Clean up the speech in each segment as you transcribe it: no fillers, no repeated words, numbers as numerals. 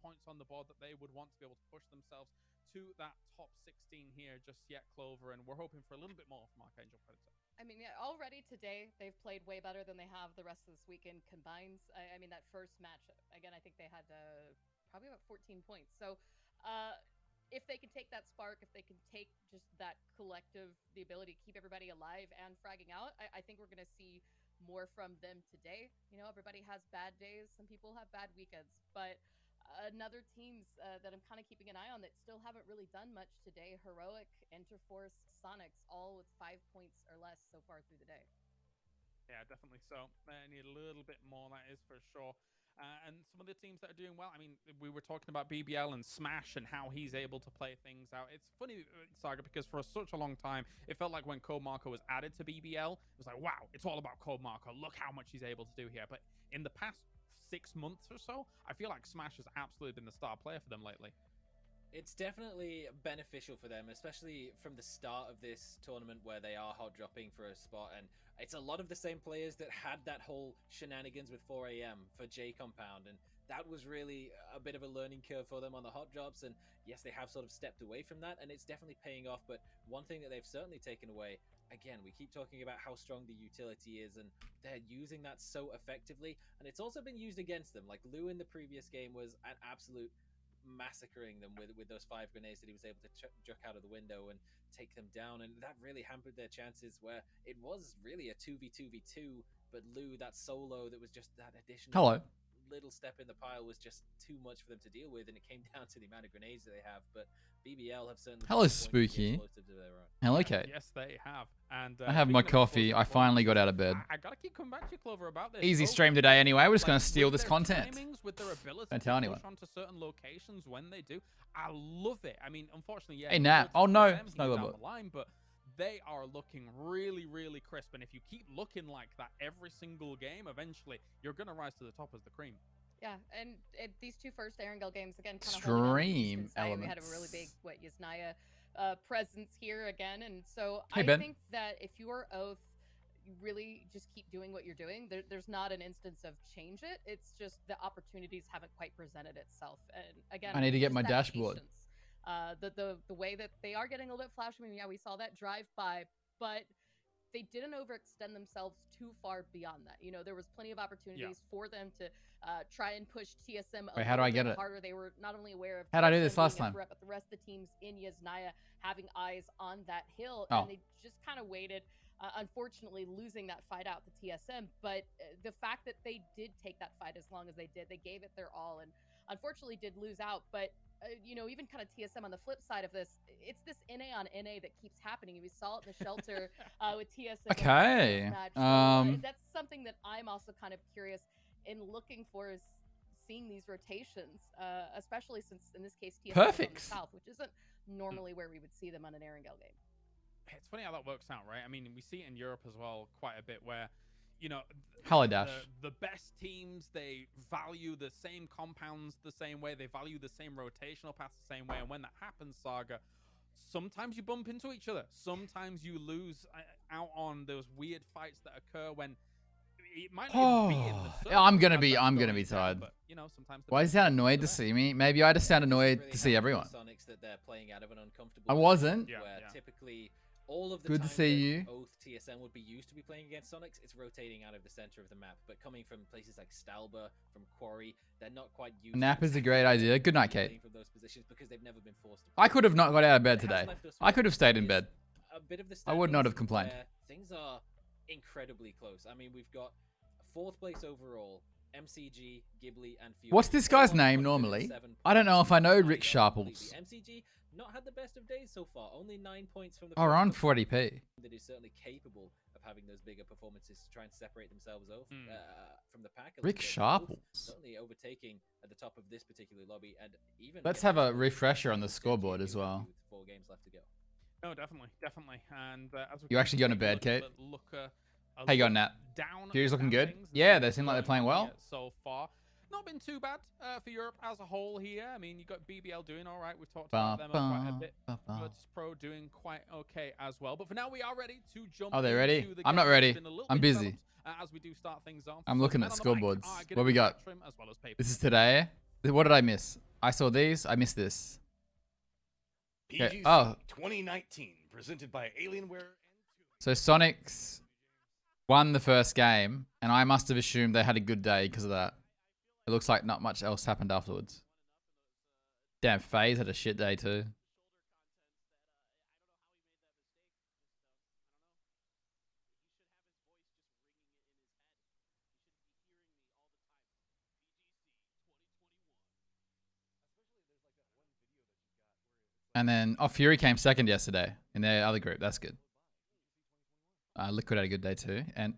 points on the board that they would want to be able to push themselves to that top 16 here just yet, Clover, and we're hoping for a little bit more from Archangel Predator. I mean, yeah, already today they've played way better than they have the rest of this weekend combined. I mean, that first match, again, I think they had probably about 14 points. So if they can take that spark, if they can take just that collective, the ability to keep everybody alive and fragging out, I think we're going to see more from them today. You know, everybody has bad days. Some people have bad weekends, but another teams that I'm kind of keeping an eye on that still haven't really done much today: Heroic, Interforce, Sonics, all with 5 points or less so far through the day. Yeah, definitely so. I need a little bit more, that is for sure. And some of the teams that are doing well, I mean, we were talking about BBL and Smash and how he's able to play things out. It's funny, Saga, because for such a long time, it felt like when Code Marco was added to BBL, it was like, wow, it's all about Code Marco. Look how much he's able to do here. But in the past 6 months or so, I feel like Smash has absolutely been the star player for them lately. It's definitely beneficial for them, especially from the start of this tournament where they are hot dropping for a spot, and it's a lot of the same players that had that whole shenanigans with 4 a.m. for J Compound, and that was really a bit of a learning curve for them on the hot drops, and yes, they have sort of stepped away from that, and it's definitely paying off. But one thing that they've certainly taken away, again, we keep talking about how strong the utility is, and they're using that so effectively, and it's also been used against them. Like Lou in the previous game was an absolute massacring them with those 5 grenades that he was able to juck out of the window and take them down, and that really hampered their chances where it was really a 2v2v2, but Lou, that solo that was just that additional little step in the pile was just too much for them to deal with, and it came down to the amount of grenades that they have. But BBL have certainly Hello, Spooky. Hello, Kate. Yes, they have. And I have my coffee. I finally got out of bed. I gotta keep coming back to you, Clover, about this. Easy stream today anyway. We're just going to steal this content. With their ability Don't tell anyone. to push onto certain locations when they do, I love it. I mean, unfortunately, yeah. Hey, Nat. Oh, no. It's no down the line, but they are looking really, really crisp. And if you keep looking like that every single game, eventually you're going to rise to the top as the cream. Yeah, and these 2 first Erangel games, again, kind of stream elements. We had a really big, Yasnaya presence here again. And so hey, I Ben. think that if you're Oath, you really just keep doing what you're doing. There's not an instance of change it. It's just the opportunities haven't quite presented itself. And again, I need to get my dashboard. The way that they are getting a little bit flashy. I mean, yeah, we saw that drive by, but they didn't overextend themselves too far beyond that. You know, there was plenty of opportunities for them to try and push TSM Wait, how do I get it? harder. They were not only aware of how did I do this last time, but the rest of the teams in Yasnaya having eyes on that hill, and they just kind of waited. Unfortunately, losing that fight out to TSM, but the fact that they did take that fight as long as they did, they gave it their all, and unfortunately did lose out. But you know, even kind of TSM on the flip side of this, it's this NA on NA that keeps happening. We saw it in the shelter with TSM. Okay. That's something that I'm also kind of curious in looking for, is seeing these rotations, especially since in this case TSM is on the south, which isn't normally where we would see them on an Erangel game. It's funny how that works out, right? I mean, we see it in Europe as well quite a bit, where, you know, the best teams, they value the same compounds the same way, they value the same rotational paths the same way, and when that happens, Saga, sometimes you bump into each other. Sometimes you lose out on those weird fights that occur when it might not be in the circle. I'm gonna be tired. But, you know, sometimes why is he annoyed to see me? Maybe I just sound annoyed to see everyone. Sonics that they're playing out of an uncomfortable I wasn't. where typically all of the good time to see you. Oath TSM would be used to be playing against Sonics, it's rotating out of the center of the map. But coming from places like Stalba, from Quarry, they're not quite used. Nap is a great idea. Good night, Kate. From those positions because they've never been forced to I could have not got out of bed today. I could have stayed in bed. A bit of the I would not have complained. Things are incredibly close. I mean, we've got 4th place overall. MCG, Ghibli, and Fury. What's this guy's name normally? I don't know if I know Rick Sharples. MCG not had the best of days so far. Only 9 points from the. Oh, we're on 40p. That is certainly capable of having those bigger performances to try and separate themselves off from the pack. Rick Sharples certainly overtaking at the top of this particular lobby, and even. Let's have a refresher on the scoreboard as well. With 4 games left to go. No, definitely. And as you actually going to bed, Kate? How you going, Nat? Fury's looking good. Yeah, they seem like they're playing well. So far, not been too bad for Europe as a whole here. I mean, you got BBL doing all right. We've talked about them quite a bit. Virtus Pro doing quite okay as well. But for now, we are ready to jump. Oh, they're ready? I'm not ready. I'm busy. As we do start things off. I'm looking at scoreboards. What we got? This is today. What did I miss? I saw these. I missed this. PGC Oh. 2019, presented by Alienware. So Sonics won the first game, and I must have assumed they had a good day because of that. It looks like not much else happened afterwards. Damn, FaZe had a shit day too. And then, Fury came second yesterday in their other group. That's good. Liquid had a good day too. And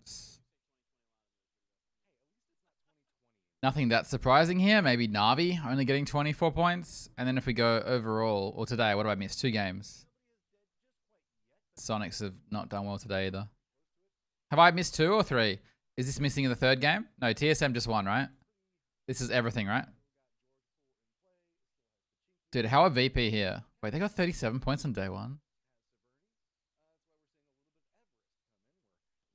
nothing that surprising here. Maybe Na'Vi only getting 24 points. And then if we go overall, or today, what do I miss? 2 games. Sonics have not done well today either. Have I missed 2 or 3? Is this missing in the 3rd game? No, TSM just won, right? This is everything, right? Dude, how are VP here? Wait, they got 37 points on day 1.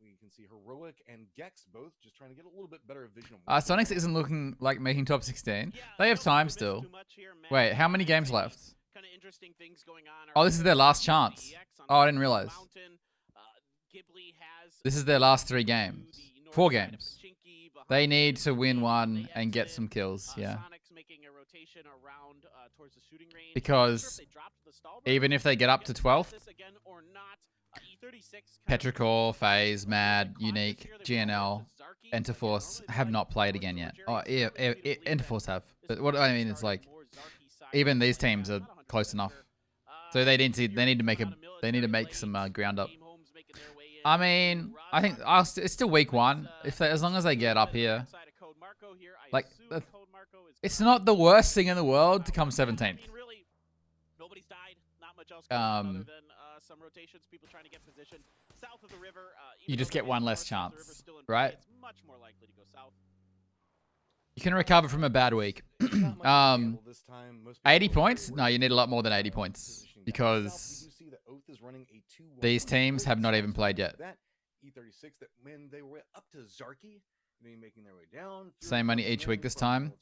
We can see Heroic and Gex both just trying to get a little bit better vision. Sonics isn't looking like making top 16. They have time still. Wait, how many games left? Oh, this is their last chance. Oh, I didn't realize. This is their last 3 games. 4 games. They need to win 1 and get some kills, yeah. Because even if they get up to 12th, Petrichor, FaZe, Mad, Unique, GNL, Enterforce have not played again yet. Oh, yeah, Enterforce have. But what I mean is like, even these teams are close enough. So they need to make some ground up. I mean, I think it's still week 1. As long as they get up here, like it's not the worst thing in the world to come 17th. You just get 1 less chance, right? You can recover from a bad week. 80 points? No, you need a lot more than 80 points because these teams have not even played yet. Same money each week this time.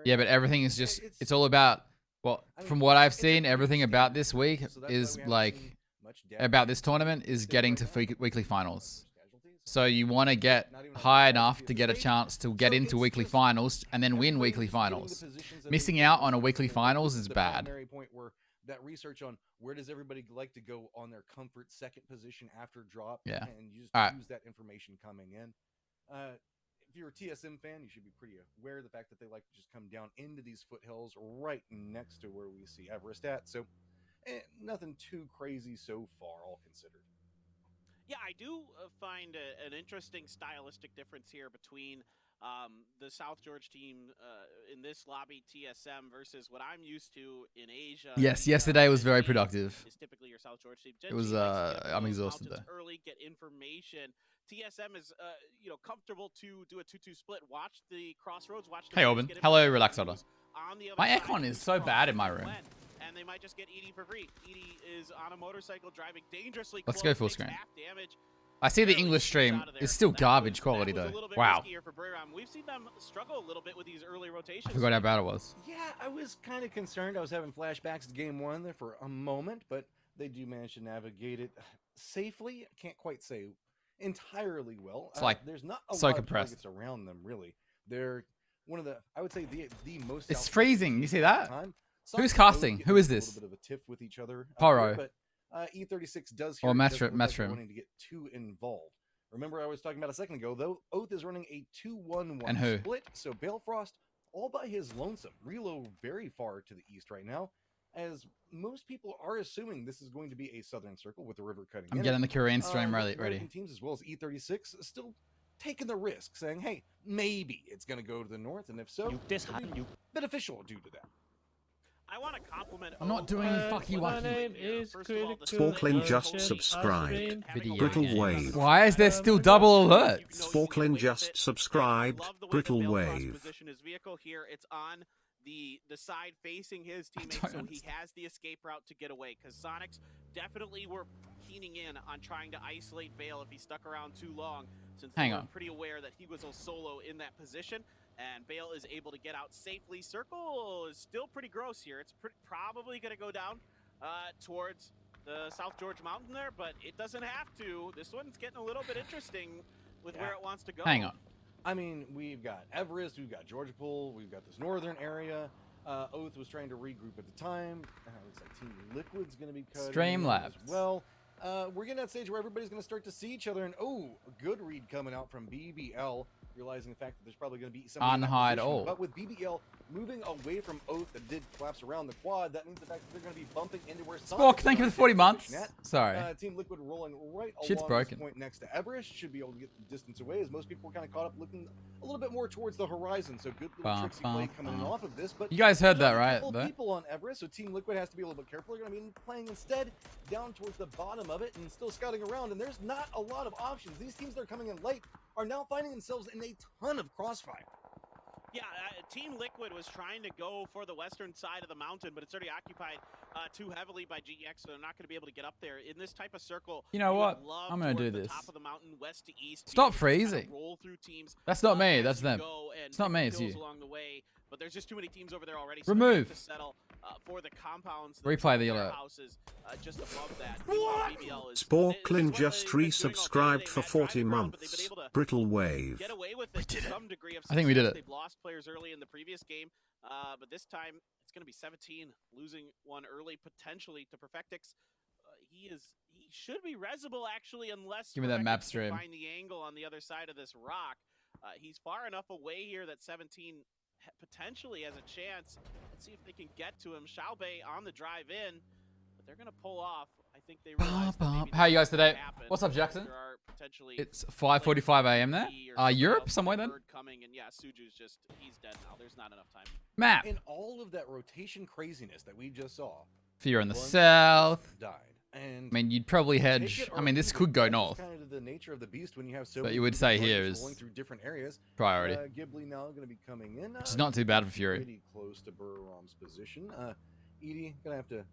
Yeah, but everything is just, it's all about, well, from what I've seen, everything about this week is like, about this tournament is getting to weekly finals. So you want to get high enough to get a chance to get into weekly finals and then win weekly finals. Missing out on a weekly finals is bad. That research on where does everybody like to go on their comfort second position after drop, yeah, and you just use that information coming in. If you're a TSM fan, you should be pretty aware of the fact that they like to just come down into these foothills right next to where we see Everest at. So nothing too crazy so far, all considered. Yeah, I do find an interesting stylistic difference here between the South George team in this lobby TSM versus what I'm used to in Asia. Yes, yesterday was very productive. Is typically your South George team. It was I'm exhausted though. Early get information. TSM is comfortable to do a 2-2 split. Watch the crossroads. Watch. Hey Orban. Hello, Relaxoda. My aircon is so bad in my room. And they might just get Edie for free. Edie is on a motorcycle driving dangerously. Let's go full screen. I see the English stream is still garbage quality though. Wow. We've seen them struggle a little bit with these early rotations. I forgot how bad it was. Yeah, I was kind of concerned. I was having flashbacks to game 1 there for a moment, but they do manage to navigate it safely. I can't quite say entirely well. It's like there's not a so lot compressed of targets around them really. They're one of the, I would say the most. It's freezing. You see that? Some Who's casting? Who is this? A little bit of a tiff with each other. Poro. But E36 does or Matchroom wanting to get too involved. Remember, I was talking about a second ago, though. Oath is running a 2-1-1 split. So Balefrost, all by his lonesome. Relo very far to the east right now, as most people are assuming this is going to be a southern circle with the river cutting in. I'm getting the Korean stream ready. Teams as well as E36 still taking the risk, saying, "Hey, maybe it's going to go to the north, and if so, it'll be beneficial due to that." I want to compliment. I'm not doing fucky wacky. Falkland just subscribed. Brittle Wave. Why is there still double alerts? Falkland just subscribed. Brittle Wave. Position his vehicle here. It's on the side facing his teammates, so he has the escape route to get away. Because Sonics definitely were keening in on trying to isolate Vale if he stuck around too long, since they were pretty aware that he was a solo in that position. and Bale is able to get out safely. Circle is still pretty gross here. It's probably going to go down towards the South George Mountain there, but it doesn't have to. This one's getting a little bit interesting with where it wants to go. Hang on. I mean, we've got Everest, we've got Georgia Pool, we've got this northern area. Oath was trying to regroup at the time. Looks like Team Liquid's going to be cut Streamlabs. as well. We're getting that stage where everybody's going to start to see each other, and a good read coming out from BBL, realizing the fact that there's probably going to be somebody in that Unhide position. all. But with BBL moving away from Oath that did collapse around the quad, that means the fact that they're going to be bumping into where Spock, thank you for the 40 months. Sorry. Team Liquid rolling right Shit's along broken. this point next to Everest. Should be able to get the distance away, as most people were kind of caught up looking a little bit more towards the horizon. So good little tricksy play coming in off of this. But You guys heard that, there's only a right? couple Though? people on Everest, so Team Liquid has to be a little bit careful. They're going to be playing instead down towards the bottom of it and still scouting around. And there's not a lot of options. These teams that are coming in late are now finding themselves in a ton of crossfire. Yeah, Team Liquid was trying to go for the western side of the mountain, but it's already occupied too heavily by GX, so they're not going to be able to get up there. In this type of circle, You know what? love I'm gonna towards do the this. Top of the mountain, west to east. Stop Be able to kinda freezing. Roll through teams. That's not me. as That's you them. go and It's not me, it's kills you. along the way, but there's just too many teams over there already. So they're gonna have Remove. to settle for the compounds. Replay the their alert. houses, just above that. BBL is- Sporklin this is what just they've been doing all day. resubscribed They've for had 40 driving around, but they've months. been able to Brittle Wave. get away with it to some degree of I think we did success. it. They've lost players early in the previous game, but this time it's going to be 17, losing one early potentially to Perfectix. He should be resable actually, unless Give me that Perfectix map can stream. find the angle on the other side of this rock. He's far enough away here that 17 potentially has a chance. Let's see if they can get to him. Xiaobei on the drive in, but they're going to pull off. I think they realize that maybe How you guys this won't today? happen. What's up, Jackson? There are potentially It's 5:45 a.m. there. Europe, somewhere then. coming, and yeah, Suju's he's dead now. There's not enough time. Map. In all of that rotation craziness that we just saw, Fear in the one south. died. And I mean, you'd probably take hedge. it I or mean, this leave it. could go That's north. Kind of the nature of the beast when you have so But many you would different say here targets is rolling through different areas. Priority. Ghibli now going to be coming in. Which is not too bad for Fury. Pretty close to Burrom's position. Edie gonna have to.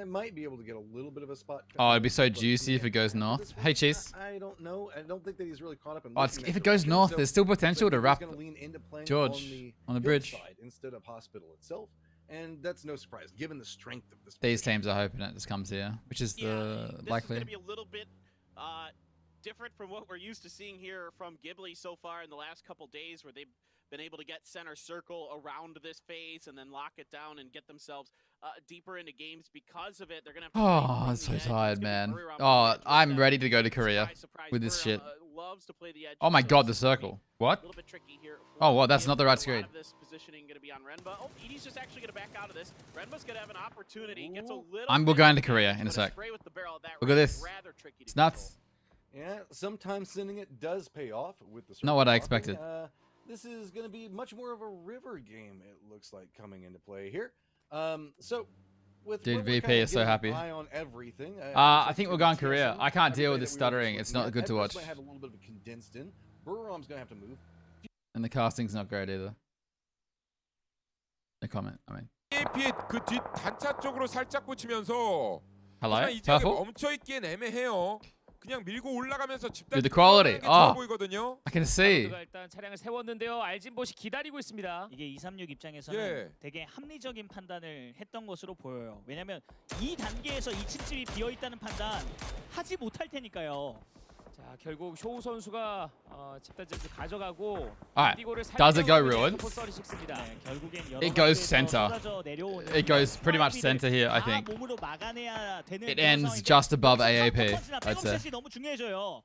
Might be able to get a little bit of a spot. Oh, it'd be so but juicy if it goes after north. this Hey, one, Cheese. I don't know. I don't think that he's really caught up in. Oh, it's, looking if at it goes direction, north, so there's still potential to he's wrap gonna lean into playing George on the good bridge. side instead of hospital itself, and that's no surprise given the strength of this. These position. teams are hoping it just comes here, which is Yeah, the this is likely. going to be a little bit different from what we're used to seeing here from Ghibli so far in the last couple days, where they've been able to get center circle around this phase and then lock it down and get themselves deeper into games. Because of it, they're going to have to Oh, play I'm so the edge. It's tired, gonna man. be Buriram on Oh, the edge with I'm them. ready to go to Korea Surprise, surprise, with this Buriram, shit. loves to play the edge, Oh my so god, this the is gonna be circle. a What? little bit tricky here Oh, for well, that's Gib. not the right A screen. lot of this positioning going to be on Renba. Oh, Edie's just actually going to back out of this. Renba's going to have an opportunity. Gets a little We're bit going to of Korea damage, in a but sec. spray with the barrel of that Look at round is this. rather tricky to It's control. nuts. Yeah, sometimes sending it does pay off with the. Not what I circle expected. blocking. This is going to be much more of a river game. It looks like coming into play here. So, with Dude, what we're VP kinda is so getting happy. an eye on everything. I think we're going TSM, Korea. I can't deal with everybody this that we were stuttering. just It's looking not at, good to Everest watch. might have a little bit of a condensed in. Burrom's going to have to move. And the casting's not great either. No comment. I mean, AP의 그 뒷 단차 쪽으로 살짝 꽂히면서 hello, 하지만 이 지역에 purple. 멈춰 있기엔 애매해요. 그냥 밀고 올라가면서 집단 Dude, the quality. 좋아 Oh. 보이거든요. I can see. 가 일단 차량을 세웠는데요. 알진봇이 기다리고 있습니다. 이게 236 입장에서는 예. 되게 합리적인 판단을 했던 것으로 보여요. 왜냐면 이 단계에서 2층집이 비어 있다는 판단 하지 못할 테니까요. 자, 결국 쇼우 선수가 집단지를 가져가고 Alright. 인디고를 Does it go 살려고 ruined? 포36입니다. 네, 결국엔 여러 It goes 각도에서 center. 쏟아져 내려오는 It goes pretty much 플라이비를 center here, I 다 think. 몸으로 막아내야 되는 It 그런 ends 상황인데 just above 여기서 AAP, 카운터펀치나 I'd say. 백업샷이 너무 중요해져요.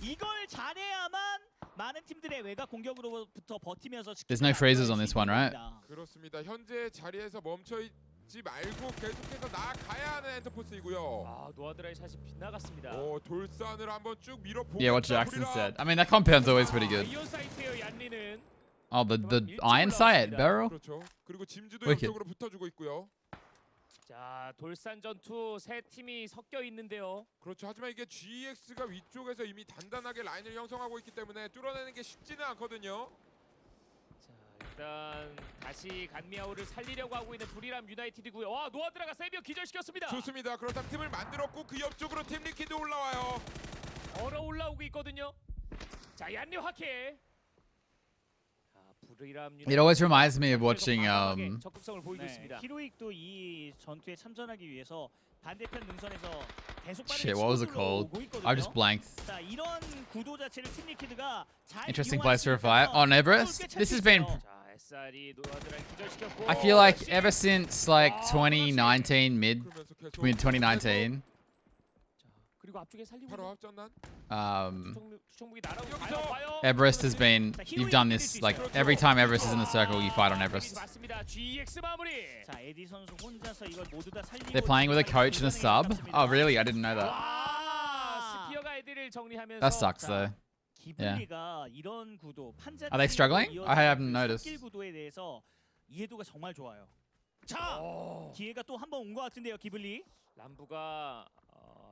이걸 잘해야만 많은 팀들의 외곽 공격으로부터 버티면서 There's no freezes on this one, right? 그렇습니다. 현재 자리에서 멈춰 있지 말고 계속해서 나아가야 하는 엔터포스이고요. 아, 노아드라의 샷이 빗나갔습니다. 돌산을 한번 쭉 밀어보고 Yeah, what Jackson said. I mean, that compound's always pretty good. 이온 사이트예요, 얀리는. Oh, the iron sight barrel. 그렇죠. 그리고 짐즈도 Wicked. 옆쪽으로 붙어주고 있고요. 자, 돌산 전투 세 팀이 섞여 있는데요. 그렇죠. 하지만 이게 GX가 위쪽에서 이미 단단하게 라인을 형성하고 있기 때문에 뚫어내는 게 쉽지는 않거든요. 자, 일단 다시 간미아오를 살리려고 하고 있는 불이람 유나이티드고요. 와, 노아드라가 세비어 기절시켰습니다. 좋습니다. 그렇다면 팀을 만들었고 그 옆쪽으로 팀 리퀴드 올라와요. 얼어 올라오고 있거든요. 자, 얀리 화케. 자, It always reminds me of watching 적극성을 보이고 있습니다. 히로익도 이 전투에 참전하기 위해서 반대편 능선에서 계속 shit. What was it called? I just blanked. 자, 이런 구도 자체를 팀 리퀴드가 잘 Interesting 이용할 place 수 to revive 있어서 on Everest. 골 This has been. 자, SR이 노아드를 기절시켰고, I feel like ever since like 2019 mid 2019. 그리고 앞쪽에 살리고 바로 앞전난. 주청목이 날아오고 봐요. Everest has been. You've done this like every time Everest is in the circle, you fight on Everest. 맞습니다. GX 마무리. 자, 에디 선수 혼자서 이걸 모두 다 살리고 They're playing with a coach and a sub. Oh, really? I didn't know that. 스피어가 에디를 정리하면서 That sucks though. 기블리가 이런 구도 판자 Are they struggling? I haven't noticed. 길 구도에 대해서 이해도가 정말 좋아요. 자, 기회가 또 한 번 온 것 같은데요, 기블리. 람부가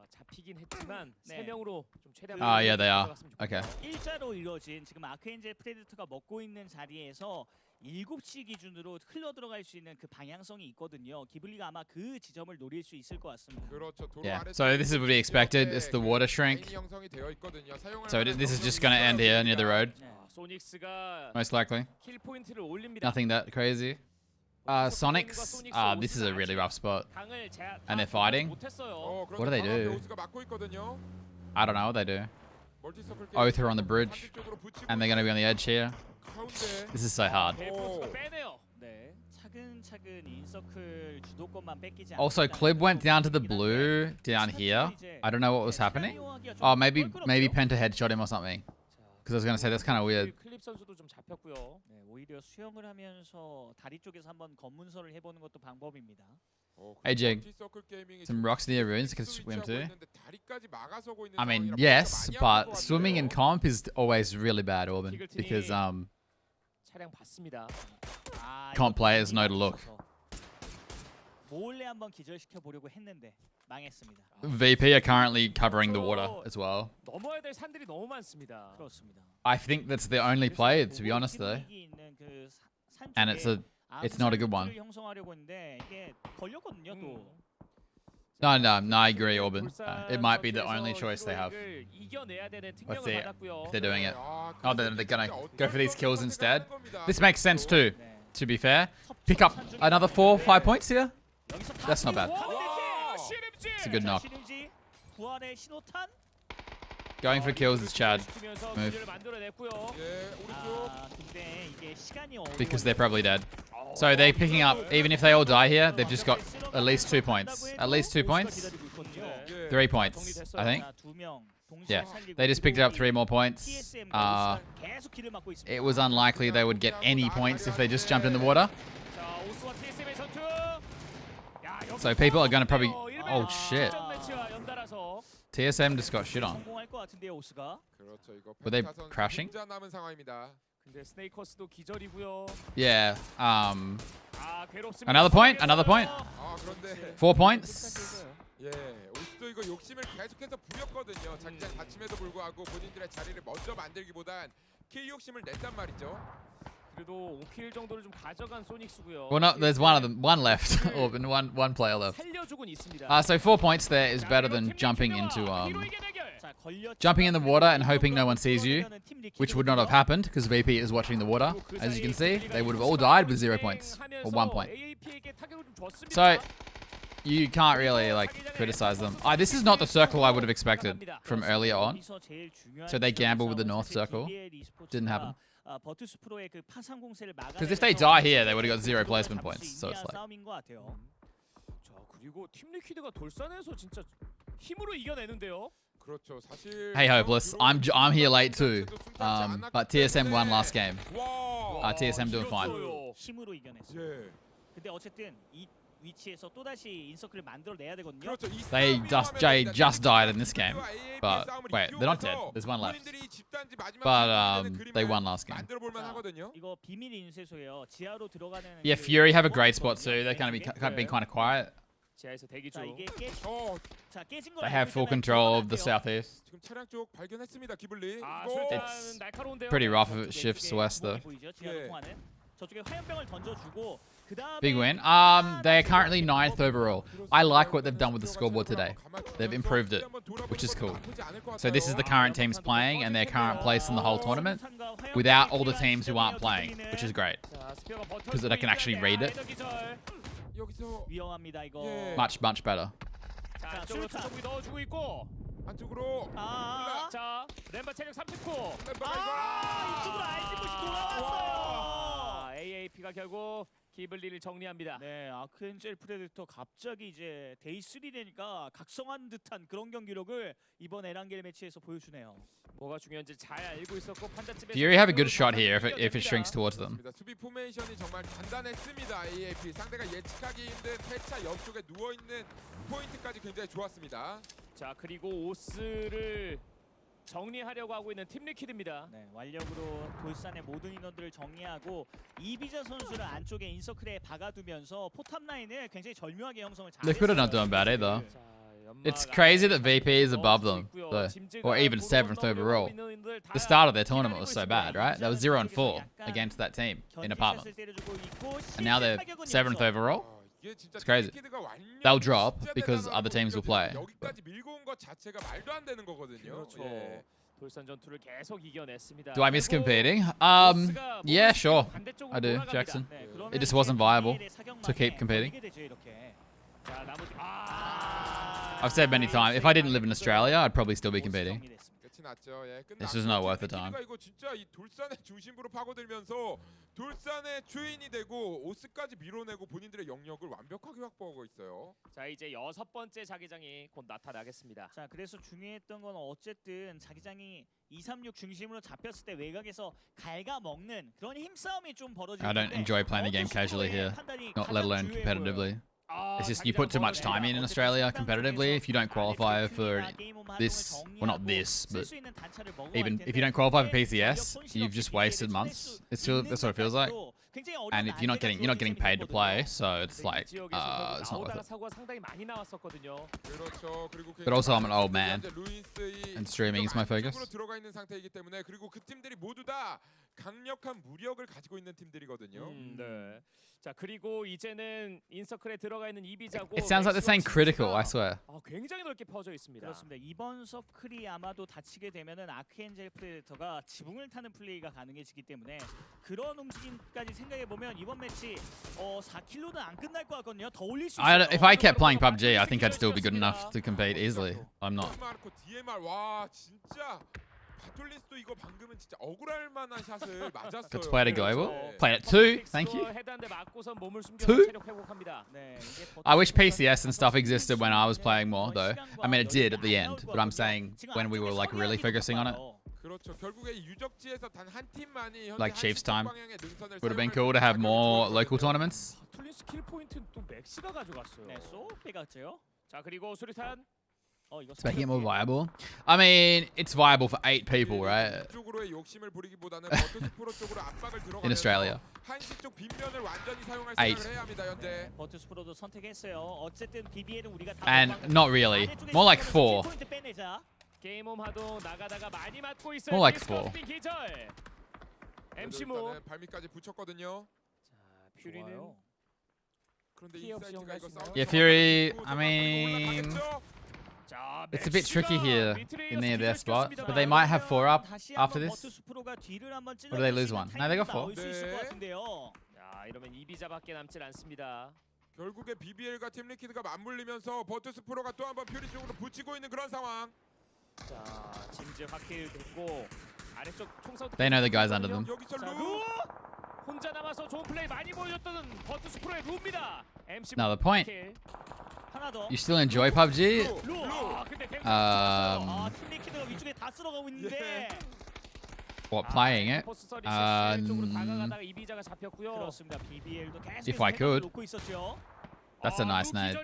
잡히긴 했지만 세 명으로 좀 최대한. Yeah, they are. Okay. 일자로 이루어진 지금 아크엔젤 프레디터가 먹고 있는 자리에서 7시 기준으로 흘러 들어갈 수 있는 그 방향성이 있거든요. 기블리가 아마 그 지점을 노릴 수 있을 것 같습니다. Yeah. So this is what we expected. It's the water shrink. So this is just gonna end here near the road. 소닉스가 Most likely. 킬 포인트를 올립니다. Nothing that crazy. Sonics. This is a really rough spot. And they're fighting. What do they do? I don't know what they do. Oath are on the bridge. And they're going to be on the edge here. This is so hard. Also, Clib went down to the blue down here. I don't know what was happening. Oh, maybe Penta headshot him or something. Because I was going to say, that's kind of weird. 클립 선수도 좀 잡혔고요. 네, 오히려 수영을 하면서 다리 쪽에서 한번 검문서를 해보는 것도 방법입니다. Hey Jig, some rocks near ruins you can swim to. I mean, yes, but swimming in comp is always really bad, Orban, because 차량 봤습니다. comp players know to look. 몰래 한번 기절시켜 보려고 했는데 망했습니다. VP are currently covering the water as well. 넘어야 될 산들이 너무 많습니다. 그렇습니다. I think that's the only play, to be honest, though. And it's not a good one. No, I agree, Orban. It might be the only choice they have. Let's see if they're doing it. Oh, they're gonna go for these kills instead. This makes sense too, to be fair. Pick up another 4-5 points here. That's not bad. It's a good knock. Going for kills is Chad. Move. Because they're probably dead. So they're picking up, even if they all die here, they've just got at least 2 points. At least 2 points? 3 points, I think. Yeah, they just picked up 3 more points. It was unlikely they would get any points if they just jumped in the water. So people are going to probably... Oh, shit. TSM just got shit on. Were they crashing? Yeah. Another point. Another point. 4 points. 예, 오스도 이거 욕심을 계속해서 부렸거든요. 자기장 다침에도 불구하고 본인들의 자리를 먼저 만들기보단 킬 욕심을 냈단 말이죠. 그래도 5킬 정도를 좀 가져간 소닉스고요. Well, no, there's one left, Orban, one player left. So 4 points there is better than jumping into jumping in the water and hoping no one sees you, which would not have happened because VP is watching the water. As you can see, they would have all died with 0 points or 1 point. So you can't really like criticize them. This is not the circle I would have expected from earlier on. So they gambled with the north circle. Didn't happen. Because if they die here, they would have got 0 placement points. So it's like. Hey Hopeless, I'm here late too. But TSM won last game. TSM doing fine. They just died in this game. But wait, they're not dead. There's one left. But they won last game. Yeah, Fury have a great spot too. They're going to be kind of quiet. They have full control of the southeast. It's pretty rough if it shifts west though. Big win. They are currently 9th overall. I like what they've done with the scoreboard today. They've improved it, which is cool. So this is the current teams playing and their current place in the whole tournament without all the teams who aren't playing, which is great. Because I can actually read it. Much, much better. 자, 안쪽으로 투정비 넣어주고 있고 안쪽으로 자, 램바 체력 39. 이쪽으로 알지부시 돌아왔어요. AAP가 결국 기블리를 정리합니다. 네, 아크엔젤 프레데터 갑자기 이제 데이 3 되니까 각성한 듯한 그런 경기력을 이번 에란겔 매치에서 보여주네요. 뭐가 중요한지 잘 알고 있었고 판단집에 Fury have a good shot here if it shrinks towards them. 수비 포메이션이 정말 간단했습니다. AAP 상대가 예측하기 힘든 패차 옆쪽에 누워 있는 포인트까지 굉장히 좋았습니다. 자, 그리고 오스를 정리하려고 하고 있는 팀 리퀴드입니다. 네, 완력으로 돌산의 모든 인원들을 정리하고 이비자 선수를 안쪽에 인서클에 박아두면서 포탑 라인을 굉장히 절묘하게 형성을 잘했어요. Liquid are not doing bad either. It's crazy that VP is above them, though, or even 7th overall. The start of their tournament was so bad, right? They were 0-4 against that team in apartment, and now they're 7th overall. It's crazy. They'll drop because other teams will play. 여기까지 밀고 온 것 자체가 말도 안 되는 거거든요. 예. 돌산 전투를 계속 이겨냈습니다. Do I miss competing? Yeah, sure. I do, Jackson. It just wasn't viable to keep competing. I've said many times, if I didn't live in Australia, I'd probably still be competing. This is not worth the time. 이거 진짜 이 돌산의 중심부로 파고들면서 돌산의 주인이 되고 오스까지 밀어내고 본인들의 영역을 완벽하게 확보하고 있어요. 자, 이제 6번째 자기장이 곧 나타나겠습니다. 자, 그래서 중요했던 건 어쨌든 자기장이 236 중심으로 잡혔을 때 외곽에서 갉아먹는 그런 힘싸움이 좀 벌어지는데 I don't enjoy playing the game casually here, not let alone competitively. It's just you put too much time in Australia competitively. If you don't qualify for this, well not this, but even if you don't qualify for PCS, you've just wasted months. That's what it feels like. And if you're not getting paid to play, so it's like it's not worth it. But also I'm an old man, and streaming is my focus. 들어가 있는 상태이기 때문에 그리고 그 팀들이 모두 다 강력한 무력을 가지고 있는 팀들이거든요. 네. 자, 그리고 이제는 인서클에 들어가 있는 이비자고 It sounds like they're saying critical, I swear. 굉장히 넓게 퍼져 있습니다. 그렇습니다. 이번 서클이 아마도 닫히게 되면은 아크엔젤 프레데터가 지붕을 타는 플레이가 가능해지기 때문에 그런 움직임까지 생각해 보면 이번 매치 4킬로는 안 끝날 것 같거든요. 더 올릴 수 있어요. If I kept playing PUBG, I think I'd still be good enough to compete easily. I'm not. 와 진짜 바톨리스도 이거 방금은 진짜 억울할 만한 샷을 맞았어요. Got to play it global. Played at 2. Thank you. 2. I wish PCS and stuff existed when I was playing more, though. I mean, it did at the end, but I'm saying when we were like really focusing on it. 그렇죠. 결국에 유적지에서 단 한 팀만이 Like Chiefs time. Would have been cool to have more local tournaments. 바톨리스 킬 포인트는 또 맥스가 가져갔어요. 네, 쏙 빼갔죠. 자, 그리고 수리탄. It's making it more viable. I mean, it's viable for 8 people, right? In Australia. 8. And not really. More like 4. More like 4. MC모 발밑까지 붙였거든요. 자, 퓨리는 Yeah, Fury, I mean, it's a bit tricky here in their spot, but they might have 4 up after this. Or do they lose 1? No, they got 4. 자, 이러면 이비자밖에 남질 않습니다. 결국에 BBL과 팀 리퀴드가 맞물리면서 버투스 프로가 또 한번 퓨리 쪽으로 붙이고 있는 그런 상황. 자, 짐즈 확킬 됐고 아래쪽 총선. They know the guys under them. 여기서 루 혼자 남아서 좋은 플레이 많이 보여줬던 버투스 프로의 루입니다. MC Another point. 하나 더. You still enjoy PUBG? 팀리퀴드가 위쪽에 다 쓸어가고 있는데. What, playing it? If I could. That's a nice name.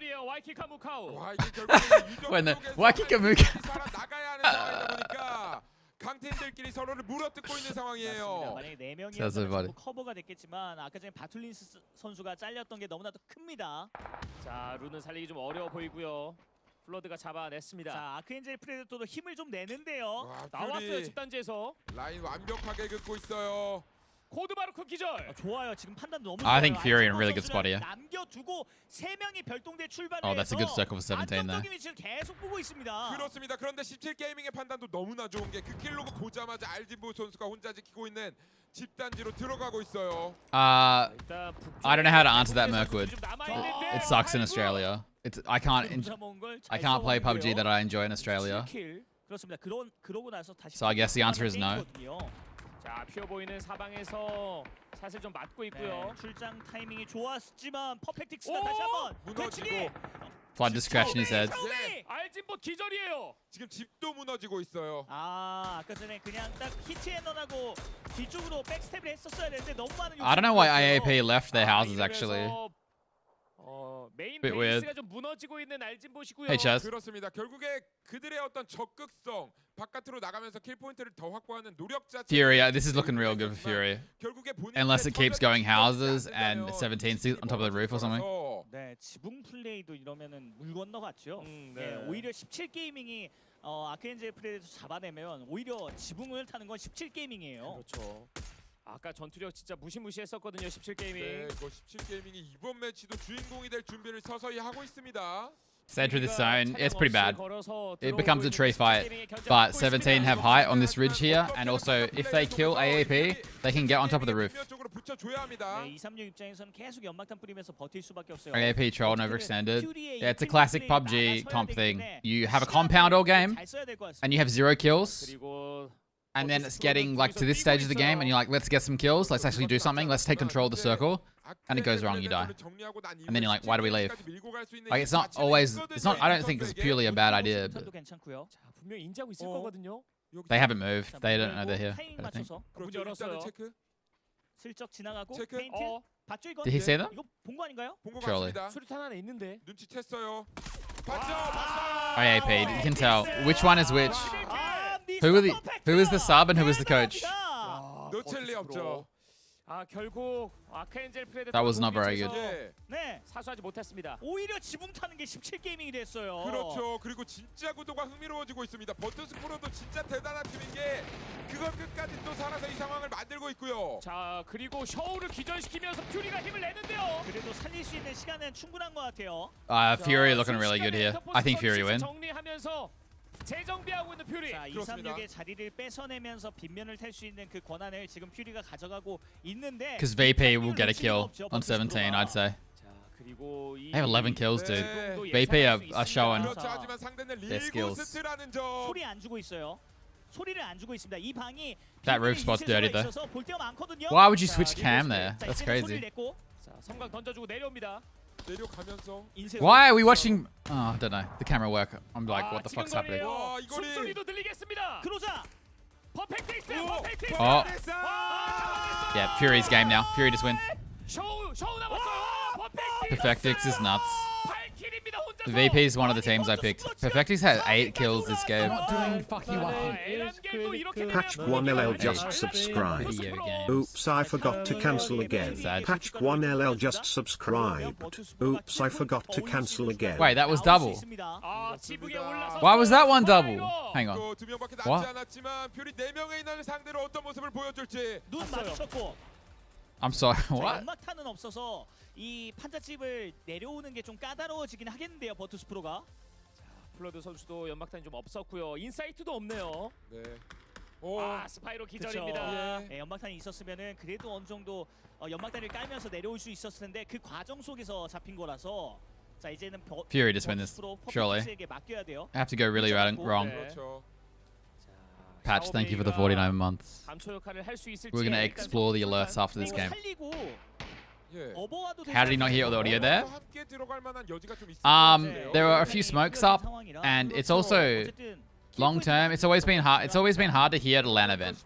When the Waikikamuka. 강팀들끼리 서로를 물어뜯고 있는 상황이에요. 만약에 4명이었으면 커버가 됐겠지만 아까 전에 바툴린스 선수가 잘렸던 게 너무나도 큽니다. 자, 루는 살리기 좀 어려워 보이고요. 플러드가 잡아냈습니다. 자, 아크엔젤 프레데터도 힘을 좀 내는데요. 와, 나왔어요, 집단지에서. 라인 완벽하게 긋고 있어요. 고드바르크 기절. 좋아요. 지금 판단도 너무 I 좋아요. think Fury in a really good 선수는 spot here. 남겨두고 세 명이 별동대 출발을 Oh, that's a good 해서 circle for 17 there. 안정적인 위치를 계속 보고 있습니다. 그렇습니다. 그런데 17게이밍의 판단도 너무나 좋은 게 그 킬로그 보자마자 알진보 선수가 혼자 지키고 있는 집단지로 들어가고 있어요. 일단 I don't know how to answer that, Mirkwood. 좀 남아있는데 It sucks in Australia. It's I can't play PUBG that I enjoy in Australia. 그렇습니다. 그러고 나서 다시 So I guess the answer is no. 자, 피어보이는 사방에서 샷을 좀 맞고 있고요. 출장 타이밍이 좋았지만 퍼펙틱스가 다시 한번 무너지고 Flood discretion, he said. 알진보 기절이에요. 지금 집도 무너지고 있어요. 아까 전에 그냥 딱 히트앤런하고 뒤쪽으로 백스텝을 했었어야 되는데 너무 많은 I don't know why AAP left their houses actually. 메인 Bit weird. 베이스가 좀 무너지고 있는 알진보시고요. Hey, Chaz. 그렇습니다. 결국에 그들의 어떤 적극성, 바깥으로 나가면서 킬 포인트를 더 확보하는 노력 자체. Fury, this is looking real good for Fury. 결국에 Unless it keeps going houses and 17 on top of the roof or something. 네, 지붕 플레이도 이러면은 물 건너갔죠. 네. 예, 오히려 17 게이밍이 아크엔젤 플레이에서 잡아내면 오히려 지붕을 타는 건 17 게이밍이에요. 그렇죠. 아까 전투력 진짜 무시무시했었거든요. 17 게이밍. 네, 이거 17게이밍이 이번 매치도 주인공이 될 준비를 서서히 하고 있습니다. Center of the zone, it's pretty bad. It becomes a tree fight, but 17 have height on this ridge here, and also if they kill AAP, they can get on top of the roof. 쪽으로 붙여줘야 합니다. 네, 236 입장에서는 계속 연막탄 뿌리면서 버틸 수밖에 없어요. AAP troll and overextended. Yeah, it's a classic PUBG comp thing. You have a compound all game, and you have 0 kills. And then it's getting like to this stage of the game and you're like, let's get some kills, let's actually do something, let's take control of the circle, and it goes wrong, you die. And then you're like, why do we leave? Like it's not always, I don't think it's purely a bad idea, but they haven't moved, they don't know they're here, I don't think. 슬쩍 지나가고 체크. 페인트 봤죠 이거? Did he say that? 이거 본 거 아닌가요? 본것 Surely. 같습니다. 수류탄 하나 있는데. 눈치챘어요. 봤죠? AAP, you can tell which one is which. Who is the sub and who is the coach? 놓칠 리 없죠. 결국 아크엔젤 플레이드 That was not very good. 예. 네, 사수하지 못했습니다. 오히려 지붕 타는 게 17 게이밍이 됐어요. 그렇죠. 그리고 진짜 구도가 흥미로워지고 있습니다. 버튼스 프로도 진짜 대단한 팀인 게 그걸 끝까지 또 살아서 이 상황을 만들고 있고요. 자, 그리고 셔우를 기절시키면서 퓨리가 힘을 내는데요. 그래도 살릴 수 있는 시간은 충분한 것 같아요. Fury looking really good here. I think Fury win. 정리하면서 재정비하고 있는 퓨리. 자, 그렇습니다. 236의 자리를 뺏어내면서 빗면을 탈 수 있는 그 권한을 지금 퓨리가 가져가고 있는데 Because VP will get a kill on 17, I'd say. 자, 그리고 They have 11 kills, dude. 네. VP are showing 그렇죠. 하지만 상대는 their skills. 리고스트라는 점. 소리 안 주고 있어요. 소리를 안 주고 있습니다. 이 방이 That roof spot's dirty though. 볼 데가 많거든요. Why would you switch cam there? 자, That's 이제는 소리를 crazy. 냈고, 자, 성광 던져주고 내려옵니다. 내려가면서 Why are we watching? Oh, I don't know. The camera work. I'm like, what the fuck's happening? 와, 이거리. 숨소리도 들리겠습니다. 그러자 퍼펙틱스. Oh, yeah, Fury's game now. Fury just win. 셔우 남았어요. Perfectix is nuts. The VP is one of the teams I picked. Perfectix had 8 kills this game. Patch 1LL just subscribed. Video games. Oops, I forgot to cancel again. Sad. Patch 1LL just subscribed. Oops, I forgot to cancel again. Wait, that was double. Why Why was that one double? Hang on. 두 명밖에 남지 What? 않았지만 퓨리 4명의 인원을 상대로 어떤 모습을 보여줄지. 눈 마주쳤고. I'm sorry. 자, What? 연막탄은 없어서 이 판자집을 내려오는 게 좀 까다로워지긴 하겠는데요, 버투스 프로가. 자, 플러드 선수도 연막탄이 좀 없었고요. 인사이트도 없네요. 네. 오. 스파이로 기절입니다. 예. 네, 연막탄이 있었으면은 그래도 어느 정도 연막탄을 깔면서 내려올 수 있었을 텐데 그 과정 속에서 잡힌 거라서. 자, 이제는 Fury just win this, surely. 퍼펙틱스에게 맡겨야 돼요. I have to go really wrong. 그렇죠. Patch, thank you for the 49 months. 감초 역할을 할 수 있을지. We're gonna explore the alerts after this game. 살리고 예. How did he not hear all the audio there? 함께 들어갈 만한 여지가 좀 있을 것 Um, 같은데요. there are a few smokes up, and it's also long term. It's always been hard. It's always been hard to hear at a LAN event.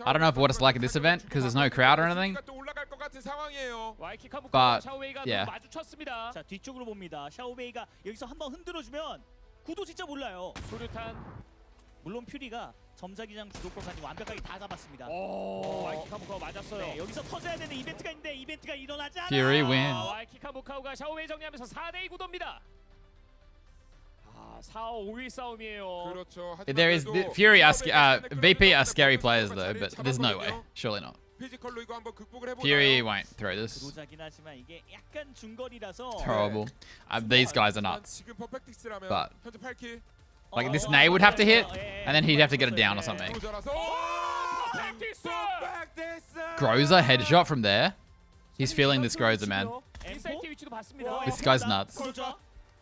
I don't know what it's like at this event because there's no crowd or anything. 또 올라갈 것 같은 상황이에요. But, yeah. 마주쳤습니다. 자, 뒤쪽으로 봅니다. 샤오베이가 여기서 한번 흔들어주면 구도 진짜 몰라요. 수류탄. 물론 퓨리가 점자기장 주도권까지 완벽하게 다 잡았습니다. 와이키카무카우 맞았어요. 네, 여기서 터져야 되는 이벤트가 있는데 이벤트가 일어나지 않아요. Fury win. 와이키카무카우가 샤오웨이 정리하면서 4대2 구도입니다. 4, 5위 싸움이에요. 그렇죠. There is 그래도 Fury are VP are scary players though, but there's no way. Surely not. 피지컬로 이거 한번 극복을 해보나요? Fury won't throw this. 그로자긴 하지만 이게 약간 중거리라서 It's horrible. These guys are nuts. 지금 퍼펙틱스라면 But- 현재 8킬. Like this nade would have to hit, and then he'd have to get it down or something. 그로자라서 퍼펙틱스! Groza headshot from there. He's feeling this Groza, man. 인사이트 위치도 봤습니다. This guy's nuts. 그로자.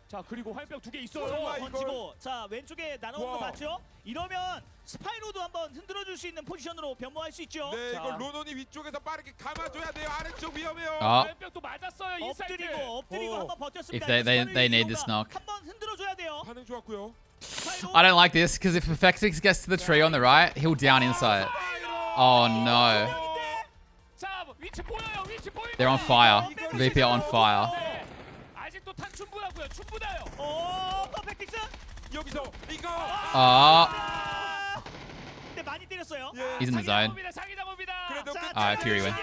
자 그리고 화염병 2개 있어요. 설마 이걸- 던지고 자 왼쪽에 나눠온 거 와. 봤죠? 이러면 스파이로도 한번 흔들어줄 수 있는 포지션으로 변모할 수 있죠. 네, 자, 이거 로논이 위쪽에서 빠르게 감아줘야 돼요. 아래쪽 위험해요. 화염병 또 맞았어요. 엎드리고 한번 버텼습니다. If they need this knock. 한번 흔들어줘야 돼요. 반응 좋았고요. 스파이로. I don't like this because if Perfectix gets to the tree on the right, he'll down inside. Oh no. 자 위치 보여요. 위치 보이고. They're on fire. VP are on fire. 네. 아직도 탄 충분하고요. 충분해요. 퍼펙틱스. 여기서 이거. 근데 많이 때렸어요. He's in the zone. 그래도 끝. Alright, Fury win.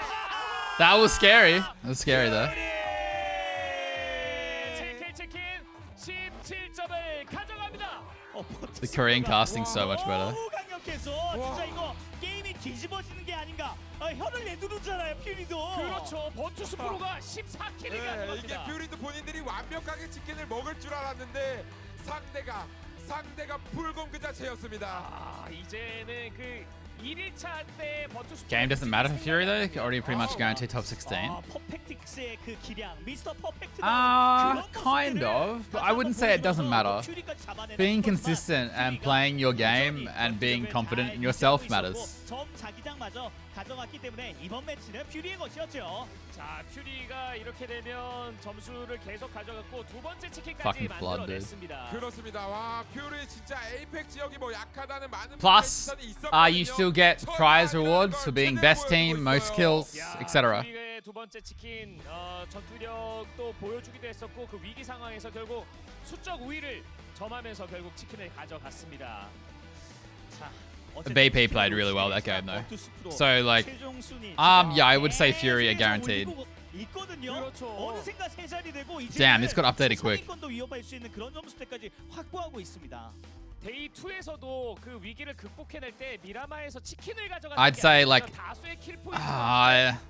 That was scary. That was scary though. 치킨 17점을 가져갑니다. The Korean casting's so much better. 너무 강력해서 진짜 이거 게임이 뒤집어지는 게 아닌가. 혀를 내두르잖아요, 퓨리도. 그렇죠. 버투스 프로가 14킬을 네, 이게 가져갑니다. 퓨리도 본인들이 완벽하게 치킨을 먹을 줄 알았는데 상대가 불곰 그 자체였습니다. 이제는 그 1일차 때 버투스 Game doesn't matter for Fury though. Already pretty much guaranteed top 16. 퍼펙틱스의 그 기량, 미스터 퍼펙트. Kind of. But I wouldn't say it doesn't matter. Being consistent and playing your game and being confident in yourself matters. 점 자기장마저 가져갔기 때문에 이번 매치는 퓨리의 것이었죠. 자, 퓨리가 이렇게 되면 점수를 계속 가져갔고 두 번째 치킨까지 Fucking flood, dude. 만들어냈습니다. 그렇습니다. 와, 퓨리 진짜 에이펙 지역이 뭐 약하다는 많은 Plus, 시선이 있었거든요. you still get prize rewards for being best team, most kills, etc. 퓨리의 두 번째 치킨 전투력도 보여주기도 했었고 그 위기 상황에서 결국 수적 우위를 점하면서 결국 치킨을 가져갔습니다. 자, BP played really well that game though. So like, yeah, I would say Fury are guaranteed. Damn, this got updated quick. 데이 2에서도 그 위기를 극복해낼 때 미라마에서 치킨을 가져가는 I'd say like, 다수의 킬 포인트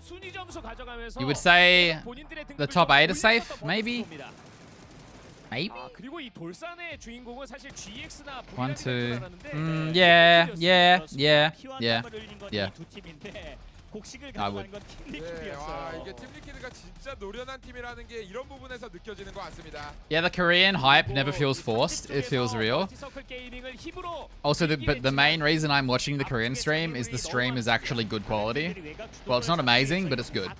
순위 점수 가져가면서 you would say 본인들의 the top 8 is 등급을 safe, 올려서 maybe? 버텼습니다. Maybe? 그리고 이 돌산의 주인공은 사실 GX나 1, 2. Yeah. I would. 네, 와, 이게 팀리키드가 진짜 노련한 팀이라는 게 이런 부분에서 느껴지는 것 같습니다. Yeah, the Korean hype never feels forced. It feels real. Also, but the main reason I'm watching the Korean stream is the stream is actually good quality. Well, it's not amazing, but it's good.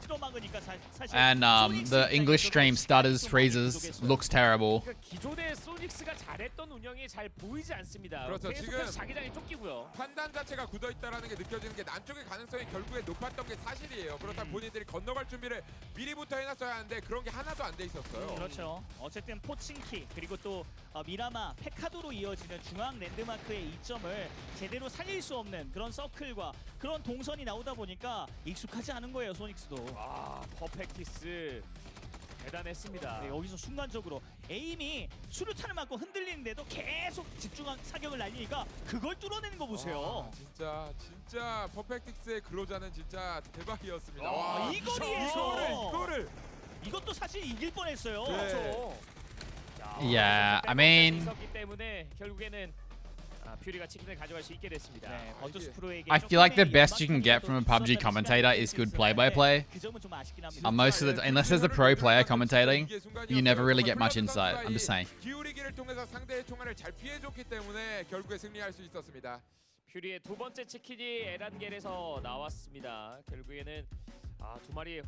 And the English stream stutters, freezes, looks terrible. 기존의 소닉스가 잘했던 운영이 잘 보이지 않습니다. 그렇죠, 계속해서 지금 자기장이 쫓기고요. 판단 자체가 굳어 있다라는 게 느껴지는 게 남쪽의 가능성이 결국에 높았던 게 사실이에요. 그렇다면 본인들이 건너갈 준비를 미리부터 해놨어야 하는데 그런 게 하나도 안 돼 있었어요. 그렇죠. 어쨌든 포칭키 그리고 또 미라마 페카도로 이어지는 중앙 랜드마크의 이점을 제대로 살릴 수 없는 그런 서클과 그런 동선이 나오다 보니까 익숙하지 않은 거예요, 소닉스도. 퍼펙티스 대단했습니다. 네, 여기서 순간적으로 에임이 수류탄을 맞고 흔들리는데도 계속 집중한 사격을 날리니까 그걸 뚫어내는 거 보세요. 진짜 퍼펙틱스의 그로자는 진짜 대박이었습니다. 와, 이 거리에서 이거를 이것도 사실 이길 뻔했어요. 네. 그렇죠. Yeah, I mean, 있었기 때문에 결국에는 퓨리가 치킨을 가져갈 수 있게 됐습니다. 네, 버투스 프로에게 I feel like the best you can get from a PUBG commentator is good play-by-play. 그 점은 좀 아쉽긴 합니다. Most of the, unless there's a pro player commentating, you never really get much insight. I'm just saying. 기울이기를 통해서 상대의 총알을 잘 피해줬기 때문에 결국에 승리할 수 있었습니다. 퓨리의 두 번째 치킨이 에란겔에서 나왔습니다. 결국에는 두 마리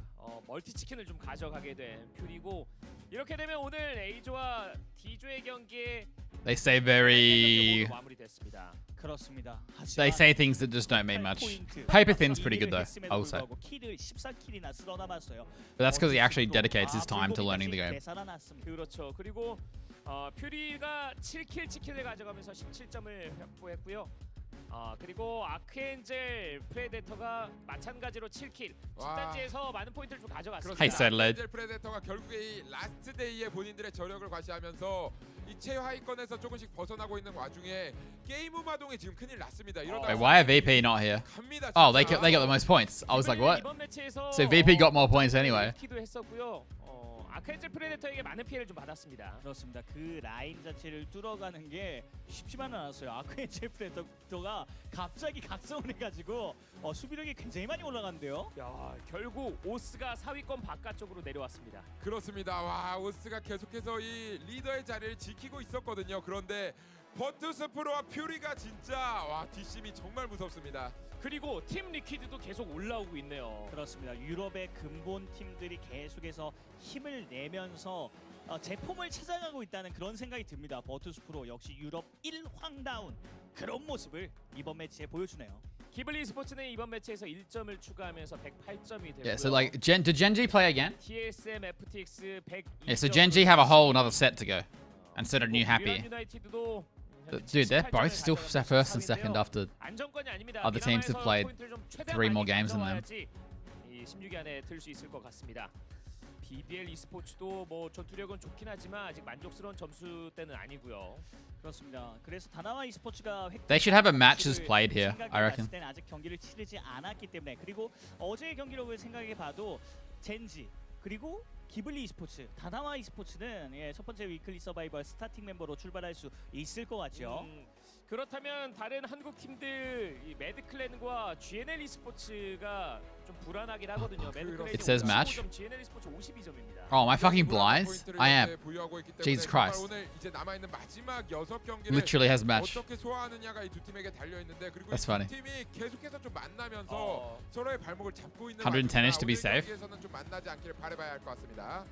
멀티 치킨을 좀 가져가게 된 퓨리고 이렇게 되면 오늘 A조와 D조의 경기에 They say very... 마무리됐습니다. 그렇습니다. They say things that just don't mean much. Paper Thin's pretty good though, I will say. 킬을 14킬이나 쓸어 남았어요. But that's because he actually dedicates his time to learning the game. 그렇죠. 그리고 퓨리가 7킬 치킨을 가져가면서 17점을 확보했고요. 그리고 아크엔젤 프레데터가 마찬가지로 7킬. 집단지에서 많은 포인트를 좀 가져갔습니다. Hey, said lad. 아크엔젤 프레데터가 결국에 이 라스트 데이에 본인들의 저력을 과시하면서 이 최하위권에서 조금씩 벗어나고 있는 와중에 게임 음화동에 지금 큰일 났습니다. 이러다 Wait, why are VP not here? 갑니다. Oh, they 진짜. got the most points. I was like, what? 이번 매치에서 So VP got more points anyway. 키도 했었고요. 아크엔젤 프레데터에게 많은 피해를 좀 받았습니다. 그렇습니다. 그 라인 자체를 뚫어가는 게 쉽지만은 않았어요. 아크엔젤 프레데터가 갑자기 각성을 해가지고 수비력이 굉장히 많이 올라갔는데요. 야, 결국 오스가 4위권 바깥쪽으로 내려왔습니다. 그렇습니다. 와, 오스가 계속해서 이 리더의 자리를 지키고 있었거든요. 그런데 버투스프로와 퓨리가 진짜 와 뒷심이 정말 무섭습니다. 그리고 팀 리퀴드도 계속 올라오고 있네요. 그렇습니다. 유럽의 근본 팀들이 계속해서 힘을 내면서 제품을 찾아가고 있다는 그런 생각이 듭니다. 버투스프로 역시 유럽 1황다운 그런 모습을 이번 매치에 보여주네요. 기블리 스포츠는 이번 매치에서 1점을 추가하면서 108점이 되고요. Yeah, so like, did Genji play again? TSM FTX 102. Yeah, so Genji have a whole another set to go. Instead of new happy. 유나이티드도 Dude, they're both still first and second after 안정권이 아닙니다. other teams have played 포인트를 좀 최대한 3 more 많이 games than them. 가져와야지 이 16위 안에 들 수 있을 것 같습니다. BBL e스포츠도 뭐 전투력은 좋긴 하지만 아직 만족스러운 점수대는 아니고요. 그렇습니다. 그래서 다나와 e스포츠가 They should have a matches played here, I reckon. 아직 경기를 치르지 않았기 때문에 그리고 어제의 경기력을 생각해 봐도 젠지 그리고 기블리 e스포츠, 다나와 e스포츠는 첫 번째 위클리 서바이벌 스타팅 멤버로 출발할 수 있을 것 같죠. 그렇다면 다른 한국 팀들 이 매드클랜과 GNL e스포츠가 좀 불안하긴 하거든요. It says match. GNL e스포츠 52점입니다. Oh, am I fucking blind? I am. Jesus Christ. 오늘 이제 남아 있는 마지막 6경기를 Literally has match. 어떻게 소화하느냐가 이 두 팀에게 달려 있는데 그리고 That's 이 두 funny. 팀이 계속해서 좀 만나면서 서로의 발목을 잡고 있는 110ish to be 오늘 safe. 경기에서는 좀 만나지 않기를 바라봐야 할 것 같습니다.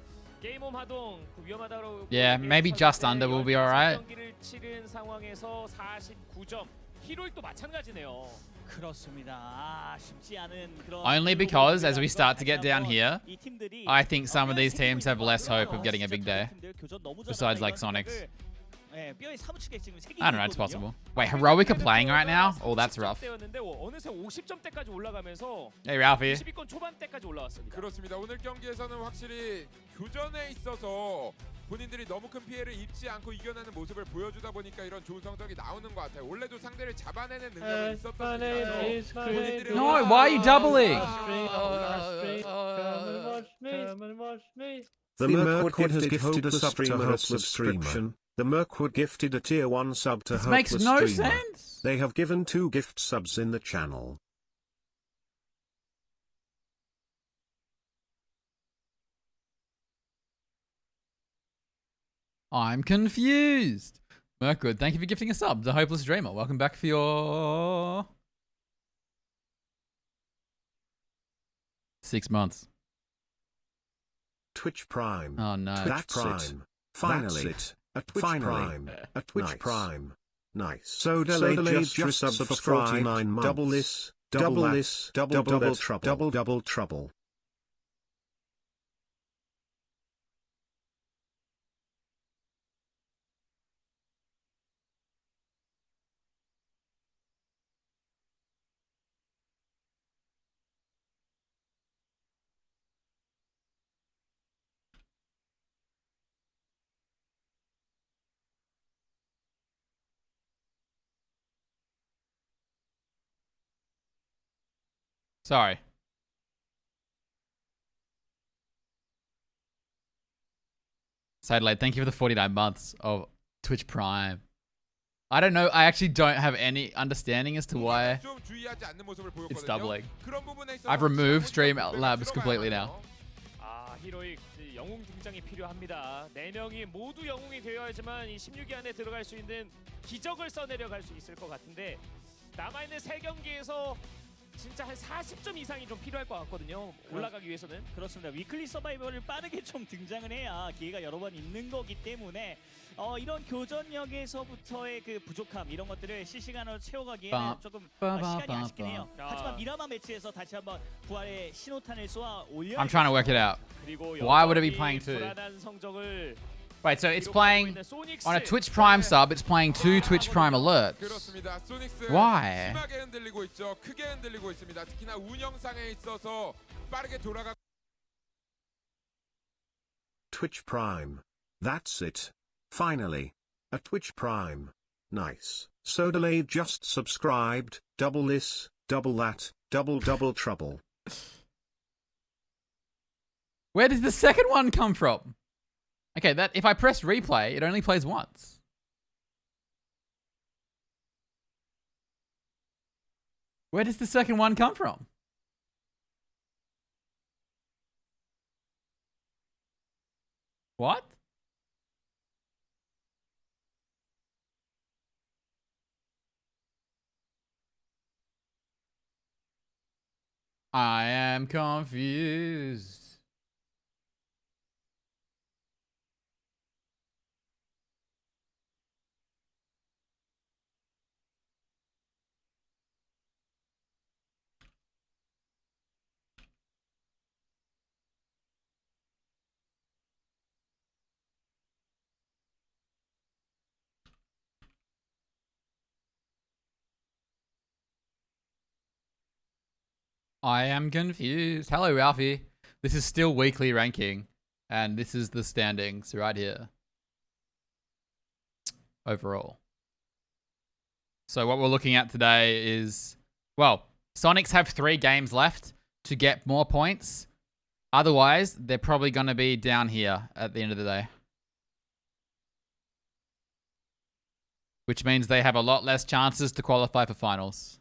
게임홈 하동 위험하다고 Yeah, maybe just under will be alright. 경기를 치른 상황에서 49점. 히로익도 마찬가지네요. 그렇습니다. 쉽지 않은 그런 Only because as we start to get down here, I think some of these teams have less hope of getting a big day. Besides like Sonics. I don't know, it's possible. Wait, Heroic are playing right now? Oh, that's rough. 어느새 50점대까지 올라가면서 Hey, Ralphie. 20위권 초반대까지 올라왔습니다. 그렇습니다. 오늘 경기에서는 확실히 교전에 있어서 본인들이 너무 큰 피해를 입지 않고 이겨내는 모습을 보여주다 보니까 이런 좋은 성적이 나오는 것 같아요. 원래도 상대를 잡아내는 능력이 있었던 팀이라서 본인들이 No, why are you doubling? The Mirkwood has gifted a sub to Hopeless Streamer. The Mirkwood gifted a tier 1 sub to This Hopeless makes no Streamer. sense. They have given 2 gift subs in the channel. I'm confused. Mirkwood, thank you for gifting a sub. The Hopeless Dreamer, welcome back for your 6 months. Twitch Prime. Oh no. Twitch Prime. Finally. A Twitch Prime. A Twitch Nice. Prime. Nice. So delayed just sub for 49 months. Double this. Double trouble. Sorry. Sadly, thank you for the 49 months of Twitch Prime. I don't know. I actually don't have any understanding as to why 좀 주의하지 않는 모습을 it's 보였거든요. doubling. 그런 부분에 있어서 I've removed Stream 시간을 Labs 들어가야 completely now. 아, 히로익 영웅 등장이 필요합니다. 4명이 모두 영웅이 되어야지만 이 16위 안에 들어갈 수 있는 기적을 써내려 갈 수 있을 것 같은데 남아있는 3경기에서 진짜 한 40점 이상이 좀 필요할 것 같거든요. 올라가기 위해서는. 그렇습니다. 위클리 서바이벌을 빠르게 좀 등장을 해야 기회가 여러 번 있는 거기 때문에 이런 교전력에서부터의 그 부족함 이런 것들을 실시간으로 채워가기에는 조금 시간이 아쉽긴 해요. 하지만 미라마 매치에서 다시 한번 부활의 신호탄을 쏘아 올려. I'm trying to work it out. 그리고 Why would it be playing two? 불안한 성적을 Wait, so it's playing on a Twitch Prime sub. It's playing 2 Twitch Prime alerts. 그렇습니다. 소닉스 Why? 심하게 흔들리고 있죠. 크게 흔들리고 있습니다. 특히나 운영상에 있어서 빠르게 돌아가. Twitch Prime. That's it. Finally. A Twitch Prime. Nice. So delayed just subscribed. Double this, double that, double trouble. Where does the second one come from? Okay, that if I press replay, it only plays once. Where does the second one come from? What? I am confused. I am confused. Hello, Ralphie. This is still weekly ranking, and this is the standings right here. Overall. So what we're looking at today is, well, Sonics have 3 games left to get more points. Otherwise, they're probably going to be down here at the end of the day. Which means they have a lot less chances to qualify for finals.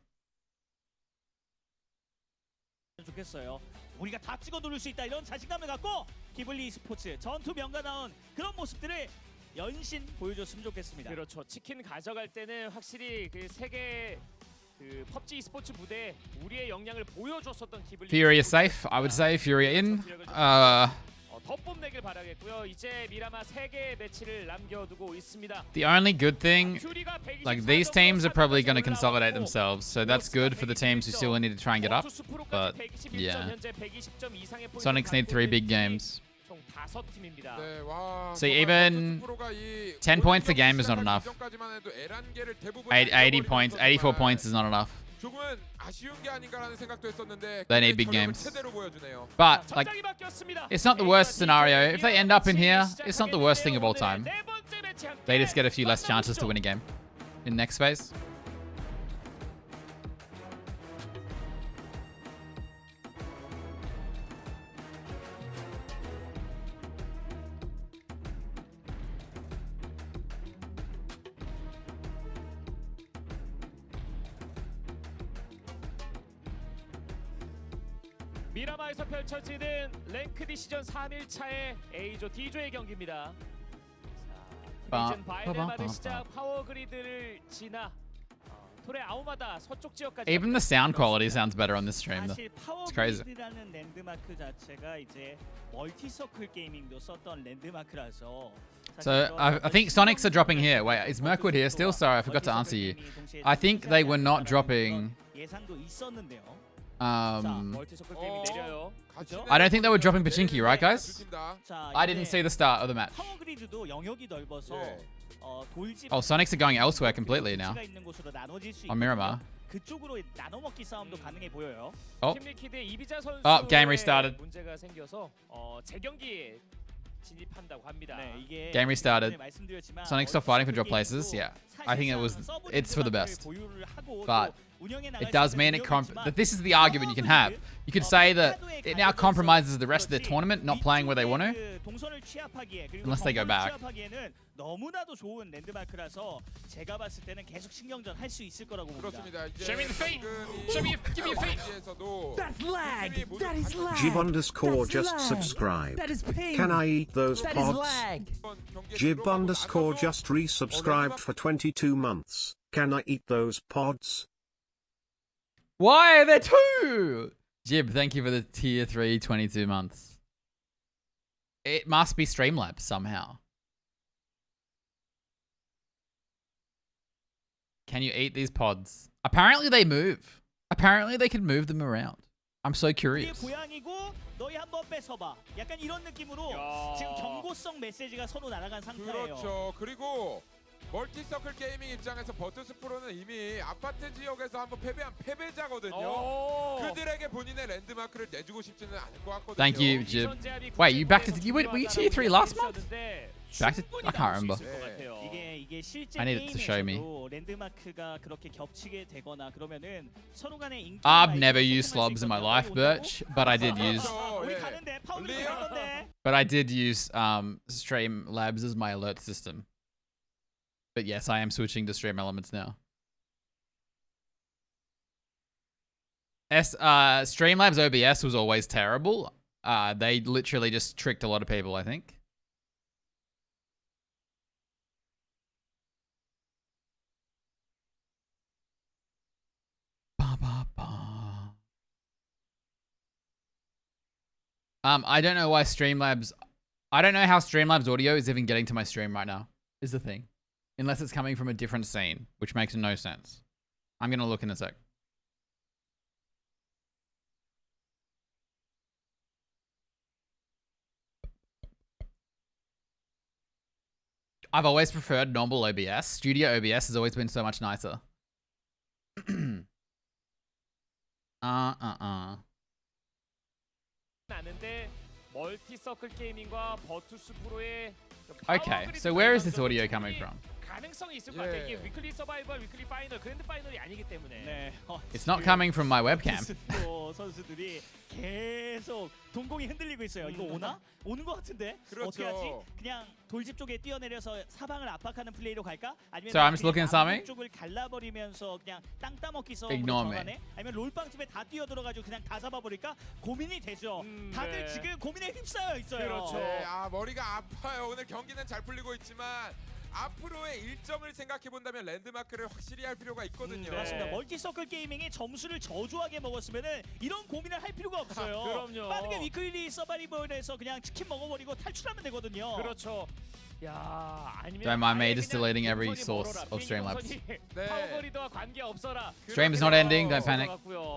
좋겠어요. 우리가 다 찍어 누를 수 있다 이런 자신감을 갖고 기블리 스포츠 전투 명가다운 그런 모습들을 연신 보여줬으면 좋겠습니다. 그렇죠. 치킨 가져갈 때는 확실히 그 세계 그 PUBG 스포츠 무대에 우리의 역량을 보여줬었던 기블리. Fury is safe. I would say Fury in. 더 뽐내길 바라겠고요. 이제 미라마 3개의 매치를 남겨두고 있습니다. The only good thing, like these teams are probably going to consolidate themselves, so that's good for the teams who still need to try and get up. But yeah, Sonics need 3 big games. See, even 10 points a game is not enough. 80 points, 84 points is not enough. They need big games. But, like, it's not the worst scenario. If they end up in here, it's not the worst thing of all time. They just get a few less chances to win a game in next phase. 미라마에서 펼쳐지는 랭크드 시즌 3일차의 A조 D조의 경기입니다. 리전 바이네마드 시작 파워그리드를 지나 톨의 아우마다 서쪽 지역까지. Even the sound quality sounds better on this stream. 사실 It's crazy. 파워그리드라는 랜드마크 자체가 이제 멀티서클 게이밍도 썼던 랜드마크라서. So I think Sonics are dropping here. Wait, is Mirkwood here still? Sorry, I forgot to answer you. I think they were not dropping. 예상도 있었는데요. I don't think they were dropping Pachinki, right, guys? I didn't see the start of the match. Oh, Sonics are going elsewhere completely now. On Miramar. Oh. Oh, game restarted. Game restarted. Sonic stopped fighting for drop places. Yeah, I think it's for the best. But it does mean that this is the argument you can have. You could say that it now compromises the rest of the tournament not playing where they want to, unless they go back. 너무나도 좋은 랜드마크라서 제가 봤을 때는 계속 신경전 할 수 있을 거라고 봅니다. Show me the feet. Show me, give me a feet. That's lag. That is lag. Jib_ just subscribed. That is ping. Can I eat those that pods? Is lag. Jib_ just resubscribed for 22 months. Can I eat those pods? Why are there 2? Jib, thank you for the tier 3 22 months. It must be Streamlabs somehow. Can you eat these pods? Apparently they move. Apparently they can move them around. I'm so 우리의 curious. 고향이고 너희 한번 뺏어봐. 약간 이런 느낌으로 야. 지금 경고성 메시지가 서로 날아간 상태예요. 그렇죠. 그리고 멀티서클 게이밍 입장에서 버투스 프로는 이미 아파트 지역에서 한번 패배한 패배자거든요. 그들에게 본인의 랜드마크를 내주고 싶지는 않을 것 같거든요. Thank you, Jib. Wait, you back to were you tier 3 last month? Back to I can't remember. 이게 실제 I need it to show me. 게임에서도 랜드마크가 그렇게 겹치게 되거나 그러면은 서로 간의 인기 I've never used slobs in my life, Birch, but I did use 우리 가는데 파울이 가는데. but I did use Streamlabs as my alert system. But yes, I am switching to Stream Elements now. Streamlabs OBS was always terrible. They literally just tricked a lot of people, I think. I don't know why Streamlabs... I don't know how Streamlabs audio is even getting to my stream right now, is the thing. Unless it's coming from a different scene, which makes no sense. I'm going to look in a sec. I've always preferred normal OBS. Studio OBS has always been so much nicer. Okay, so where is this audio coming from? 가능성이 있을 것 같아요. 이게 위클리 서바이벌, 위클리 파이널, 그랜드 파이널이 아니기 때문에. 네. It's not coming from my webcam. 선수들이 계속 동공이 흔들리고 있어요. 이거 오나? 오는 것 같은데. 그렇죠. 어떻게 하지? 그냥 돌집 쪽에 뛰어내려서 사방을 압박하는 플레이로 갈까? 아니면 So I'm just looking at something. 쪽을 갈라버리면서 그냥 땅 따먹기 싸움으로 Ignore me. 전환해? 아니면 롤빵집에 다 뛰어들어가지고 그냥 다 잡아버릴까? 고민이 되죠. 다들 네. 지금 고민에 휩싸여 있어요. 그렇죠. 네, 머리가 아파요. 오늘 경기는 잘 풀리고 있지만 앞으로의 일정을 생각해 본다면 랜드마크를 확실히 할 필요가 있거든요. 맞습니다. 멀티서클 게이밍이 점수를 저조하게 먹었으면은 이런 고민을 할 필요가 없어요. 그럼요. 빠르게 위클리 서바이벌에서 그냥 치킨 먹어버리고 탈출하면 되거든요. 그렇죠. 야, 아니면 Don't mind me 아예 just 그냥 deleting every 동선이 source 멀어라. of Streamlabs. 동선이 네. 파워거리도와 관계 없어라. Stream is not ending, don't panic.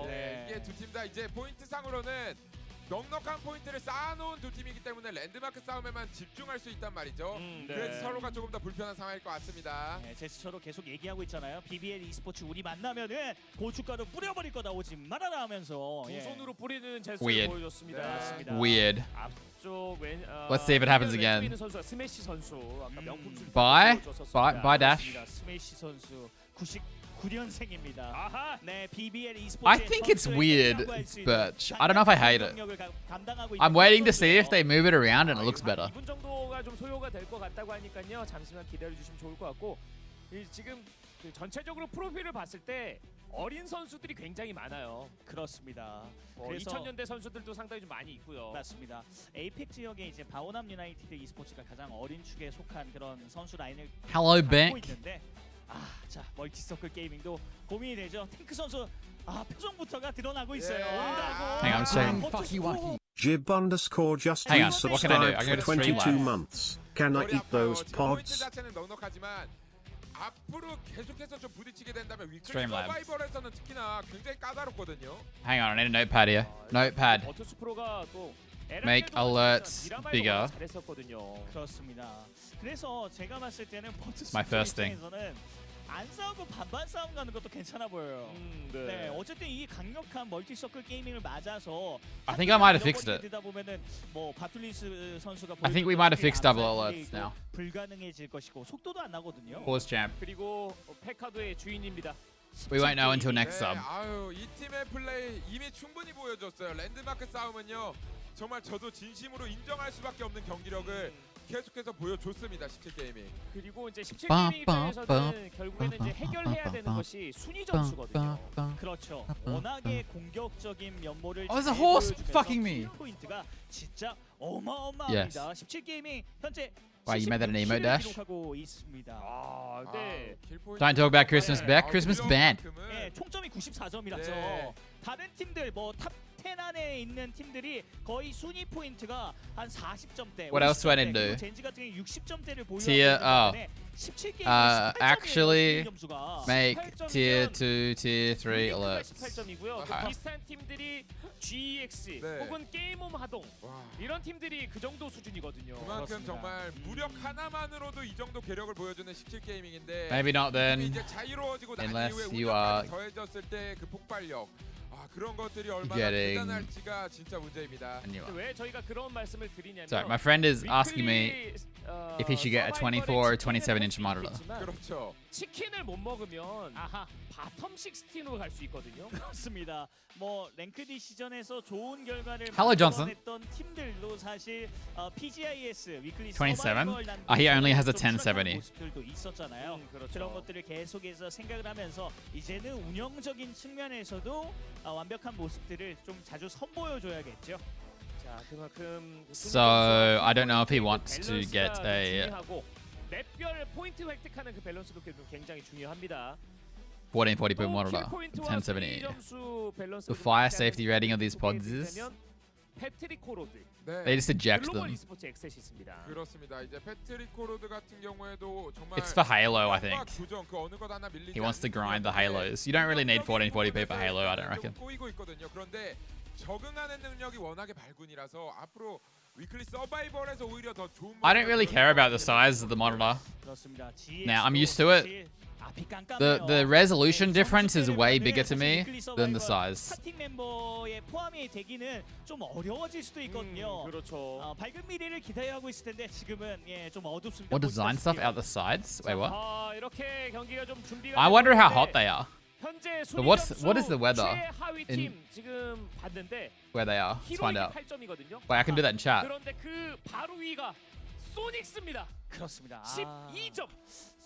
네, 이게 두 팀 다 이제 포인트 상으로는 넉넉한 포인트를 쌓아놓은 두 팀이기 때문에 랜드마크 싸움에만 집중할 수 있단 말이죠. 네. 그래서 서로가 조금 더 불편한 상황일 것 같습니다. 네, 제스처로 계속 얘기하고 있잖아요. BBL e스포츠 우리 만나면은 고춧가루 뿌려버릴 거다 오지 말아라 하면서 두 예. 손으로 뿌리는 제스를 Weird. 보여줬습니다. 네. 맞습니다. Weird. 앞쪽 Let's see if it happens 왼쪽에 again. 있는 선수가 스매시 선수. 아까 명품 줄 Bye. 보여줬었습니다. Bye dash. 스매시 선수 99년생입니다. 아하. 네, BBL e스포츠 I think it's weird, Birch. I don't know if I hate it. I'm waiting to see if they move it around and it looks better. 2분 정도가 좀 소요가 될 것 같다고 하니까요. 잠시만 기다려 주시면 좋을 것 같고. 지금 그 전체적으로 프로필을 봤을 때 어린 선수들이 굉장히 많아요. 그렇습니다. 그래서 2000년대 선수들도 상당히 좀 많이 있고요. 맞습니다. 에이펙 지역에 이제 바오남 유나이티드 e스포츠가 가장 어린 축에 속한 그런 선수 라인을 Hello, 갖고 Beck. 있는데 자 멀티서클 게이밍도 고민이 되죠. 탱크 선수 표정부터가 드러나고 있어요. 온다고. Hang on, I'm saying. Fuck you, Wacky. Jib_just Hang on, what can I do? resubscribed I'm for going to stream 22 live. months. Can I 머리 eat 아파요. those 지금 포인트 pods? 자체는 넉넉하지만 앞으로 계속해서 좀 부딪히게 된다면 위클리 Streamlabs. 서바이벌에서는 특히나 굉장히 까다롭거든요. Hang on, I need a notepad here. Notepad. 버투스 프로가 또 Make alerts bigger. 잘했었거든요. 그렇습니다. 그래서 제가 봤을 때는 버투스 My first thing. 입장에서는 안 싸우고 반반 싸움 가는 것도 괜찮아 보여요. 네, 어쨌든 이 강력한 멀티서클 게이밍을 맞아서 I think I might have fixed it. 되다 보면은 뭐 바툴리스 선수가 I think we might have fixed double 앞서 alerts now. 불가능해질 것이고 속도도 안 나거든요. Pause champ. 그리고 페카도의 주인입니다. We won't know until next sub. 아유, 이 팀의 플레이 이미 충분히 보여줬어요. 랜드마크 싸움은요. 정말 저도 진심으로 인정할 수밖에 없는 경기력을 계속해서 보여줬습니다. 17게이밍. 그리고 이제 17게이밍 입장에서는 결국에는 이제 해결해야 되는 것이 순위 점수거든요. 그렇죠. 워낙에 공격적인 면모를 Oh, there's a horse 보여주면서 fucking me. 포인트가 진짜 어마어마합니다. 17게이밍 현재 Wow, you made that an emote dash? 기록하고 있습니다. 네. Don't talk about Christmas back. Christmas banned. 예, 총점이 94점이라서 네. 다른 팀들 뭐 탑 10 안에 있는 팀들이 거의 순위 포인트가 한 40점대. What else do I need to do? 젠지 같은 경우 60점대를 보유하고 Tier, 있기 때문에 17게임 actually make tier 2, tier 3 alerts. 18점이고요. 아하. 비슷한 팀들이 GEX 네. 혹은 게임홈 하동 와, 이런 팀들이 그 정도 수준이거든요. 그만큼 그렇습니다. 정말 무력 하나만으로도 이 정도 괴력을 보여주는 17게이밍인데 Maybe not then. 이제 자유로워지고 난 unless 이후에 you are 운영까지 더해졌을 때 그 폭발력, 그런 것들이 얼마나 getting- 대단할지가 진짜 문제입니다. And you 근데 are. 왜 저희가 그런 말씀을 드리냐면 Sorry, my friend is asking me if he should get a 24 or 27-inch monitor. 그렇죠. 치킨을 못 먹으면 바텀 16으로 갈 수 있거든요. 그렇습니다. 뭐 랭크D 시즌에서 좋은 결과를 Hello, Johnson. 만들어냈던 팀들도 사실 PGIS 위클리 27? 서바이벌 He only has a 좀 추락하는 1070. 모습들도 있었잖아요. 그렇죠. 그런 것들을 계속해서 생각을 하면서 이제는 운영적인 측면에서도 완벽한 모습들을 좀 자주 선보여줘야겠죠. 자, 그만큼 So I don't know if he wants to get a 맵별 포인트 획득하는 그 밸런스도 굉장히 중요합니다. 1440p monitor, 1070. The fire safety rating of these pods is 패트릭 코로드, 네. they just eject 글로벌 them. e스포츠 엑셋이 있습니다. 그렇습니다. 이제 패트릭 코로드 같은 경우에도 정말 It's for Halo, I think. 구정, 그 어느 것 하나 밀리지 He wants to 않는 grind the 능력인데 Halos. You don't really need 1440p for Halo, I don't reckon. 좀 꼬이고 있거든요. 그런데 적응하는 능력이 워낙에 발군이라서 앞으로 위클리 서바이벌에서 오히려 더 좋은. I don't really care about the size of the monitor. 그렇습니다. Now, I'm used to it. The resolution difference is way bigger to me than the size. 스타팅 멤버에 포함이 되기는 좀 어려워질 수도 있거든요. 그렇죠. 밝은 미래를 기대하고 있을 텐데 지금은 좀 어둡습니다. What design stuff out the sides? Wait, what? 이렇게 경기가 좀 준비가 I wonder how 됐는데 hot they are, 현재 But what is the weather 최하위 in- 팀 지금 봤는데 where they are. Let's find 히로이기 out. 8점이거든요. Wait, I can do that in chat. 그런데 그 바로 위가 소닉스입니다. 그렇습니다. 12점.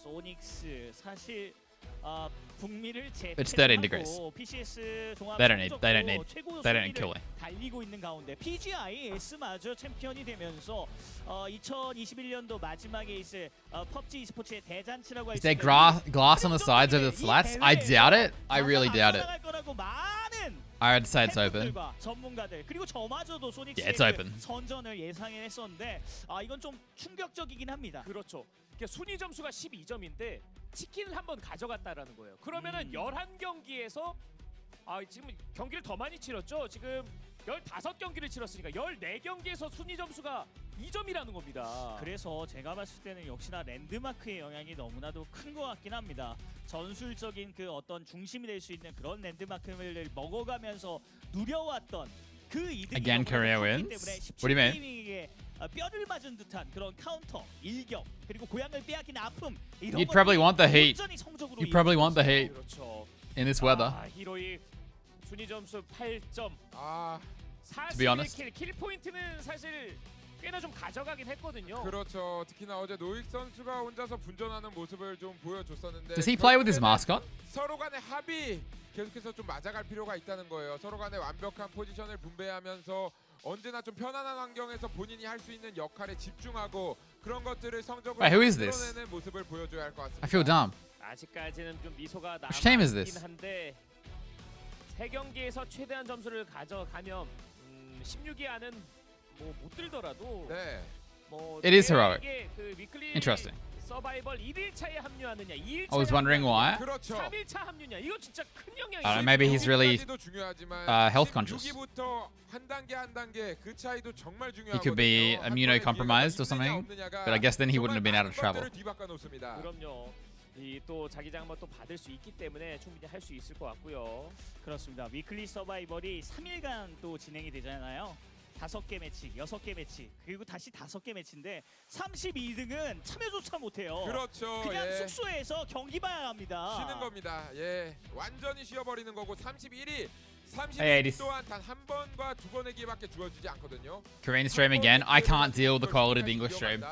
소닉스 사실 북미를 It's 13 degrees. PCS 종합 They don't need 최고 they don't need 순위를 cooling. 달리고 있는 가운데 PGIS마저 챔피언이 되면서 2021년도 마지막에 있을 PUBG e스포츠의 대잔치라고 할 Is 수 there 있는 glass on the sides of the slats? I doubt it. I really doubt it. 많은 I would say it's open. 팬분들과 전문가들 그리고 저마저도 소닉스의 Yeah, it's open. 선전을 예상했었는데 이건 좀 충격적이긴 합니다. 그렇죠. 그러니까 순위 점수가 12점인데 치킨을 한번 가져갔다라는 거예요. 그러면은 11경기에서 지금 경기를 더 많이 치렀죠. 지금 15경기를 치렀으니까 14경기에서 순위 점수가 2점이라는 겁니다. 그래서 제가 봤을 때는 역시나 랜드마크의 영향이 너무나도 큰 것 같긴 합니다. 전술적인 그 어떤 중심이 될 수 있는 그런 랜드마크를 먹어가면서 누려왔던 그 이득이 Again, Korea 컸기 wins? 때문에 What do you mean? 17게이밍에게 뼈를 맞은 듯한 그런 카운터, 일격, 그리고 고향을 빼앗긴 아픔 이런 You'd probably want the heat. 온전히 성적으로 You probably want the 이어졌어요. heat 그렇죠. in this weather. 히로이 순위 점수 8점. To be honest. 41킬 킬 포인트는 사실 꽤나 좀 가져가긴 했거든요. 그렇죠. 특히나 어제 노익 선수가 혼자서 분전하는 모습을 좀 보여줬었는데. Does he play with his mask on? 서로 간의 합의 계속해서 좀 맞아갈 필요가 있다는 거예요. 서로 간의 완벽한 포지션을 분배하면서 언제나 좀 편안한 환경에서 본인이 할 수 있는 역할에 집중하고 그런 것들을 성적으로 Wait, who is this? 드러내는 모습을 보여줘야 할 것 같습니다. I feel dumb. 아직까지는 좀 미소가 Which team is 남아있긴 this? 한데 세 경기에서 최대한 점수를 가져가면 16위 안은 뭐 못 들더라도 네. 뭐 It is heroic. 대회에 그 위클리 Interesting. 서바이벌 1일차에 합류하느냐 2일차에 I was wondering why. 그렇죠. 3일차 합류냐 이거 진짜 큰 영향이 I don't know, maybe he's really health conscious. 6위부터 한 단계 한 단계 그 차이도 정말 중요하거든요. He could be immunocompromised or something, but I guess then he wouldn't have been able to travel. 그럼요. 이 또 자기장만 또 받을 수 있기 때문에 충분히 할 수 있을 것 같고요. 그렇습니다. 위클리 서바이벌이 3일간 또 진행이 되잖아요. 5개 매치, 6개 매치, 그리고 다시 5개 매치인데 32등은 참여조차 못해요. 그렇죠. 그냥 예. 숙소에서 경기만 합니다. 쉬는 겁니다. 예, 완전히 쉬어버리는 거고 31위, 32위 Hey, this- 또한 단 한 번과 두 번의 기회밖에 주어지지 않거든요. Korean stream again. I can't deal with the quality of the English stream.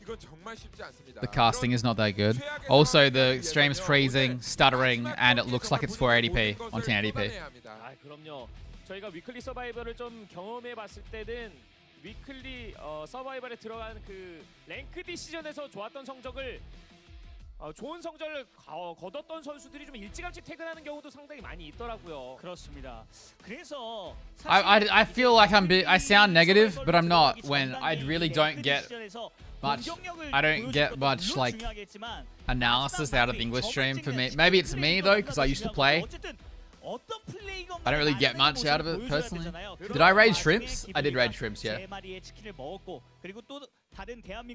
이건 정말 쉽지 않습니다. The casting is not that good. Also, the stream's freezing, stuttering, and it looks like it's 480p on 1080p. 그럼요. 저희가 위클리 서바이벌을 좀 경험해 봤을 때는 위클리 서바이벌에 들어간 그 랭크디 시즌에서 좋았던 성적을 좋은 성적을 거뒀던 선수들이 좀 일찌감치 퇴근하는 경우도 상당히 많이 있더라고요. 그렇습니다. 그래서 I feel like I sound negative, but I'm not. When I really don't get much, I don't get much like analysis out of English stream for me. Maybe it's me though, because I used to play. I don't really get much out of it personally. Did I raid shrimps? I did raid shrimps, yeah.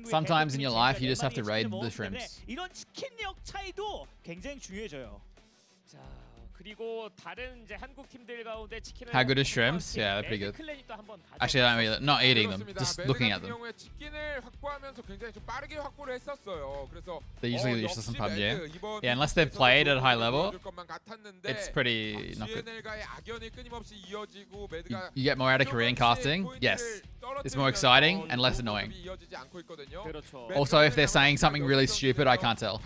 Sometimes in your life you just have to raid the shrimps. 이런 치킨력 차이도 굉장히 중요해져요. 자, 그리고 다른 이제 한국 팀들 가운데 치킨을 How good are shrimps? Yeah, they're pretty good. Actually, I don't really, not eating them, just looking at them. 경우에 치킨을 확보하면서 굉장히 좀 빠르게 확보를 했었어요. 그래서 They're usually useless in PUBG. Yeah, unless they've played at a high level, it's pretty not good. You get more out of Korean casting? Yes. It's more exciting and less annoying. Also, if they're saying something really stupid, I can't tell.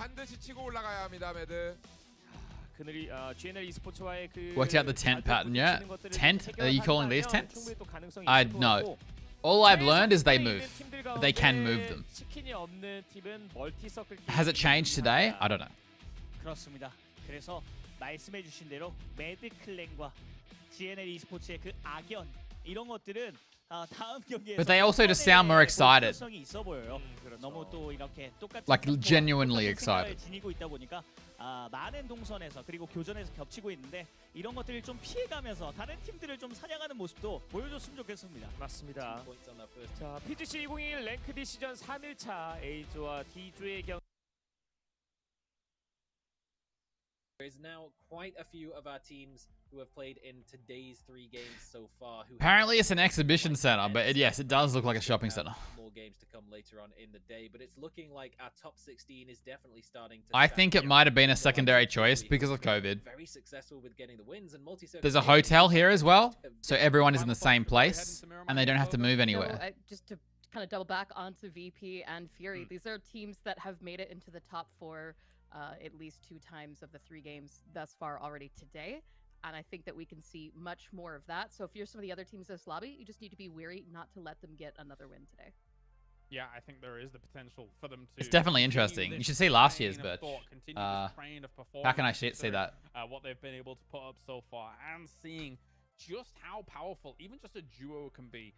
Worked out the tent pattern yet? Tent? Are you calling these tents? I no. All I've learned is they move. They can move them. Has it changed today? I don't know. 그렇습니다. 그래서 말씀해주신 대로 매드 클랜과 GNL e스포츠의 그 악연 이런 것들은 다음 경기에서 But they also just sound more excited. 있어 보여요. 너무 또 이렇게 똑같은 Like genuinely excited. 지니고 있다 보니까 많은 동선에서 그리고 교전에서 겹치고 있는데 이런 것들을 좀 피해가면서 다른 팀들을 좀 사냥하는 모습도 보여줬으면 좋겠습니다. 맞습니다. 자, PGC 2021 랭크드 시전 3일차 A조와 D조의 경기. There is now quite a few of our teams who have played in today's 3 games so far. Apparently it's an exhibition center, but yes, it does look like a shopping center. More games to come later on in the day, but it's looking like our top 16 is definitely starting to. I think it might have been a secondary choice because of COVID. Very successful with getting the wins, and There's a hotel here as well, so everyone is in the same place and they don't have to move anywhere. No, just to kind of double back onto VP and Fury, these are teams that have made it into the top 4 at least 2 times of the 3 games thus far already today. And I think that we can see much more of that. So if you're some of the other teams in this lobby, you just need to be wary not to let them get another win today. Yeah, I think there is the potential for them to... It's definitely interesting. You should see last year's Birch. How can I say that? What they've been able to put up so far and seeing just how powerful even just a duo can be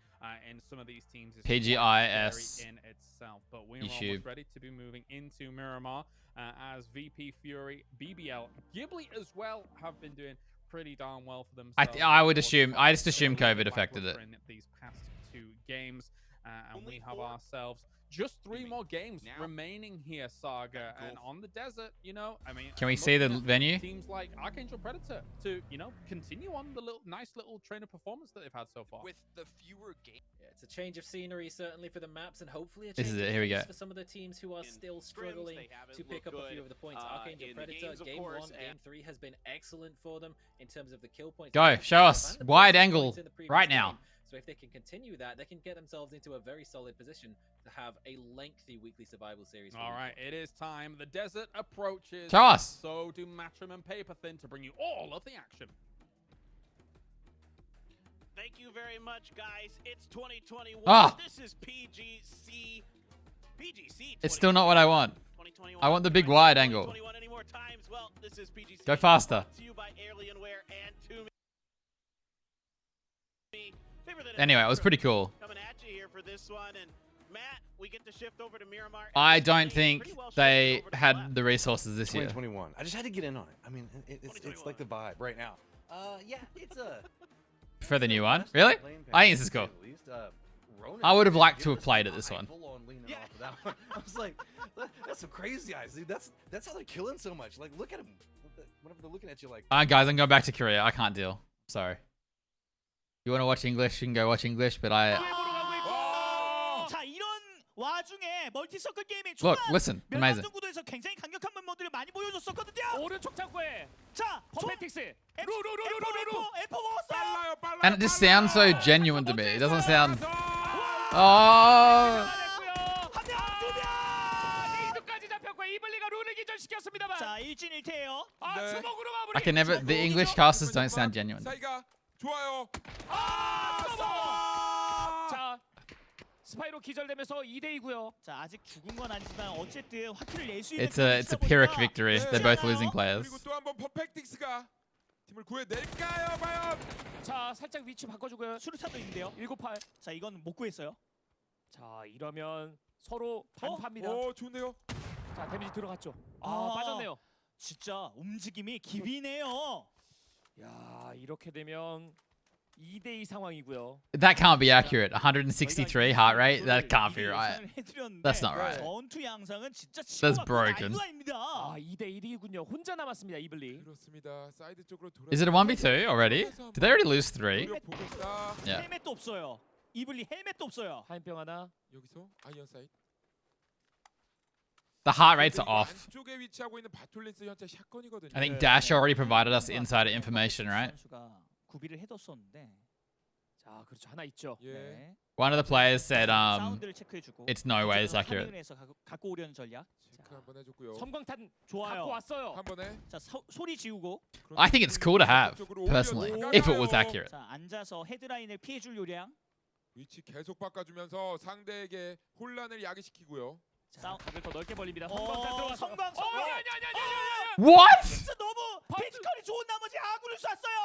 in some of these teams is PGIS in itself. But we're almost ready to be moving into Miramar as VP, Fury, BBL, Ghibli as well have been doing pretty darn well for themselves. I just assume COVID affected it. In these past 2 games, and we have ourselves just 3 more games remaining here, Saga, and on the desert, you know, I mean, can we see the venue? Teams like Archangel Predator to, you know, continue on the nice little trainer performance that they've had so far. With the fewer games. Yeah, it's a change of scenery certainly for the maps, and hopefully a this change is it. of Here we go. for some of the teams who are still struggling to pick up a few of the points. Archangel Predator, game 1, game 3 has been excellent for them in terms of the kill points. Go, show us wide angle right now. So if they can continue that, they can get themselves into a very solid position to have a lengthy weekly survival series. All right, it is time. The desert approaches. Show us. So do Matrim and Paperthin to bring you all of the action. Thank you very much, guys. It's 2021. Ah. This is PGC. It's still not what I want. I want the big wide angle. Well, this is PGC. Go faster. To you by Alienware and to me. Anyway, it was pretty cool. Coming at you here for this one, and Matt, we get to shift over to Miramar. I don't think they had the resources this year. 2021. I just had to get in on it. I mean, it's like the vibe right now. Yeah, it's a. For the new one, really? I think this is cool. I would have liked to have played at this one. Yeah. I was like, that's some crazy eyes, dude. That's how they're killing so much. Like, look at them. Whenever they're looking at you, like. Alright, guys, I'm going back to Korea. I can't deal. Sorry. You want to watch English? You can go watch English, but 자, 이런 와중에 멀티서클 게임의 Look, listen, amazing. 구도에서 굉장히 강력한 멤버들을 많이 보여줬었거든요. 오른쪽 창고에 자, 퍼펙틱스. 에퍼 먹었어요. And it just sounds so genuine to me. It doesn't sound. Oh. 자, 1진 1퇴예요. I can never. The English casters don't sound genuine. 사이가 좋아요. 자, 스파이로 기절되면서 2대2고요. 자, 아직 죽은 건 아니지만 어쨌든 화키를 낼 수 있는 It's a Pyrrhic victory. They're both losing players. 그리고 또 한 번 퍼펙틱스가 팀을 구해낼까요, 과연? 자, 살짝 위치 바꿔주고요. 수류탄도 있는데요. 198. 자, 이건 못 구했어요. 자, 이러면 서로 반파입니다. 좋네요. 자, 데미지 들어갔죠. 아. 빠졌네요. 진짜 움직임이 기비네요. 야, 이렇게 되면 2대2 상황이고요. That can't be accurate. 163 heart rate. That can't be right. That's not right. 전투 양상은 진짜 That's broken. 아닙니다. 아, 2대1이군요. 혼자 남았습니다, 이블리. 그렇습니다. 사이드 쪽으로 돌아. Is it a 1v2 already? Did they already lose 3? 보겠다. Yeah. 헬멧도 없어요. 이블리 헬멧도 없어요. 화염병 하나. 여기서 아이언 사이드. The heart rates are off. 안쪽에 위치하고 있는 바톨린스 현재 샷건이거든요. I think Dash already provided us insider information, right? 선수가 구비를 해뒀었는데. 자, 그렇죠. 하나 있죠. 예. 네. One of the players said 사운드를 체크해주고. it's no way it's accurate. 카메라에서 갖고 오려는 전략. 체크 한번 해줬고요. 섬광탄 좋아요. 갖고 왔어요. 한 번에. 자, 소리 지우고. I think it's cool to have, personally, if it was accurate. 자, 앉아서 헤드라인을 피해줄 요량. 위치 계속 바꿔주면서 상대에게 혼란을 야기시키고요. 자, 각을 더 넓게 벌립니다. 섬광탄 들어가서. 성광. What? 진짜 너무 피지컬이 좋은 나머지 아군을 쐈어요.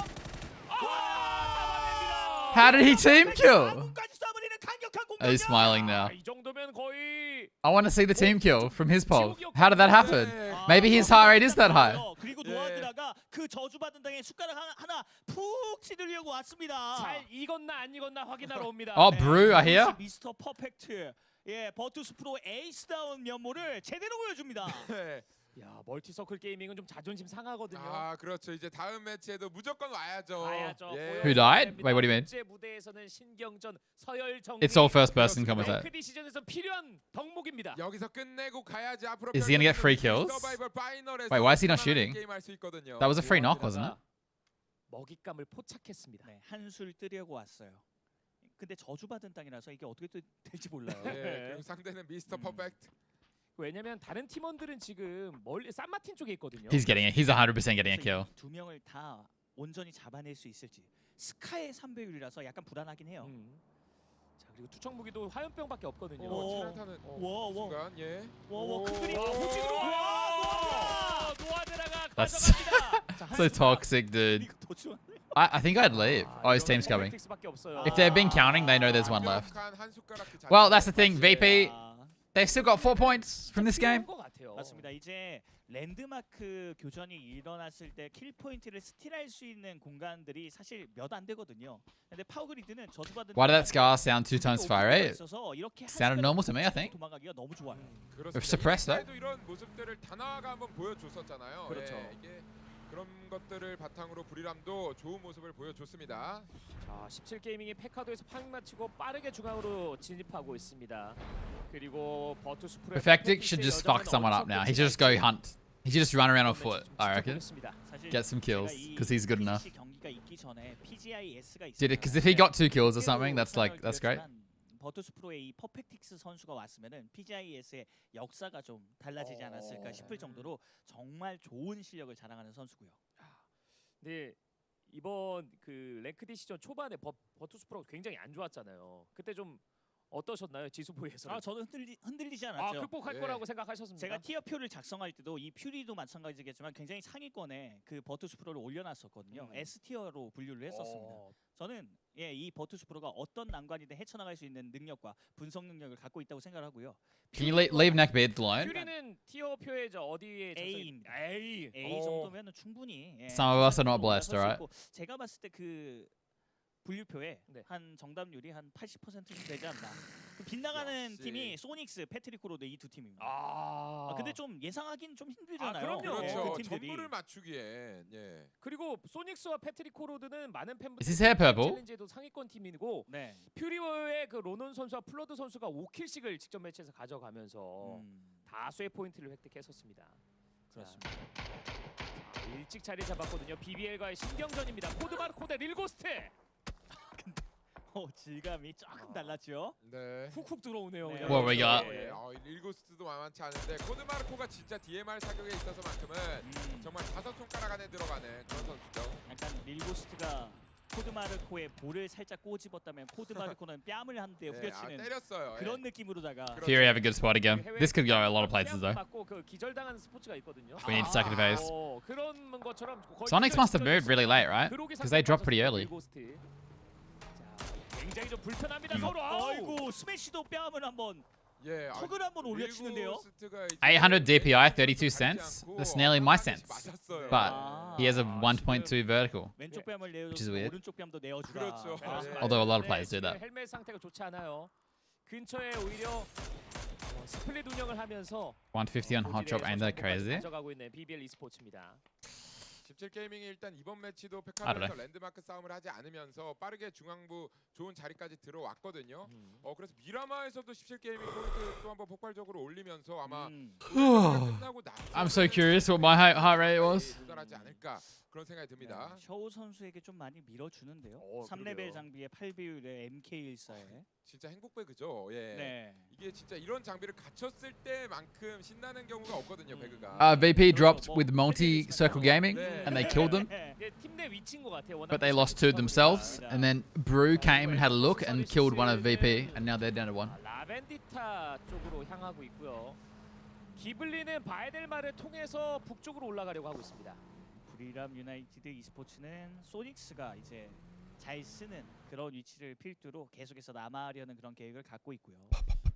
잡아냅니다. How did he team kill? 아군까지 쏴버리는 강력한 공격. Oh, he's smiling now. 이 정도면 거의 I want to see the team kill from his pole. How did that happen? Maybe his heart rate is that high. 그리고 노아드라가 그 저주받은 땅에 숟가락 하나 푹 찌르려고 왔습니다. 잘 익었나 안 익었나 확인하러 옵니다. Oh, Brew, I hear. 미스터 퍼펙트. 예, 버투스 프로 에이스다운 면모를 제대로 보여줍니다. 네. 야, 멀티서클 게이밍은 좀 자존심 상하거든요. 아 그렇죠. 이제 다음 매치에도 무조건 와야죠. 가야죠. 예. Who died? Wait, what do you mean? 국제 무대에서는 신경전 서열 정리. It's all first person commentate. 랭크디 시즌에서 필요한 덕목입니다. 여기서 끝내고 가야지 앞으로. Is he gonna get free kills? Wait, why is he not shooting? That was a free knock, wasn't it? 먹잇감을 포착했습니다. 네, 한술 뜨려고 왔어요. 근데 저주받은 땅이라서 이게 어떻게 될지 몰라요. 예, 그리고 상대는 미스터 퍼펙트. 왜냐면 다른 팀원들은 지금 멀리 산마틴 쪽에 있거든요. He's getting it. He's 100% getting a kill. 두 명을 다 온전히 잡아낼 수 있을지. 스카의 3배율이라서 약간 불안하긴 해요. 자, 그리고 투척 무기도 화염병밖에 없거든요. 치명타는 순간 예. 큰 그림. 호치 들어와. 노아드라가 That's 가져갑니다. so toxic, dude. I think I'd leave. Oh, his team's coming. If they've been counting, they know there's one left. Well, that's the thing. VP, they've still got 4 points from this game. 맞습니다. 이제 랜드마크 교전이 일어났을 때 킬 포인트를 스틸할 수 있는 공간들이 사실 몇 안 되거든요. 근데 파워그리드는 저주받은 Why did that scar sound 2 times fire rate? Sounded normal to me, I think. 도망가기가 너무 좋아요. We've suppressed that. 이런 모습들을 다나와가 한번 보여줬었잖아요. 그렇죠. 예, 이게 그런 것들을 바탕으로 브리람도 좋은 모습을 보여줬습니다. 자, 17게이밍이 페카도에서 파밍 마치고 빠르게 중앙으로 진입하고 있습니다. 그리고 버투스 프로 Perfectic should just fuck someone up now. He should just go hunt. He should just run around on foot, I reckon. Get some kills, because he's good enough. Dude, because if he got 2 kills or something, that's great. 버투스 프로의 이 퍼펙틱스 선수가 왔으면은 PGIS의 역사가 좀 달라지지 않았을까 싶을 정도로 정말 좋은 실력을 자랑하는 선수고요. 네, 이번 그 랭크디 시즌 초반에 버투스 프로가 굉장히 안 좋았잖아요. 그때 좀 어떠셨나요, 지수보에서? 아, 저는 흔들리지 않았죠. 극복할 거라고 생각하셨습니까? 제가 티어표를 작성할 때도 이 퓨리도 마찬가지겠지만 굉장히 상위권에 그 버투스 프로를 올려놨었거든요. S 티어로 분류를 했었습니다. 저는 이 버투스 프로가 어떤 난관이든 헤쳐나갈 수 있는 능력과 분석 능력을 갖고 있다고 생각하고요. Can you leave neckbeards alone? 퓨리는 티어표에 어디에 A입니다. A 정도면 충분히. Some of us are not blessed, alright? 제가 봤을 때 그 분류표에 한 정답률이 한 80% 되지 않나. 빗나가는 팀이 소닉스, 패트리코로드 이 두 팀입니다. 근데 좀 예상하긴 좀 힘들잖아요. 그럼요. 그렇죠. 그 팀들이. 전부를 맞추기엔 예. 그리고 소닉스와 패트리코로드는 많은 팬분들 Is his hair purple? 챌린지에도 상위권 팀이고 네. 퓨리워의 그 로논 선수와 플러드 선수가 5킬씩을 직전 매치에서 가져가면서 다수의 포인트를 획득했었습니다. 그렇습니다. 자, 일찍 자리 잡았거든요. BBL과의 신경전입니다. 코드마르코 대 릴고스트. 질감이 조금 달랐죠. 네. 훅훅 들어오네요. 네. 그냥. What we got? 예. 일고스트도 만만치 않은데 코드마르코가 진짜 DMR 사격에 있어서만큼은 정말 5손가락 안에 들어가는 그런 선수죠. 약간 릴고스트가 코드마르코의 볼을 살짝 꼬집었다면 코드마르코는 뺨을 한 대 예, 후려치는 때렸어요. 그런 느낌으로다가 Fury have a good spot again. This could go a lot of places though. 맞고 그 기절당하는 스포츠가 있거든요. We need second phase. 그런 것처럼 거의 Sonics must have moved really late, right? Because they dropped pretty early. 자, 굉장히 좀 불편합니다 서로. 아이고 스매시도 뺨을 한번 예, 턱을 한번 올려치는데요. 800 DPI, 32 cents. That's nearly my cents. 맞았어요. But he has a 1.2 vertical. 왼쪽 뺨을 Which is 내어주고 weird. 오른쪽 뺨도 내어주라. 네, 그렇죠. 맞습니다. Although a lot of 네, players do 지금 that. 헬멧 상태가 좋지 않아요. 근처에 오히려 스플릿 운영을 하면서 150 on hot drop and that crazy. 가져가고 있는 BBL e스포츠입니다. 17게이밍이 일단 이번 매치도 I don't 페카드에서 know. 랜드마크 싸움을 하지 않으면서 빠르게 중앙부 좋은 자리까지 들어왔거든요. 그래서 미라마에서도 17게이밍 포인트 또 한번 폭발적으로 올리면서 아마 끝나고 I'm so curious what my heart rate was. 도달하지 않을까 그런 생각이 듭니다. 셔우 선수에게 좀 많이 밀어주는데요. 3레벨 그러게요. 장비에 8비율에 MK14에. 진짜 행복배그죠. 예. 네. 이게 진짜 이런 장비를 갖췄을 때만큼 신나는 경우가 없거든요. 배그가. VP dropped with multi-circle gaming and they killed them. 팀내 위치인 것 같아요. But they lost two themselves. And then Brew came and had a look and killed one of VP. And now they're down to one. 라벤디타 쪽으로 향하고 있고요. 기블리는 봐야 될 말을 통해서 북쪽으로 올라가려고 하고 있습니다. 브리람 유나이티드 e스포츠는 소닉스가 이제 잘 쓰는 그런 위치를 필두로 계속해서 남아하려는 그런 계획을 갖고 있고요.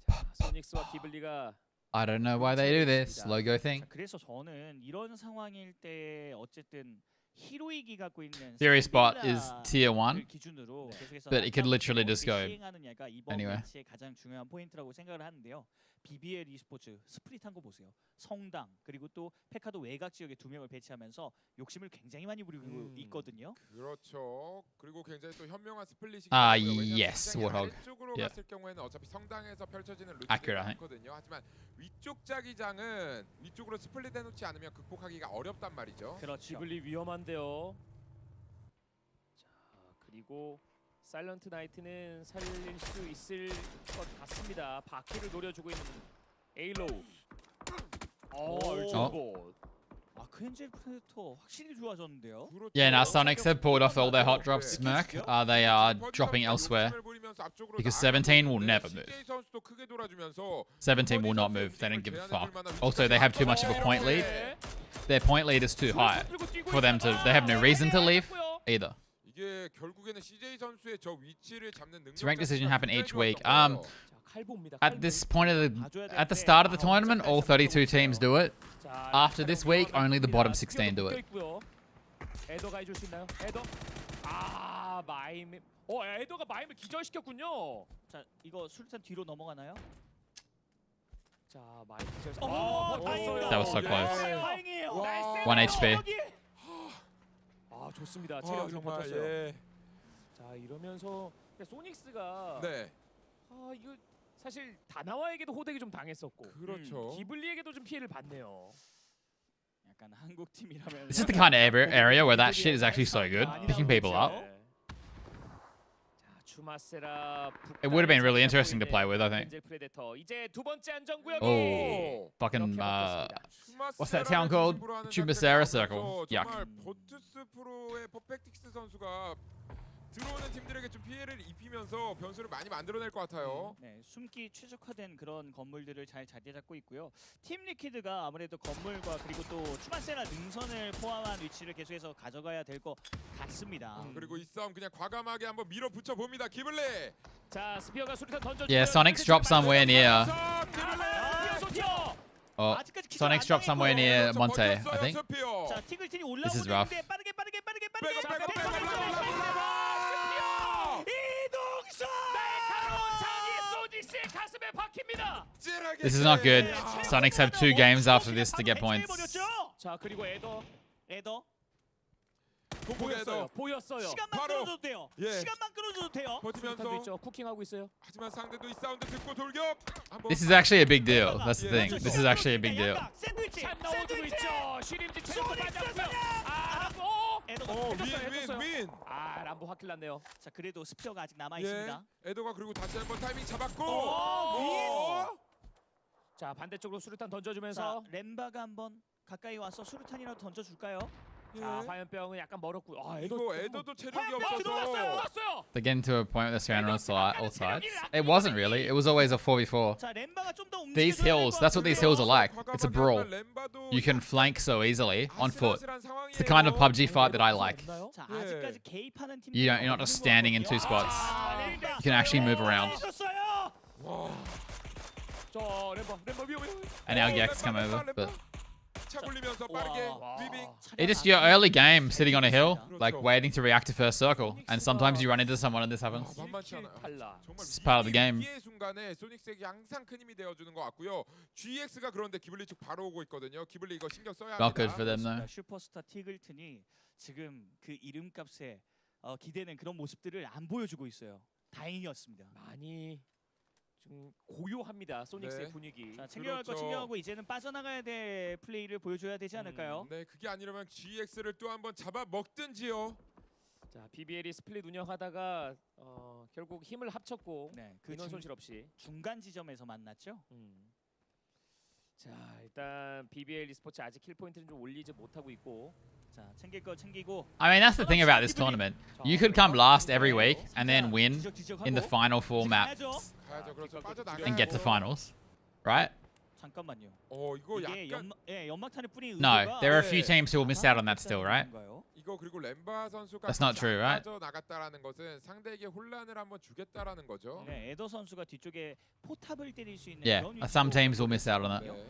자, 소닉스와 기블리가 I don't know why they do this. Logo thing. 자, 그래서 저는 이런 상황일 때 어쨌든 히로이기 갖고 있는 Theory spot is 스텔라를 tier 1. 기준으로 계속해서 But it could literally 어떻게 just go 시행하느냐가 이번 anywhere. 매치의 가장 중요한 포인트라고 생각을 하는데요. BBL e스포츠 스플릿한 거 보세요. 성당 그리고 또 페카도 외곽 지역에 2명을 배치하면서 욕심을 굉장히 많이 부리고 있거든요. 그렇죠. 그리고 굉장히 또 현명한 스플릿이 Ah, 있고요. yes, 왜냐면 Warthog. 아래쪽으로 Yeah. 갔을 경우에는 어차피 성당에서 펼쳐지는 Accurate, 루트가 있거든요. 하지만 위쪽 자기장은 위쪽으로 스플릿 해놓지 않으면 극복하기가 어렵단 말이죠. 그렇죠. 기블리 위험한데요. 자, 그리고 사일런트 나이트는 살릴 수 있을 것 같습니다. 바퀴를 노려주고 있는 에일로우. Oh. 아, 크엔젤 프레데터 확실히 좋아졌는데요. 그렇죠. Yeah, now Sonics have pulled off all their hot drop smirk. They are dropping elsewhere. Because 17 will never move. 17 will not move. They don't give a fuck. Also, they have too much of a point lead. Their point lead is too high for them to. They have no reason to leave either. 이게 결국에는 CJ 선수의 저 위치를 잡는 능력 So rank decision 자체가 happen each week. 굉장히 좋았던 거예요. 자, 칼보입니다. At this point of at the start of the tournament, all 32 teams do it. After this week, only the bottom 16 do it. 에더가 해줄 수 있나요? 에더. 마임. 에더가 마임을 기절시켰군요. 자, 이거 술탄 뒤로 넘어가나요? 자, 마임 기절. 다행이다. That was so close. 다행이에요. 1 HP. 좋습니다. 와, 체력이 좀 정말 버텼어요. 예. 자, 이러면서 소닉스가 네. 이거 사실 다나와에게도 호되게 좀 당했었고 그렇죠. 기블리에게도 좀 피해를 봤네요. 약간 한국 팀이라면 This is the kind of area where that shit is actually so good. Picking people up. 자, 주마세라. It would have been really interesting to play with, I think. 프레데터. 이제 두 번째 안전구역이. Oh, fucking what's that town called? Chumacera Circle. Yuck. 정말 버투스 프로의 퍼펙틱스 선수가 들어오는 팀들에게 좀 피해를 입히면서 변수를 많이 만들어낼 것 같아요. 네, 숨기 최적화된 그런 건물들을 잘 자리 잡고 있고요. 팀 리퀴드가 아무래도 건물과 그리고 또 추마세라 능선을 포함한 위치를 계속해서 가져가야 될 것 같습니다. 그리고 이 싸움 그냥 과감하게 한번 밀어붙여 봅니다. 기블리. 자, 스피어가 수류탄 던져. Yeah, Sonics dropped somewhere near. Oh, 아직까지 기절 Sonics 안 dropped somewhere near 당했고요. Monte, I think. 자, 티글틴이 This is 올라오고 rough. 있는데 빠르게 이동선! 날카로운 장이 소닉스의 가슴에 박힙니다. This is not good. Sonics have 2 games after this to get points. 자, 그리고 에더 보였어요. 보였어요. 시간만 바로. 끌어줘도 돼요. 예. 시간만 끌어줘도 돼요. 수류탄도 버티면서 있죠. 쿠킹하고 있어요. 하지만 상대도 이 사운드 듣고 돌격. 한번 This is actually a big deal. That's the thing. This is actually a big deal. 샌드위치! 찬 나오고 있죠. 시림지 체력도 빠졌고요. 람보. 윈. 람보 확킬 났네요. 자, 그래도 스피어가 아직 남아 예. 있습니다. 에도가 그리고 다시 한번 타이밍 잡았고. 자, 반대쪽으로 수류탄 자, 던져주면서 렘바가 한번 가까이 와서 수류탄이라도 던져줄까요? 자, 화염병은 약간 멀었고. 아, 이거 에더도 체력이 화염병 들어갔어요. 없어서 들어갔어요. They're getting to a point where they're surrounding all sides. It wasn't really. It was always a 4v4. 자, 렘바가 좀 더 These 움직여줘야 hills, that's what these hills are like. It's a brawl. You can flank so easily on foot. It's the kind of PUBG fight that I like. 자, 아직까지 개입하는 팀. You're not just standing in two spots. You can actually move around. 저 렘바 위험해. And now Gex come over, but 차 굴리면서 빠르게 위빙. it's just your early game sitting on a hill, like waiting to react to first circle. And sometimes you run into someone and this happens. 만만치 않아요. 탈락. 정말 It's part of the game. 위기의 순간에 소닉스에게 항상 큰 힘이 되어주는 것 같고요. GX가 그런데 기블리 쪽 바로 오고 있거든요. 기블리 이거 신경 써야 Not good 합니다. for them though. 슈퍼스타 티글튼이 지금 그 이름값에 기대는 그런 모습들을 안 보여주고 있어요. 다행이었습니다. 많이 좀 고요합니다. 소닉스의 네. 분위기. 자, 챙겨갈 거 그렇죠. 챙겨가고 이제는 빠져나가야 될 플레이를 보여줘야 되지 않을까요? 네, 그게 아니라면 GX를 또 한번 잡아 먹든지요. 자, BBL이 스플릿 운영하다가 결국 힘을 합쳤고 네, 그 인원 손실 없이. 중간 지점에서 만났죠. 자, 일단 BBL e스포츠 아직 킬 포인트는 좀 올리지 못하고 있고. 자, 챙길 거 챙기고. I mean, that's the thing about this tournament. You could come last every week and then win in the final 4 maps 가야죠. 그렇죠. 빠져나가고. and get to finals, right? 잠깐만요. 이거 이게 약간 연막탄을 뿌린 No, 의도가 there are a few teams who will miss out on that still, right? 이거 그리고 렘바 선수가 That's not true, right? 빠져나갔다라는 것은 상대에게 혼란을 한번 주겠다라는 거죠. 네, 에더 선수가 뒤쪽에 포탑을 때릴 수 있는 Yeah, 그런 some 위치로 teams will miss out on that. 네.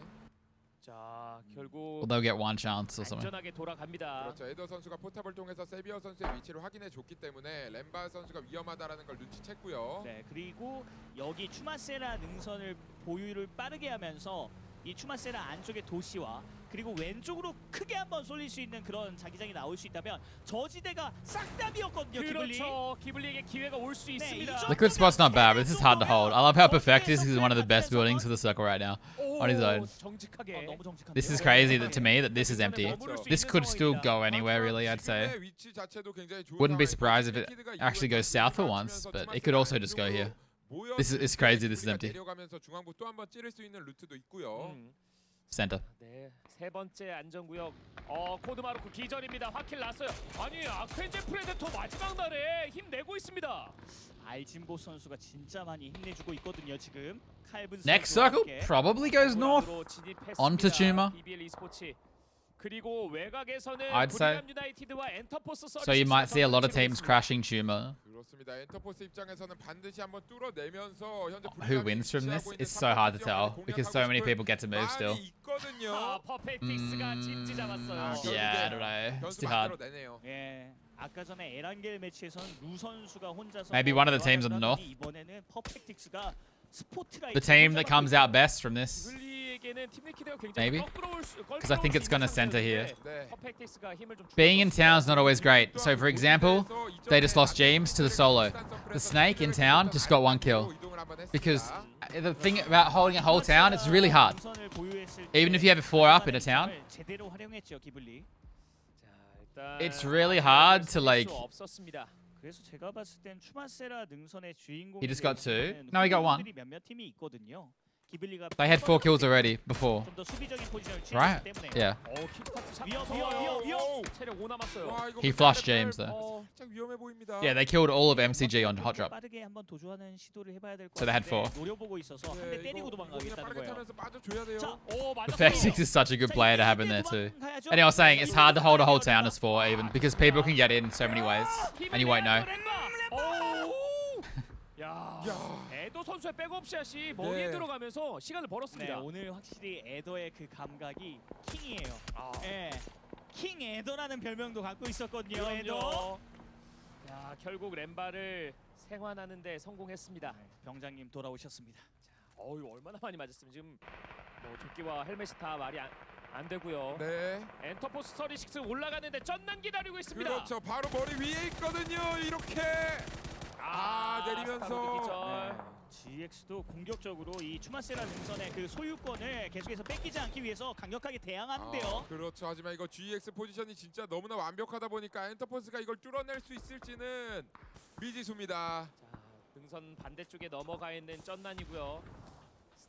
자, 결국 Or they'll get one chance or something. 안전하게 돌아갑니다. 그렇죠. 에더 선수가 포탑을 통해서 세비어 선수의 위치를 확인해 줬기 때문에 렘바 선수가 위험하다라는 걸 눈치챘고요. 네, 그리고 여기 추마세라 능선을 보유를 빠르게 하면서 이 추마세라 안쪽의 도시와 그리고 왼쪽으로 크게 한번 쏠릴 수 있는 그런 자기장이 나올 수 있다면 저지대가 싹 다 비었거든요. 기블리. 그렇죠. 기블리에게 기회가 올 수 있습니다. Liquid spot's not bad, but this is hard to hold. I love how perfect this is one of the best buildings for the circle right now. On his own. 정직하게. 너무 정직한데요. This is crazy that to me that this is empty. This could still go anywhere really, I'd say. 지금의 위치 자체도 굉장히 좋은 Wouldn't be 상황이고, surprised if it 키드가 actually 이걸 goes south for 이걸 once, 맞추면서 but 주마세라 it could also just go here. 모여서 This is crazy. This is 우리가 empty. 내려가면서 중앙부 또 한번 찌를 수 있는 루트도 있고요. Center. 네, 세 번째 안전구역. 코드마르크 기절입니다. 확킬 났어요. 아니, 아크엔젤 프레데토 마지막 날에 힘내고 있습니다. 알진보 선수가 진짜 많이 힘내주고 있거든요. 지금 칼븐 Next 선수와 circle 함께. probably goes north. 고향으로 진입했습니다. onto Chuma. BBL e스포츠. 그리고 외곽에서는 I'd say- 부리남 유나이티드와 엔터포스 So you might see a lot of 서리스가 teams 치르고 crashing Tumor. 그렇습니다. 엔터포스 입장에서는 반드시 한번 뚫어내면서 현재 Who wins from this? It's so hard to tell because so many people get to move still. 있습니다. 퍼펙틱스가 진지 잡았어요. Yeah, I don't know. It's too hard. 예, 아까 전에 에란겔 매치에서는 루 선수가 혼자서 Maybe one of the teams on the north. 이번에는 퍼펙틱스가 스포트라이트 The team that comes out best from this. 기블리에게는 팀 리키드가 굉장히 Maybe. Because I think it's gonna center here. 퍼펙틱스가 힘을 좀 Being in town's not always great. So for example, they just lost James to the solo. The Snake in town just got 1 kill. Because the thing about holding a whole town, it's really hard. Even if you have a 4 up in a town, 제대로 활용했죠, 기블리. it's really hard to like. 그래서 제가 봤을 땐 추마세라 능선의 주인공. He just got 2. No, he got 1. 몇몇 팀이 있거든요. 기블리가 They had 4 kills already before. 좀더 수비적인 포지션을 Right? 취했기 때문에. Yeah. 위험. 체력 5 남았어요. He flushed James though. 살짝 위험해 보입니다. Yeah, they killed all of MCG on hot drop. 빠르게 한번 도주하는 시도를 해봐야 될 것 So they had 같은데 4. 노려보고 있어서 한 대 때리고 도망가겠다는 빠르게 거예요. 타면서 빠져줘야 돼요. 자, Perfect is such a good player to have in there too. And I was saying it's hard to hold a whole town as 4 even because people can get in so many ways and you won't know. 야, 에더 선수의 백업샷이 머리에 네. 들어가면서 시간을 네, 벌었습니다. 오늘 확실히 에더의 그 감각이 킹이에요. 예, 킹 에더라는 별명도 갖고 있었거든요. 에더. 야, 결국 렘바를 생환하는데 성공했습니다. 병장님 돌아오셨습니다. 얼마나 많이 맞았으면 지금 뭐 조끼와 헬멧이 다 말이 안 되고요. 네. 엔터포스 36 올라가는데 쩐난 기다리고 있습니다. 그렇죠. 바로 머리 위에 있거든요. 이렇게. 내리면서. 스타로드 기절. GX도 공격적으로 이 추마세라 능선의 그 소유권을 계속해서 뺏기지 않기 위해서 강력하게 대항하는데요. 그렇죠. 하지만 이거 GX 포지션이 진짜 너무나 완벽하다 보니까 엔터포스가 이걸 뚫어낼 수 있을지는 미지수입니다. 자, 능선 반대쪽에 넘어가 있는 쩐난이고요.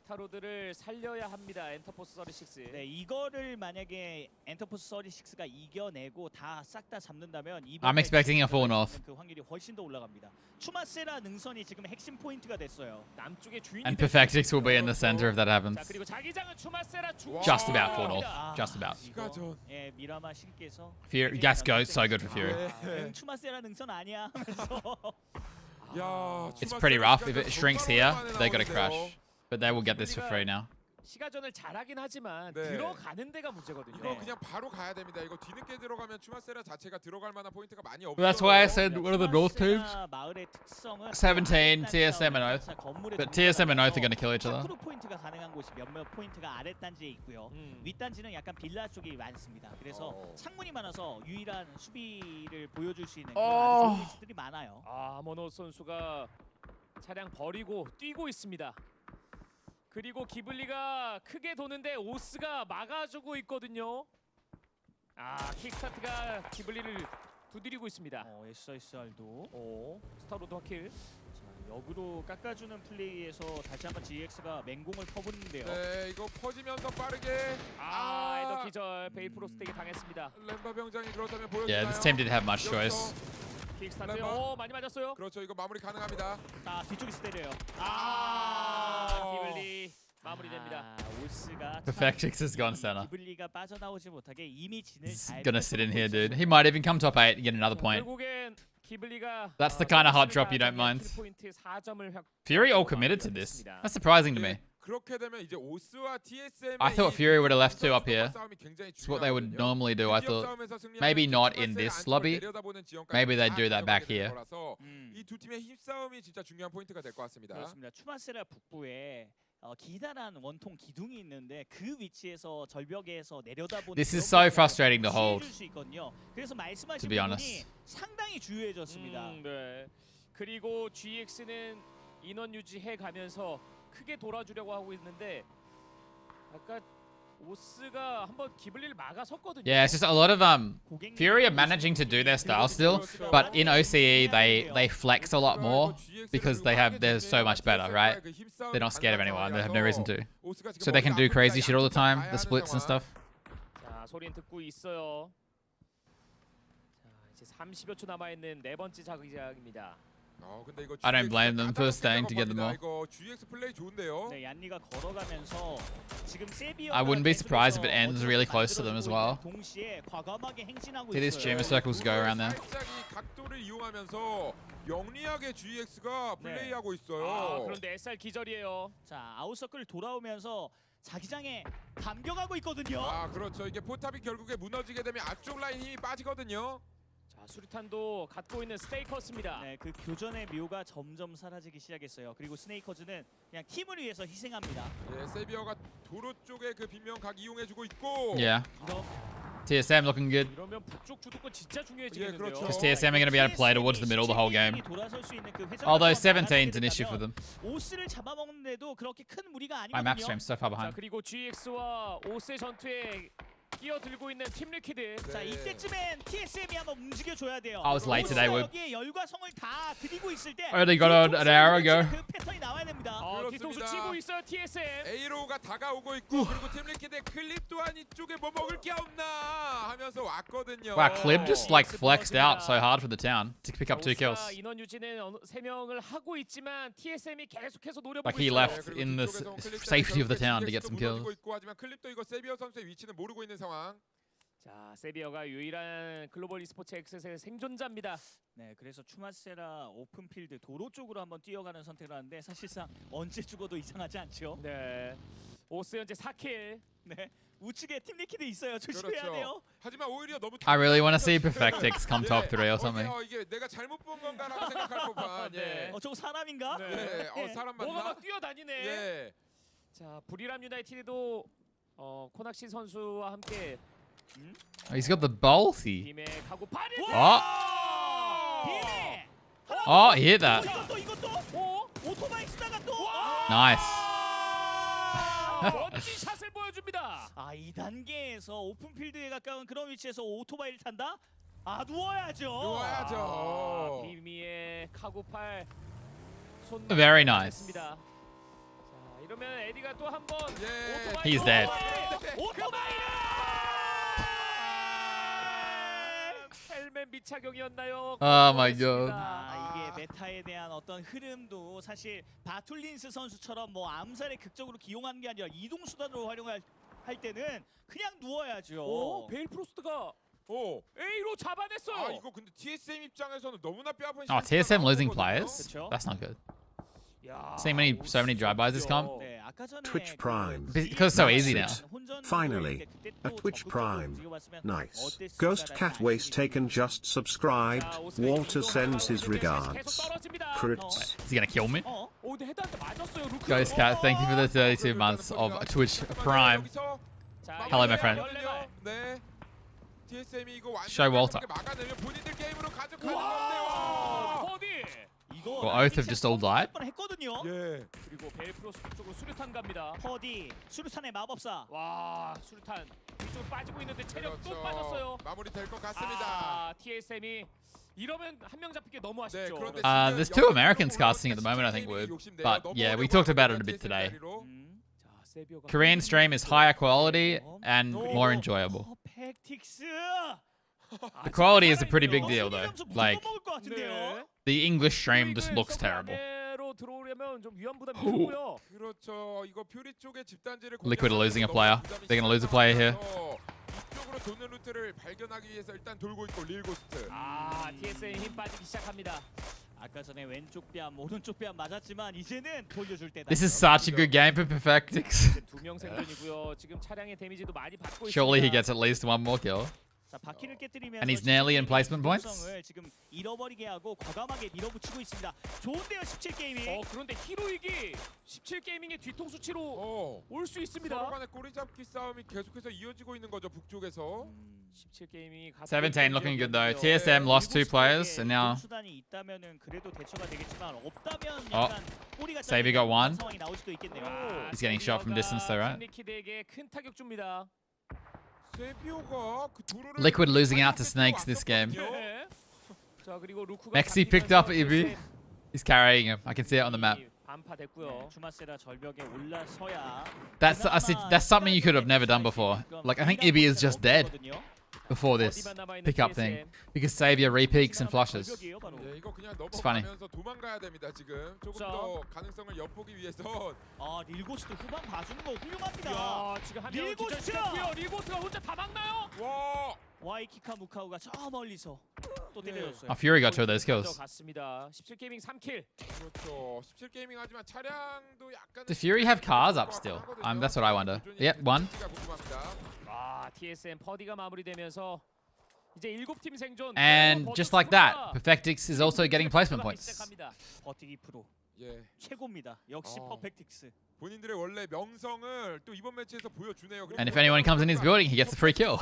스타로드를 살려야 합니다. 엔터포스 36. 네, 이거를 만약에 엔터포스 36가 이겨내고 다 싹 다 잡는다면 I'm expecting a full north. 그 확률이 훨씬 더 올라갑니다. 추마세라 능선이 지금 핵심 포인트가 됐어요. 남쪽의 주인이 And Perfectix will be in the center if that 자, happens. 그리고 자기장은 추마세라 중. Just about full north. 아, Just about. 이거, 예, 미라마 신께서 Fury, gas goes so good for Fury. 추마세라 능선 아니야 하면서 야, It's pretty rough. If it shrinks here, they gotta crash. But they will get this for free now. 시가전을 잘하긴 하지만 네. 들어가는 데가 문제거든요. 이거 그냥 바로 가야 됩니다. 이거 뒤늦게 들어가면 추마세라 자체가 들어갈 만한 포인트가 많이 없어요. That's why I said one of the north teams. 마을의 특성은 17, TSM and Oath. 건물의 But TSM and Oath are gonna kill each other. 파크로 포인트가 가능한 곳이 몇몇 포인트가 아래 단지에 있고요. 윗단지는 약간 빌라 쪽이 많습니다. 그래서 창문이 많아서 유일한 수비를 보여줄 수 있는 그런 아주 좋은 위치들이 많아요. 아, 모노 선수가 차량 버리고 뛰고 있습니다. 그리고 기블리가 크게 도는데 오스가 막아주고 있거든요. 아, 킥스타트가 기블리를 두드리고 있습니다. SISR도 스타로드 확킬. 자, 역으로 깎아주는 플레이에서 다시 한번 GX가 맹공을 퍼붓는데요. 네, 이거 퍼지면서 빠르게 에더 기절 베이프로스트에게 당했습니다. 렘바 병장이 그렇다면 보여주나요? Yeah, this team didn't have much choice. 킥스타트 렘바. 많이 맞았어요. 그렇죠. 이거 마무리 가능합니다. 아, 뒤쪽에서 때려요. 기블리 마무리됩니다. 오스가 Perfectix has gone center. 기블리가 빠져나오지 못하게 이미 진을 He's 잘 gonna sit in here, dude. He might even come top 8 and get another point. 결국엔 기블리가 That's the kind of hot drop you don't mind. 포인트 4점을 Fury all committed to this. That's surprising to me. 그렇게 되면 이제 오스와 TSM I thought Fury would have left two up here. It's what they would normally do. I thought maybe not in this lobby. Maybe they'd do that back here. 이두 팀의 힘싸움이 진짜 중요한 포인트가 될 것 같습니다. 그렇습니다. 추마세라 북부에 기다란 원통 기둥이 있는데 그 위치에서 절벽에서 내려다보는 This is so frustrating to hold. 수 있거든요. 그래서 말씀하신 To be 부분이 honest. 상당히 주요해졌습니다. 네. 그리고 GX는 인원 유지해 가면서 크게 돌아주려고 하고 있는데 아까 오스가 한번 기블리를 막아섰거든요. Yeah, it's just a lot of Fury are managing to do their style still, but in OCE they flex a lot more because they're so much better, right? They're not scared of anyone. They have no reason to. So they can do crazy shit all the time, the splits and stuff. 자, 소리는 듣고 있어요. 자, 이제 30여 초 남아 있는 네 번째 자기장입니다. 근데 이거 I don't blame them for staying to get them all. 이거 GX 플레이 좋은데요. 네, 얀니가 걸어가면서 지금 세비어가 I wouldn't be surprised if it ends really close to them as well. 동시에 과감하게 행진하고 See these 있어요. tumor circles go around there. 살짝 이 각도를 이용하면서 영리하게 GX가 네. 플레이하고 있어요. 아, 그런데 SR 기절이에요. 자, 아웃서클 돌아오면서 자기장에 감겨가고 있거든요. 아, 그렇죠. 이게 포탑이 결국에 무너지게 되면 앞쪽 라인 힘이 빠지거든요. 자, 수류탄도 갖고 있는 스테이커스입니다. 네, 그 교전의 묘가 점점 사라지기 시작했어요. 그리고 스네이커즈는 그냥 팀을 위해서 희생합니다. 예, 세비어가 도로 쪽에 그 빈면 각 이용해주고 있고. Yeah. TSM looking good. 이러면 북쪽 주도권 진짜 중요해지겠는데요. 그렇죠. Because TSM are going to be able to play towards the middle the whole game. Although 17's an issue for them. 오스를 잡아먹는데도 그렇게 큰 무리가 My map 아니거든요. stream's so far 자, behind. 그리고 GX와 오스의 전투에 끼어들고 있는 팀 리퀴드. 자, 이때쯤엔 TSM이 한번 움직여줘야 돼요. I was late today, 오스가 Wib. 여기에 열과 성을 다 드리고 있을 때 Only got on an hour ago. 그 패턴이 나와야 됩니다. 뒤통수 그렇습니다. 치고 있어요 TSM. 에이로우가 다가오고 있고 그리고 팀 리퀴드의 클립 또한 이쪽에 뭐 먹을 게 없나 하면서 왔거든요. Wow, Clib just like flexed out so hard for the town to pick up 2 kills. 오스가 인원 유지는 3명을 하고 있지만 TSM이 계속해서 노려보고 Like he 있어요. left in the safety of the town to get some kills. 있고 하지만 클립도 이거 세비어 선수의 위치는 모르고 있는 상황. 자, 세비어가 유일한 글로벌 e스포츠 엑셋의 생존자입니다. 네, 그래서 추마세라 오픈필드 도로 쪽으로 한번 뛰어가는 선택을 하는데 사실상 언제 죽어도 이상하지 않죠. 네. 오스 현재 4킬. 네, 우측에 팀 리퀴드 있어요. 조심해야 그렇죠. 돼요. 하지만 오히려 너무 I really want to see Perfectix come top 3 or something. 이게 내가 잘못 본 건가라고 생각할 법한. 예. 저거 사람인가? 네. 예. 사람 뭐가 맞나? 막 뛰어다니네. 예. 자, 부리람 유나이티드도 코낙시 선수와 함께 Oh, he's got the ballsy. 팀의 가구 파리. 비밀! Oh, hit that. 이것도 오토바이 쓰다가 또 Nice. 멋진 샷을 보여줍니다. 아, 이 단계에서 오픈필드에 가까운 그런 위치에서 오토바이를 탄다? 아, 누워야죠. 누워야죠. 비미의 카구팔 손 Very nice. 자, 이러면 에디가 또 한 번. 예. He's dead. 헬멧 미착용이었나요? Oh my god. 이게 메타에 대한 어떤 흐름도 사실 바툴린스 선수처럼 뭐 암살에 극적으로 기용하는 게 아니라 이동 수단으로 활용할 때는 그냥 누워야죠. 베일 프로스트가 A로 잡아냈어요. 아 이거 근데 TSM 입장에서는 너무나 뼈아픈 Oh, TSM losing 나오거든요. players? 그쵸? That's not good. 야, So many drive-bys this comp. 네, 아까 전에 Twitch Prime. Because it's so easy now. Finally, a Twitch Prime. Nice. Ghost Cat Waste Taken just subscribed. Walter sends his regards. Crits. Is he gonna kill me? 근데 헤드한테 맞았어요. 루크. Ghost Cat, thank you for the 32 months of Twitch Prime. Hello, my friend. 네. TSM이 이거 Show Walter. 막아내면 본인들 게임으로 가져가는 건데요. 버디. Well, Oath have just all died. 했거든요. 예. 그리고 베일 프로스트 쪽으로 수류탄 갑니다. 퍼디 수류탄의 마법사. 와, 수류탄 뒤쪽으로 빠지고 있는데 체력 또 그렇죠. 빠졌어요. 마무리 될 것 같습니다. TSM이 이러면 한 명 잡히기 너무 네, 아쉽죠. 그런데 There's two Americans casting at the moment, I think, Wood. But yeah, we talked about it a bit today. Korean stream is higher quality and more enjoyable. 퍼펙틱스. The quality is a pretty big deal, though. Like, 네. the English stream just looks terrible. 로 들어오려면 좀 위험 부담이 크고요. 그렇죠. 이거 퓨리 쪽의 집단지를 Liquid are losing a player. They're gonna lose a player here. 이쪽으로 도는 루트를 발견하기 위해서 일단 돌고 있고 릴고스트. TSM 힘 빠지기 시작합니다. 아까 전에 왼쪽 뺨, 오른쪽 뺨 맞았지만 이제는 돌려줄 때다. This is such a good game for Perfectix. 두명 생존이고요. 지금 차량의 데미지도 많이 받고 Surely he 있습니다. gets at least one more kill. 자, 바퀴를 깨뜨리면서 And he's nearly in placement points. 유동성을 지금 잃어버리게 하고 과감하게 밀어붙이고 있습니다. 좋은데요, 17게임이. 그런데 히로익이 17게이밍의 뒤통수 치로 올 수 있습니다. 서로 간의 꼬리잡기 싸움이 계속해서 이어지고 있는 거죠 북쪽에서. 17게이밍이 17 looking good though. TSM lost 2 players and now 수단이 있다면은 그래도 대처가 되겠지만 없다면 약간 꼬리가 Savvy got 잘리는 one. 상황이 나올 수도 있겠네요. He's getting shot from distance though, right? 킬리키드에게 큰 타격 줍니다. 세비오가 그 도로를 Liquid losing out to Snakes this game. 네. 자, 그리고 루크가 Mexi picked up Ibi. He's carrying him. I can see it on the map. 반파됐고요. 주마세라 절벽에 올라서야 That's something you could have never done before. Like, I think Ibi is just dead before this pickup thing. Because Savior re-peaks and flushes. 예, 이거 그냥 funny. 넘어가면서 도망가야 됩니다 지금. 조금 더 가능성을 엿보기 위해서. 릴고스도 후방 봐주는 거 훌륭합니다. 야, 지금 한 명을 기절시켰고요. 릴고스가 혼자 다 막나요? 와. 와이키카 무카우가 저 멀리서 또 때려줬어요. Oh, Fury got 2 of those kills. 갔습니다. 17게이밍 3킬. 그렇죠. 17게이밍 하지만 차량도 약간. Does Fury have cars up still? That's what I wonder. Yep, 1. TSM 퍼디가 마무리되면서 이제 7팀 생존. And just like that, Perfectix is also getting placement points. 버티기 프로. 예. 최고입니다. 역시 퍼펙틱스. 본인들의 원래 명성을 또 이번 매치에서 보여주네요. And if anyone comes in his building, he gets a free kill.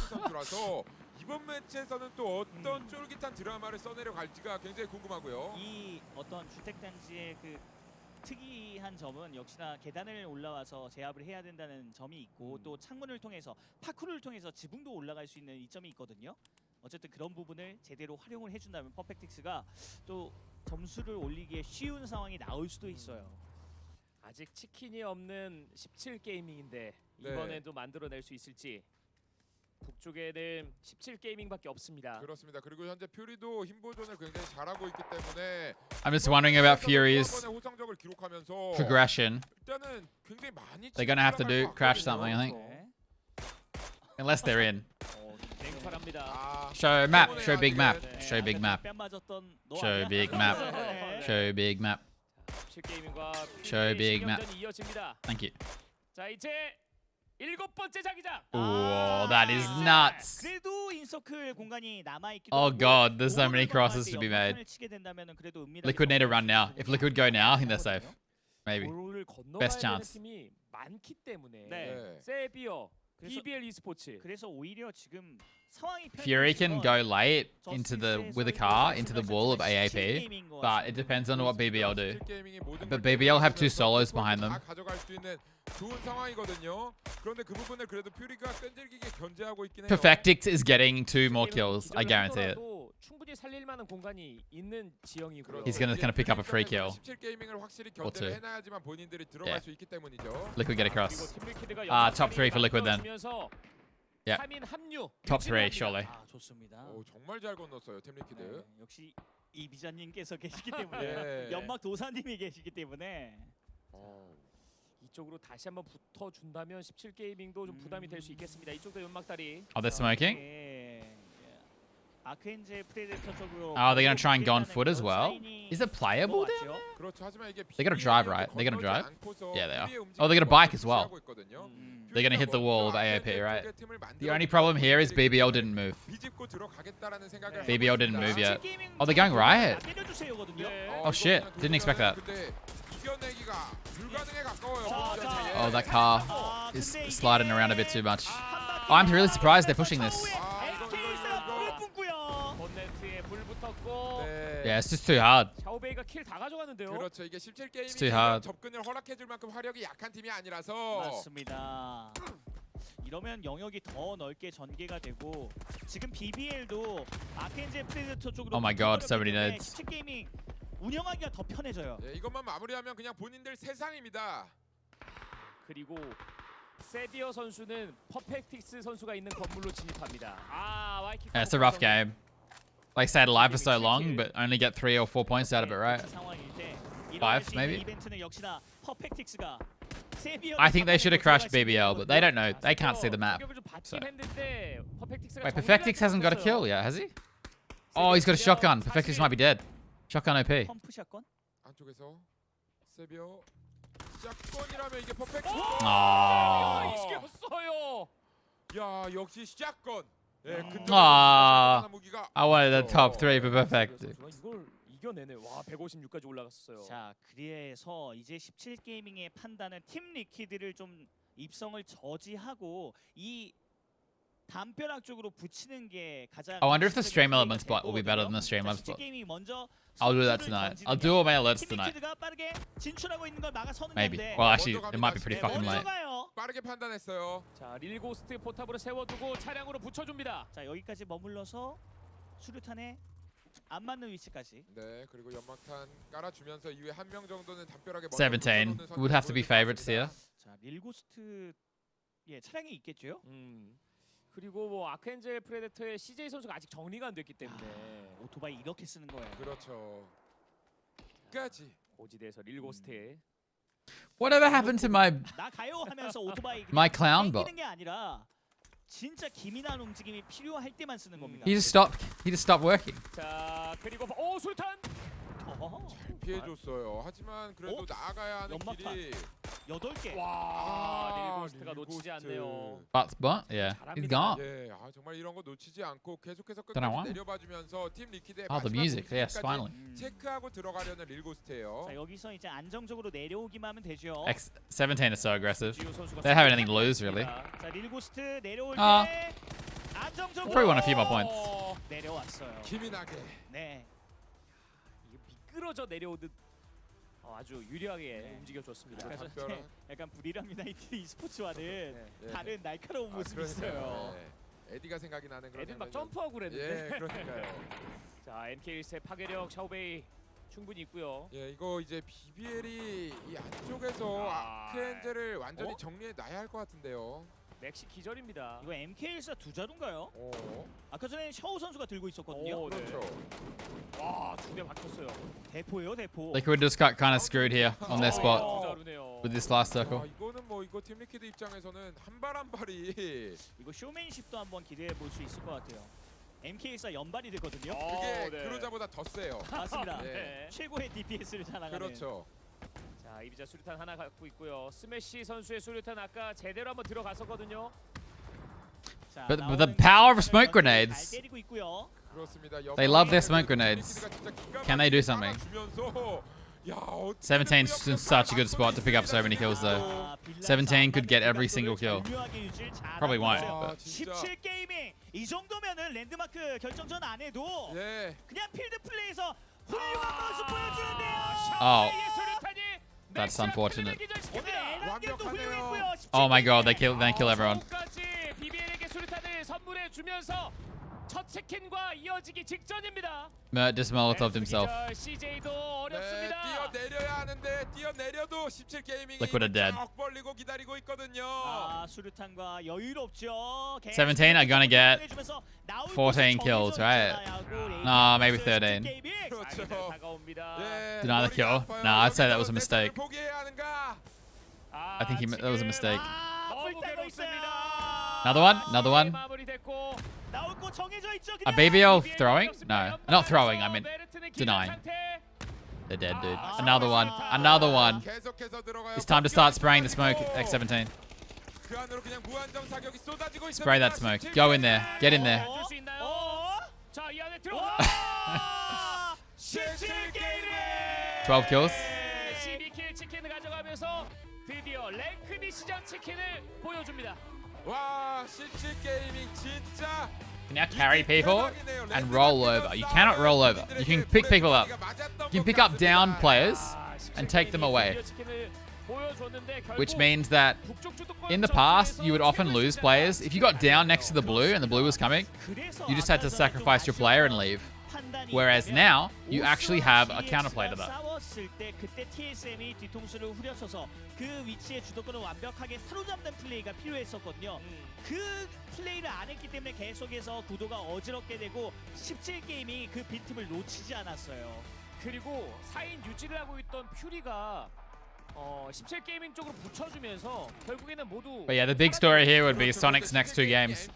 이번 매치에서는 또 어떤 쫄깃한 드라마를 써내려 갈지가 굉장히 궁금하고요. 이 어떤 주택 단지의 그 특이한 점은 역시나 계단을 올라와서 제압을 해야 된다는 점이 있고 또 창문을 통해서 파쿠르를 통해서 지붕도 올라갈 수 있는 이점이 있거든요. 어쨌든 그런 부분을 제대로 활용을 해준다면 퍼펙틱스가 또 점수를 올리기에 쉬운 상황이 나올 수도 있어요. 아직 치킨이 없는 17게이밍인데 이번에도 만들어낼 수 있을지. 북쪽에는 17게이밍밖에 없습니다. 그렇습니다. 그리고 현재 퓨리도 힘 보존을 굉장히 잘하고 있기 때문에 I'm just wondering about Fury's 호성적을 기록하면서 progression. 일단은 굉장히 많이 They're gonna have to do crash something, I think. Unless they're in. Show map. Show big map. Show big map. Show big map. Show big map. Show big map. Thank you. 자, 이제 7번째 자기장. Oh, that is nuts. 그래도 인서클 공간이 남아 있기도 Oh 하고 god, there's so many crosses to be made. Liquid need to run now. If Liquid go now, I think they're safe. Maybe. Best chance. 팀이 많기 때문에. 네. 세비어, BBL e스포츠. 그래서 오히려 지금 상황이 Fury can go late into with a car into the wall of AAP, but it depends on what BBL do. But BBL have 2 solos behind them. 좋은 상황이거든요. 그런데 그 부분을 그래도 퓨리가 끈질기게 견제하고 있긴 해요. Perfectix is getting 2 more kills. I guarantee it. 충분히 살릴 만한 공간이 있는 지형이고요. He's gonna kind of pick up a free kill. 17 게이밍을 확실히 Or two. 견제를 해놔야지만 본인들이 들어갈 Yeah. 수 있기 때문이죠. Liquid get across. 그리고 팀 리퀴드가 top three for Liquid then. 만들어주면서 Yeah. 3인 합류. Top three, 유지를 surely. 합니다. 아, 좋습니다. 오, 정말 잘 건넜어요, 팀 리퀴드. 네, 역시 이비자님께서 계시기 때문에 예. 연막 도사님이 계시기 때문에 이쪽으로 다시 한번 붙어준다면 17 게이밍도 좀 부담이 될 수 있겠습니다. 이쪽도 연막다리. Oh, they're smoking. 아크엔젤 프레데터 쪽으로. Oh, they're gonna try and go on foot as well. Is it playable down there? 그렇죠. 하지만 이게 They're gonna drive, right? They're gonna drive? Yeah, they are. Oh, they're gonna bike as well. They're gonna hit the wall with AOP, right? The only problem here is BBL didn't move. 비집고 들어가겠다라는 생각을 BBL didn't 하고 move 있습니다. yet. Oh, they're going riot. 때려주세요거든요. Oh shit! Didn't expect that. 근데 이겨내기가 불가능에 가까워요. Oh, that car is sliding around a bit too much. Oh, I'm really surprised they're pushing this. 본네트에 불 붙었고. Yeah, it's just too hard. 샤오베이가 킬 다 가져가는데요. 그렇죠. 이게 17 too 게임이 hard. 접근을 허락해줄 만큼 화력이 약한 팀이 아니라서. 맞습니다. 이러면 영역이 더 넓게 전개가 되고 지금 BBL도 아크엔젤 프레데터 쪽으로. Oh my god, so many nades. 17 게이밍 운영하기가 더 편해져요. 예, 이것만 마무리하면 그냥 본인들 세상입니다. 그리고 세비어 선수는 퍼펙틱스 선수가 있는 건물로 진입합니다. 아, 와이키키. Yeah, it's a rough game. Like stayed alive for so long, but only get 3 or 4 points out of it, right? Five, maybe? I think they should have crashed BBL, but they don't know. They can't see the map. So. Wait, Perfectix hasn't got a kill yet, has he? Oh, he's got a shotgun. Perfectix might be dead. Shotgun OP. 펌프 샷건? 안쪽에서 세비어 샷건이라면 이게 퍼펙트. 아. 이겼어요. 야, 역시 샷건. 예, 근데 아. 무기가 I wanted the top 3 for Perfectix. 이걸 이겨내네. 와, 156까지 올라갔었어요. 자, 그래서 이제 17 게이밍의 판단은 팀 리퀴드를 좀 입성을 저지하고 이 담벼락 쪽으로 붙이는 게 가장. I wonder if the stream element spot will be better than the streamlab spot. I'll do that tonight. I'll do all my alerts tonight. Maybe. Well, actually, it might be pretty fucking late. 빠르게 판단했어요. 자, 릴고스트 포탑으로 세워두고 차량으로 붙여줍니다. 자, 여기까지 머물러서 수류탄에 안 맞는 위치까지. 네, 그리고 연막탄 깔아주면서 이후에 한 명 정도는 담벼락에 17 would have to be favorites here. 자, 릴고스트 예, 차량이 있겠죠? 그리고 뭐 아크엔젤 프레데터의 CJ 선수가 아직 정리가 안 됐기 때문에 오토바이 이렇게 쓰는 거예요. 그렇죠. 끝까지 고지대에서 릴고스트에 Whatever happened to my 나 가요 하면서 오토바이 my clown bot? 땡기는 게 아니라 진짜 기민한 움직임이 필요할 때만 쓰는 겁니다. He just stopped working. 자, 그리고 오, 수류탄. 피해줬어요. 하지만 그래도 나아가야 하는 연막탄. 길이 8개. 와, 릴고스트가 놓치지 않네요. But yeah, he's gone. 예, 아, 정말 이런 거 놓치지 않고 계속해서 Don't know 끝까지 why. 내려봐주면서 팀 리퀴드의 Oh, the 마지막 music. Yes, 공격까지 finally. 체크하고 들어가려는 릴고스트예요. 자, 여기서 이제 안정적으로 내려오기만 하면 되죠. 17 is so aggressive. 지우 선수가 They don't have anything to lose, really. 자, 릴고스트 내려올 아. 때 안정적으로 Probably won a few more points. 내려왔어요. 기민하게. 네. 이게 미끄러져 내려오듯 아주 유리하게 움직여줬습니다. 아까 담벼락. 전에 약간 불이랑 유나이티드 e스포츠와는 예. 다른 날카로운 모습이 그러니까요. 있어요. 예. 에디가 생각이 나는 그런 애들 막 장면이- 점프하고 그랬는데. 예, 그러니까요. 자, NK일스의 파괴력 샤오베이 충분히 있고요. 예, 이거 이제 BBL이 이 안쪽에서 아크엔젤을 완전히 정리해 놔야 할 것 같은데요. 맥시 기절입니다. 이거 MK일스 두 자루인가요? 오, 아까 전에 샤오 선수가 들고 있었거든요. 오, 네. 그렇죠. 와, 두 대 박혔어요. 대포예요, 대포. Liquid just got kind of screwed here on their spot 부자루네요. with this last circle. 아, 이거는 뭐 이거 팀 리퀴드 입장에서는 한 발 한 발이 이거 쇼맨십도 한번 기대해 볼 수 있을 것 같아요. MK일스 연발이 되거든요. 그게 네. 그로자보다 더 세요. 맞습니다. 네. 최고의 DPS를 자랑하는. 그렇죠. 자, 이비자 수류탄 하나 갖고 있고요. 스매시 선수의 수류탄 아까 제대로 한번 들어갔었거든요. 자, But the 나오는 power of smoke 잘 grenades. 때리고 있고요. 그렇습니다. They love their smoke grenades. Can they do something? 17 is in such a good spot to pick up so many kills though. 아, 빌라에서 17 could get 안마는 every single kill. 절묘하게 유지를 잘하고 Probably won't, 있어요. but 17 게이밍 이 정도면은 랜드마크 결정전 안 해도 예. 그냥 필드 플레이에서 훌륭한 모습 보여주는데요. Oh, 샤오베이의 수류탄이 that's 맥시와 unfortunate. 클린을 오늘 기절시킵니다. 에란겔도 완벽하네요. 훌륭했고요. 17 Oh my god, 게이밍. they kill everyone. 까지 BBL에게 수류탄을 선물해 주면서 첫 치킨과 이어지기 직전입니다. Mert just molotoved himself. CJ도 네, 어렵습니다. 뛰어내려야 하는데 뛰어내려도 17 게이밍이 Liquid are dead. 쫙 벌리고 기다리고 있거든요. 아, 수류탄과 여유롭죠. 17 are gonna get 14 kills, right? Nah, maybe 13. 그렇죠. 다가옵니다. 예, Did another kill? 머리가 Nah, I'd say that 아파요. was a mistake. 포기해야 하는가? I think that was a mistake. 너무 괴롭습니다. Another one? Another one? 마무리됐고 나올 곳 정해져 있죠. A BBL throwing? No, not throwing. I mean, denying. They're dead, dude. Another one. Another one. 계속해서 들어가요. It's time to start spraying the smoke, X17. 그 안으로 그냥 무한정 사격이 쏟아지고 Spray that 있습니다. smoke. Go in there. Get in there. 줄수 있나요? 자, 이 안에 들어가. 17게임에 12 kills. 12킬 치킨을 가져가면서 드디어 랭크 디시전 치킨을 보여줍니다. 와, 17 게이밍 진짜 You can now carry people and roll over. You cannot roll over. You can pick people up. You can pick up down players and take them away. Which means that in the past, you would often lose players. If you got down next to the blue and the blue was coming, you just had to sacrifice your player and leave. Whereas now, you actually have a counterplay to that. 싸웠을 때 그때 TSM이 뒤통수를 후려쳐서 그 위치의 주도권을 완벽하게 사로잡는 플레이가 필요했었거든요. 그 플레이를 안 했기 때문에 계속해서 구도가 어지럽게 되고 17게임이 그 빈틈을 놓치지 않았어요. 그리고 4인 유지를 하고 있던 퓨리가 17게이밍 쪽으로 붙여주면서 결국에는 모두 But yeah, the big story here would be Sonic's next 2 games.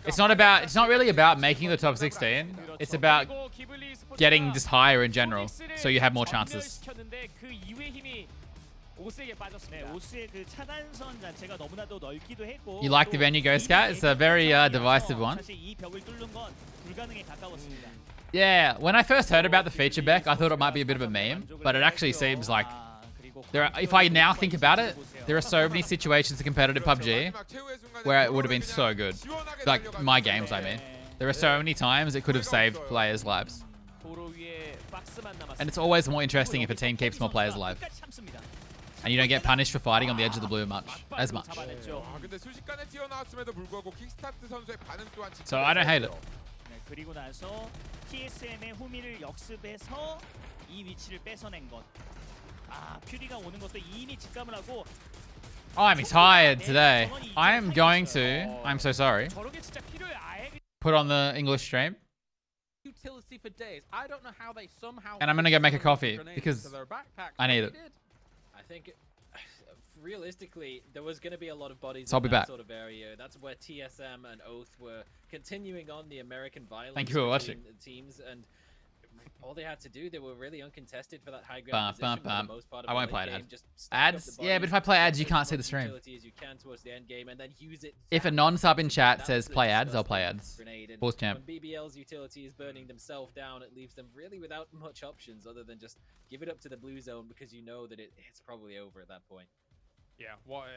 It's not really about making the top 16. It's about getting just higher in general, so you have more chances. 그 이후의 힘이 오스에게 빠졌습니다. 네, 오스의 그 차단선 자체가 너무나도 넓기도 했고 You like the venue, Ghost Cat? It's a very divisive one. 사실 이 벽을 뚫는 건 불가능에 가까웠습니다. Yeah, when I first heard about the feature Beck, I thought it might be a bit of a meme, but it actually seems like if I now think about it, there are so many situations in competitive PUBG where it would have been so good. Like my games, I mean. There are so many times it could have saved players' lives. And it's always more interesting if a team keeps more players alive. And you don't get punished for fighting on the edge of the blue as much. So I don't hate it. 그리고 나서 TSM의 후미를 역습해서 이 위치를 뺏어낸 것. 아, 퓨리가 오는 것도 이미 직감을 하고. Oh, I'm tired today. I am going to, I'm so sorry, put on the English stream. Utility for days. I don't know how they somehow And I'm gonna go make a coffee grenades because to their backpacks, I but need they it. did. I think realistically there was going to be a lot of bodies So I'll in be that back. sort of area. That's where TSM and Oath were continuing on the American violence. Thank you for watching. between the teams, and all they had to do, they were really uncontested for that high Bum, ground position for bum, the most part of I the won't late play game. ads. Just stack up Ads? the Yeah, but bodies, if I play ads, you get can't as see the much stream. utility as you can towards the end game, and then use it If a fast. non-sub in chat That's says the play ads, I'll disgusting play ads. grenade, and Pause champ. when BBL's utility is burning themselves down, it leaves them really without much options other than just give it up to the blue zone because you know that it's probably over at that point. Yeah, what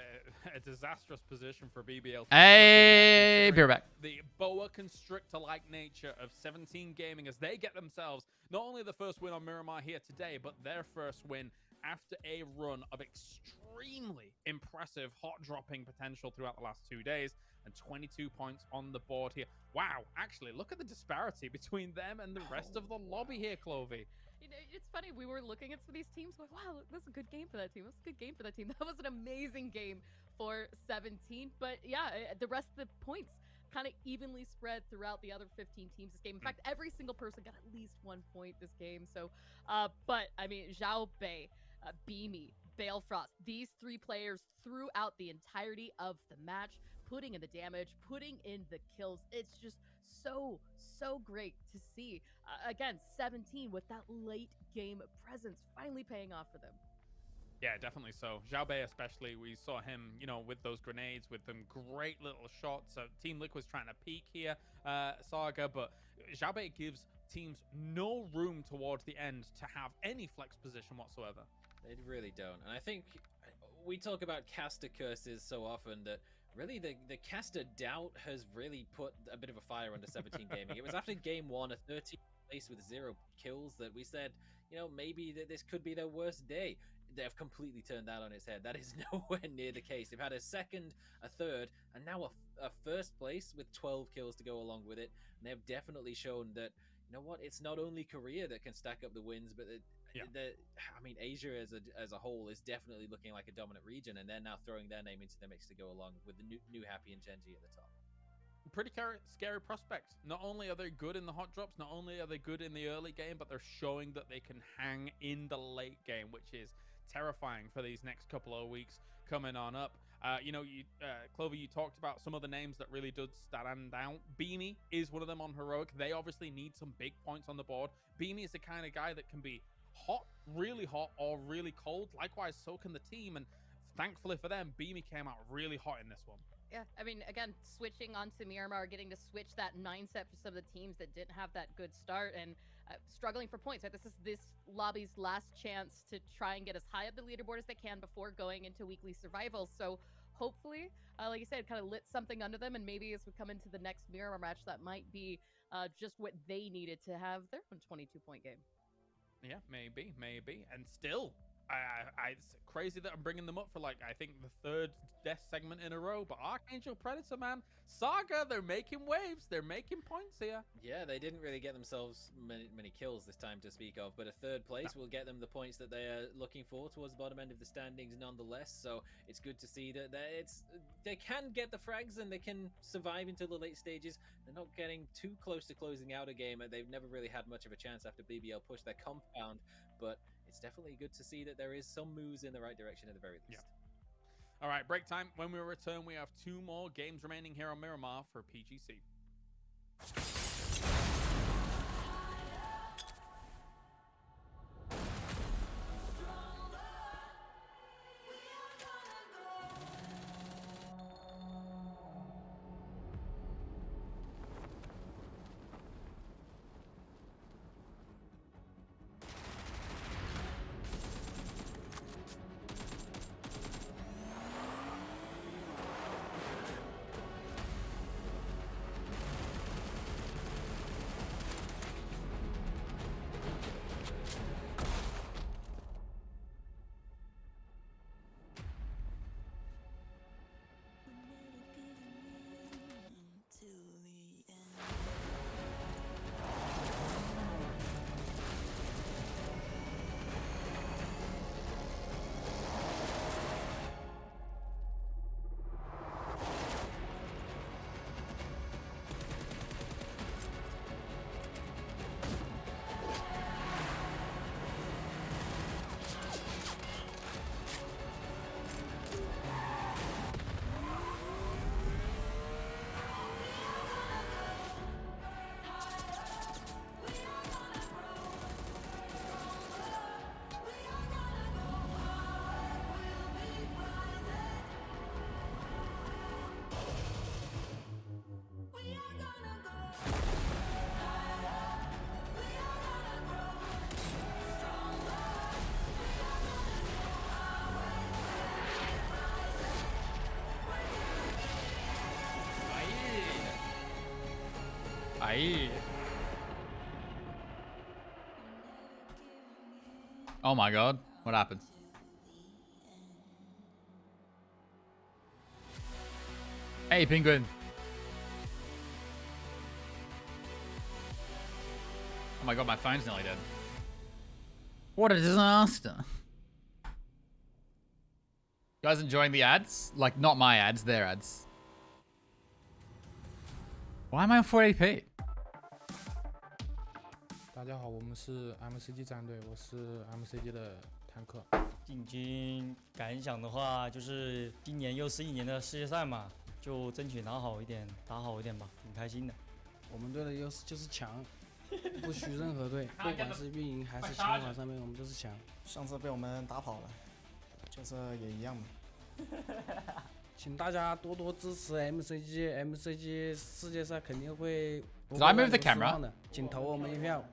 a disastrous position for BBL. Hey, be right back. The boa constrictor-like nature of 17 Gaming as they get themselves not only the first win on Miramar here today, but their first win after a run of extremely impressive hot dropping potential throughout the last 2 days, and 22 points on the board here. Wow, actually, look at the disparity between them and the rest of the lobby here, Clovey. You know, it's funny, we were looking at some of these teams going, wow, this is a good game for that team. This is a good game for that team. That was an amazing game for 17. But yeah, the rest of the points kind of evenly spread throughout the other 15 teams this game. In fact, every single person got at least 1 point this game. So, but I mean, Zhao Bei, Beamy, Balefrost, these 3 players throughout the entirety of the match, putting in the damage, putting in the kills. It's just so great to see. Again, 17 with that late game presence finally paying off for them. Yeah, definitely so. Zhao Bei especially, we saw him, you know, with those grenades, with them great little shots. So Team Liquid was trying to peek here, Saga, but Zhao Bei gives teams no room towards the end to have any flex position whatsoever. They really don't. And I think we talk about caster curses so often that really the caster doubt has really put a bit of a fire under 17 Gaming. It was after game 1, a 13th place with 0 kills, that we said, you know, maybe this could be their worst day. they've completely turned that on its head. That is nowhere near the case. They've had a second, a third, and now a first place with 12 kills to go along with it. And they've definitely shown that, you know what, it's not only Korea that can stack up the wins, but I mean, Asia as a whole is definitely looking like a dominant region, and they're now throwing their name into the mix to go along with the new Happy and Genji at the top. Pretty scary prospects. Not only are they good in the hot drops, not only are they good in the early game, but they're showing that they can hang in the late game, which is terrifying for these next couple of weeks coming on up. Clover, you talked about some of the names that really did stand out. Beanie is one of them on Heroic. They obviously need some big points on the board. Beanie is the kind of guy that can be hot, or really cold. Likewise, so can the team. And thankfully for them, Beanie came out really hot in this one. Yeah, I mean, again, switching onto Miramar, getting to switch that mindset for some of the teams that didn't have that good start and struggling for points. Right, this is this lobby's last chance to try and get as high up the leaderboard as they can before going into weekly survival. So hopefully, like you said, kind of lit something under them, and maybe as we come into the next Miramar match, that might be just what they needed to have their own 22-point game. Yeah, maybe, and still. It's crazy that I'm bringing them up for I think the third death segment in a row, but Archangel Predator, man, Saga, they're making waves, they're making points here. Yeah, they didn't really get themselves many kills this time to speak of, but a third place will get them the points that they are looking for towards the bottom end of the standings nonetheless, so it's good to see that they can get the frags and they can survive into the late stages. They're not getting too close to closing out a game, and they've never really had much of a chance after BBL pushed their compound, but it's definitely good to see that there is some moves in the right direction at the very least. Yeah. All right, break time. When we return, we have 2 more games remaining here on Miramar for PGC. Aye. Oh my god, what happened? Hey, Penguin. Oh my god, my phone's nearly dead. What a disaster. You guys enjoying the ads? Like, not my ads, their ads. Why am I on 480p? 大家好，我们是 MCG 战队，我是 MCG 的坦克。进军感想的话，就是今年又是一年的世界赛嘛，就争取拿好一点，打好一点吧，挺开心的。我们队的优势就是强，不虚任何队，不管是运营还是枪法上面，我们都是强。上次被我们打跑了，这次也一样嘛。请大家多多支持 MCG 世界赛肯定会不 Did I move the camera? 的，请投我们一票。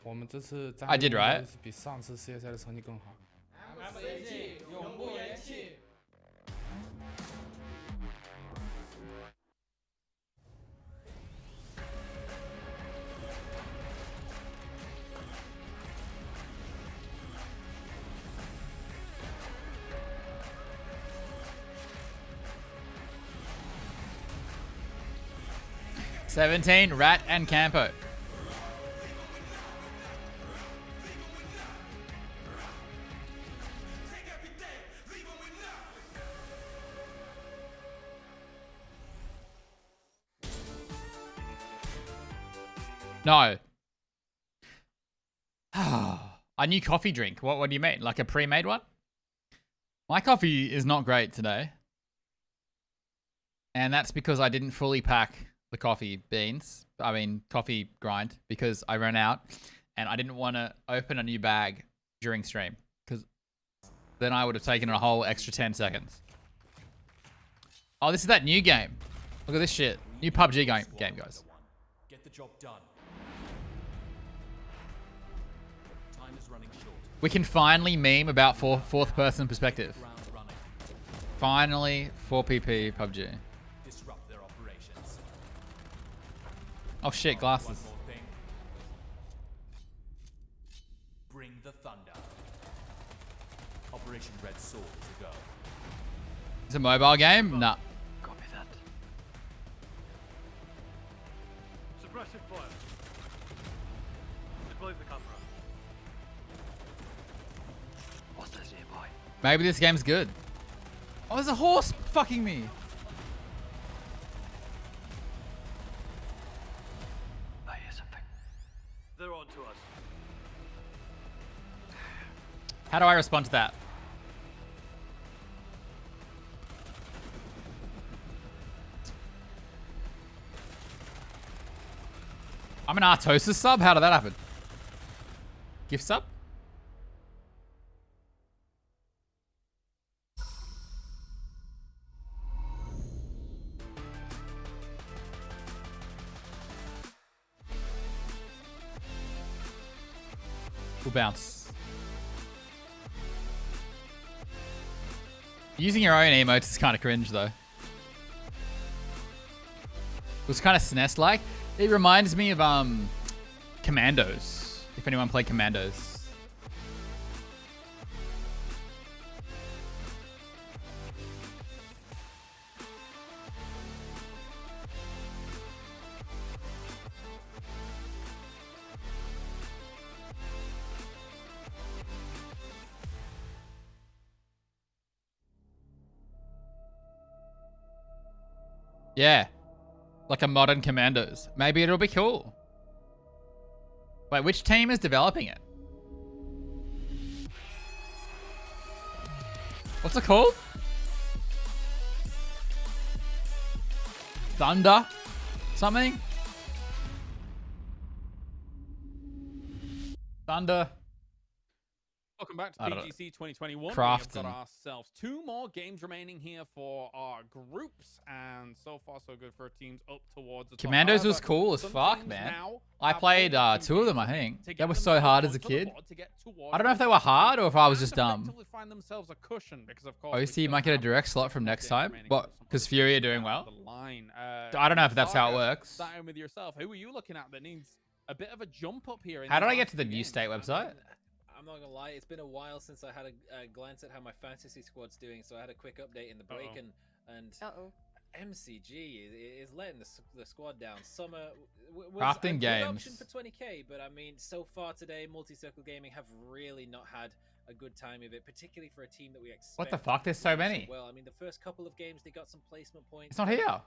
我们这次 I did right. 比上次世界赛的成绩更好。MCG 永不言弃。17, Rat and Campo. No. A new coffee drink. What do you mean? Like a pre-made one? My coffee is not great today. And that's because I didn't fully pack the coffee beans. I mean, coffee grind. Because I ran out. And I didn't want to open a new bag during stream. Because then I would have taken a whole extra 10 seconds. Oh, this is that new game. Look at this shit. New PUBG game, guys. Get the job done. Time is running short. We can finally meme about fourth person perspective. Finally, 4PP PUBG. Disrupt their operations. Oh shit, glasses. One more thing. Bring the thunder. Operation Red Sword is a go. It's a mobile game? Nah. Copy that. Suppressive fire. Deploy the camera. What's this nearby? Maybe this game's good. Oh, there's a horse fucking me. I hear something. They're on to us. How do I respond to that? I'm an Artosis sub? How did that happen? Gift sub? We'll bounce. Using your own emotes is kind of cringe, though. It was kind of SNES-like. It reminds me of Commandos. If anyone played Commandos. Yeah. Like a modern Commandos. Maybe it'll be cool. Wait, which team is developing it? What's it called? Thunder? Something? Thunder. Welcome back to PGC 2021. Crafton. We've got ourselves 2 more games remaining here for our groups, and so far so good for teams up towards the top. Commandos was However, cool as some fuck, teams man. now I have played only 2 of them, I think. to get They were so themselves hard as a onto the kid. board to get towards I don't know if they the were hard or if I was and just dumb. effectively find themselves a cushion because of course we OC still might get a have direct slot from next time. remaining What? Because Fury are doing well? the line. I don't know if that's how it Saga, works. starting with yourself, who are you looking at that needs a bit of a jump up here? In How did these I get last to the few new games? state website? I'm not gonna lie, it's been a while since I had a glance at how my fantasy squad's doing, so I had a quick update in the break, and MCG is letting the squad down. Summer was Crafting a good games. option for 20k, but I mean, so far today, Multi-Circle Gaming have really not had a good time of it, particularly for a team that we expect. What the fuck? There's so many. Well, I mean, the first couple of games they got some placement points. It's not here.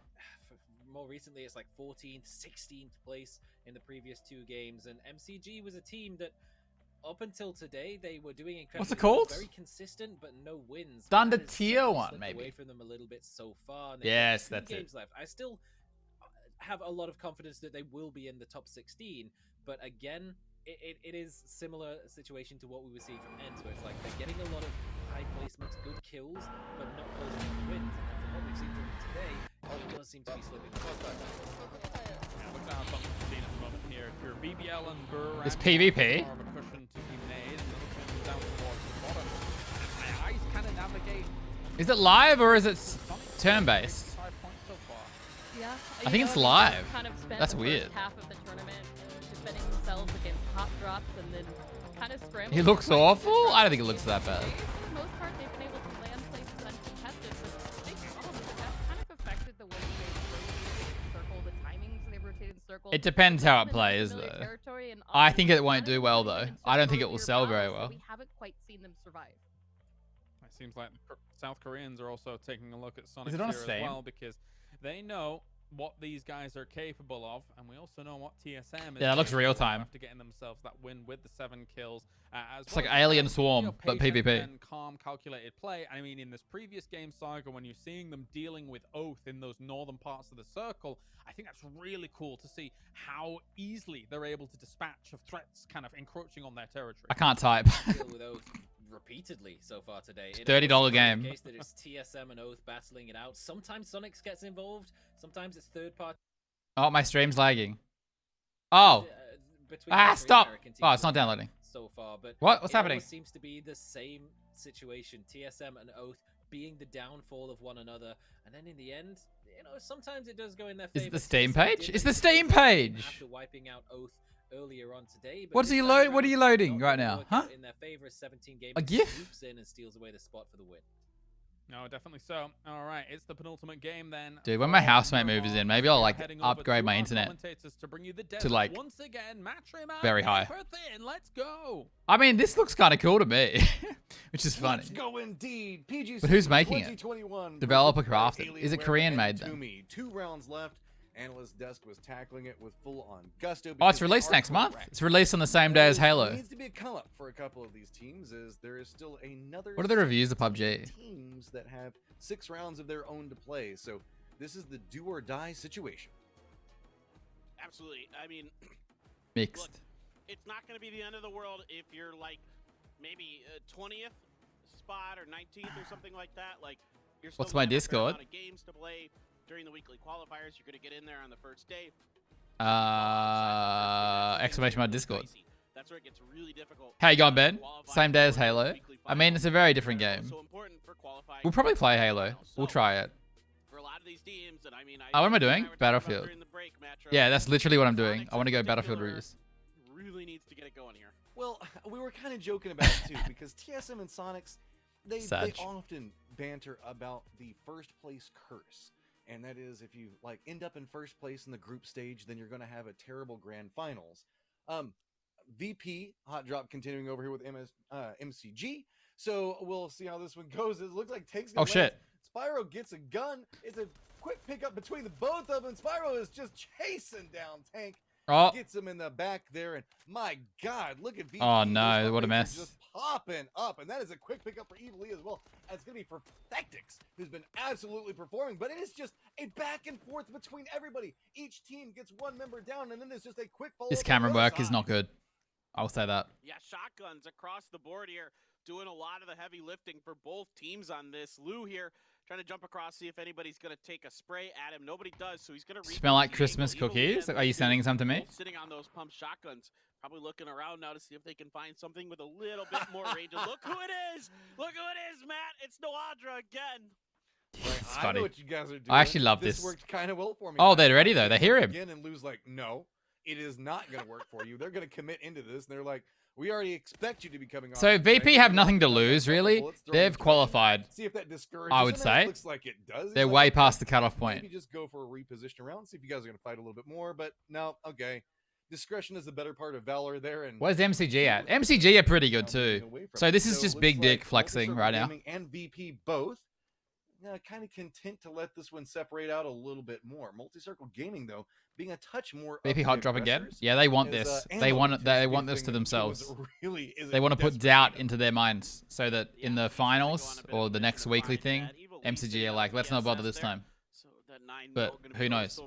More recently, it's like 14th, 16th place in the previous 2 games, and MCG was a team that, up until today, they were doing incredibly What's it called? Very consistent, but no wins. Thunder That has Tier certainly 1, slipped maybe. Away from them a little bit so far. And they've Yes, got 2 that's it. games left. I still have a lot of confidence that they will be in the top 16, but again, it is similar situation to what we were seeing from Ends, where it's like they're getting a lot of high placements, good kills, but not closing on wins. And from what we've seen from them today, it does seem to be slipping. Yeah, look down something to see at the moment here. If you're BBL and Burr, It's PvP. more of a cushion to be made, and looking down towards the bottom. My eyes kind of navigate. Is it live or is it turn-based? 5 points so far. Yeah. I think it's live. That's weird. Half of the tournament defending themselves against hot drops and then kind of scrambling. He looks awful? I don't think it looks that bad. For the most part, they've been able to land places uncontested, but they also have kind of affected the way they rotate circle, the timings they rotated circle. It depends how it It's been plays, unfamiliar though. territory, and I think it honestly, won't Sonic do well, putting them though. in I don't such think it early will sell very battles that well. We haven't quite seen them survive. It seems like South Koreans are also taking a look at Sonic it on here as Steam? well, because they know what these guys are capable of, and we also know what TSM is. Yeah, that looks capable real of time. after getting themselves that win with the 7 kills. It's like Alien Swarm, but patient PvP. and calm, calculated play. I mean, in this previous game, Saga, when you're seeing them dealing with Oath in those northern parts of the circle, I think that's really cool to see how easily they're able to dispatch of threats kind of encroaching on their territory. I can't type. Deal with Oath repeatedly so far today. It's It $30 almost seems game. The case that it's TSM and Oath battling it out. Sometimes Sonics gets involved. Sometimes it's third party. Oh, my stream's lagging. Oh. Between the three Stop. American Oh, teams it's not downloading. so far, but What's it happening? almost seems to be the same situation. TSM and Oath being the downfall of one another, and then in the end, you know, sometimes it does go in their favor. Is it the Steam TSM page? did It's the make Steam it page. after wiping out Oath earlier on today. But What are this you time What are around, you loading not right gonna now? work Huh? out in their favor. 17 game A GIF? swoops in and steals away the spot for the win. No, definitely so. All right, it's the penultimate game then. Dude, when my for housemate moves in, maybe I'll like heading over upgrade to my our internet commentators to bring you the to desert like once again. Match rematch, very high. paper thin. Let's go. I mean, this looks kind of cool to me, which is funny. Let's go indeed. PGC But who's making it? 2021 Developer versus crafted. Alienware Is it Korean and made then? Toomey. 2 rounds left. Analyst Desk was tackling it with full-on gusto. Oh, it's because they released are next month. correct. It's released on the same day as Halo. Needs to be a come up for a couple of these teams, as there is still another. What are the reviews of PUBG? Teams that have 6 rounds of their own to play, so this is the do or die situation. Absolutely. I mean, Mixed. Look, it's not going to be the end of the world if you're like maybe 20th spot or 19th or something like that. Like, you're still What's my gonna have a fair Discord? amount of games to play during the weekly qualifiers. You're going to get in there on the first day. Exclamation mark Discord. That's where it gets really difficult. How you going, Ben? Same day as Halo. I mean, it's a very different game. We'll probably play Halo. We'll try it. For a lot of these teams, and I mean, Oh, what am I doing? Battlefield. Yeah, that's literally what I'm doing. I want to go Battlefield reviews. Really needs to get it going here. Well, we were kind of joking about it too, because TSM and Sonics, they often banter about the first place curse. And that is, if you like end up in first place in the group stage, then you're going to have a terrible grand finals. VP hot drop continuing over here with MCG. So we'll see how this one goes. It looks like Take's gonna shit. Spyro gets a gun. It's a quick pickup between the both of them. Spyro is just chasing down Tank. Oh. Gets him in the back there, and my God, look at VP. Oh no, Those what a upgrades are mess. Just popping up, and that is a quick pickup for Evil Lee as well. And it's gonna be for Tactics, who's been absolutely performing, but it is just a back and forth between everybody. Each team gets one member down, and then there's just a quick follow. This camera work is not good. I'll say that. Yeah, shotguns across the board here, doing a lot of the heavy lifting for both teams on this. Lou here trying to jump across, see if anybody's going to take a spray at him. Nobody does, so he's going to Smell like Christmas cookies? Are you sending some to me? Sitting on those pump shotguns, probably looking around now to see if they can find something with a little bit more range. Look who it is! Look who it is, Matt! It's Noadra again! It's I funny. know what you guys are doing. I actually love this. this. Worked kind of well for me. Oh, they're ready though. They hear him. Again, and Lou's like, no, it is not going to work for you. They're going to commit into this, and they're like, we already expect you to be coming on. So VP have nothing to lose, really. They've qualified. See if that discourages I would them, and it say. looks like it does. They're He's way like, past the cutoff point. Maybe just go for a reposition around, see if you guys are going to fight a little bit more. But no, okay. Discretion is the better part of valor there. And Where's MCG at? MCG are pretty good too. So this is just it big looks dick like flexing Multicircle right now. Gaming and VP both kind of content to let this one separate out a little bit more. Multicircle Gaming, though, being a touch more. VP hot drop again? Yeah, they want this. They want this to themselves. Really they want to put doubt into their minds so that in the finals or the next weekly thing, MCG are like, let's not bother this time. But who knows?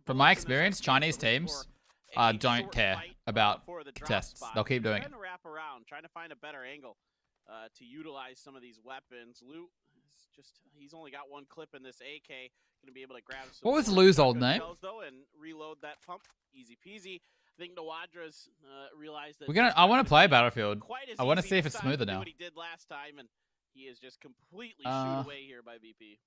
From my experience, Chinese teams don't care about tests. They'll keep doing it. Trying to wrap around, trying to find a better angle to utilize some of these weapons. Lou is he's only got one clip in this AK. Going to be able to grab some. What was Lou's old name? Though, and reload that pump. Easy peasy. I think Noadra's realized that I want to play Battlefield. Quite as I want to easy see if this it's time to smoother do now. What he did last time, and he is just completely shooed away here by VP.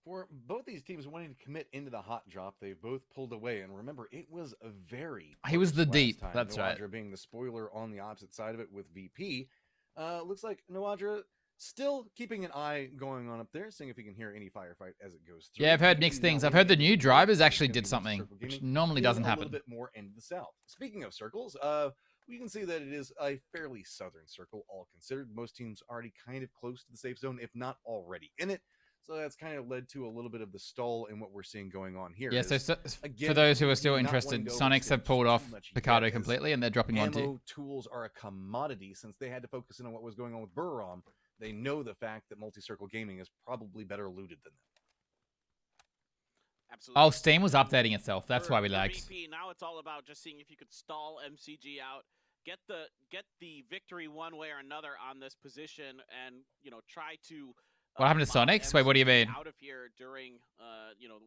For both these teams wanting to commit into the hot drop, they've both pulled away. And remember, it was a very He was the close deep. last time. That's right. Noadra being the spoiler on the opposite side of it with VP. Looks like Noadra Still keeping an eye going on up there, seeing if we can hear any firefight as it goes through. Yeah, I've heard mixed BP things. not I've heard the leading new any drivers way, actually it's did gonna be something, Multi-Circle which Gaming normally in doesn't a happen. little bit more into the south. Speaking of circles, we can see that it is a fairly southern circle, all considered. Most teams already kind of close to the safe zone, if not already in it. So that's kind of led to a little bit of the stall in what we're seeing going on here. Yeah, so Again, for those who are BP still not interested, wanting to Sonics have overstay pulled too off much yet, Picardo as completely, and they're dropping Monty. ammo tools are a commodity since they had to focus in on what was going on with Burrom. They know the fact that Multi-Circle Gaming is probably better looted than them. Absolutely. Oh, Steam was updating itself. That's why we for lagged. BP, now it's all about just seeing if you could stall MCG out, get the victory one way or another on this position, and try to. What happened to Sonics? Wait, what do you mean? Out of here during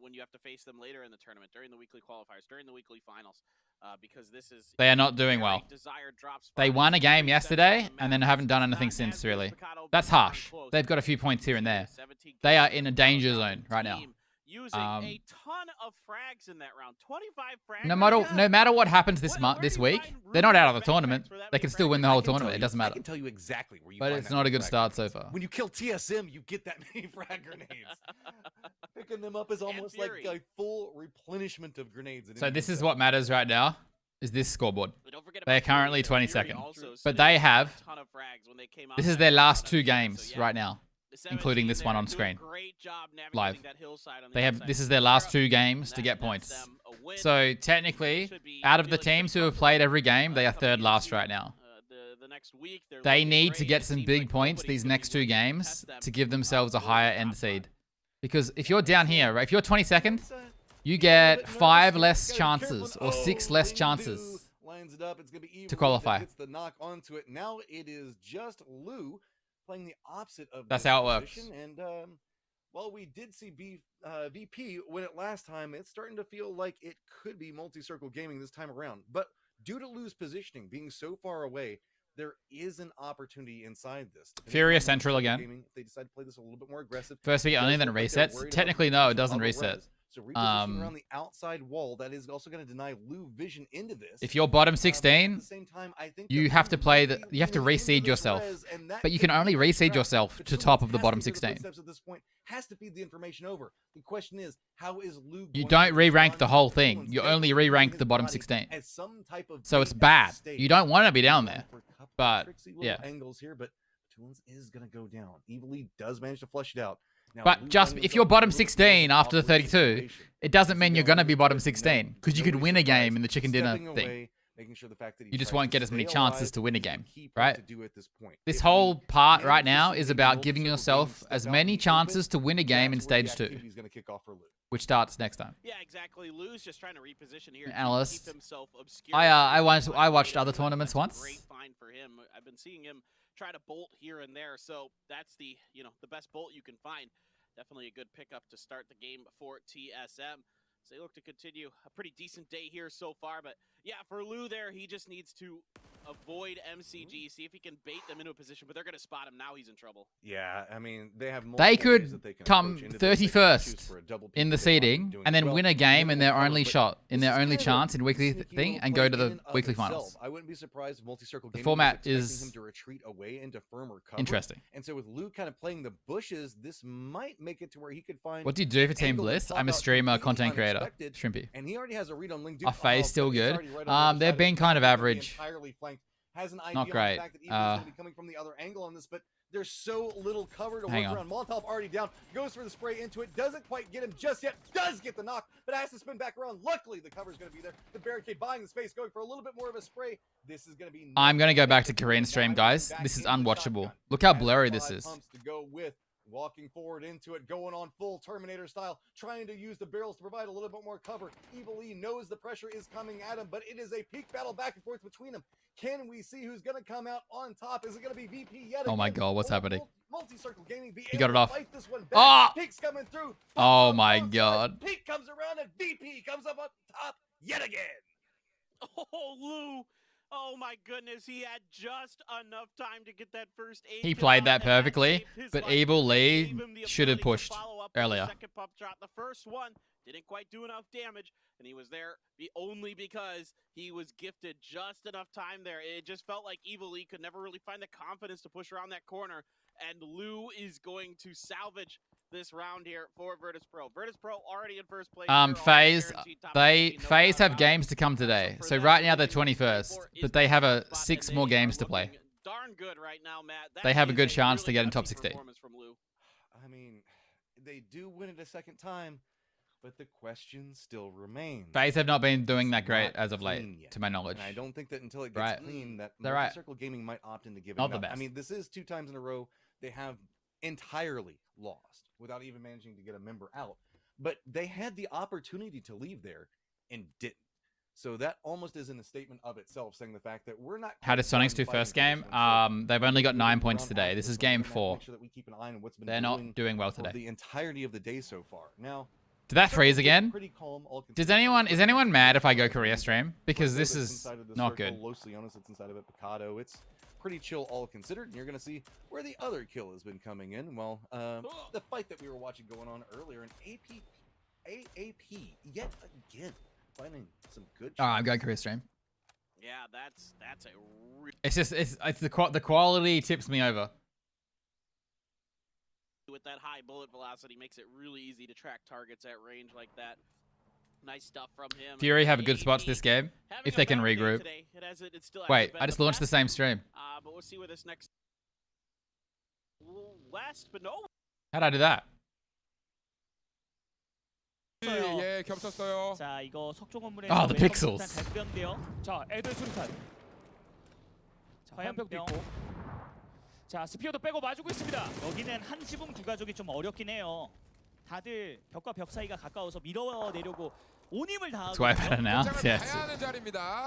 when you have to face them later in the tournament, during the weekly qualifiers, during the weekly finals, because this is They are not doing well. They won a game yesterday and then haven't done anything since, really. That's harsh. They've got a few points here and there. They are in a danger zone right now. Using a ton of frags in that round, 25 frags. No matter what happens this week, they're not out of the tournament. They can still win the whole tournament. It doesn't matter. I can tell you exactly where you but find it's that not a many good frag start so grenades. far. When you kill TSM, you get that many frag grenades. Picking them up is almost like a full replenishment of grenades. So this is what matters right now, is this scoreboard. They are currently 22nd. But they have, this is their last 2 games right now, including this one on screen. Live. They have, this is their last 2 games to get points. So technically, out of the teams who have played every game, they are 3rd last right now. They need to get some big points these next 2 games to give themselves a higher end seed. Because if you're down here, right, if you're 22nd, you get 5 less chances or 6 less chances lines it up. It's gonna be Evil to qualify. Gets the knock onto it. Now it is just Lou playing the opposite of That's this how it works. position. And while we did see VP win it last time, it's starting to feel like it could be Multi-Circle Gaming this time around. But due to Lou's positioning being so far away, there is an opportunity inside this. Furia Central again. Gaming, if they decide to play this a little bit more aggressive. First week only, then it resets. Technically, no, it doesn't reset. So repositioning around the outside wall, that is also going to deny Lou vision into this. If you're bottom 16, at the same time, I think you have to play the. You have to reseed yourself, but you can only reseed yourself to top of the bottom 16. At this point, has to feed the information over. The question is, how is Lou? You don't re-rank the whole thing. You only re-rank the bottom 16. So it's bad. You don't want to be down there. But yeah. Angles here, but Toulons is going to go down. Evilly does manage to flush it out. Now, but just if you're bottom 16 after the 32, it doesn't mean you're going to be bottom 16 because you could win a game in the chicken dinner thing. You just won't get as many chances to win a game, right? This whole part right now is about giving yourself as many chances to win a game in stage 2, which starts next time. Yeah, exactly. Lou's just trying to reposition here. Analyst. Keep himself obscure. I watched other tournaments once. Great find for him. I've been seeing him try to bolt here and there, so that's the the best bolt you can find. Definitely a good pickup to start the game for TSM. So they look to continue a pretty decent day here so far, but yeah, for Lou there, he just needs to avoid MCG, see if he can bait them into a position, but they're going to spot him. Now he's in trouble. Yeah, I mean, they have they could come 31st in the seeding and then win a game in their only shot, in their only chance in weekly thing, and go to the weekly finals. I wouldn't be surprised if Multi-Circle Gaming the format is is him to retreat away into firmer cover. Interesting. And so with Lou kind of playing the bushes, this might make it to where he could find. What do you do for Team Bliss? I'm a streamer, content creator, Shrimpy. And he already has a read on Link. Our phase still good. They've been kind of average. Has an idea Not great. On the fact that Evil's going to be coming from the other angle on this, but there's so little cover to work around. Molotov already down, goes for the spray into it, doesn't quite get him just yet, does get the knock, but has to spin back around. Luckily, the cover's going to be there. The barricade buying the space, going for a little bit more of a spray. This is going to be. I'm going to go back to Korean stream, guys. This is unwatchable. Look how blurry this is. To go with. Walking forward into it, going on full Terminator style, trying to use the barrels to provide a little bit more cover. Evil E knows the pressure is coming at him, but it is a peak battle back and forth between them. Can we see who's going to come out on top? Is it going to be VP yet again? Oh my god, what's happening? Multi-Circle Gaming. He got it off. This one Ah! Peak's coming through. Oh my god. Peak comes around and VP comes up on top yet again. Oh, Lou. Oh my goodness, he had just enough time to get that first aid. He played that perfectly, but Evil Lee should have pushed earlier. Second pump shot. The first one didn't quite do enough damage, and he was there only because he was gifted just enough time there. It just felt like Evil Lee could never really find the confidence to push around that corner, and Lou is going to salvage this round here for Virtus Pro. Virtus Pro already in first place. FaZe, FaZe have games to come today. So right now they're 21st, but they have 6 more games to play. Darn good right now, Matt. They have a good chance to get in top 16. I mean, they do win it a second time, but the question still remains. FaZe have not been doing that great as of late, to my knowledge. And I don't think that until it gets clean, that Circle Gaming might opt into giving not it the up. best. I mean, this is 2 times in a row they have entirely lost without even managing to get a member out. But they had the opportunity to leave there and didn't. So that almost isn't a statement of itself, saying the fact that we're not. How did Sonics do first game? They've only got 9 points today. This is game 4. They're not doing well today. The entirety of the day so far. Now, did that freeze again? Is anyone mad if I go Korea stream? Because this is not good. Los Leones sits inside of it. Picado. It's pretty chill, all considered. And you're going to see where the other kill has been coming in. Well, the fight that we were watching going on earlier, and AAP yet again finding some good. Oh, I'm going Korea stream. Yeah, that's a. It's just it's the quality tips me over. With that high bullet velocity, makes it really easy to track targets at range like that. Nice stuff from him. Fury have a good spots this game if they can regroup. Wait, I just launched the same stream. But we'll see where this next. West, but no. How'd I do that? 예, 겹쳤어요. 자, 이거 석조 건물에서 Oh, the pixels. 잘 수비한데요. 자, 애들 수류탄. 자, 화염병도 있고. 자, 스피어도 빼고 마주고 있습니다. 여기는 한 지붕 두 가족이 좀 어렵긴 해요. 다들 벽과 벽 사이가 가까워서 밀어내려고 온 힘을 That's why 다하거든요. better now. Yes.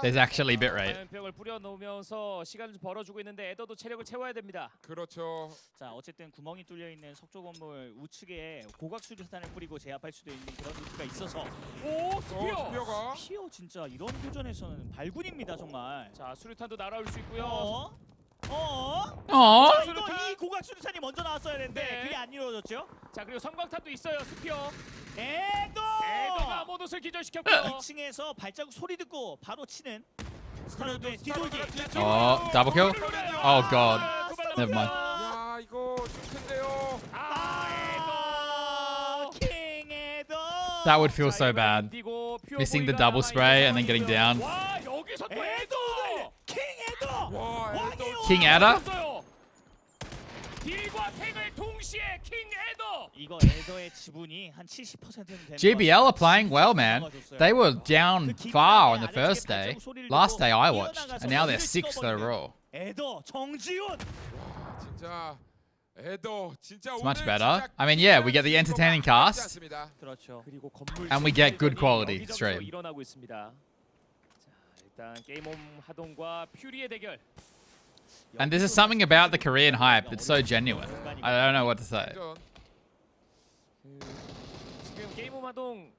There's actually bitrate. 화염병을 뿌려 놓으면서 시간을 좀 벌어주고 있는데 에더도 체력을 채워야 됩니다. 그렇죠. 자, 어쨌든 구멍이 뚫려 있는 석조 건물 우측에 고각 수류탄을 뿌리고 제압할 수도 있는 그런 루트가 있어서. 오, 스피어. 스피어 진짜 이런 교전에서는 발군입니다 정말. 자, 수류탄도 날아올 수 있고요. 이거 이 고각 수류탄이 먼저 나왔어야 했는데 네. 그게 안 이루어졌죠? 자, 그리고 성광탄도 있어요. 스피어. 에더가 모노스를 기절시켰고요. 2층에서 발자국 소리 듣고 바로 치는 스타로드의 뒤돌기. Oh, double kill? Oh god. Never mind. 야, 이거 좀 큰데요. 킹 에더. That would feel so bad. Missing the double spray and then getting down. 와, 여기서 또 에더. 킹 에더. 와, King Ada? 딜과 탱을 동시에 킹 에더. 이거 에더의 지분이 한 70%는 되는 GBL are playing well, man. They were down far on the first day. Last day I watched, and now they're 6th overall. 에더 정지훈. 와, 진짜 에더 진짜 It's much better. I mean, yeah, we get the entertaining cast, 그렇죠. 그리고 건물 and we get good quality stream. 일어나고 있습니다. 자, 일단 게임홈 하동과 퓨리의 대결. And this is something about the Korean hype that's so genuine. I don't know what to say. 지금 게임홈 하동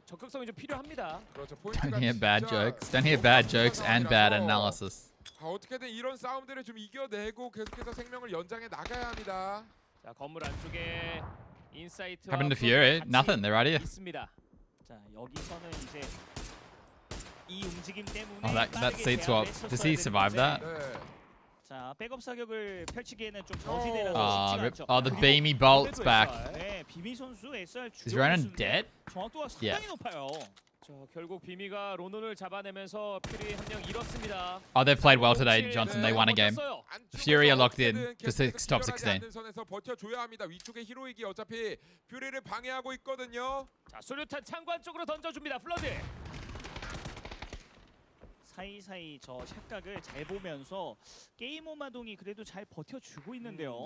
적극성이 좀 필요합니다. 그렇죠. Don't hear bad jokes. Don't hear bad jokes and bad analysis. 어떻게든 이런 싸움들을 좀 이겨내고 계속해서 생명을 연장해 나가야 합니다. 자, 건물 안쪽에 인사이트와 Happened to Fury? Nothing. They're right here. 있습니다. 자, 여기서는 이제 이 움직임 때문에 Oh, that seat swap. Does he survive that? 자, 백업 사격을 펼치기에는 좀 저지대라서 쉽지 않죠. Oh, the beamy bolt's back. 네, 비미 선수 SR Is Ronan dead? 정확도가 상당히 높아요. 자, 결국 비미가 로논을 잡아내면서 퓨리 한 명 잃었습니다. Oh, they've played well today, Johnson. They won a game. Fury are locked in for top 16. 선에서 버텨줘야 합니다. 위쪽에 히로이기 어차피 퓨리를 방해하고 있거든요. 자, 수류탄 창관 쪽으로 던져줍니다. 플러드. 사이사이 저 샷각을 잘 보면서 게임 오마동이 그래도 잘 버텨주고 있는데요.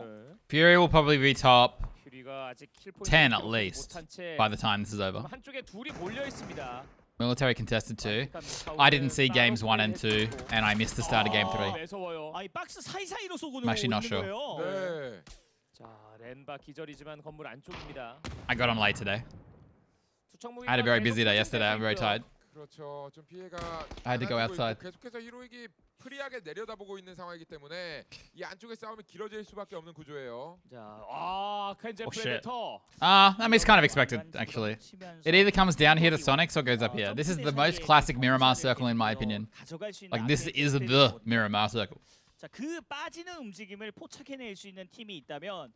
Fury will probably be top 퓨리가 아직 킬 10 at least by the time this is over. 한쪽에 둘이 몰려 있습니다. Military contested 2. I didn't see games 1 and 2, and I missed the start of game 3. 매서워요. 이 박스 사이사이로 쏘고 I'm actually not 있는 sure. 거예요. 네. 자, 렌바 기절이지만 건물 안쪽입니다. I got on late today. 투척무기가 I had a very busy day yesterday. I'm very tired. 그렇죠. 좀 피해가 I had to go outside. 계속해서 히로이기 프리하게 내려다보고 있는 상황이기 때문에 이 안쪽의 싸움이 길어질 수밖에 없는 구조예요. 자, 켄제 프레데터. That means kind of expected, actually. It either comes down here to Sonics or goes up here. This is the most classic Miramar circle in my opinion. Like, this is the Miramar circle. 자, 그 빠지는 움직임을 포착해낼 수 있는 팀이 있다면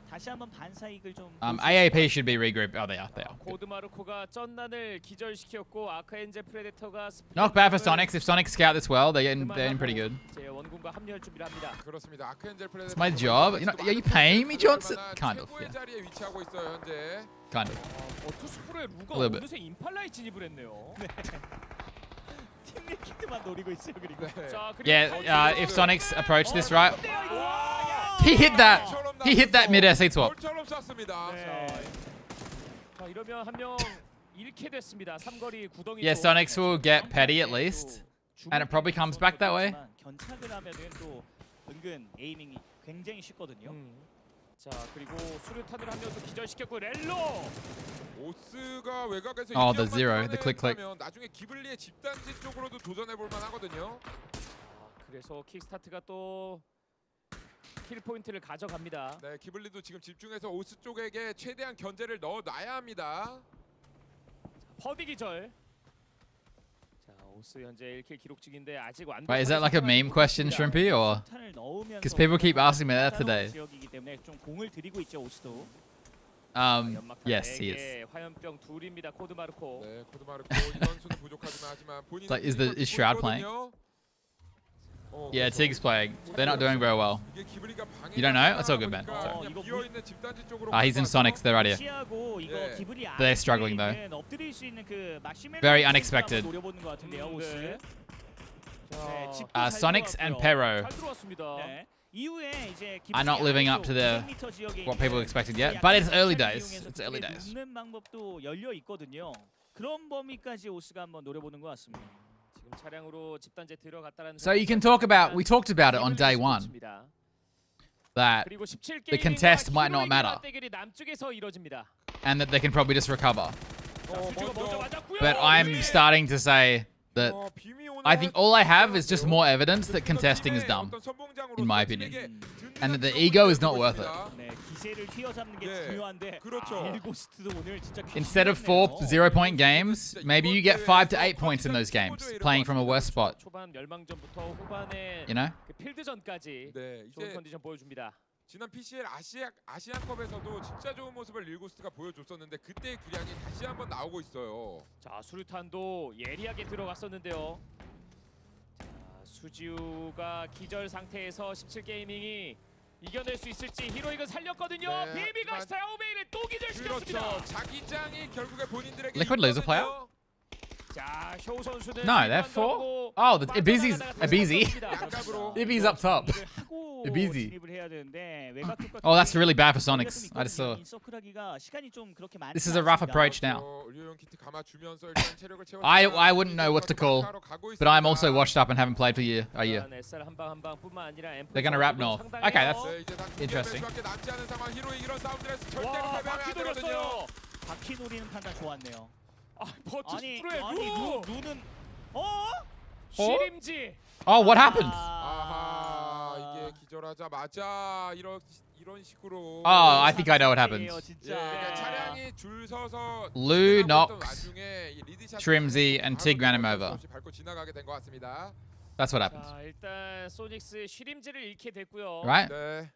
다시 한번 반사익을 좀 AAP should be regrouped. Oh, they are. They are. 코드마르코가 쩐난을 기절시켰고 아크엔젤 프레데터가 Not bad for Sonics. If Sonics scout this well, they're in pretty good. 제 원군과 합류할 준비를 합니다. 그렇습니다. 아크엔젤 프레데터. It's my job. Are you paying me, Johnson? Kind of. 최고의 Yeah. 자리에 위치하고 있어요, 현재. Kind of. 투스프로의 루가 A little bit. 어느새 임팔라에 진입을 했네요. 네. 팀 리퀴드만 노리고 있어요. 그리고 자, Yeah. If Sonics approach this right, he hit that. He hit that mid-air seat swap. 볼처럼 쐈습니다. 네. 자, 이러면 한 명 잃게 됐습니다. 삼거리 구덩이. Yeah, Sonics will get petty at least, and it probably comes back that way. 견착을 하면은 또 은근 에이밍이 굉장히 쉽거든요. 자, 그리고 수류탄을 한 명도 기절시켰고 렐로. 오스가 외곽에서 Oh, the zero, the click. 나중에 기블리의 집단지 쪽으로도 도전해 볼 만하거든요. 그래서 킥스타트가 또 킬 포인트를 가져갑니다. 네, 기블리도 지금 집중해서 오스 쪽에게 최대한 견제를 넣어놔야 합니다. 퍼디 기절. 자, 오스 현재 1킬 기록 중인데 아직 완전. Wait, is that like a meme question, Shrimpy, or? Because people keep asking me that today. 지역이기 때문에 좀 공을 들이고 있죠, 오스도. Yes, he is. 화염병 둘입니다. 코드마르코. 네, 코드마르코 이번 수는 부족하지만 본인이 Like, is Shroud playing? Yeah, Tig's playing. They're not doing very well. You don't know? It's all good, man. He's in Sonics. They're right here. They're struggling though. Very unexpected. Sonics and Pero are not living up to what people expected yet, but it's early days. It's early days. So you can talk about, we talked about it on day one, that the contest might not matter and that they can probably just recover. But I'm starting to say that I think all I have is just more evidence that contesting is dumb, in my opinion, and that the ego is not worth it. Instead of 4 0-point games, maybe you get 5 to 8 points in those games, playing from a worse spot. You know? 지난 PCL 아시안컵에서도 진짜 좋은 모습을 릴고스트가 보여줬었는데 그때의 기량이 다시 한번 나오고 있어요. 자, 수류탄도 예리하게 들어갔었는데요. 자, 수지우가 기절 상태에서 17게이밍이 이겨낼 수 있을지 히로익은 살렸거든요. 네, 비비가 샤오메이를 또 기절시켰습니다. 그렇죠. 자기장이 결국에 본인들에게 Liquid Laser player? 자, 효 선수는 No, they're 4. Oh, the Ibizi's Ibi's up top. Ibizi. Oh, that's really bad for Sonics. I just saw. This is a rough approach now. I wouldn't know what to call, but I'm also washed up and haven't played for a year. They're gonna wrap North. Okay, that's interesting. 바퀴 노리는 판단 좋았네요. 아니, 루는 시림지. Oh, what happened? 아하, 이게 기절하자마자 이런 식으로. Oh, I think I know what happened. 차량이 줄 서서 Lou knocks Trimzy and Tig ran him over. 밟고 지나가게 된 것 같습니다. That's what happened. 자, 일단 소닉스 시림지를 잃게 됐고요. Right? 네.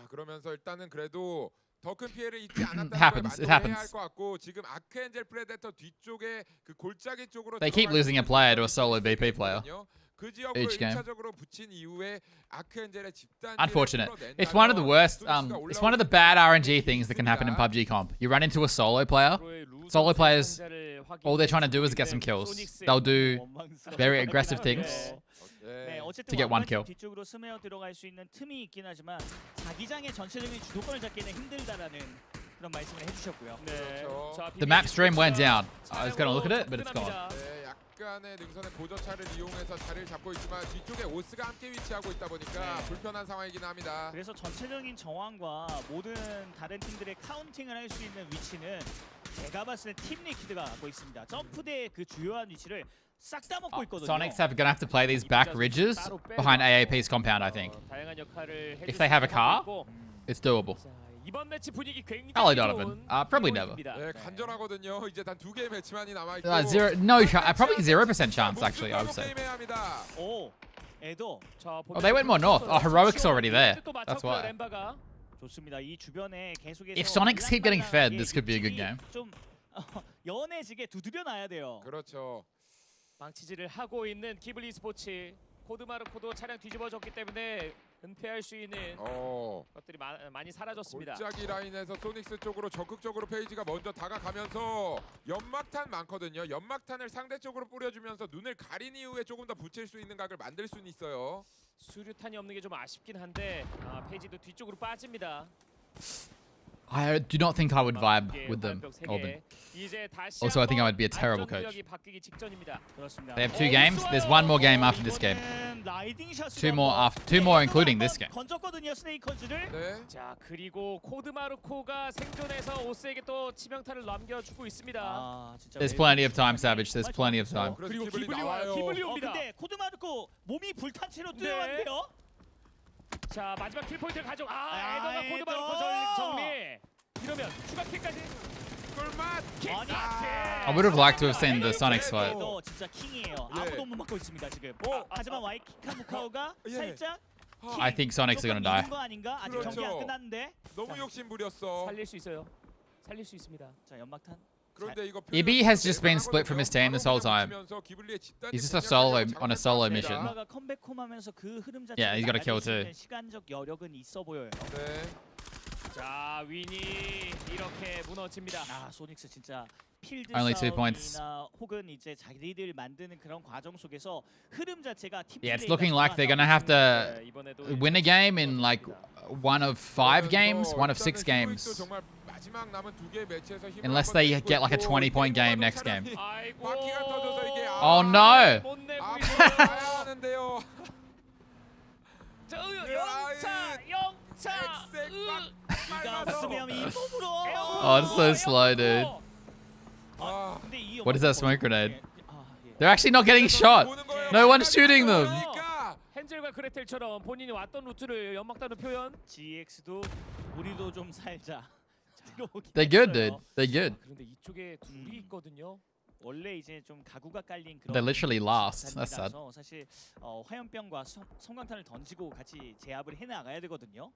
그러면서 일단은 그래도 더 큰 피해를 입지 않았다는 걸 It 만족해야 happens. 할 것 같고 지금 아크엔젤 프레데터 뒤쪽에 그 골짜기 쪽으로 They keep losing a player to a solo BP player. 그 지역으로 each game. 1차적으로 붙인 이후에 아크엔젤의 집단 Unfortunate. It's one of the worst. It's one of the bad RNG things that can happen in PUBG comp. You run into a solo player. Solo players, all they're trying to do is get some kills. They'll do very aggressive things to get one kill. 뒤쪽으로 스메어 들어갈 수 있는 틈이 있긴 하지만 자기장의 전체적인 주도권을 잡기는 힘들다라는 그런 말씀을 해주셨고요. 네. 자, The map stream went down. I was gonna look at it, but it's gone. 네, 약간의 능선의 보저차를 이용해서 자리를 잡고 있지만 뒤쪽에 오스가 함께 위치하고 있다 보니까 불편한 상황이긴 합니다. 그래서 전체적인 정황과 모든 다른 팀들의 카운팅을 할 수 있는 위치는 제가 봤을 때 팀 리퀴드가 갖고 있습니다. 점프대의 그 주요한 위치를 싹 다 먹고 있거든요. Sonics are gonna have to play these back ridges behind AAP's compound, I think. If they have a car, it's doable. 이번 매치 분위기 굉장히 Hello, Donovan. Probably never. 네, 간절하거든요. 이제 단 2개의 매치만이 남아 있고. Probably 0% chance actually. I would say. 오, 에도. Oh, they went more north. Oh, Heroic's already there. That's why. 렘바가 좋습니다. 이 주변에 계속해서 If Sonics keep getting fed, this could be a good game. 좀 연해지게 두드려 놔야 돼요. 그렇죠. 망치질을 하고 있는 기블리 스포츠. 코드마르코도 차량 뒤집어졌기 때문에 은폐할 수 있는 것들이 많이 사라졌습니다. 골짜기 라인에서 소닉스 쪽으로 적극적으로 페이지가 먼저 다가가면서 연막탄 많거든요. 연막탄을 상대쪽으로 뿌려주면서 눈을 가린 이후에 조금 더 붙일 수 있는 각을 만들 수는 있어요. 수류탄이 없는 게 좀 아쉽긴 한데 페이지도 뒤쪽으로 빠집니다. I do not think I would vibe with them. Also, I think I would be a terrible coach. They have 2 games. There's 1 more game after this game. 2 more including this game. 건졌거든요, 스네이커즈를. 네. 자, 그리고 코드마르코가 생존해서 오스에게 또 치명타를 남겨주고 있습니다. There's plenty of time, Savage. There's plenty of time. 그리고 기블리 옵니다. 근데 코드마르코 몸이 불탄 채로 뛰어왔는데요. 자, 마지막 킬 포인트를 가져. 에더가 코드마르코 정리. 이러면 추가 킬까지. 꿀맛. I would have liked to have seen the Sonics fight. 에더 진짜 킹이에요. 아무도 못 막고 있습니다 지금. 하지만 와이키카무카오가 살짝. I think Sonics are gonna die. 거 아닌가? 아직 경기 안 끝났는데. 너무 욕심 부렸어. 살릴 수 있어요. 살릴 수 있습니다. 자, 연막탄. 그런데 이거 EB has just been split from his team this whole time. He's just on a solo mission. 컴백홈하면서 그 흐름 자체가 Yeah, he's got a kill too. 시간적 여력은 있어 보여요. 네. 자, 윈이 이렇게 무너집니다. 소닉스 진짜 필드 Only 2 points. 싸움이나 혹은 이제 자기들 만드는 그런 과정 속에서 흐름 자체가 팀 Yeah, it's looking like they're gonna have to win a game in like 1 of 5 games, 1 of 6 games. Unless they get like a 20-point game next game. Oh no! Oh, it's so slow, dude. What is that smoke grenade? They're actually not getting shot. No one's shooting them. 헨젤과 그레텔처럼 본인이 왔던 루트를 연막탄으로 표현. GX도 우리도 좀 살자. They're good, dude. They're good. 그런데 이쪽에 둘이 있거든요. 원래 이제 좀 가구가 깔린 그런. They're literally last. That's sad. 사실 화염병과 성광탄을 던지고 같이 제압을 해 나가야 되거든요.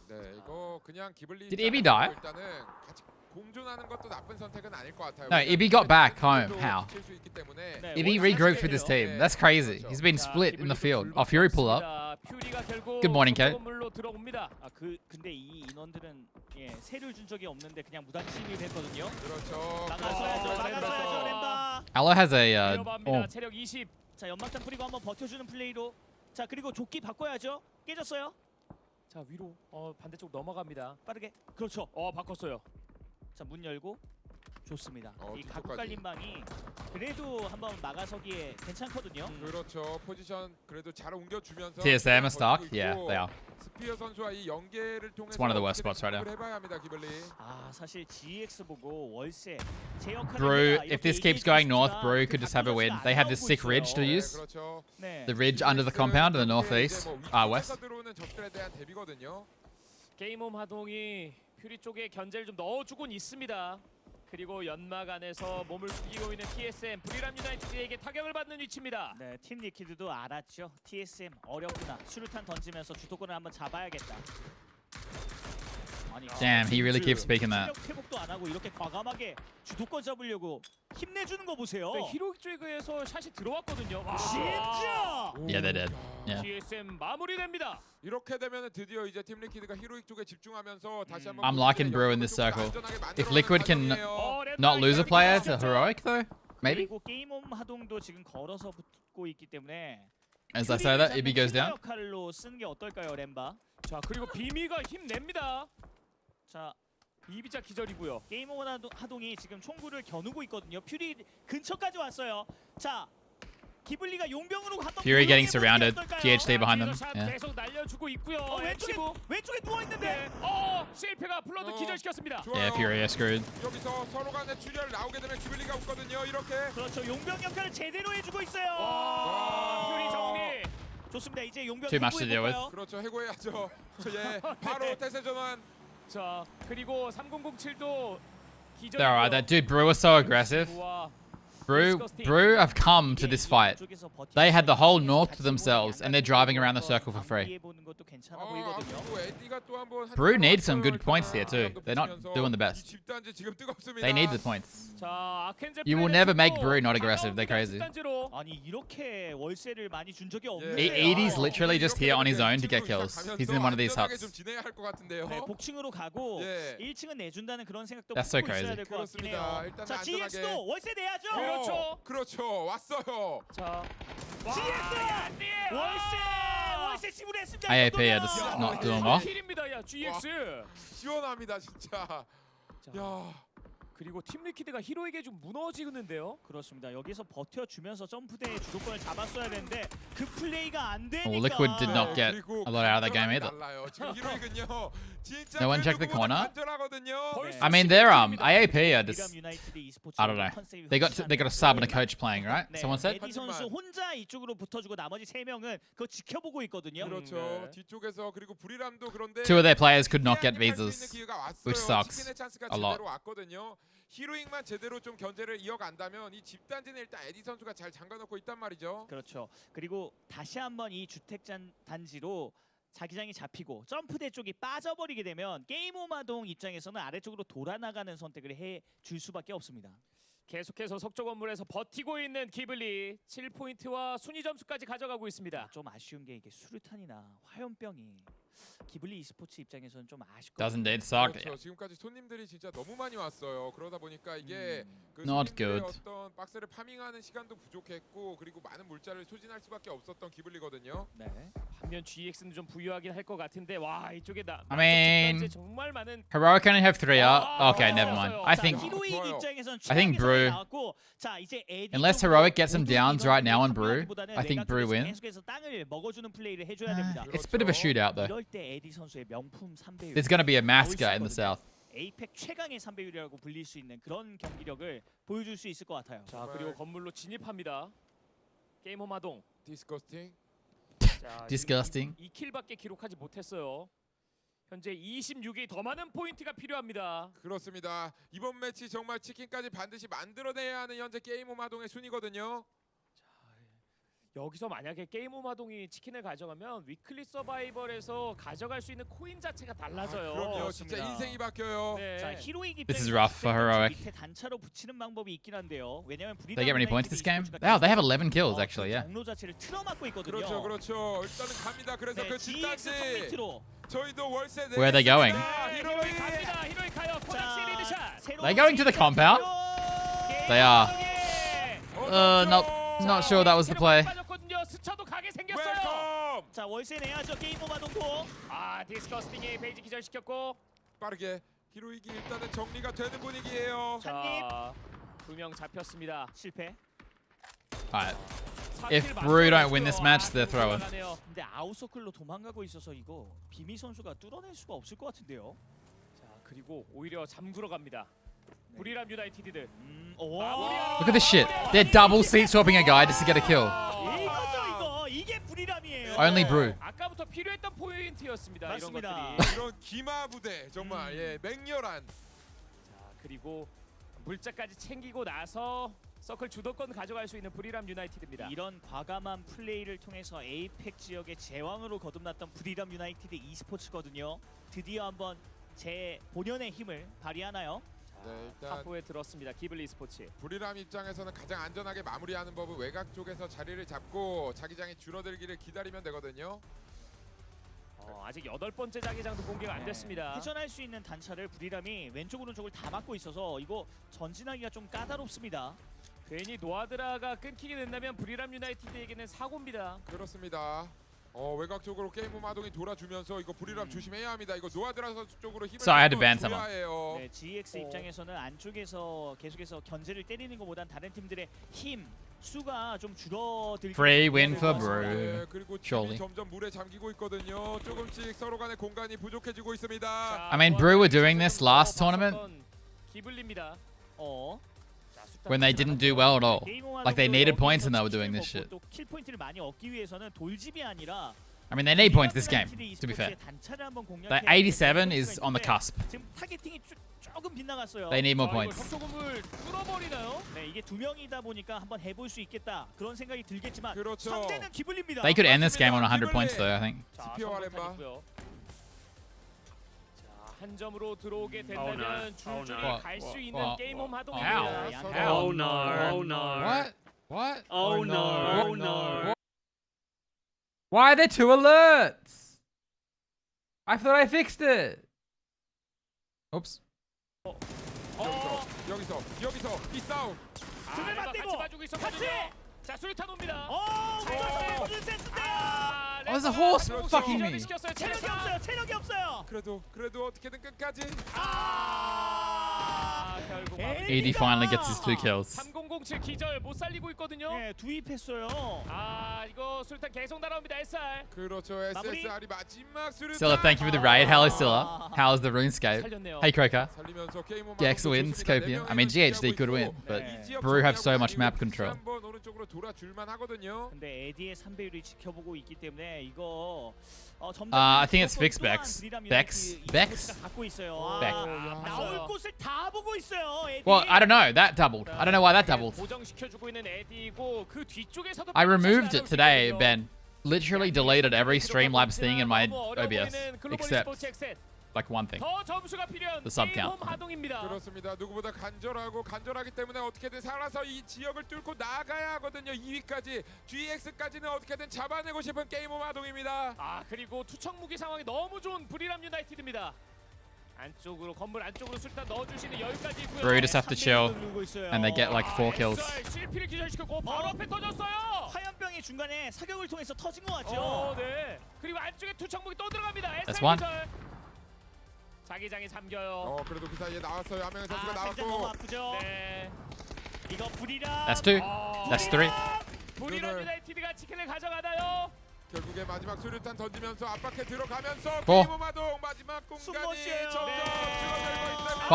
네, 이거 그냥 기블리. Did EB die? 일단은 같이 공존하는 것도 나쁜 선택은 아닐 것 같아요. No, EB got back home. How? EB regrouped with his team. That's crazy. He's been split in the field. Oh, Fury pull up. Good morning, Kate. 근데 이 인원들은 세를 준 적이 없는데 그냥 무단 침입했거든요. 그렇죠. 나가서야죠, 렘바. Aloe has a 체력 20. 자, 연막탄 뿌리고 한번 버텨주는 플레이로. 자, 그리고 조끼 바꿔야죠. 깨졌어요. 자, 위로 반대쪽 넘어갑니다. 빠르게. 그렇죠. 바꿨어요. 자, 문 열고 좋습니다. 이 가구 깔린 방이 그래도 한번 막아서기에 괜찮거든요. 그렇죠. 포지션 그래도 잘 옮겨주면서. TSM is stuck? Yeah, they are. 스피어 선수와 이 연계를 통해서 It's one of the worst spots right now. 해봐야 합니다, 기블리. 사실 GX 보고 월세 제 역할을. Brew, if this keeps going north, Brew could just have a win. They have this sick ridge to use. The ridge under the compound in the northeast, west. 들어오는 적들에 대한 대비거든요. 게임홈 하동이 퓨리 쪽에 견제를 좀 넣어주곤 있습니다. 그리고 연막 안에서 몸을 숙이고 있는 TSM 브리람 유나이티드에게 타격을 받는 위치입니다. 네, 팀 리퀴드도 알았죠. TSM 어렵구나. 수류탄 던지면서 주도권을 한번 잡아야겠다. Damn, he really keeps speaking that. 회복도 안 하고 이렇게 과감하게 주도권 잡으려고 힘내주는 거 보세요. 네, 히로익 쪽에서 샷이 들어왔거든요. 진짜. Yeah, they did. Yeah. TSM 마무리됩니다. 이렇게 되면 드디어 이제 팀 리퀴드가 히로익 쪽에 집중하면서 다시 한번. I'm liking Brew in this circle. If Liquid can not lose a player to Heroic though, maybe. 그리고 게임홈 하동도 지금 걸어서 붙고 있기 때문에. As I say that, EB goes down. 역할로 쓰는 게 어떨까요, 렘바? 자, 그리고 비미가 힘냅니다. 자, 이비자 기절이고요. 게임홈 하동이 지금 총구를 겨누고 있거든요. 퓨리 근처까지 왔어요. 자, 기블리가 용병으로 한번. Fury getting surrounded. GHD behind them. Yeah. 계속 날려주고 있고요. 왼쪽에 누워 있는데. 실패가 플러드 기절시켰습니다. Yeah, Fury is screwed. 여기서 서로 간의 출혈 나오게 되면 기블리가 웃거든요. 이렇게. 그렇죠. 용병 역할을 제대로 해주고 있어요. 퓨리 정리. 좋습니다. 이제 용병 Too much to deal with. 그렇죠. 해고해야죠. 예, 바로 태세 전환. 자, 그리고 3007도 기절. They're alright. That dude Brew was so aggressive. Brew have come to this fight. They had the whole north to themselves, and they're driving around the circle for free. Brew needs some good points here too. They're not doing the best. They need the points. You will never make Brew not aggressive. They're crazy. Edie's literally just here on his own to get kills. He's in one of these huts. That's so crazy. 자, GX도 월세 내야죠. 그렇죠. 왔어요. 자, GX 월세 지불했습니다. AAP are just not doing well. 킬입니다, 야, GX. 시원합니다, 진짜. 야. 그리고 팀 리퀴드가 히로에게 좀 무너지는데요. 그렇습니다. 여기서 버텨주면서 점프대의 주도권을 잡았어야 되는데 그 플레이가 안 되니까. Well, Liquid did not get a lot out of that game either. No one checked the corner. I mean, their AAP are just, I don't know. They got a sub and a coach playing, right? Someone said. 에디 선수 혼자 이쪽으로 붙어주고 나머지 3명은 그거 지켜보고 있거든요. 그렇죠. 뒤쪽에서 그리고 브리람도 그런데 Two of their players could not get visas, which sucks a lot. 히로잉만 제대로 좀 견제를 이어간다면 이 집단지는 일단 에디 선수가 잘 잠가놓고 있단 말이죠. 그렇죠. 그리고 다시 한번 이 주택 단지로 자기장이 잡히고 점프대 쪽이 빠져버리게 되면 게임 오마동 입장에서는 아래쪽으로 돌아나가는 선택을 해줄 수밖에 없습니다. 계속해서 석조 건물에서 버티고 있는 기블리 7포인트와 순위 점수까지 가져가고 있습니다. 좀 아쉬운 게 이게 수류탄이나 화염병이 기블리 e스포츠 입장에서는 좀 아쉽거든요. Does indeed suck. 그렇죠. 지금까지 손님들이 진짜 너무 많이 왔어요. 그러다 보니까 이게 그 Not 손님들의 good. 어떤 박스를 파밍하는 시간도 부족했고 그리고 많은 물자를 소진할 수밖에 없었던 기블리거든요. 네. 반면 GX는 좀 부유하긴 할 것 같은데 와 이쪽에 I mean, 정말 많은 Heroic only have 3 up. Okay, never mind. I think Brew, unless Heroic gets some downs right now on Brew, I think Brew wins. It's a bit of a shootout though. There's going to be a massacre in the south. 에이펙 최강의 3배율이라고 불릴 수 있는 그런 경기력을 보여줄 수 있을 것 같아요. 자, 그리고 건물로 진입합니다. 게임 홈아동. 디스커스팅. Disgusting. 2킬밖에 기록하지 못했어요. 현재 26이 더 많은 포인트가 필요합니다. 그렇습니다. 이번 매치 정말 치킨까지 반드시 만들어내야 하는 현재 게임 오마동의 순위거든요. 여기서 만약에 게임 오마동이 치킨을 가져가면 위클리 서바이벌에서 가져갈 수 있는 코인 자체가 달라져요. 그럼요. 진짜 인생이 바뀌어요. 네. 자, 히로이기 This is rough for Heroic. 밑에 단차로 붙이는 방법이 있긴 한데요. 왜냐면 They get many points this game? Wow, they have 11 kills actually, yeah. 경로 자체를 틀어막고 있거든요. 그렇죠. 그렇죠. 일단은 갑니다. 그래서 그 집단지 저희도 월세 Where are they going? 히로이 갑니다. 히로이 가요. 코닥시 리드샷. They going to the compound? They are. Not sure that was the play. 스쳐도 가게 생겼어요. 자, 월세 내야죠. 게임 오마동도. 아, 디스커스팅이 베이지 기절시켰고 빠르게 히로이기 일단은 정리가 되는 분위기예요. 자, 2명 잡혔습니다. 실패. Alright. If Brew don't win this match, they're throwing. 근데 아웃서클로 도망가고 있어서 이거 비미 선수가 뚫어낼 수가 없을 것 같은데요. 자, 그리고 오히려 잠그러 갑니다. 브리람 유나이티드들. Look at this shit. They're double seat swapping a guy just to get a kill. 이게 브리람이에요. Only Brew. 아까부터 필요했던 포인트였습니다. 맞습니다. 이런 것들이. 이런 기마 부대 정말 예, 맹렬한. 자, 그리고 물자까지 챙기고 나서 서클 주도권 가져갈 수 있는 브리람 유나이티드입니다. 이런 과감한 플레이를 통해서 에이펙 지역의 제왕으로 거듭났던 브리람 유나이티드 e스포츠거든요. 드디어 한번 제 본연의 힘을 발휘하나요? 네, 일단 하프에 들었습니다. 기블리 스포츠. 브리람 입장에서는 가장 안전하게 마무리하는 법은 외곽 쪽에서 자리를 잡고 자기장이 줄어들기를 기다리면 되거든요. 아직 8번째 자기장도 공개가 안 됐습니다. 회전할 수 있는 단차를 브리람이 왼쪽 오른쪽을 다 막고 있어서 이거 전진하기가 좀 까다롭습니다. 괜히 노아드라가 끊기게 된다면 브리람 유나이티드에게는 사고입니다. 그렇습니다. 외곽 쪽으로 게임 오마동이 돌아주면서 이거 브리람 조심해야 합니다. 이거 노아드라 선수 쪽으로 힘을 So I had to ban someone. 네, GX 입장에서는 안쪽에서 계속해서 견제를 때리는 것보단 다른 팀들의 힘 수가 좀 줄어들기. Free win for Brew. 네, 그리고 팀이 Surely. 점점 물에 잠기고 있거든요. 조금씩 서로 간의 공간이 부족해지고 있습니다. I mean, Brew were doing this last tournament 기블리입니다. when they didn't do well at all. Like they needed points and they were doing this shit. 킬 포인트를 많이 얻기 위해서는 돌집이 아니라 I mean, they need points this game, to be fair. The 87 is on the cusp. 지금 타겟팅이 조금 빗나갔어요. They need more points. 협소금을 뚫어버리나요? 네, 이게 두 명이다 보니까 한번 해볼 수 있겠다 그런 생각이 들겠지만 그렇죠. 상대는 기블리입니다. They could end this game on 100 points, though, I think. 자, 스피어 아랫바. 선거탄이고요. 자, 한 점으로 들어오게 된다면 줄줄이 no. 갈 수 있는 What? 게임홈 How? 하동입니다. How? Oh no. Oh no. What? What? Oh no. Oh no. Why are there 2 alerts? I thought I fixed it. Oops. 여기서 이 싸움. 등을 맞대고 같이 있었거든요. 자, 수류탄 옵니다. 무슨 센스인데요? Oh, there's a horse fucking me. 시켰어요. 체력이 없어요. 체력이 없어요. 그래도 어떻게든 끝까지. 결국 ED finally gets his 2 kills. 3007 기절 못 살리고 있거든요. 네, 투입했어요. 이거 수류탄 계속 날아옵니다. SR. 그렇죠. SSR이 마지막 수류탄. Scylla, thank you for the raid. Hello, Scylla. How's the RuneScape? 살렸네요. Hey, Croker. 살리면서 게임 Gex wins, Copium. I mean, GHD could win, but Brew have so much map control. 한번 오른쪽으로 돌아줄만 하거든요. 근데 에디의 3배율이 지켜보고 있기 때문에 이거 점점 I think it's fixed Bex. Bex? 갖고 있어요. Bex. 나올 곳을 다 보고 있어요. 에디. Well, I don't know. That doubled. I don't know why that doubled. 고정시켜주고 있는 에디고 그 뒤쪽에서도 I removed it today, Ben. Literally deleted every Streamlabs thing in my OBS, except like one thing. 더 점수가 필요한 The sub count. 게임홈 하동입니다. 그렇습니다. 누구보다 간절하기 때문에 어떻게든 살아서 이 지역을 뚫고 나가야 하거든요. 2위까지, GX까지는 어떻게든 잡아내고 싶은 게임홈 하동입니다. 그리고 투척 무기 상황이 너무 좋은 브리람 유나이티드입니다. 안쪽으로 건물 안쪽으로 술탄 넣어주시는 여유까지 있고요. Brew just have to chill, and they get like 4 kills. 실피를 기절시켰고 바로 앞에 터졌어요. 화염병이 중간에 사격을 통해서 터진 것 같죠. 네. 그리고 안쪽에 투척 무기 또 들어갑니다. That's one. 자기장이 잠겨요. 그래도 그 사이에 나왔어요. 한 명의 선수가 너무 나왔고. 아프죠. 네. 이거 불이라. That's 2. That's 3. 브리람 유나이티드가 치킨을 가져가나요? 결국에 마지막 수류탄 던지면서 압박해 들어가면서 고. 게임홈 하동 마지막 공간이 숨못쉬어요. 점점 줄어들고 있어요.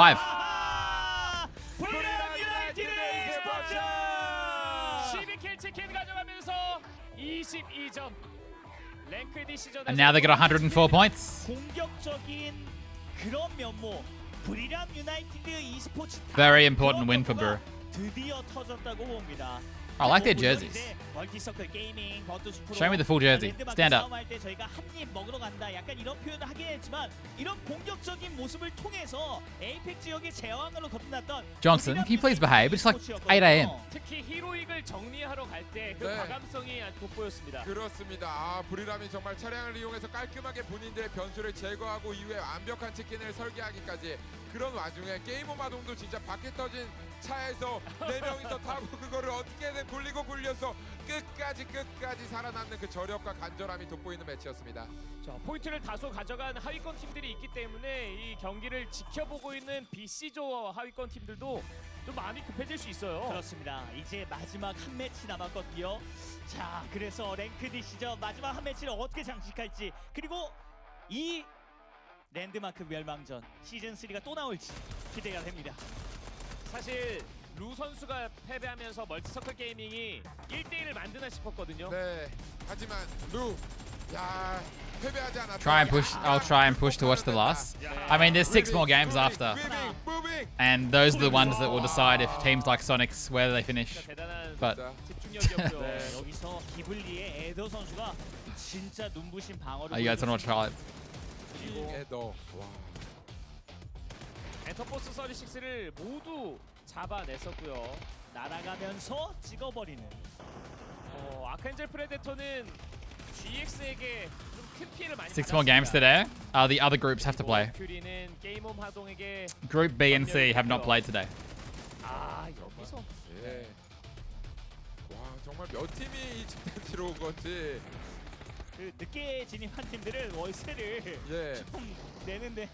5. 브리람 유나이티드 스포츠 12킬 치킨 가져가면서 22점. 랭크 D 시즌. And now they get 104 points. 공격적인 그런 면모. 브리람 유나이티드 e스포츠. Very important win for Brew. 드디어 터졌다고 봅니다. I like their jerseys. 멀티서클 게이밍, 버투스프로, Show me the full jersey. 랜드마크 Stand up. 싸움할 때 저희가 한입 먹으러 간다. 약간 이런 표현을 하긴 했지만 이런 공격적인 모습을 통해서 에이펙 지역의 제왕으로 거듭났던 Johnson, can you please behave? It's like 8 a.m. 특히 히로익을 정리하러 갈 때 그 네. 과감성이 돋보였습니다. 그렇습니다. 브리람이 정말 차량을 이용해서 깔끔하게 본인들의 변수를 제거하고 이후에 완벽한 치킨을 설계하기까지 그런 와중에 게임홈 하동도 진짜 밖에 터진 차에서 4명이서 타고 그거를 어떻게든 굴리고 굴려서 끝까지 살아남는 그 저력과 간절함이 돋보이는 매치였습니다. 자, 포인트를 다소 가져간 하위권 팀들이 있기 때문에 이 경기를 지켜보고 있는 BC조 하위권 팀들도 좀 마음이 급해질 수 있어요. 그렇습니다. 이제 마지막 한 매치 남았거든요. 자, 그래서 랭크드 시절 마지막 한 매치를 어떻게 장식할지, 그리고 이 랜드마크 멸망전 시즌 3가 또 나올지 기대가 됩니다. 사실 루 선수가 패배하면서 멀티서클 게이밍이 1대1을 만드나 싶었거든요. 네. 하지만 루, 야, 패배하지 않았다. Try and push. I'll try and push towards the last. I mean, there's 6 more games after, and those are the ones that will decide if teams like Sonic's where they finish. 대단한 But 집중력이었고요. 네, 여기서 기블리의 에더 선수가 진짜 눈부신 방어를. you guys want to try it? 에더. 와. 엔터포스 36를 모두 잡아냈었고요. 날아가면서 찍어버리는. 아크엔젤 프레데터는 GX에게 좀 큰 피해를 많이 6 more games today. The other groups have to play. 큐리는 게임홈 하동에게 Group B and C have not played today. 여기서 예. 와, 정말 몇 팀이 이 집단지로 온 건지. 그 늦게 진입한 팀들은 월세를 예. 좀 내는데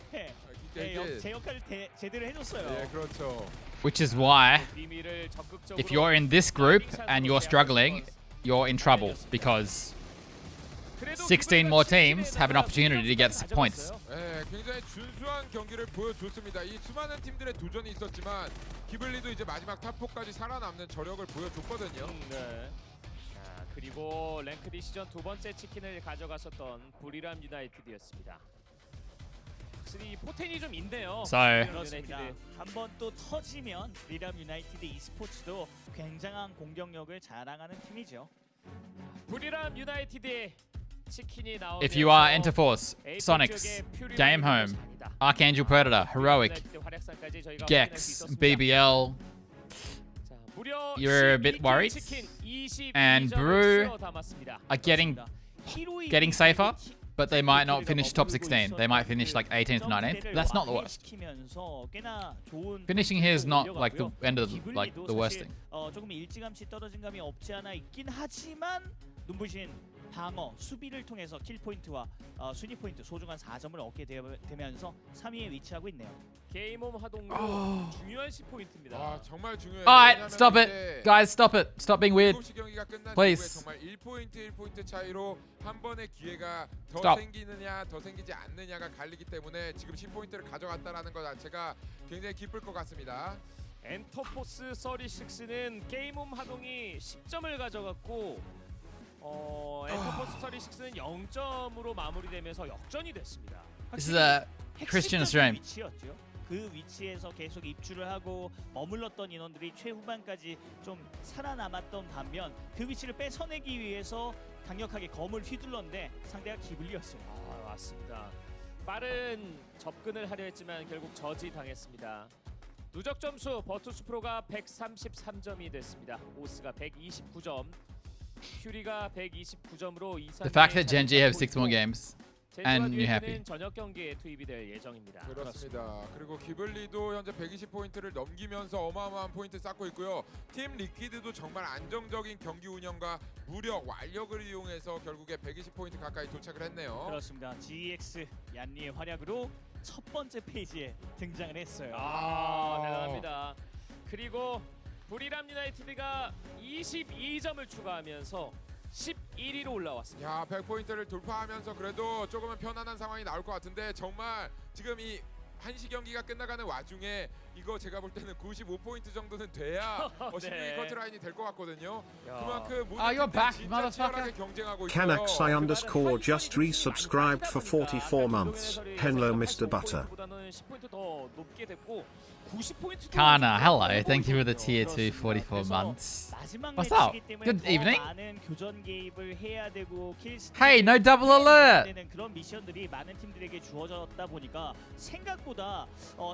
이게 제 역할을 제대로 해줬어요. 예, 그렇죠. Which is why, 비밀을 적극적으로 if you're in this group and you're struggling, you're in trouble because 16 more teams have an opportunity to get points. 예, 굉장히 준수한 경기를 보여줬습니다. 이 수많은 팀들의 도전이 있었지만 기블리도 이제 마지막 탑4까지 살아남는 저력을 보여줬거든요. 네. 그리고 랭크드 시전 두 번째 치킨을 가져갔었던 부리람 유나이티드였습니다. 확실히 포텐이 좀 있네요. 그렇습니다. 한번 또 터지면 부리람 유나이티드 e스포츠도 굉장한 공격력을 자랑하는 팀이죠. 부리람 유나이티드의 치킨이 나오면서 If you are Interforce, Sonics, Game Home, Archangel Predator, Heroic, Gex, BBL, you're a bit worried, and Brew are getting safer, but they might not finish top 16. They might finish like 18th, 19th. That's not the worst. Finishing here is not like the end of the worst thing. 조금 일찌감치 떨어진 감이 없지 않아 있긴 하지만 눈부신 방어, 수비를 통해서 킬 포인트와 순위 포인트 소중한 4점을 얻게 되면서 3위에 위치하고 있네요. 게임홈 하동도 중요한 10포인트입니다. 아, 정말 중요해요. Alright, stop it. Guys, stop it. Stop being weird. 7시 경기가 끝난 Please. 이후에 정말 1포인트 차이로 한 번의 기회가 더 Stop. 생기느냐 더 생기지 않느냐가 갈리기 때문에 지금 10포인트를 가져갔다라는 것 자체가 굉장히 기쁠 것 같습니다. 엔터포스 36는 게임홈 하동이 10점을 가져갔고 엔터포스 36는 0점으로 마무리되면서 역전이 됐습니다. This is a Christian stream. 위치였죠. 그 위치에서 계속 입주를 하고 머물렀던 인원들이 최후반까지 좀 살아남았던 반면 그 위치를 뺏어내기 위해서 강력하게 검을 휘둘렀는데 상대가 기블리였어요. 아, 맞습니다. 빠른 접근을 하려 했지만 결국 저지당했습니다. 누적 점수 버투스 프로가 133점이 됐습니다. 오스가 129점, 퓨리가 129점으로 The fact that Gen G have 6 more games and you're happy. 저녁 경기에 투입이 될 예정입니다. 그렇습니다. 그리고 기블리도 현재 120포인트를 넘기면서 어마어마한 포인트 쌓고 있고요. 팀 리퀴드도 정말 안정적인 경기 운영과 무력, 완력을 이용해서 결국에 120포인트 가까이 도착을 했네요. 그렇습니다. GX 얀니의 활약으로 첫 번째 페이지에 등장을 했어요. 대단합니다. 그리고 부리람 유나이티드가 22점을 추가하면서 11위로 올라왔습니다. 야, 100포인트를 돌파하면서 그래도 조금은 편안한 상황이 나올 것 같은데 정말 지금 이 1시 경기가 끝나가는 와중에 이거 제가 볼 때는 95포인트 정도는 돼야 16위 커트라인이 될 것 같거든요. 그만큼 모든 팀들이 진짜 치열하게 경쟁하고 있어요. Canaxi_ just resubscribed for 44 months. Hello, Mr. Butter. 10포인트 더 높게 됐고 90포인트. Kana, hello. Thank you for the tier 2 44 months. What's up? Good evening. Hey, no double alert. 그런 미션들이 많은 팀들에게 주어졌다 보니까 생각보다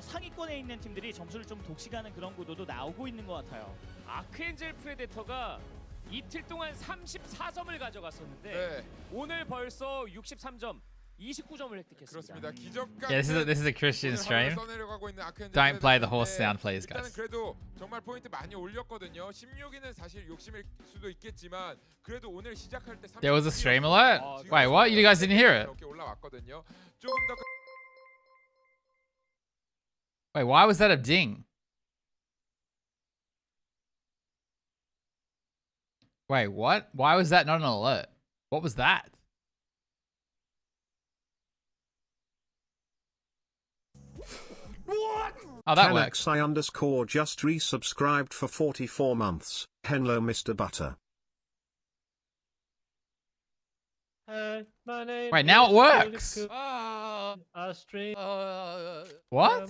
상위권에 있는 팀들이 점수를 좀 독식하는 그런 구도도 나오고 있는 것 같아요. 아크엔젤 프레데터가 이틀 동안 34점을 가져갔었는데 오늘 벌써 63점, 29점을 획득했습니다. 그렇습니다. 기적같은 Yeah, this is a Christian stream. Don't play the horse sound, please, 일단은 guys. 그래도 정말 포인트 많이 올렸거든요. 16위는 사실 욕심일 수도 있겠지만 그래도 오늘 시작할 때 There was a stream alert. Wait, what? You guys didn't hear it? 이렇게 올라왔거든요. 조금 더 Wait, why was that a ding? Wait, what? Why was that not an alert? What was that? Oh, that works. Canaxi_ just resubscribed for 44 months. Hello, Mr. Butter. Wait, now it works. What?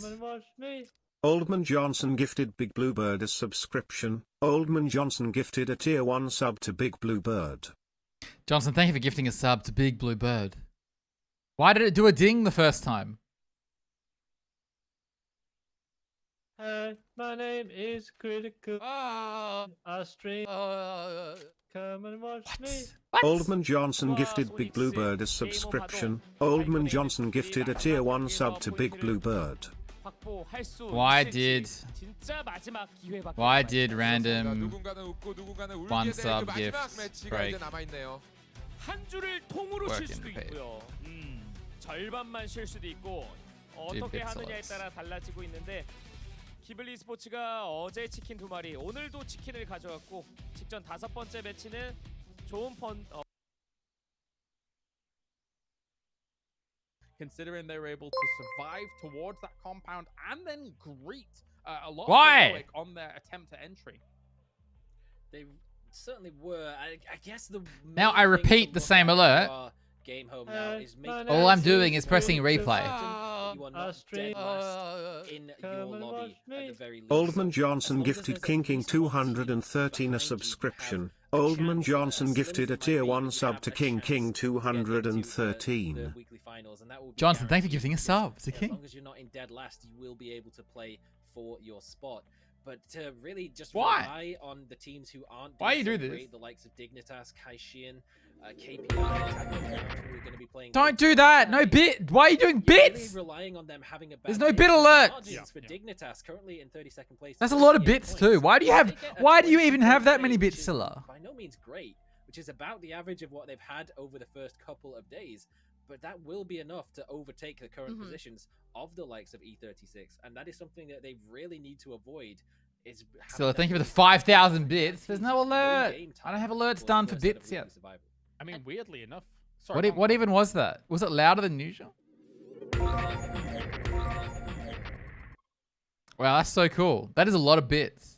Oldman Johnson gifted Big Bluebird a subscription. Oldman Johnson gifted a tier 1 sub to Big Bluebird. Johnson, thank you for gifting a sub to Big Blue Bird. Why did it do a ding the first time? My name is Critical. I stream. Come and watch me. Oldman Johnson gifted Big Bluebird a subscription. Oldman Johnson gifted a tier 1 sub to Big Bluebird. Why did random one sub gifts break? 한 줄을 통으로 칠 수도 있고요. 절반만 칠 수도 있고 어떻게 하느냐에 따라 달라지고 있는데 기블리 스포츠가 어제 치킨 2마리, 오늘도 치킨을 가져갔고 직전 5번째 매치는 좋은 Considering they were able to survive towards that compound and then greet a lot Why? of heroic on their attempt at entry. certainly were. I guess the Now I repeat the same alert. Game home now is making All I'm doing is pressing replay. you are not dead last in your lobby at the very least. Oldman Johnson gifted King 213 a subscription. Oldman Johnson gifted a tier 1 sub to King 213. Johnson, thanks for gifting a sub to As King. long as you're not in dead last, you will be able to play for your spot. But to really just Why? rely on the teams who aren't Why you doing do so this? great, the likes of Dignitas, Kaishin, KPI, who are going to be playing. Don't do that. No bit. Why are you doing bits? Really relying on them having a There's bad no day. bit The alert. margins for Dignitas currently in 32nd place. That's a lot of 38 bits points. too. Why do you If have? they get a Why do you 20 even have that many point bits, lead, Scylla? by no means great, which is about the average of what they've had over the first couple of days. But that will be enough to overtake the current positions of the likes of E36, and that is something that they really need to avoid. Scylla, thank you for the 5,000 bits. There's no alert. I don't have alerts done for bits yet. I mean, weirdly enough. Sorry, What? What even was that? Was it louder than usual? Wow, that's so cool. That is a lot of bits.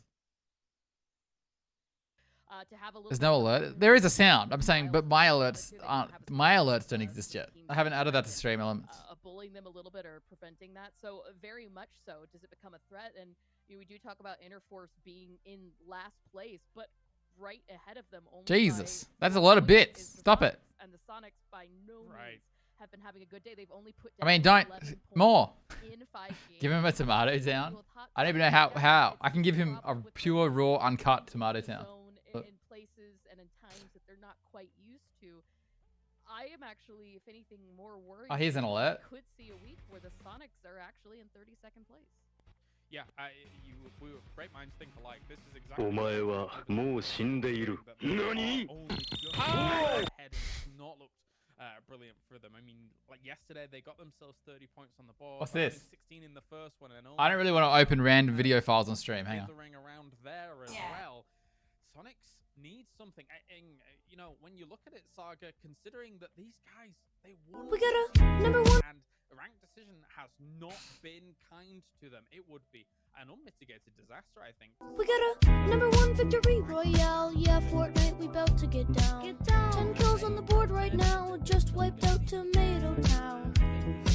To have a little There's no alert. There is a sound. I'm saying, but my alerts aren't. My alerts don't exist yet. I haven't added that to stream elements. Bullying them a little bit or preventing that. So very much so. Does it become a threat? And we do talk about Interforce being in last place, but right ahead of them. Only Jesus, by that's a 4 lot of points bits. is the Stop Sonics, it. And the Sonics by no means have been having a good day. They've only put I down mean, don't 11 points more. in 5 games. Give him a tomato town. I don't even know how. I can give him a pure raw uncut tomato town. In places and in times that they're not quite used to. I am actually, if anything, more worried. Oh, here's an alert. We could see a week where the Sonics are actually in 32nd place. Yeah, we were great minds think alike. This is exactly. お前はもう死んでいる。何？ Head has not looked brilliant for them. I mean, like yesterday, they got themselves 30 points on the board. What's this? 16 in the first one, and I don't really want to open random video files on stream. Hang on. Ring around there as well. Sonics need something. And you know, when you look at it, Saga, considering that these guys, they won. We got a number 1. And ranked decision has not been kind to them. It would be an unmitigated disaster, I think. We got a number 1 victory royale. Yeah, Fortnite, we bout to get down. 10 kills on the board right now. Just wiped out Tomato Town.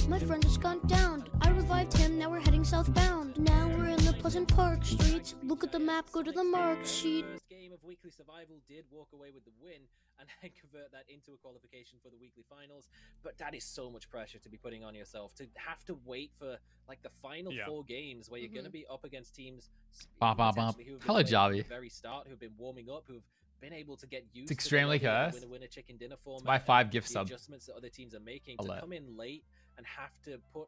My friend just gone down. I revived him. Now we're heading southbound. Now we're in the Pleasant Park streets. Look at the map. Go to the mark sheet. First game of weekly survival did walk away with the win and then convert that into a qualification for the weekly finals. But that is so much pressure to be putting on yourself, to have to wait for like the final 4 games where you're going to be up against teams potentially who have been Hello, playing from Javi. the very start, who've been warming up, who've been able to get used It's extremely to the cursed. winner chicken dinner format. Buy 5 and gift the sub. adjustments that other teams are making to Alert. come in late and have to put.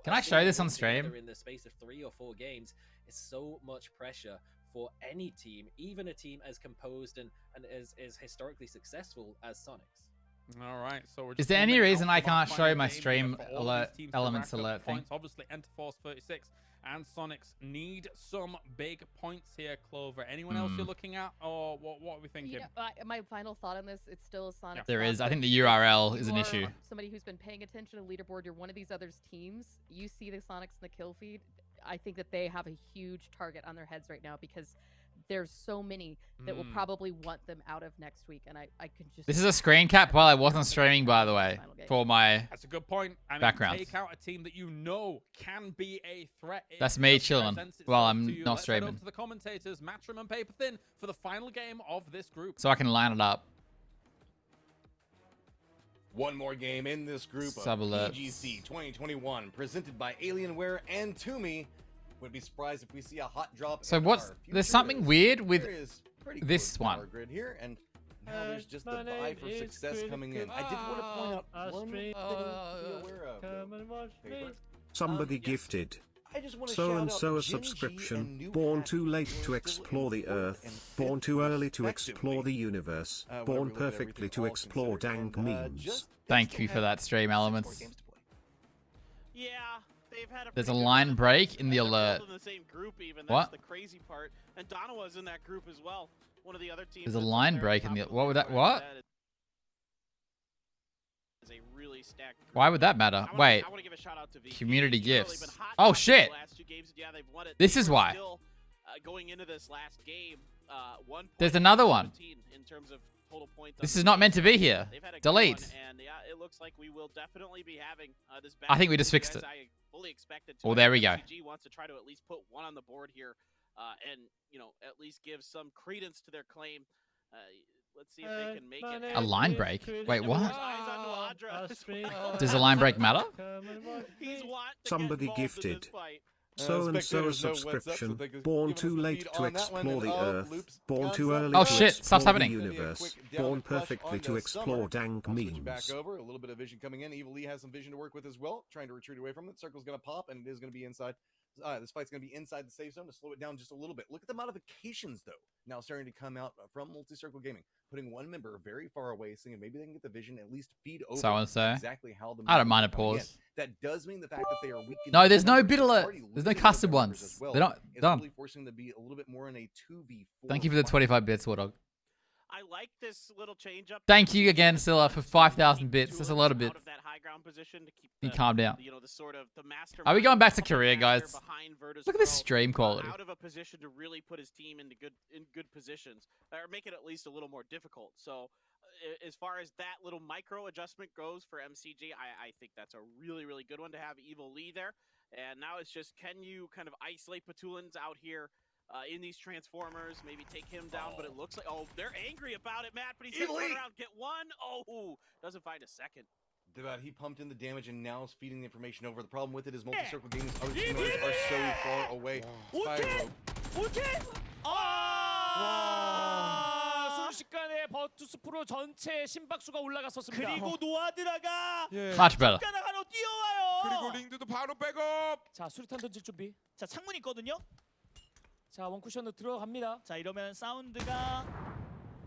Can I show this on stream? In the space of 3 or 4 games is so much pressure for any team, even a team as composed and as historically successful as Sonics. All right, so we're Is just there any moving reason out I from our can't final show my game here stream for all alert these teams to elements rack up alert thing? points. Obviously, Enterforce 36 and Sonics need some big points here. Clover, anyone else you're looking at, or what are we thinking? You know, my final thought on this, it's still a Sonic. There is. I think the URL is an You issue. are Somebody who's been paying attention to leaderboard, you're one of these other teams. You see the Sonics in the kill feed. I think that they have a huge target on their heads right now because there's so many that will probably want them out of next week, and I could just. This is a screen cap while I wasn't streaming, by the way, for my That's a good point. I mean, background. take out a team that you know can be a threat. It That's me just chilling presents while itself I'm to you. not Let's head over streaming. to the commentators, Matchroom and Paper Thin, for the final game of this group. so I can line it up. One more game in this group of Sub alert. PGC 2021, presented by Alienware and Toomey. Would be surprised if we see a hot drop. So in what's our there's future something race. weird with There is pretty this close power one. grid here, and now there's just the My vie name for is success coming in. I did want to point out one thing to be aware of. Come and watch me. Paper. Somebody gifted. I just want to So shout and out so a Gen G and subscription. New Born Hat, too late who are to still explore in the fourth earth. and Born fifth, too early to respectively. explore the universe. Whenever Born we look at perfectly everything to all explore considered. dank And, memes. just- Thank still you for have that stream 6 more elements. games to play. Yeah, they've had a There's a pretty good line run. break in the And they're both alert. in the same group even. What? That's the crazy part. And Donawa's in that group as well. One of the other teams. There's a that's up line there break top in the. of What would that? leaderboard. What? That is a really stacked group. Why would that matter? Wait. I want to give a shout out to VP. Community They've really gifts. been hot Oh topic shit! the last 2 games. Yeah, they've won it. This They is were why. Still, going into this last game, There's another one. In terms of total points. This is not meant to be here. Delete. And yeah, it looks like we will definitely be having this I think we just fixed it. I fully expected to. Well, there we go. MCG wants to try to at least put one on the board here, and at least give some credence to their claim. Let's see if they can make it. A line break? Wait, what? Oh, Does a line break matter? Somebody gifted. So-and-so subscription, born too late to explore the Earth, born too early Oh to shit, explore stuff's the happening. universe, born perfectly to explore dank memes. Back over, a little bit of vision coming in. Evil Lee has some vision to work with as well, trying to retreat away from it. Circle's going to pop, and it is going to be inside. This fight's going to be inside the safe zone to slow it down just a little bit. Look at the modifications, though, now starting to come out from Multi-Circle Gaming, putting one member very far away, saying maybe they can get the vision, at least feed over exactly how the. I don't mind a pause. That does mean the fact that they are weak. No, there's no bit alert. There's no custom ones. Well. They're not done. Really forcing them to be a little bit more in a 2v4. Thank you for the 25 bits, Wardog. I like this little change up. Thank you again, Scylla, for 5,000 bits. That's a lot of bits. Out of that high ground position to keep You calm down. the sort of the master. Are we going back to Korea, guys? Look at this stream quality. Out of a position to really put his team into good positions, or make it at least a little more difficult. So, as far as that little micro adjustment goes for MCG, I think that's a really good one to have Evil Lee there. And now it's just, can you kind of isolate Patulans out here? In these transformers, maybe take him down, but it looks like, they're angry about it, Matt, but he's gonna turn around, get one. Doesn't find a second. He pumped in the damage and now is feeding the information over. The problem with it is Multi-Circle Gaming's other team members are so far away. 순식간에 버투스프로 전체 심박수가 올라갔었습니다. 그리고 노아드라가 Much better. 하나 뛰어와요. 그리고 링두도 바로 백업. 자, 수류탄 던질 준비. 자, 창문 있거든요. 자, 원쿠션으로 들어갑니다. 자, 이러면 사운드가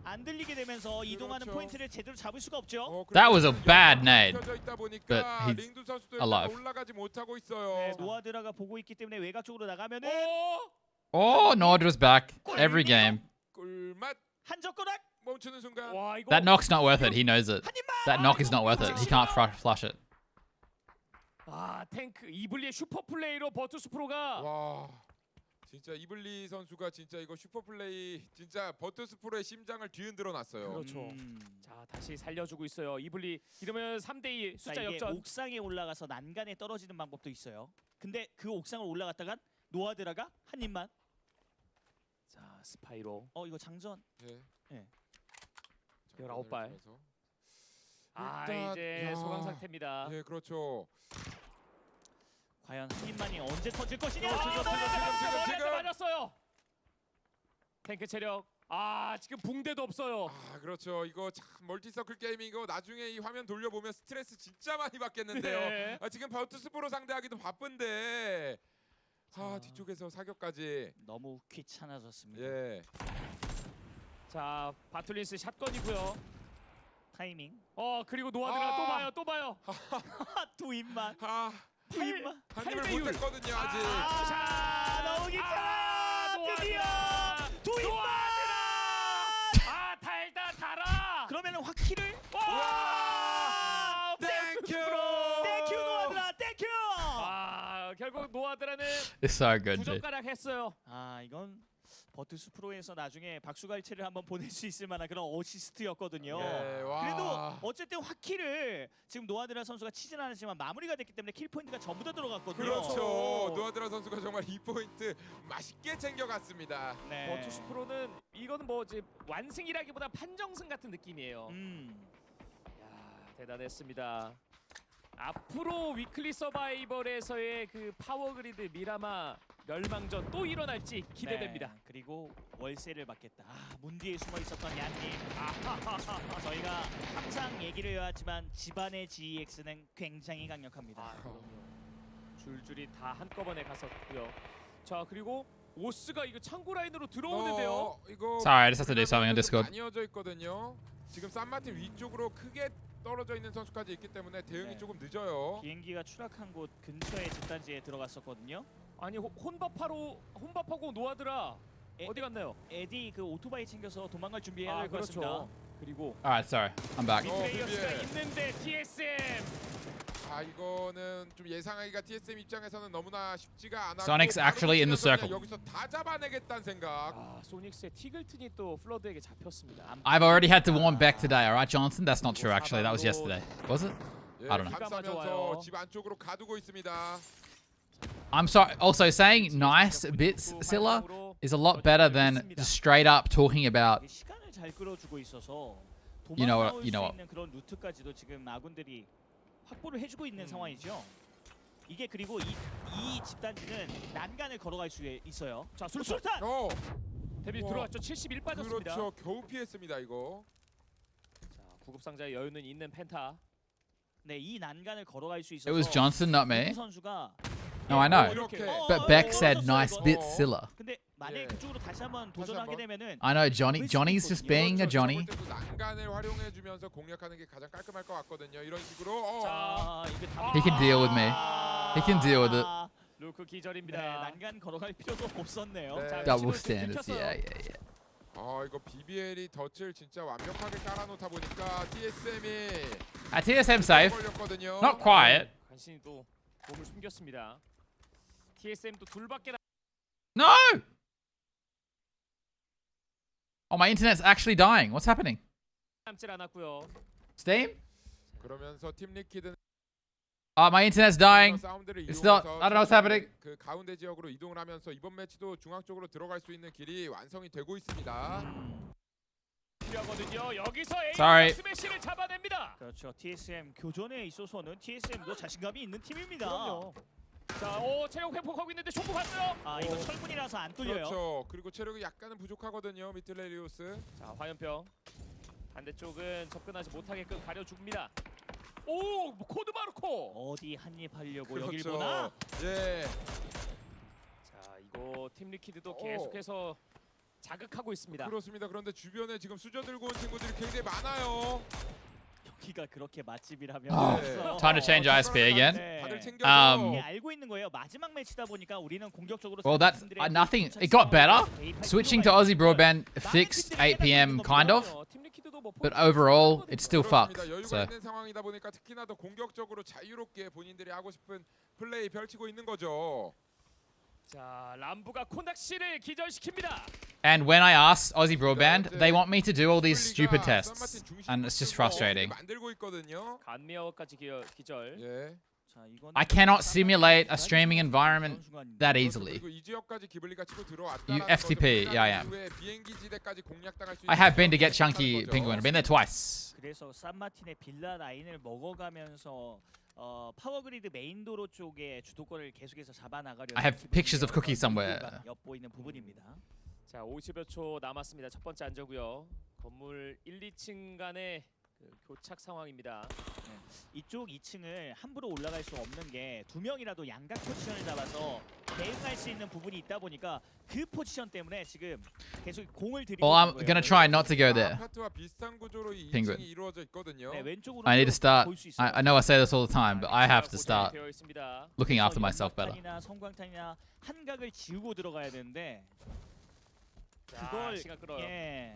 안 들리게 되면서 이동하는 포인트를 제대로 잡을 수가 없죠. That was a bad nade, but he's alive. 올라가지 못하고 있어요. 네, 노아드라가 보고 있기 때문에 외곽 쪽으로 나가면은 Oh, Nordra's back every game. 꿀맛. 한 젓가락 멈추는 순간. 와, 이거 That knock's not worth it. He knows it. That knock is not worth it. He can't flush it. 아, 탱크 이블리의 슈퍼 플레이로 버투스프로가 와. 진짜 이블리 선수가 진짜 이거 슈퍼플레이 진짜 버투스프로의 심장을 뒤흔들어 놨어요. 그렇죠. 자, 다시 살려주고 있어요. 이블리 이러면 3대2 숫자 이게 역전. 옥상에 올라가서 난간에 떨어지는 방법도 있어요. 근데 그 옥상을 올라갔다간 노아드라가 한 입만. 자, 스파이로. 이거 장전. 네. 19발. 이제 소강 상태입니다. 네, 그렇죠. 과연 한 입만이 언제 터질 것이냐? 지금 맞았어요. 탱크 체력. 지금 붕대도 없어요. 그렇죠. 이거 참 멀티서클 게임이고 나중에 이 화면 돌려보면 스트레스 진짜 많이 받겠는데요. 네. 지금 버투스프로 상대하기도 바쁜데. 뒤쪽에서 사격까지. 너무 귀찮아졌습니다. 예. 자, 바툴린스 샷건이고요. 타이밍. 그리고 노아드가 또 봐요. 두 입만. 한 입을 못했거든요 아직. 자, 너무 귀찮아요. 드디어 두 입만. 달아. 그러면은 확키를. 땡큐 노아드라. 땡큐. 결국 노아드라는 It's so good, dude. 부젓가락 했어요. 이건 버투스프로에서 나중에 박수갈채를 한번 보낼 수 있을 만한 그런 어시스트였거든요. 그래도 어쨌든 확키를 지금 노아드라 선수가 치진 않았지만 마무리가 됐기 때문에 킬 포인트가 전부 다 들어갔거든요. 그렇죠. 노아드라 선수가 정말 이 포인트 맛있게 챙겨갔습니다. 네. 버투스프로는 이거는 뭐 이제 완승이라기보다 판정승 같은 느낌이에요. 대단했습니다. 앞으로 위클리 서바이벌에서의 그 파워그리드 미라마 멸망전 또 일어날지 기대됩니다. 네, 그리고 월세를 받겠다. 문 뒤에 숨어 있었던 얀님. 저희가 항상 얘기를 해왔지만 집안의 GEX는 굉장히 강력합니다. 줄줄이 다 한꺼번에 갔었고요. 자, 그리고 오스가 이거 창고 라인으로 들어오는데요. 이거 Sorry, I just have to do something on Discord. 나뉘어져 있거든요. 지금 산마틴 위쪽으로 크게 떨어져 있는 선수까지 있기 때문에 대응이 조금 늦어요. 비행기가 추락한 곳 근처의 집단지에 들어갔었거든요. 아니 혼밥하고 노아드라 어디 갔나요? 에디 그 오토바이 챙겨서 도망갈 준비해야 될 것 같습니다. 그리고 Alright, sorry. I'm back. 플레이어스가 있는데 TSM 자, 이거는 좀 예상하기가 TSM 입장에서는 너무나 쉽지가 않아. Sonic's actually in the circle. 여기서 다 잡아내겠다는 생각. 아, 소닉스의 티글튼이 또 플러드에게 잡혔습니다. I've already had to warn Beck today, alright, Johnson? That's not true, actually. That was yesterday. Was it? I don't know. 감싸면서 집 안쪽으로 가두고 있습니다. I'm sorry. Also, saying nice bits, Scylla, is a lot better than just straight up talking about. 시간을 잘 끌어주고 있어서 You know 도망나올 what? You know 수 what? 있는 그런 루트까지도 지금 아군들이 확보를 해주고 있는 상황이죠. 이게 그리고 이 집단지는 난간을 걸어갈 수 있어요. 자, 술탄. 데뷔 들어왔죠. 71 빠졌습니다. 그렇죠. 겨우 피했습니다 이거. 자, 구급상자의 여유는 있는 펜타. 네, 이 난간을 걸어갈 수 있어서. It was Johnson, not me. 선수가 No, I know. But Beck said nice bits, Scylla. 근데 만약에 그쪽으로 다시 한번 도전하게 되면은 I know Johnny's just being a Johnny. 난간을 활용해주면서 공략하는 게 가장 깔끔할 것 같거든요. 이런 식으로. 자, 이게 다 He can deal with me. He can deal with it. 루크 기절입니다. 네, 난간 걸어갈 필요도 없었네요. 네. 자, Double 위치를 좀 standards. Yeah. 이거 BBL이 덫을 진짜 완벽하게 깔아놓다 보니까 TSM이 TSM safe. Not quiet. 간신히 또 몸을 숨겼습니다. TSM도 둘밖에 No! Oh, my internet's actually dying. What's happening? 남질 않았고요. Steam? 그러면서 팀 리퀴드는 My internet's dying. It's not. I don't know what's happening. 그 가운데 지역으로 이동을 하면서 이번 매치도 중앙 쪽으로 들어갈 수 있는 길이 완성이 되고 있습니다. 필요하거든요. 여기서 Sorry. 스매시를 잡아냅니다. 그렇죠. TSM 교전에 있어서는 TSM도 자신감이 있는 팀입니다. 그럼요. 자, 체력 회복하고 있는데 총구 봤어요. 아, 이거 철문이라서 안 뚫려요. 그렇죠. 그리고 체력이 약간은 부족하거든요. 미틀레리우스. 자, 화염병. 반대쪽은 접근하지 못하게끔 가려줍니다. 오, 코드 마르코. 어디 한입 하려고 그렇죠. 여길 보나? 예. 자, 이거 팀 리퀴드도 계속해서 자극하고 있습니다. 그렇습니다. 그런데 주변에 지금 수저들고 온 친구들이 굉장히 많아요. 여기가 그렇게 맛집이라면 Time to change ISP again. 다들 챙겨서. 알고 있는 거예요. 마지막 매치다 보니까 우리는 공격적으로 Well, that's nothing. It got better. Switching to Aussie broadband fixed 8 p.m. kind of, but overall it's still fucked. 여유가 So 있는 상황이다 보니까 특히나 더 공격적으로 자유롭게 본인들이 하고 싶은 플레이 펼치고 있는 거죠. 자, 람부가 코낙시를 기절시킵니다. and when I ask Aussie broadband, they want me to do all these stupid tests, and it's just frustrating. 만들고 있거든요. 간미어까지 기절. 예. I cannot simulate a streaming environment that easily. 그리고 이 지역까지 기블리가 치고 들어왔다. You FTP, yeah, I am. 비행기 지대까지 공략당할 수 I have been to get Chunky Penguin. I've been there twice. 그래서 산마틴의 빌라 라인을 먹어가면서 파워그리드 메인 도로 쪽에 주도권을 계속해서 잡아나가려. I have pictures of Cookie somewhere. 엿보이는 부분입니다. 자, 50여 초 남았습니다. 첫 번째 안저고요. 건물 1, 2층 간의 교착 상황입니다. 네. 이쪽 2층을 함부로 올라갈 수 없는 게 두 명이라도 양각 포지션을 잡아서 대응할 수 있는 부분이 있다 보니까 그 포지션 때문에 지금 계속 공을 들이고 Well, I'm gonna try not to go there. 아파트와 비슷한 구조로 이 Penguin. 2층이 이루어져 있거든요. 네, 왼쪽으로 I need to start. 볼 수 있어요. I know I say this all the time, but I have to start 되어 있습니다. looking after myself better. 연막탄이나 성광탄이나 한각을 지우고 들어가야 되는데 자, 그걸 시간 끌어요.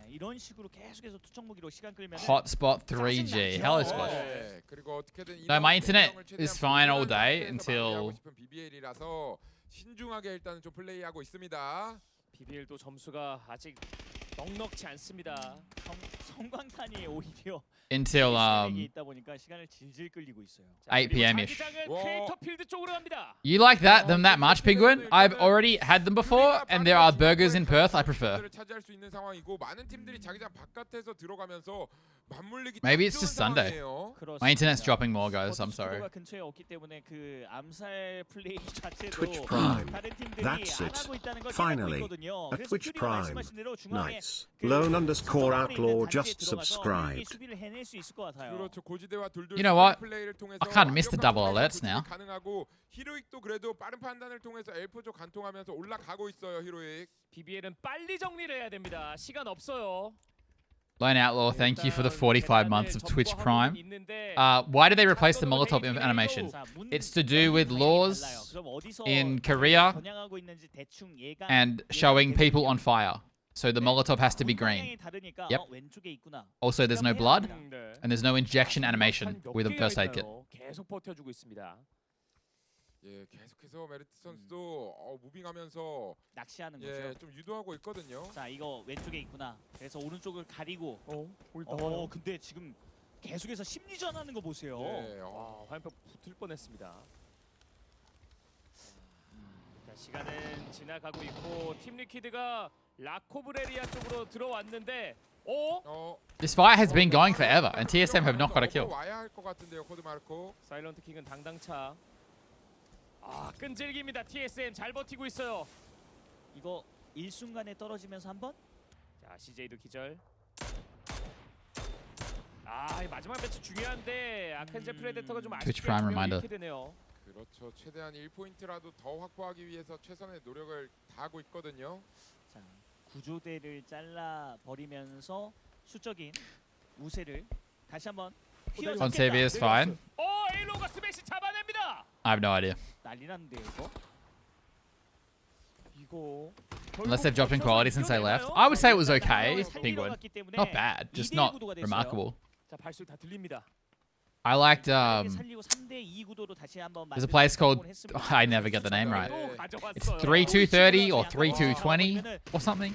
이런 식으로 계속해서 투척 무기로 시간 끌면 Hotspot 3G. Hello, Squad. 네, 그리고 어떻게든 No, my internet 이런 최대한 is fine all day 분산해서 until 마무리하고 싶은 BBL이라서 신중하게 일단은 좀 플레이하고 있습니다. BBL도 점수가 아직 넉넉치 않습니다. 성광탄이 오히려 until 있다 보니까 시간을 질질 끌리고 있어요. 8 p.m.ish. 크리에이터 필드 쪽으로 갑니다. You like them that much, Penguin? I've already had them before, and there are burgers in Perth I prefer. 차지할 수 있는 상황이고 많은 팀들이 자기장 바깥에서 들어가면서 맞물리기 Maybe it's just Sunday. My internet's dropping more, guys. I'm sorry. 근처에 없기 때문에 그 암살 플레이 자체도 Twitch Prime. 다른 팀들이 That's 안 it. 하고 있다는 걸 Finally, 깨닫고 있거든요. a 그래서 Twitch 퓨리가 Prime. 말씀하신 대로 중앙에 Nice. Lone underscore outlaw just subscribed. 수비를 해낼 수 있을 것 같아요. 그렇죠. 고지대와 둘둘 You know what? 플레이를 통해서 I can't miss the double 완벽한 alerts now. 가능하고 히로익도 그래도 빠른 판단을 통해서 엘프조 관통하면서 올라가고 있어요. 히로익. BBL은 빨리 정리를 해야 됩니다. 시간 없어요. Lone Outlaw, thank you for the 45 months of Twitch Prime. Why did they replace the Molotov animation? It's to do with laws in Korea and showing people on fire. So the Molotov has to be green. Yep. Also, there's no blood, and there's no injection animation with a first aid kit. 계속 버텨주고 있습니다. 예, 계속해서 메리트 선수도 무빙하면서 낚시하는 예, 거죠. 좀 유도하고 있거든요. 자, 이거 왼쪽에 있구나. 그래서 오른쪽을 가리고. 근데 지금 계속해서 심리전하는 거 보세요. 예, 화염병 붙을 뻔했습니다. 자, 시간은 지나가고 있고 팀 리퀴드가 라코브레리아 쪽으로 들어왔는데 This fight has been going forever, and TSM have not got a kill. 와야 할 것 같은데요, 코드 마르코. 사일런트 킹은 당당차. 끈질깁니다. TSM 잘 버티고 있어요. 이거 일순간에 떨어지면서 한번. 자, CJ도 기절. 이 마지막 배치 중요한데 아켄제 프레데터가 좀 Twitch 아쉽게 Prime reminder. 이렇게 되네요. 그렇죠. 최대한 1포인트라도 더 확보하기 위해서 최선의 노력을 다하고 있거든요. 자, 구조대를 잘라 버리면서 수적인 우세를 다시 한번 On TV is fine. 에일로가 스매시 잡아냅니다. I have no idea. 난리났는데 이거. Unless they've dropped in quality since they left. I would say it was okay, Penguin. Not bad, just not remarkable. 자, 발소리 다 들립니다. I liked 살리고 3대2 구도로 다시 한번 there's a place called I never get the name right. It's 3230 or 3220 or something.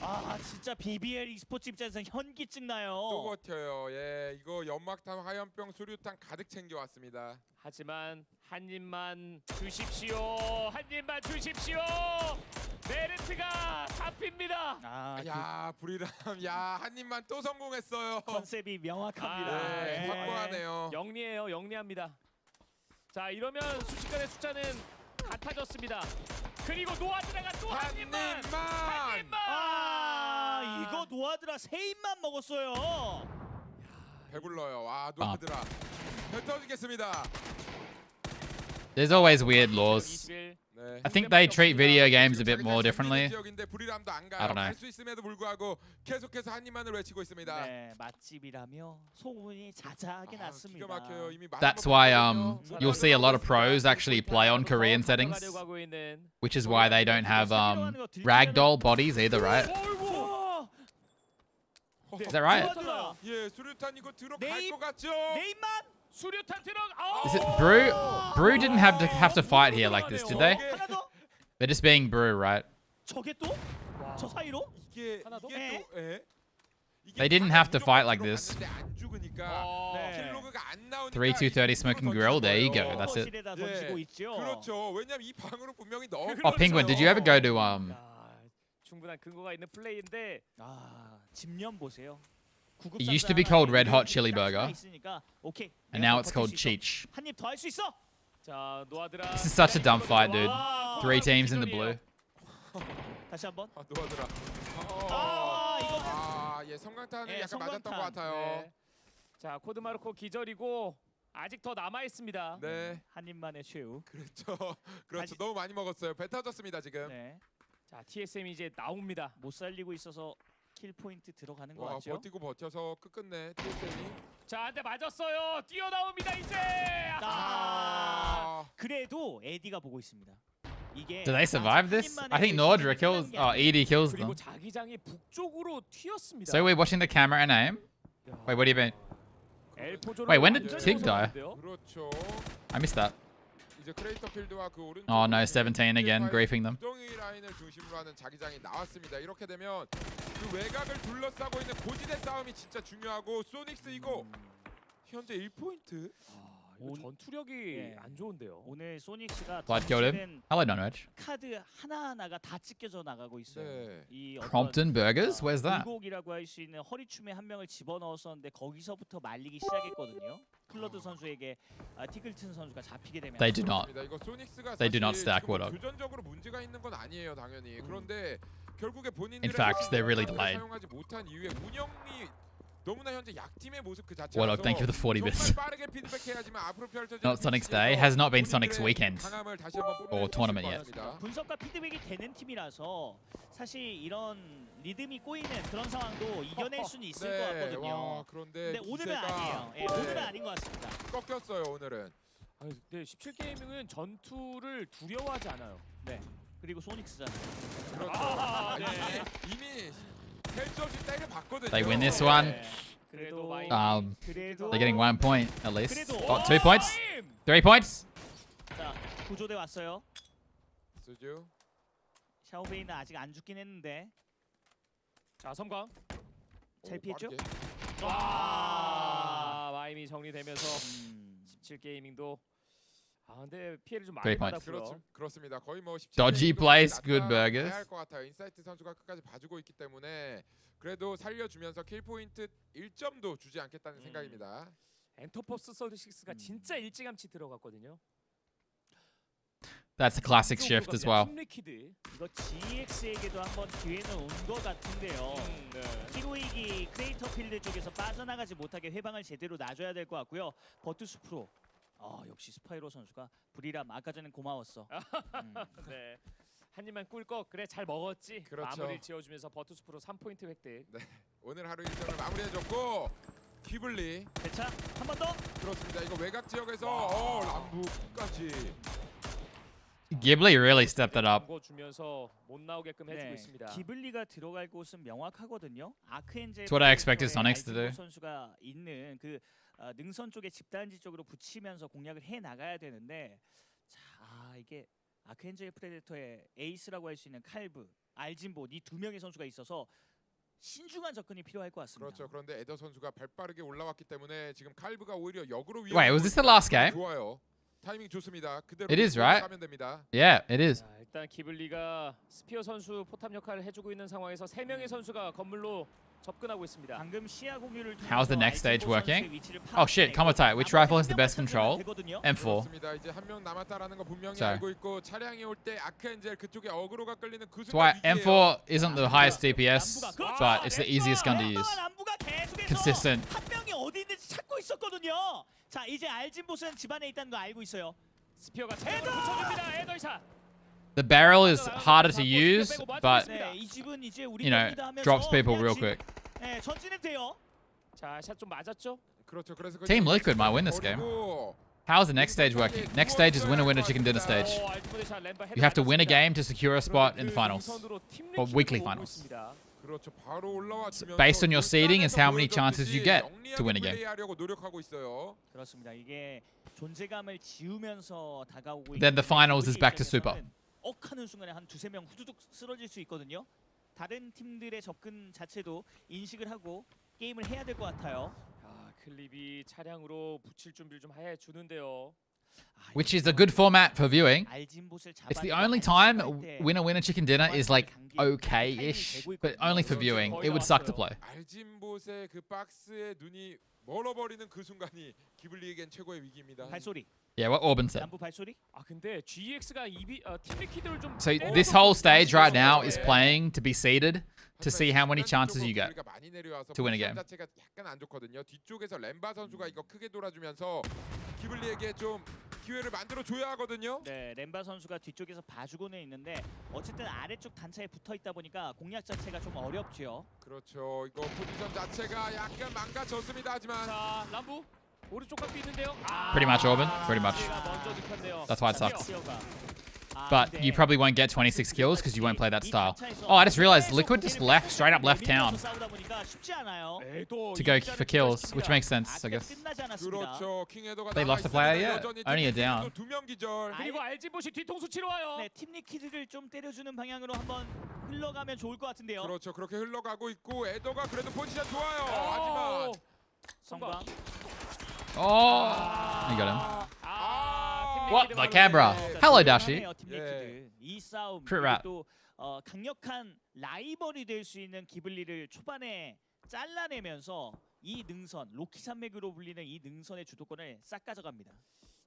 진짜 BBL e스포츠 입장에서 현기증 나요. 또 버텨요. 예, 이거 연막탄, 화염병, 수류탄 가득 챙겨왔습니다. 하지만 한 입만 주십시오. 한 입만 주십시오. 메르트가 잡힙니다. 야, 불이람. 야, 한 입만 또 성공했어요. 컨셉이 명확합니다. 네, 확고하네요. 영리해요. 영리합니다. 자, 이러면 순식간에 숫자는 같아졌습니다. 그리고 노아드라가 또 한 입만. 이거 노아드라 세 입만 먹었어요. 배불러요. 노아드라. 뱉어주겠습니다. There's always weird laws. I think they treat video games a bit more differently. I don't know. 할 수 있음에도 불구하고 계속해서 한 입만을 외치고 있습니다. 네, 맛집이라며 소문이 자자하게 났습니다. 기가 막혀요. 이미 That's why you'll see a lot of pros actually play on Korean settings, which is why they don't have ragdoll bodies either, right? Is that right? 예, 수류탄 이거 들어갈 것 같죠? 내 입만 수류탄 Is it Brew? Brew didn't have to fight here like this, did they? They're just being Brew, right? 저게 또? 저 사이로? 이게 또 They didn't have to fight like this. 안 죽으니까 킬로그가 안 나오니까 3230 smoking grill. There you go. That's it. 그렇죠. 왜냐면 이 방으로 분명히 넣어. Oh, Penguin, did you ever go to 충분한 근거가 있는 플레이인데 집념 보세요. It used to be called Red Hot Chili Burger, and now it's called Cheech. 한입 더 할 수 있어. 자, 노아드라. This is such a dumb fight, dude. 3 teams in the blue. 다시 한번. 노아드라. 예, 성강탄은 약간 맞았던 것 같아요. 네. 자, 코드마르코 기절이고 아직 더 남아 있습니다. 네. 한 입만의 최후. 그렇죠. 너무 많이 먹었어요. 배 터졌습니다 지금. 네. 자, TSM 이제 나옵니다. 못 살리고 있어서 킬 포인트 들어가는 것 같죠? 버티고 버텨서 끝끝내 TSM이. 자, 한 대 맞았어요. 뛰어나옵니다 이제. 그래도 에디가 보고 있습니다. 이게 Do they survive this? I think Nordra kills. ED kills them. 그리고 자기장이 북쪽으로 튀었습니다. So we're watching the camera and aim. Wait, what do you mean? Wait, when did Tig die? 그렇죠. I missed that. 이제 크레이터 필드와 그 오른쪽. Oh no, 17 again, griefing them. 구덩이 라인을 중심으로 하는 자기장이 나왔습니다. 이렇게 되면 그 외곽을 둘러싸고 있는 고지대 싸움이 진짜 중요하고 소닉스 이거 현재 1포인트. 이거 전투력이 안 좋은데요. 오늘 소닉스가 Blood killed him. Hello, non-reg. 카드 하나하나가 다 찢겨져 나가고 있어요. 네. 이 Crompton Burgers? Where's that? 불곡이라고 할 수 있는 허리춤에 한 명을 집어넣었었는데 거기서부터 말리기 시작했거든요. 클로드 선수에게 티글튼 선수가 잡히게 되면 They do not. 이거 소닉스가 They do not stack Warlock. 교전적으로 문제가 있는 건 아니에요, 당연히. 그런데 결국에 본인들의 In fact, they're really delayed. 사용하지 못한 이유에 운영이 너무나 현재 약팀의 모습 그 자체라서 Warlock, thank you for the 40 bits. 정말 빠르게 피드백해야지만 앞으로 펼쳐질 Not Sonic's day. Has not been Sonic's weekend 강함을 다시 한번 or tournament yet. 분석과 피드백이 되는 팀이라서 사실 이런 리듬이 꼬이는 그런 상황도 이겨낼 수는 있을 것 같거든요. 그런데 오늘은 아니에요. 예, 오늘은 아닌 것 같습니다. 꺾였어요, 오늘은. 네, 17게이밍은 전투를 두려워하지 않아요. 네. 그리고 소닉스잖아요. 그렇죠. 네. 이미 셀수 없이 때려봤거든요. They win this one. 그래도 They're getting 1 point at least. 그래도 Oh, 2 points. 3 points. 자, 구조대 왔어요. 수주. 샤오베이는 아직 안 죽긴 했는데. 자, 섬광. 잘 피했죠? 와, 마임이 정리되면서 17게이밍도 근데 피해를 좀 많이 3 points. 받았고요. 그렇습니다. 거의 뭐 Dodgy plays, good burgers. 할것 같아요. 인사이트 선수가 끝까지 봐주고 있기 때문에 그래도 살려주면서 킬 포인트 1점도 주지 않겠다는 생각입니다. 엔터포스 36가 진짜 일찌감치 들어갔거든요. That's a classic shift as well. 팀리퀴드. 이거 GX에게도 한번 기회는 온 것 같은데요. 히로이기 크리에이터 필드 쪽에서 빠져나가지 못하게 회방을 제대로 놔줘야 될 것 같고요. 버투스 프로. 역시 스파이로 선수가 브리람 아까 전엔 고마웠어. 네. 한 입만 꿀꺽 그래 잘 먹었지. 그렇죠. 마무리를 지어주면서 버투스 프로 3포인트 획득. 네. 오늘 하루 일정을 마무리해줬고 기블리. 대차 한 번 더. 그렇습니다. 이거 외곽 지역에서 람부까지. Ghibli really stepped that up. 주면서 못 나오게끔 해주고 있습니다. 기블리가 들어갈 곳은 명확하거든요. 아크엔젤. It's what I expected Sonics to do. 선수가 있는 그 능선 쪽에 집단지 쪽으로 붙이면서 공략을 해 나가야 되는데, 자 이게 아크엔젤 프레데터의 에이스라고 할 수 있는 칼브, 알진보 이 두 명의 선수가 있어서 신중한 접근이 필요할 것 같습니다. 그렇죠. 그런데 에더 선수가 발빠르게 올라왔기 때문에 지금 칼브가 오히려 역으로 위협. Wait, was this the last game? 좋아요. 타이밍 좋습니다. 그대로 It is, right? 가면 됩니다. Yeah, it is. 자, 일단 기블리가 스피어 선수 포탑 역할을 해주고 있는 상황에서 3명의 선수가 건물로 접근하고 있습니다. 방금 시야 공유를 How's the next stage working? Oh shit, Commotite. Which rifle has the best control? M4. 그렇습니다. 이제 한 명 남았다라는 거 분명히 Sorry. 알고 있고 차량이 올 때 아크엔젤 그쪽에 어그로가 끌리는 그 That's why 순간 M4 isn't the highest DPS, but it's the easiest gun to use. 람부가 계속해서 Consistent. 한 명이 어디 있는지 찾고 있었거든요. 자 이제 알진보스는 집안에 있다는 거 알고 있어요. 스피어가 제대로 붙여줍니다. 에더샷. The barrel is harder to use, but 네, 이 집은 이제 우리 you know, 겁니다 하면서 drops people 그냥 real 집- quick. 네, 전진은 돼요. 자, 샷 좀 맞았죠? 그렇죠. 그래서 Team Liquid might win this game. How's the next stage working? Next stage is winner winner chicken dinner stage. You have to win a game to secure a spot in the finals, or weekly finals. 그렇죠. 바로 올라와 주면서 Based on your seeding is how many chances you get to win a game. 플레이하려고 노력하고 있어요. 그렇습니다. 이게 존재감을 지우면서 다가오고 Then the finals is back to super. 억하는 순간에 한 두세 명 후두둑 쓰러질 수 있거든요. 다른 팀들의 접근 자체도 인식을 하고 게임을 해야 될 것 같아요. 클립이 차량으로 붙일 준비를 좀 해주는데요. Which is a good format for viewing. It's the only time winner winner chicken dinner is like okay-ish, but only for viewing. It would suck to play. 알진봇의 그 박스에 눈이 멀어버리는 그 순간이 기블리에겐 최고의 위기입니다. 발소리. Yeah, what Orban said. 람부 발소리? 근데 GX가 팀리퀴드를 좀 So this whole stage right now is playing to be seeded to see how many chances you get to win a game. 자체가 약간 안 좋거든요. 뒤쪽에서 렘바 선수가 이거 크게 돌아주면서 기블리에게 좀 기회를 만들어 줘야 하거든요. 네, 렘바 선수가 뒤쪽에서 봐주고는 있는데 어쨌든 아래쪽 단차에 붙어 있다 보니까 공략 자체가 좀 어렵죠. 그렇죠. 이거 포지션 자체가 약간 망가졌습니다. 하지만 자, 람부 오른쪽 각도 있는데요. Pretty much Orban, pretty much. 먼저 눕혔네요. That's why it sucks. But you probably won't get 26 kills because you won't play that style. Oh, I just realized Liquid just left, straight up left town to go for kills, which makes sense, I guess. 그렇죠. 킹 에더가 They lost a player yet? Only a down. 두명 기절. 그리고 알진봇이 뒤통수 치러 와요. 네, 팀리퀴드를 좀 때려주는 방향으로 한번 흘러가면 좋을 것 같은데요. 그렇죠. 그렇게 흘러가고 있고 에더가 그래도 포지션 좋아요. 하지만 성광. Oh, you got him. What? The camera. Hello, Dashi. 이 싸움 Crit rat. 또 강력한 라이벌이 될 수 있는 기블리를 초반에 잘라내면서 이 능선 로키 산맥으로 불리는 이 능선의 주도권을 싹 가져갑니다.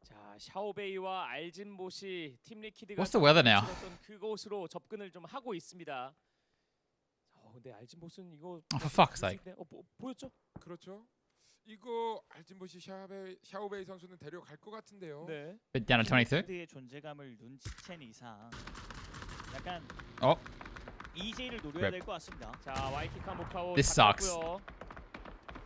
자, 샤오베이와 알진봇이 팀리퀴드가 What's the weather now? 그곳으로 접근을 좀 하고 있습니다. 근데 알진봇은 이거 Oh, for fuck's sake. 보였죠? 그렇죠. 이거 알진봇이 샤오베이 선수는 데려갈 것 같은데요. 네. Bit down to 22. 의 존재감을 눈치챈 이상 약간 EJ를 노려야 Rip. 될 것 같습니다. 자, 와이키카 모카오 This sucks. 잡혔고요.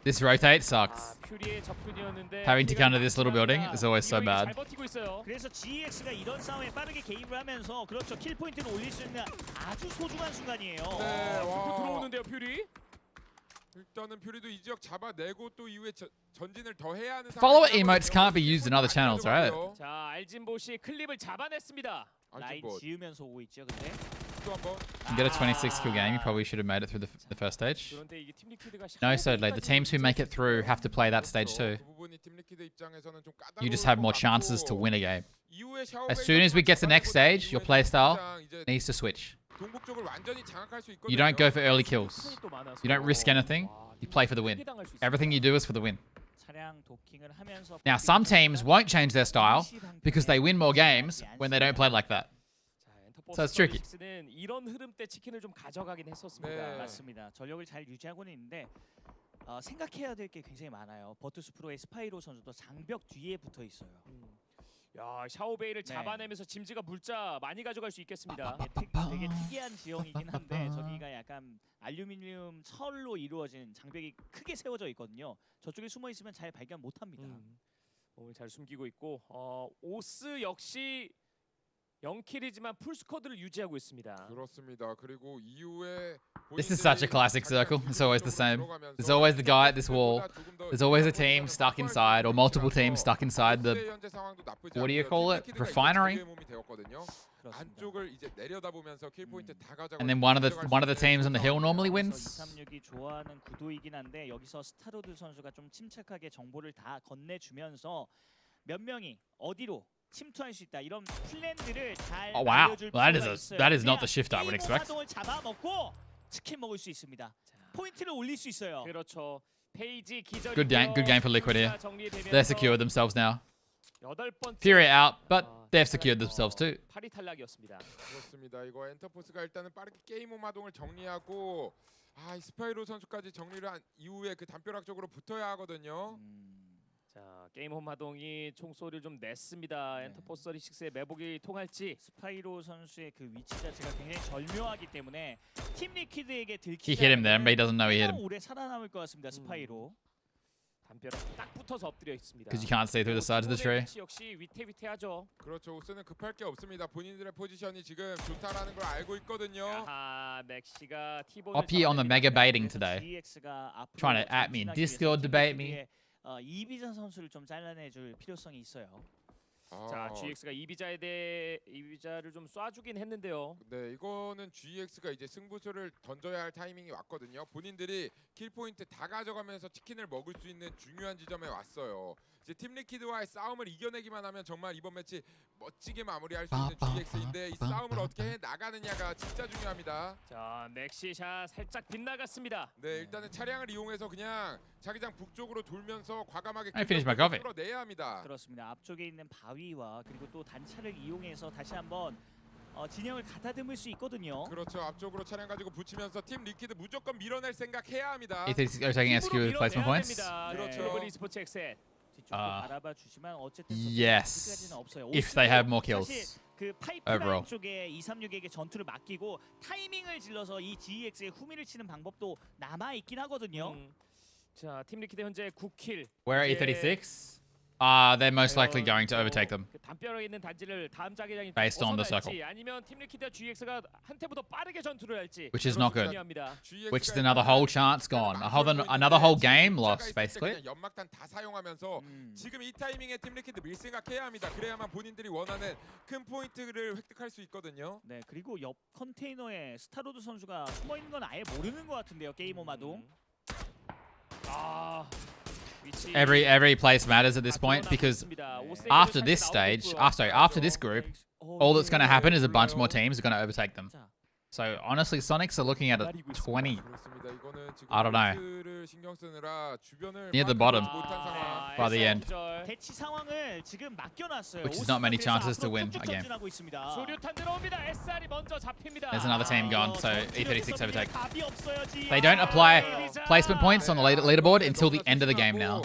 This rotate sucks. 퓨리의 접근이었는데 Having to counter this little building is always so 잘 bad. 버티고 있어요. 그래서 GX가 이런 싸움에 빠르게 개입을 하면서 그렇죠. 킬 포인트를 올릴 수 있는 아주 소중한 순간이에요. 네, 와. 들어오는데요, 퓨리. 일단은 퓨리도 이 지역 잡아내고 또 이후에 전진을 더 해야 하는 Follower 상황이기 emotes 때문에 can't be used in other channels, right? 자, 알진봇이 클립을 잡아냈습니다. 라인 지으면서 오고 있죠, 근데. 또 한번. You get a 26 kill game, you probably should have made it through the first stage. 그런데 이게 팀 리퀴드가 No, Sodley, the teams who make it through have to play that stage too. 그 부분이 팀 리퀴드 입장에서는 좀 You 까다로울 just have more 것 chances to 같고, win a game. 이후에 As soon as we get to the next stage, your playstyle needs to switch. 동북쪽을 완전히 장악할 수 있거든요. You don't go for early kills. You don't risk anything. You play for the win. Everything you do is for the win. 차량 도킹을 하면서 Now, some teams won't change their style because they win more games when they don't play like that. So it's tricky. 는 이런 흐름 때 치킨을 좀 가져가긴 했었습니다. 네. 맞습니다. 전력을 잘 유지하고는 있는데 생각해야 될 게 굉장히 많아요. 버투스 프로의 스파이로 선수도 장벽 뒤에 붙어 있어요. 야, 샤오베이를 네. 잡아내면서 짐즈가 물자 많이 가져갈 수 있겠습니다. 되게 특이한 지형이긴 한데 저기가 약간 알루미늄 철로 이루어진 장벽이 크게 세워져 있거든요. 저쪽에 숨어 있으면 잘 발견 못합니다. 오늘 잘 숨기고 있고 오스 역시 0킬이지만 풀스쿼드를 유지하고 있습니다. 그렇습니다. 그리고 이후에 This is such a classic circle. It's always the same. There's always the guy at this wall. There's always a team stuck inside, or multiple teams stuck inside the, what do you call it? Refinery? 안쪽을 이제 내려다보면서 킬 포인트 다 가져가고 And then one of the teams on the hill normally wins. 236이 좋아하는 구도이긴 한데 여기서 스타로드 선수가 좀 침착하게 정보를 다 건네주면서 몇 명이 어디로 침투할 수 있다 이런 플랜들을 잘 Oh wow, 알려줄 that 필요가 is 있어요. that is not the 그래야 shift I would 게임 expect. 화동을 잡아먹고 치킨 먹을 수 있습니다. 포인트를 올릴 수 있어요. 그렇죠. 페이지 기절. Good game for Liquid here. They're secured themselves now. Fury out, but they've secured themselves too. 8위 탈락이었습니다. 그렇습니다. 이거 엔터포스가 일단은 빠르게 게임 오마동을 정리하고 이 스파이로 선수까지 정리를 한 이후에 그 담벼락 쪽으로 붙어야 하거든요. 자, 게임 홈마동이 총소리를 좀 냈습니다. 엔터포스 36의 매복이 통할지. 스파이로 선수의 그 위치 자체가 굉장히 절묘하기 때문에 팀 리퀴드에게 He 들키지 hit him there, but he doesn't know he hit him 오래 살아남을 것 같습니다. 스파이로. 담벼락 딱 붙어서 엎드려 있습니다. because you can't see through the sides of the tree. 역시 위태위태하죠. 그렇죠. 오스는 급할 게 없습니다. 본인들의 포지션이 지금 좋다라는 걸 알고 있거든요. 맥시가 티본을 Up here on the mega baiting today, GX가 앞으로 trying to at me in Discord, debate me. 이비자 선수를 좀 잘라내줄 필요성이 있어요. 자, GX가 이비자를 좀 쏴주긴 했는데요. 네, 이거는 GX가 이제 승부수를 던져야 할 타이밍이 왔거든요. 본인들이 킬 포인트 다 가져가면서 치킨을 먹을 수 있는 중요한 지점에 왔어요. 이제 팀 리퀴드와의 싸움을 이겨내기만 하면 정말 이번 매치 멋지게 마무리할 수 있는 GX인데 이 싸움을 어떻게 해 나가느냐가 진짜 중요합니다. 자, 맥시샷 살짝 빗나갔습니다. 네, 일단은 차량을 이용해서 그냥 자기장 북쪽으로 돌면서 과감하게 I finished my coffee. 끌어내야 합니다. 그렇습니다. 앞쪽에 있는 바위와 그리고 또 단차를 이용해서 다시 한번 진영을 가다듬을 수 있거든요. 그렇죠. 앞쪽으로 차량 가지고 붙이면서 팀 리퀴드 무조건 밀어낼 생각해야 합니다. E36 are taking SQ with placement points. 그렇죠. 글로벌 e스포츠 엑셋. 뒤쪽도 바라봐 주지만 어쨌든 Yes, 아직까지는 없어요. if they have more 사실 kills. 그 파이프라인 overall. 쪽에 236에게 전투를 맡기고 타이밍을 질러서 이 GEX에 후미를 치는 방법도 남아 있긴 하거든요. 자, 팀 리퀴드 현재 9킬. Where are E36? They're most likely going to overtake them. 그 담벼락에 있는 단지를 다음 자기장이 Based on the 벗어날지, 아니면 팀 리퀴드와 GX가 한 태보다 빠르게 전투를 할지. Which is not good. 중요합니다. Which is another whole chance gone. Another whole game lost, basically. 그냥 연막탄 다 사용하면서 지금 이 타이밍에 팀 리퀴드 밀 생각해야 합니다. 그래야만 본인들이 원하는 큰 포인트를 획득할 수 있거든요. 네, 그리고 옆 컨테이너에 스타로드 선수가 숨어 있는 건 아예 모르는 것 같은데요. 게임 오마도. Every place matters at this point because after this stage, after this group, all that's going to happen is a bunch more teams are going to overtake them. So honestly, Sonics are looking at a 20. I don't know. Near the bottom by the end. 대치 상황을 지금 맡겨놨어요. Which is not many chances to win a game. 수류탄 들어옵니다. SR이 먼저 잡힙니다. There's another team gone, so E36 overtake. 답이 없어요. They don't apply placement points on the leaderboard until the end of the game now.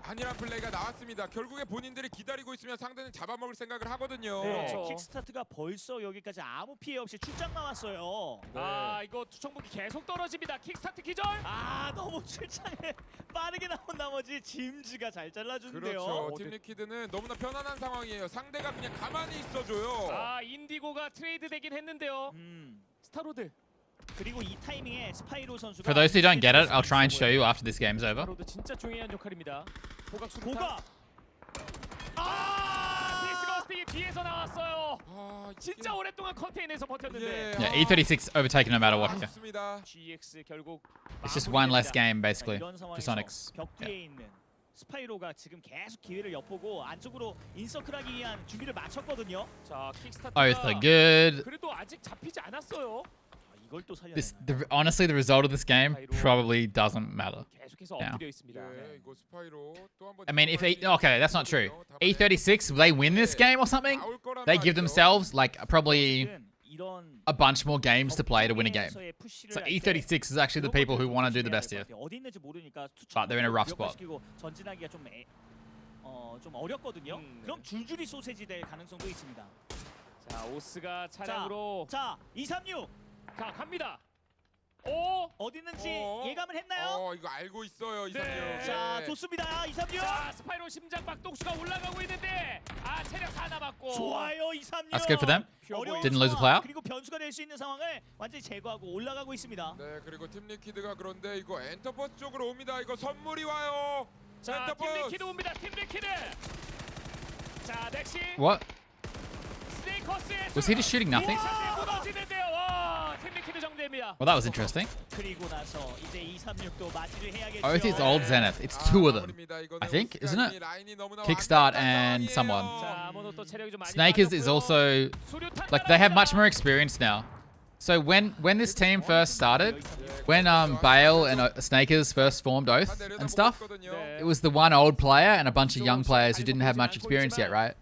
안일한 플레이가 나왔습니다. 결국에 본인들이 기다리고 있으면 상대는 잡아먹을 생각을 하거든요. 그렇죠. 킥스타트가 벌써 여기까지 아무 피해 없이 출장 나왔어요. 네. 아 이거 투척무기 계속 떨어집니다. 킥스타트 기절. 아 너무 출장에 빠르게 나온 나머지 짐즈가 잘 잘라주는데요. 그렇죠. 팀 리퀴드는 너무나 편안한 상황이에요. 상대가 그냥 가만히 있어줘요. 아 인디고가 트레이드 되긴 했는데요. 스타로드. 그리고 이 타이밍에 스파이로 선수가 For those who don't get it, I'll try and show you after this game's over. 스타로드 진짜 중요한 역할입니다. 고각 수류탄. 고각. 디스거스팅이 뒤에서 나왔어요. 진짜 오랫동안 컨테이너에서 버텼는데. Yeah, E36 overtaken no matter what here. 맞습니다. GX 결국 It's just one less game basically 이런 for 상황에서 Sonics. 벽 뒤에 있는 스파이로가 지금 계속 기회를 엿보고 안쪽으로 인서클하기 위한 준비를 마쳤거든요. 자, 킥스타트가 Both are good. 그래도 아직 잡히지 않았어요. 이걸 또 살려. Honestly, the result of this game probably doesn't matter. 계속해서 now. 엎드려 있습니다. 네, 이거 스파이로 또 한번 I mean, if okay, that's not true. E36, they win this game or something, they give themselves like probably a bunch more games to play to win a game. So E36 is actually the people who want to do the best here. 어디 있는지 모르니까 But they're in a rough spot. 전진하기가 좀 어렵거든요. 그럼 줄줄이 소세지 될 가능성도 있습니다. 자, 오스가 차량으로 자, 236. 자, 갑니다. 오! 어디 있는지 예감을 했나요? 이거 알고 있어요, 이상형. 네. 자, 좋습니다. 236. 자, 스파이로 심장 박동수가 올라가고 있는데 체력 4 남았고. 좋아요, 236. That's good for them. 어려운 Didn't lose a 상황, player. 그리고 변수가 될 수 있는 상황을 완전히 제거하고 올라가고 있습니다. 네, 그리고 팀 리퀴드가 그런데 이거 엔터포스 쪽으로 옵니다. 이거 선물이 와요. 자, 엔터포스. 팀 리퀴드 옵니다. 팀 리퀴드. 자, 넥시. What? 스네이커스의 Was he just shooting nothing? 무너지는데요. 와, 팀 리퀴드 정리됩니다. Well, that was interesting. 그리고 나서 이제 236도 맞이를 해야겠죠. Oath is old Zenith. It's two of them, I think, isn't it? Kickstart and someone. 자, 아무도 또 체력이 좀 많이 Snakers is also like they have much more experience now. So when this team first started, when Bale and Snakers first formed Oath and stuff, it was the one old player and a bunch of young players who didn't have much experience yet, right?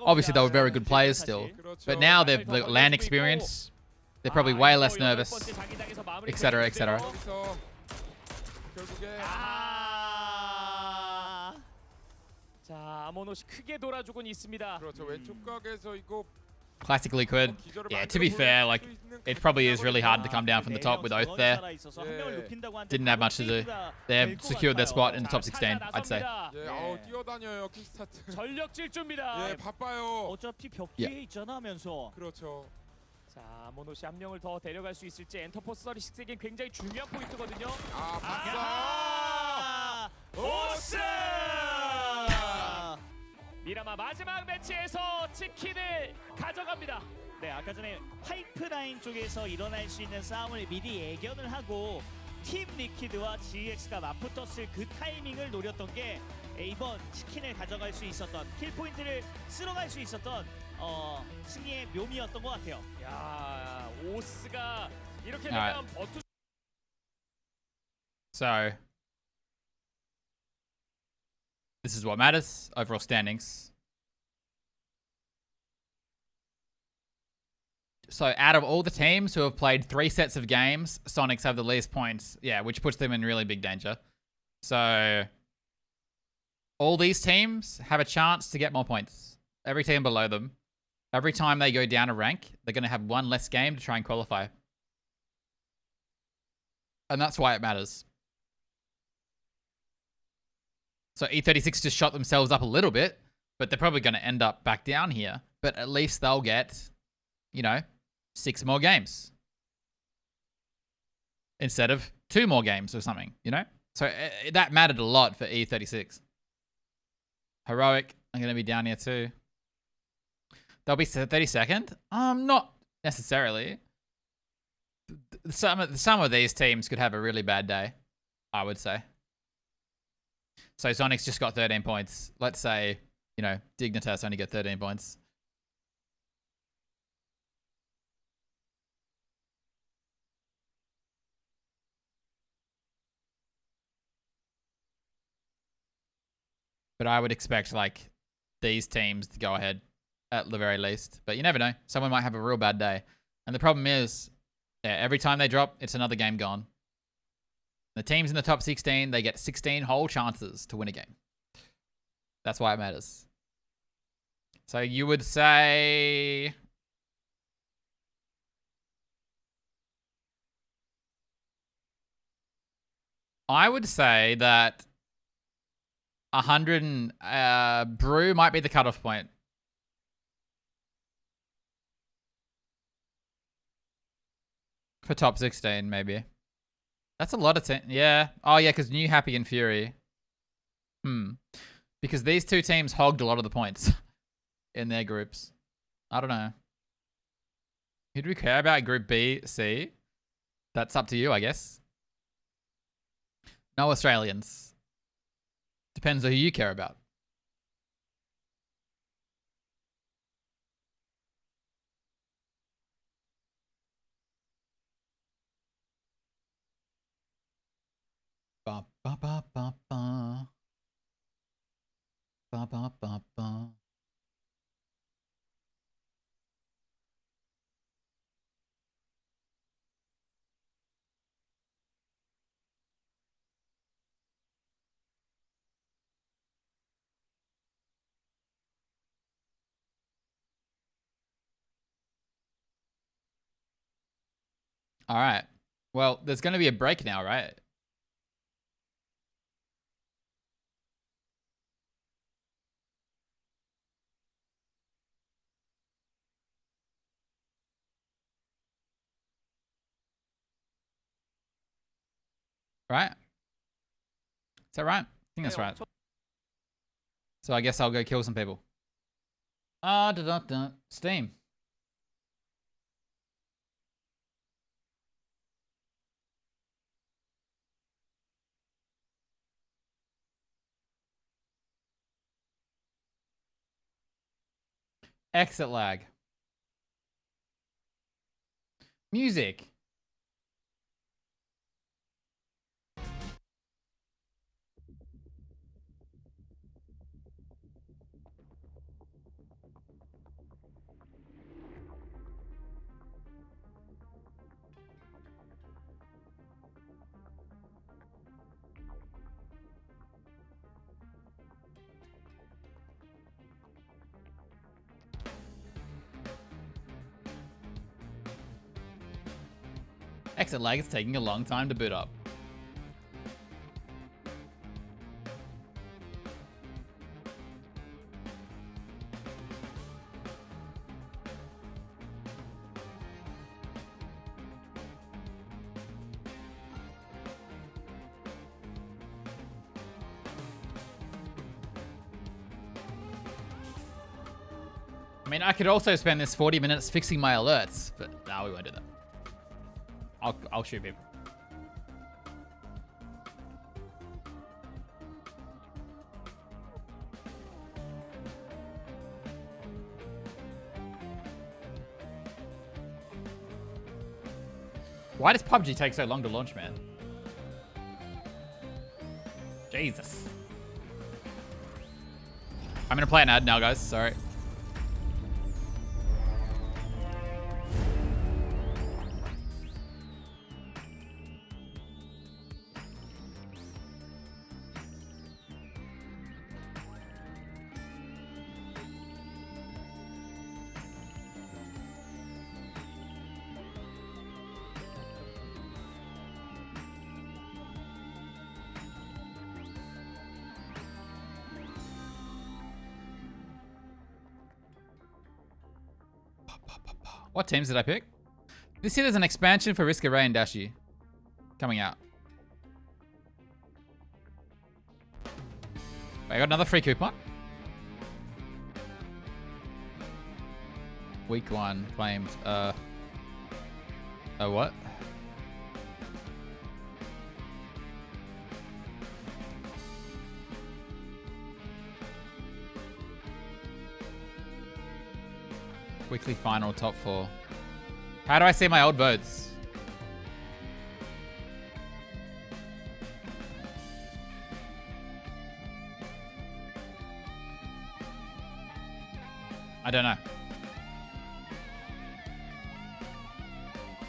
Obviously they were very good players still, but now they've got land experience. They're probably way less nervous, etc., etc. 자, 아모노시 크게 돌아주곤 있습니다. 그렇죠. 왼쪽 각에서 이거 Classic liquid. Yeah, to be fair, like it probably is really hard to come down from the top with Oath there. Didn't have much to do. They've secured their spot in the top 16, I'd say. 예, 뛰어다녀요 킥스타트. 전력 질주입니다. 예, 바빠요. 어차피 벽 뒤에 있잖아 하면서. 그렇죠. 자, 아모노시 한 명을 더 데려갈 수 있을지 엔터포스 36에겐 굉장히 중요한 포인트거든요. 봤어. 오스! 미라마 마지막 매치에서 치킨을 가져갑니다. 네, 아까 전에 파이프라인 쪽에서 일어날 수 있는 싸움을 미리 예견을 하고 팀 리퀴드와 GX가 맞붙었을 그 타이밍을 노렸던 게 이번 치킨을 가져갈 수 있었던 킬 포인트를 쓸어갈 수 있었던 승리의 묘미였던 것 같아요. 야, 오스가 이렇게 Alright. 되면 버투. So this is what matters. Overall standings. So out of all the teams who have played 3 sets of games, Sonics have the least points. Yeah, which puts them in really big danger. So all these teams have a chance to get more points. Every team below them. Every time they go down a rank, they're going to have one less game to try and qualify. And that's why it matters. So E36 just shot themselves up a little bit, but they're probably going to end up back down here. But at least they'll get, you know, 6 more games instead of 2 more games or something, you know? So that mattered a lot for E36. Heroic, I'm going to be down here too. They'll be 32nd? Not necessarily. Some of these teams could have a really bad day, I would say. So Sonics just got 13 points. Let's say, you know, Dignitas only get 13 points. But I would expect, like, these teams to go ahead at the very least. But you never know. Someone might have a real bad day. And the problem is, yeah, every time they drop, it's another game gone. The teams in the top 16, they get 16 whole chances to win a game. That's why it matters. So you would say... I would say that 100 and Brew might be the cutoff point. For top 16, maybe. That's a lot of yeah. Oh, yeah, because New, Happy, and Fury. Because these two teams hogged a lot of the points in their groups. I don't know. Who do we care about? Group B, C? That's up to you, I guess. No Australians. Depends on who you care about. Ba ba ba ba ba. Ba ba ba ba. All right. Well, there's going to be a break now, right? Right? Is that right? I think that's right. So I guess I'll go kill some people. Steam. Exit lag. Music. Exit lag is taking a long time to boot up. I mean, I could also spend this 40 minutes fixing my alerts, but no, we won't do that. I'll shoot people. Why does PUBG take so long to launch, man? Jesus. I'm gonna play an ad now, guys. Sorry. What teams did I pick? This year there's an expansion for Risk Array and Dashi coming out. I got another free coupon. Week 1 claimed. Oh, what? Weekly final top 4. How do I see my old votes? I don't know.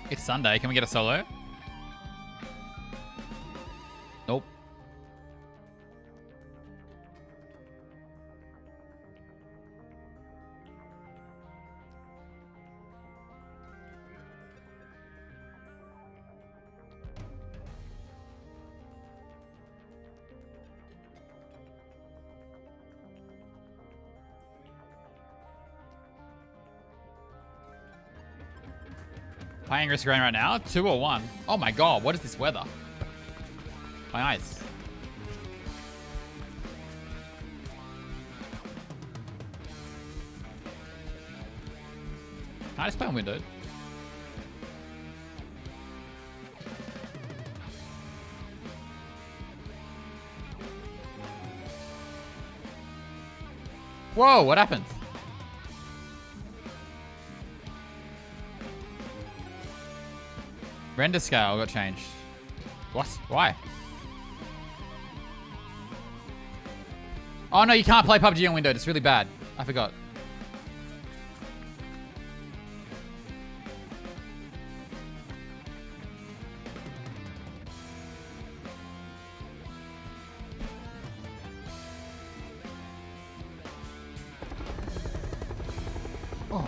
It's Sunday. Can we get a solo? Nope. Playing risk rain right now? 2 or 1? Oh my god, what is this weather? My eyes. Can I just play on windowed? Whoa, what happened? Render scale got changed. What? Why? Oh no, you can't play PUBG on Windows. It's really bad. I forgot. Oh.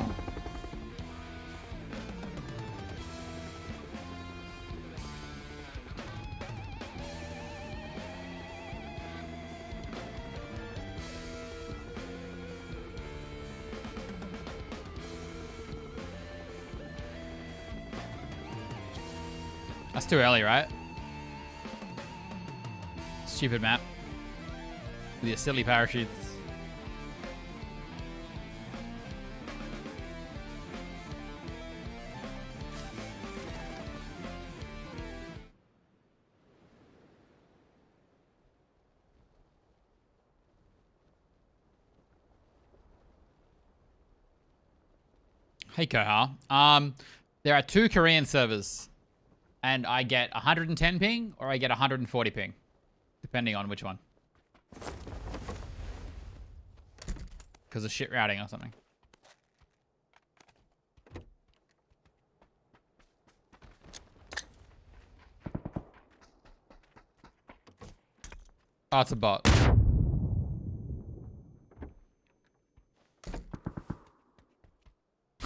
That's too early, right? Stupid map. With your silly parachutes. Hey Koha. There are 2 Korean servers. And I get 110 ping or I get 140 ping. Depending on which one. Because of shit routing or something. Oh, it's a bot.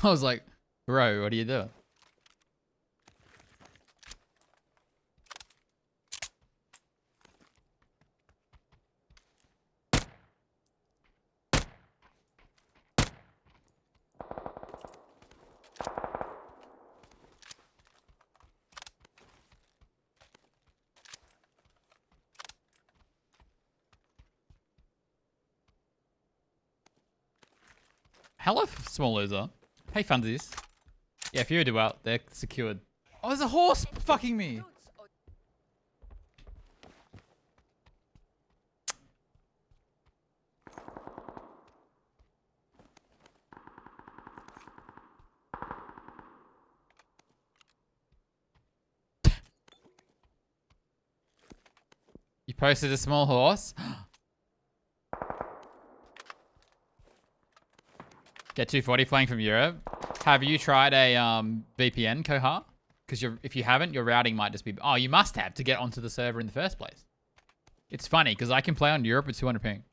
I was like, bro, what are you doing? Hello, small loser. Hey, funsies. Yeah, if you do well, they're secured. Oh, there's a horse fucking me. You posted a small horse? Get 240 flying from Europe. Have you tried a VPN, Koha? Because if you haven't, your routing might just be... Oh, you must have to get onto the server in the first place. It's funny, because I can play on Europe with 200 ping.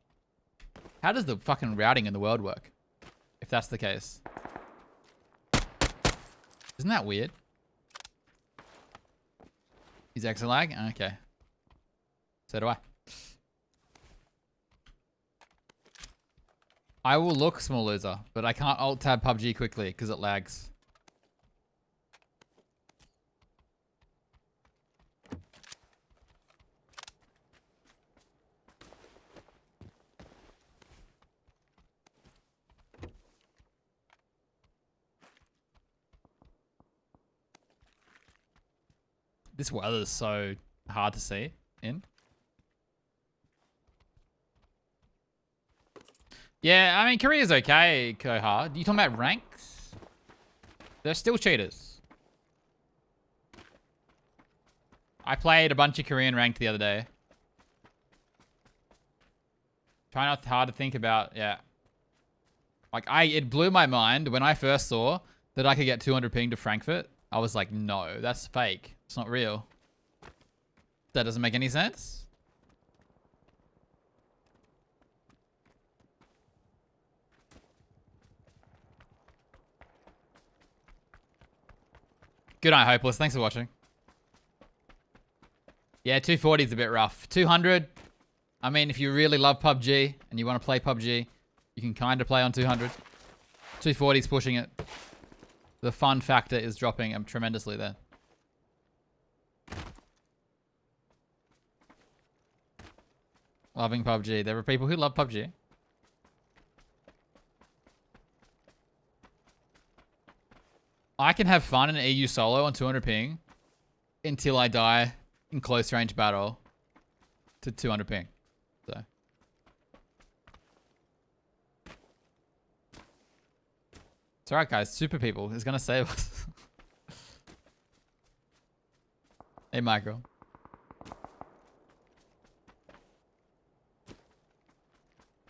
How does the fucking routing in the world work? If that's the case. Isn't that weird? Is X lag? Okay. So do I. I will look, small loser, but I can't alt-tab PUBG quickly because it lags. This weather is so hard to see in. Yeah, I mean, Korea's okay, Koha. You talking about ranks? They're still cheaters. I played a bunch of Korean ranked the other day. Try not hard to think about, yeah. Like, it blew my mind when I first saw that I could get 200 ping to Frankfurt. I was like, no, that's fake. It's not real. That doesn't make any sense. Good night, Hopeless. Thanks for watching. Yeah, 240 is a bit rough. 200, I mean, if you really love PUBG and you want to play PUBG, you can kind of play on 200. 240 is pushing it. The fun factor is dropping tremendously there. Loving PUBG. There are people who love PUBG. I can have fun in EU solo on 200 ping until I die in close range battle to 200 ping. So. It's alright, guys. Super people is gonna save us. Hey, Michael.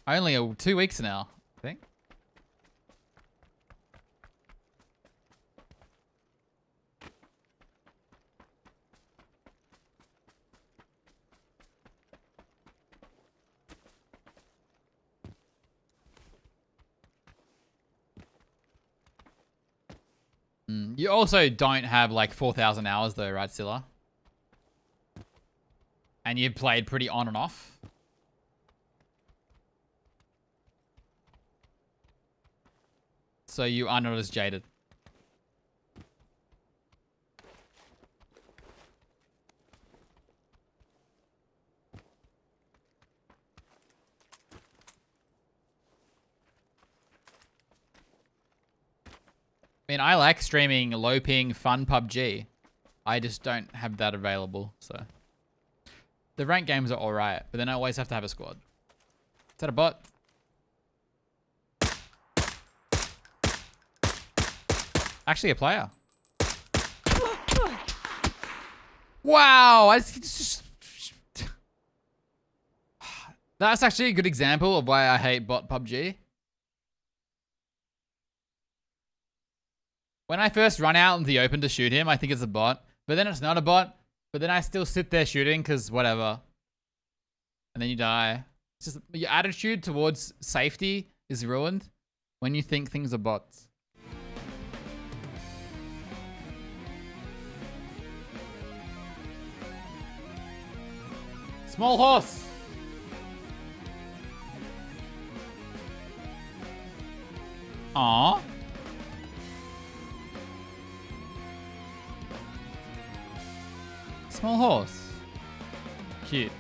Only 2 weeks now, I think. You also don't have like 4,000 hours though, right, Scylla? And you've played pretty on and off. So you are not as jaded. I mean, I like streaming low ping fun PUBG. I just don't have that available, so. The ranked games are alright, but then I always have to have a squad. Is that a bot? Actually a player. Wow! That's actually a good example of why I hate bot PUBG. When I first run out in the open to shoot him, I think it's a bot. But then it's not a bot. But then I still sit there shooting because whatever. And then you die. It's just your attitude towards safety is ruined when you think things are bots. Small horse. Aww. Small horse. Cute.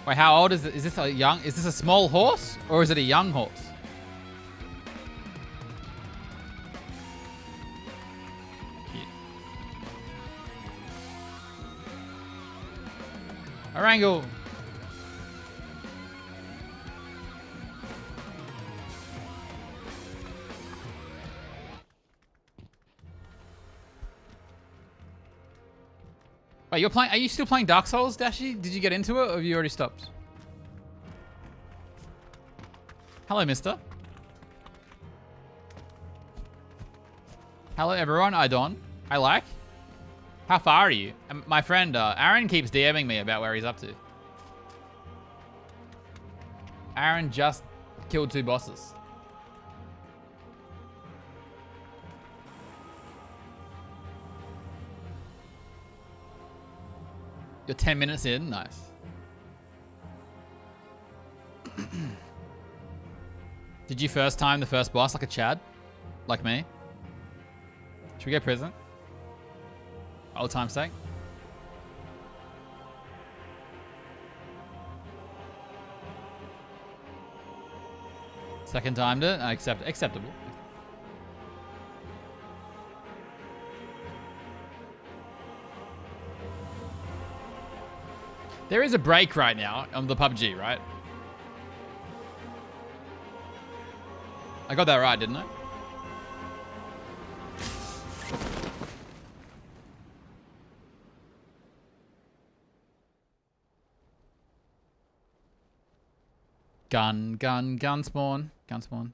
Wait, how old is it? Is this a small horse or is it a young horse? Cute. Orango. Wait, you're playing? Are you still playing Dark Souls, Dashi? Did you get into it, or have you already stopped? Hello, Mister. Hello, everyone. Idon. I like. How far are you? My friend Aaron keeps DMing me about where he's up to. Aaron just killed 2 bosses. You're 10 minutes in? Nice. Did you first time the first boss like a Chad? Like me? Should we go prison? Old time's sake? Second timed it? Acceptable. There is a break right now on the PUBG, right? I got that right, didn't I? Gun spawn. Gun spawn.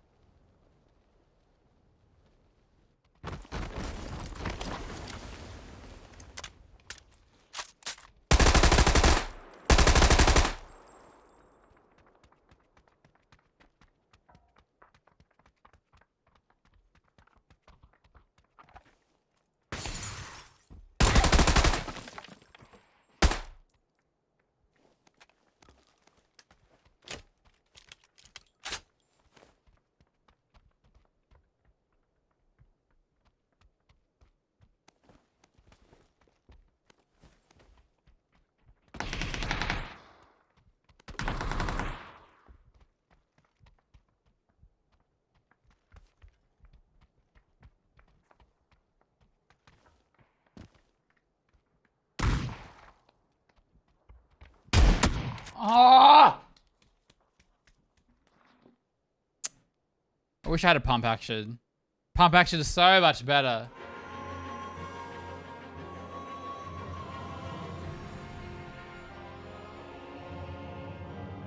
Oh! I wish I had a pump action. Pump action is so much better.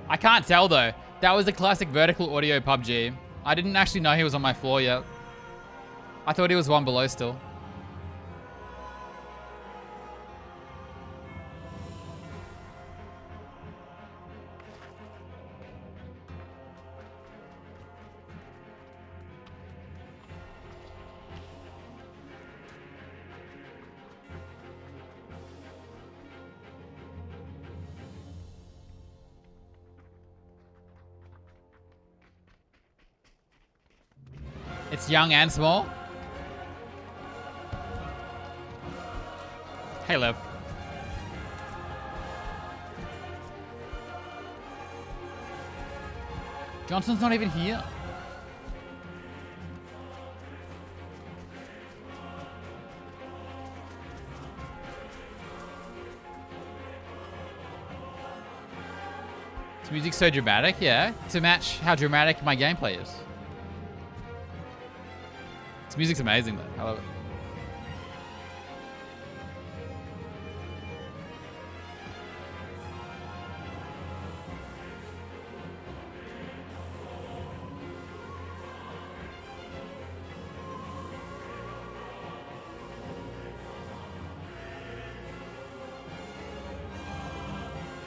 I can't tell though. That was the classic vertical audio PUBG. I didn't actually know he was on my floor yet. I thought he was one below still. It's young and small. Hey, Lev. Johnson's not even here. This music's so dramatic, yeah. To match how dramatic my gameplay is. This music's amazing though. I love it.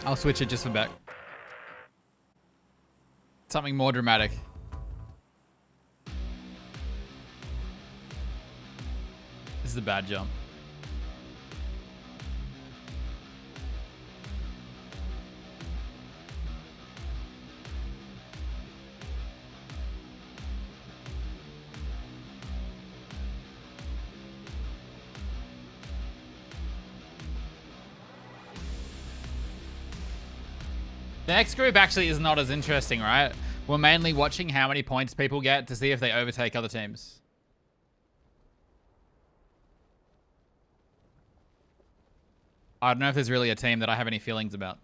I'll switch it just for back. Something more dramatic. This is a bad jump. The next group actually is not as interesting, right? We're mainly watching how many points people get to see if they overtake other teams. I don't know if there's really a team that I have any feelings about.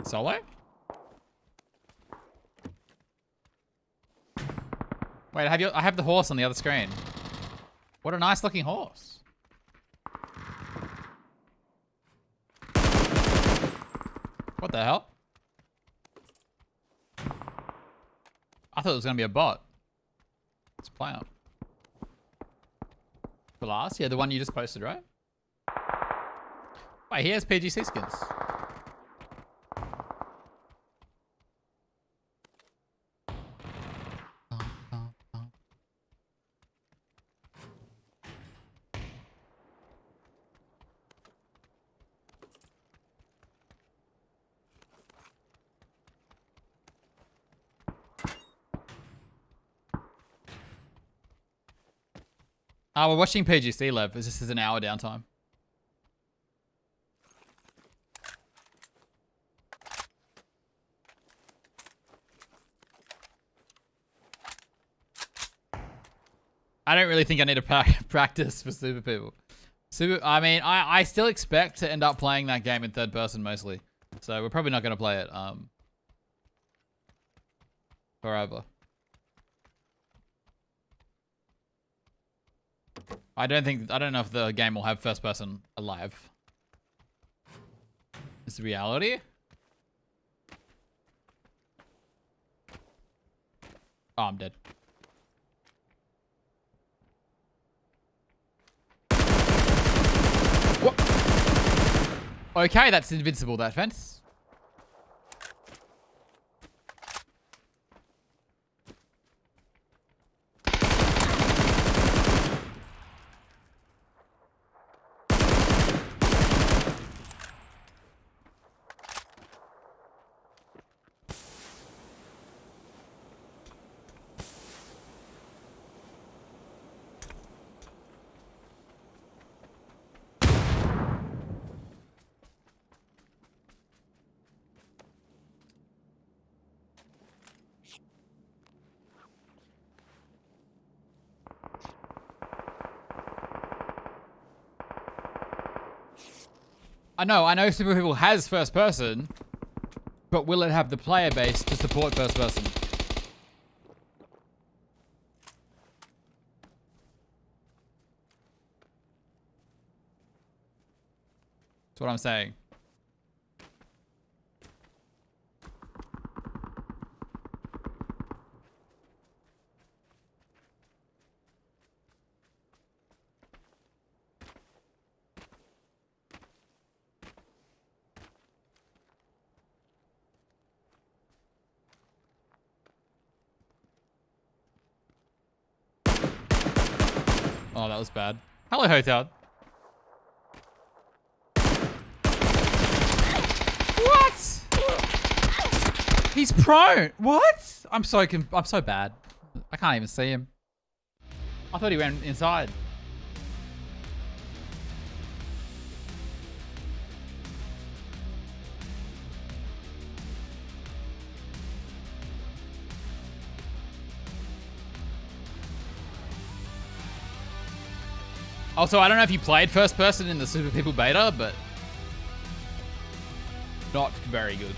Solo? Wait, I have the horse on the other screen. What a nice looking horse. What the hell? I thought it was going to be a bot. Let's play out. The last? Yeah, the one you just posted, right? Wait, he has PGC skins. We're watching PGC, Lev. This is an hour downtime. I don't really think I need to practice for super people. I mean, I still expect to end up playing that game in third person mostly. So we're probably not going to play it forever. I don't know if the game will have first person alive. Is it reality? Oh, I'm dead. What? Okay, that's invincible, that fence. I know Super People has first person, but will it have the player base to support first person? That's what I'm saying. Oh, that was bad. Hello, Hotel. What? He's prone. What? I'm so bad. I can't even see him. I thought he went inside. Also, I don't know if you played first person in the Super People beta, but not very good.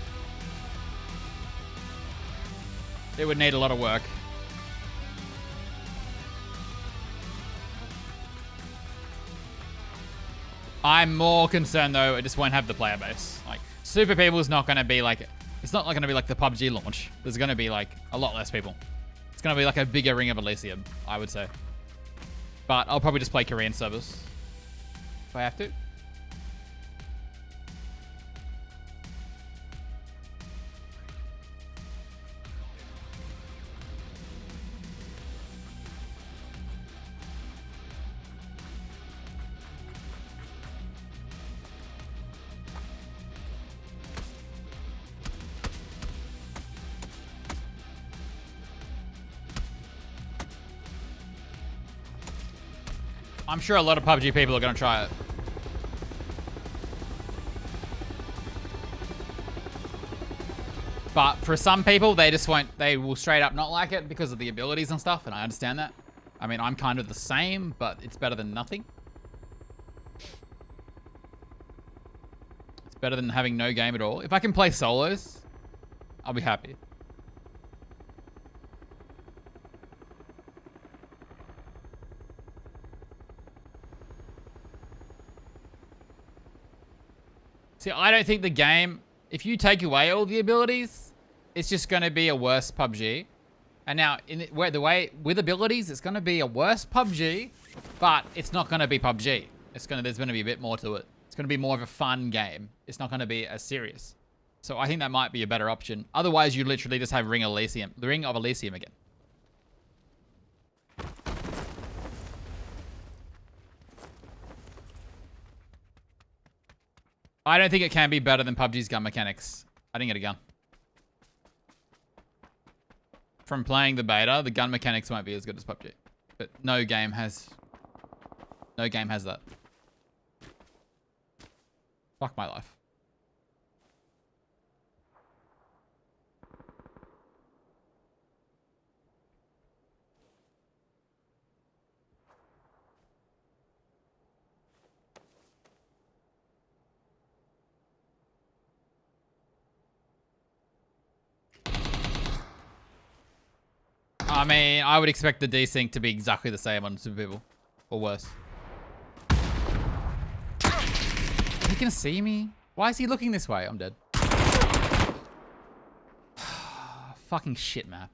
It would need a lot of work. I'm more concerned though, it just won't have the player base. Like, Super People is not going to be like, it's not going to be like the PUBG launch. There's going to be like a lot less people. It's going to be like a bigger Ring of Elysium, I would say. But I'll probably just play Korean servers if I have to. I'm sure a lot of PUBG people are going to try it. But for some people, they just won't, they will straight up not like it because of the abilities and stuff, and I understand that. I mean, I'm kind of the same, but it's better than nothing. It's better than having no game at all. If I can play solos, I'll be happy. See, I don't think the game, if you take away all the abilities, it's just going to be a worse PUBG. And now, with abilities, it's going to be a worse PUBG, but it's not going to be PUBG. There's going to be a bit more to it. It's going to be more of a fun game. It's not going to be as serious. So I think that might be a better option. Otherwise, you literally just have Ring of Elysium again. I don't think it can be better than PUBG's gun mechanics. I didn't get a gun. From playing the beta, the gun mechanics won't be as good as PUBG. But no game has that. Fuck my life. I mean, I would expect the desync to be exactly the same on Super People. Or worse. Is he gonna see me? Why is he looking this way? I'm dead. Fucking shit map.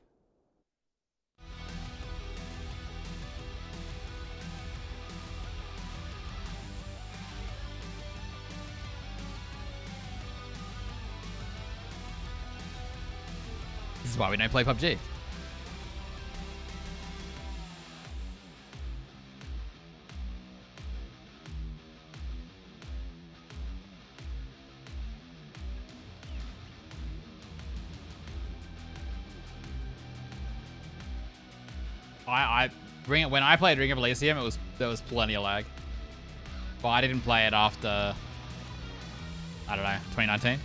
This is why we don't play PUBG. When I played Ring of Elysium, there was plenty of lag. But I didn't play it after, I don't know, 2019.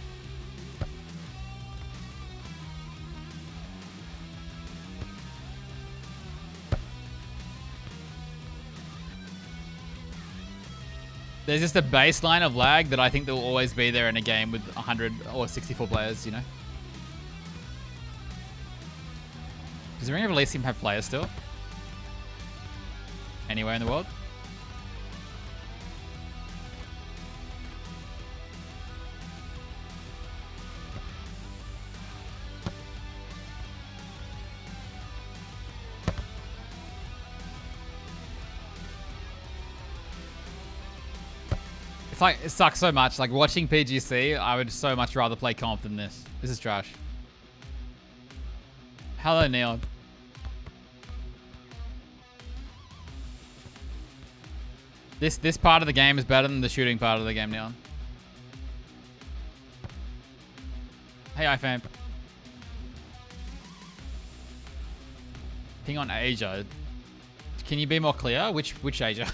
There's just a baseline of lag that I think that will always be there in a game with 100 or 64 players, you know? Does Ring of Release team have players still? Anywhere in the world? It's like, it sucks so much. Like watching PGC, I would so much rather play comp than this. This is trash. Hello, Neon. This part of the game is better than the shooting part of the game, Neon. Hey, iFam. Ping on Asia. Can you be more clear? Which Asia?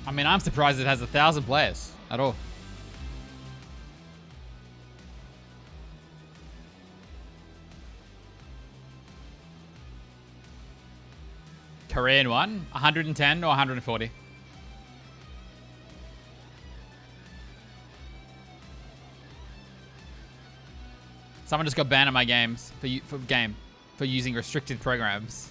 I mean, I'm surprised it has 1,000 players at all. Korean one, 110 or 140. Someone just got banned on my games for using restricted programs.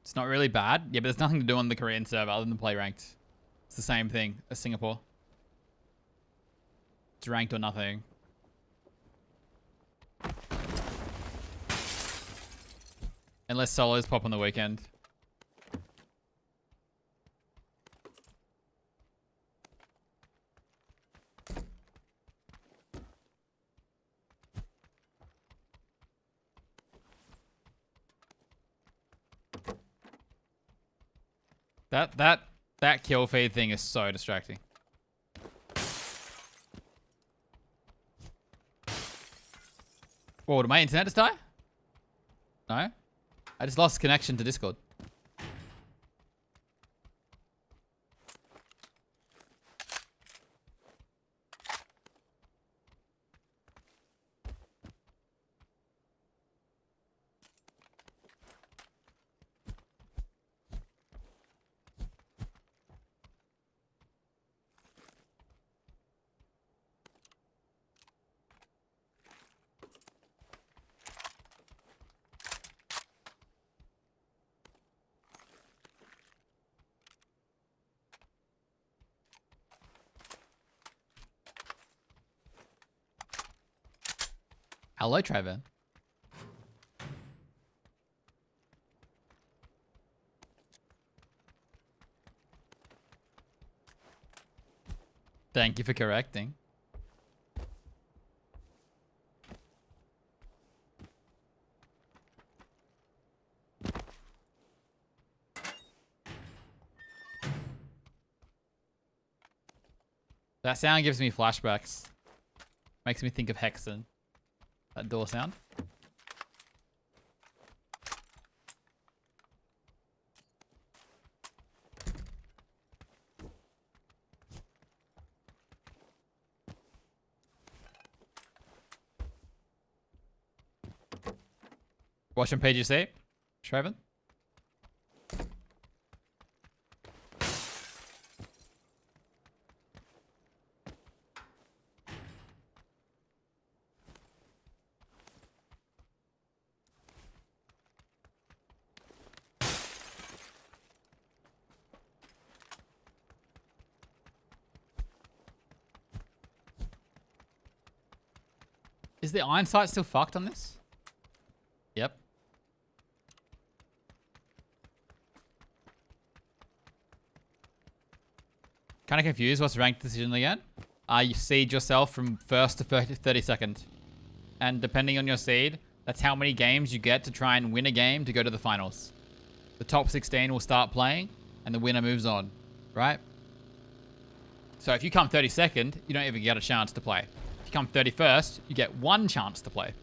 It's not really bad. Yeah, but there's nothing to do on the Korean server other than play ranked. It's the same thing as Singapore. It's ranked or nothing. Unless solos pop on the weekend. That kill feed thing is so distracting. Whoa, did my internet just die? No? I just lost connection to Discord. Hello, Trevor. Thank you for correcting. That sound gives me flashbacks. Makes me think of Hexen. That door sound. Watching PGC, Shraven. Is the iron sight still fucked on this? Yep. Kind of confused. What's ranked decision again? You seed yourself from 1st to 32nd. And depending on your seed, that's how many games you get to try and win a game to go to the finals. The top 16 will start playing, and the winner moves on, right? So if you come 32nd, you don't even get a chance to play. If you come 31st, you get one chance to play.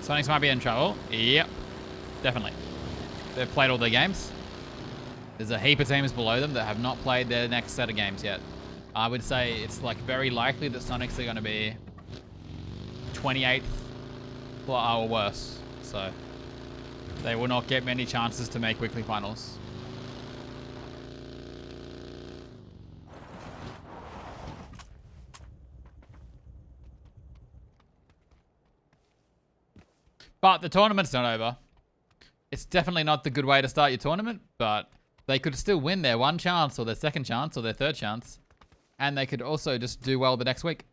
Sonics might be in trouble. Yep. Definitely. They've played all their games. There's a heap of teams below them that have not played their next set of games yet. I would say it's like very likely that Sonics are going to be 28th or worse. So they will not get many chances to make weekly finals. But the tournament's not over. It's definitely not the good way to start your tournament, but they could still win their one chance or their second chance or their third chance. And they could also just do well the next week.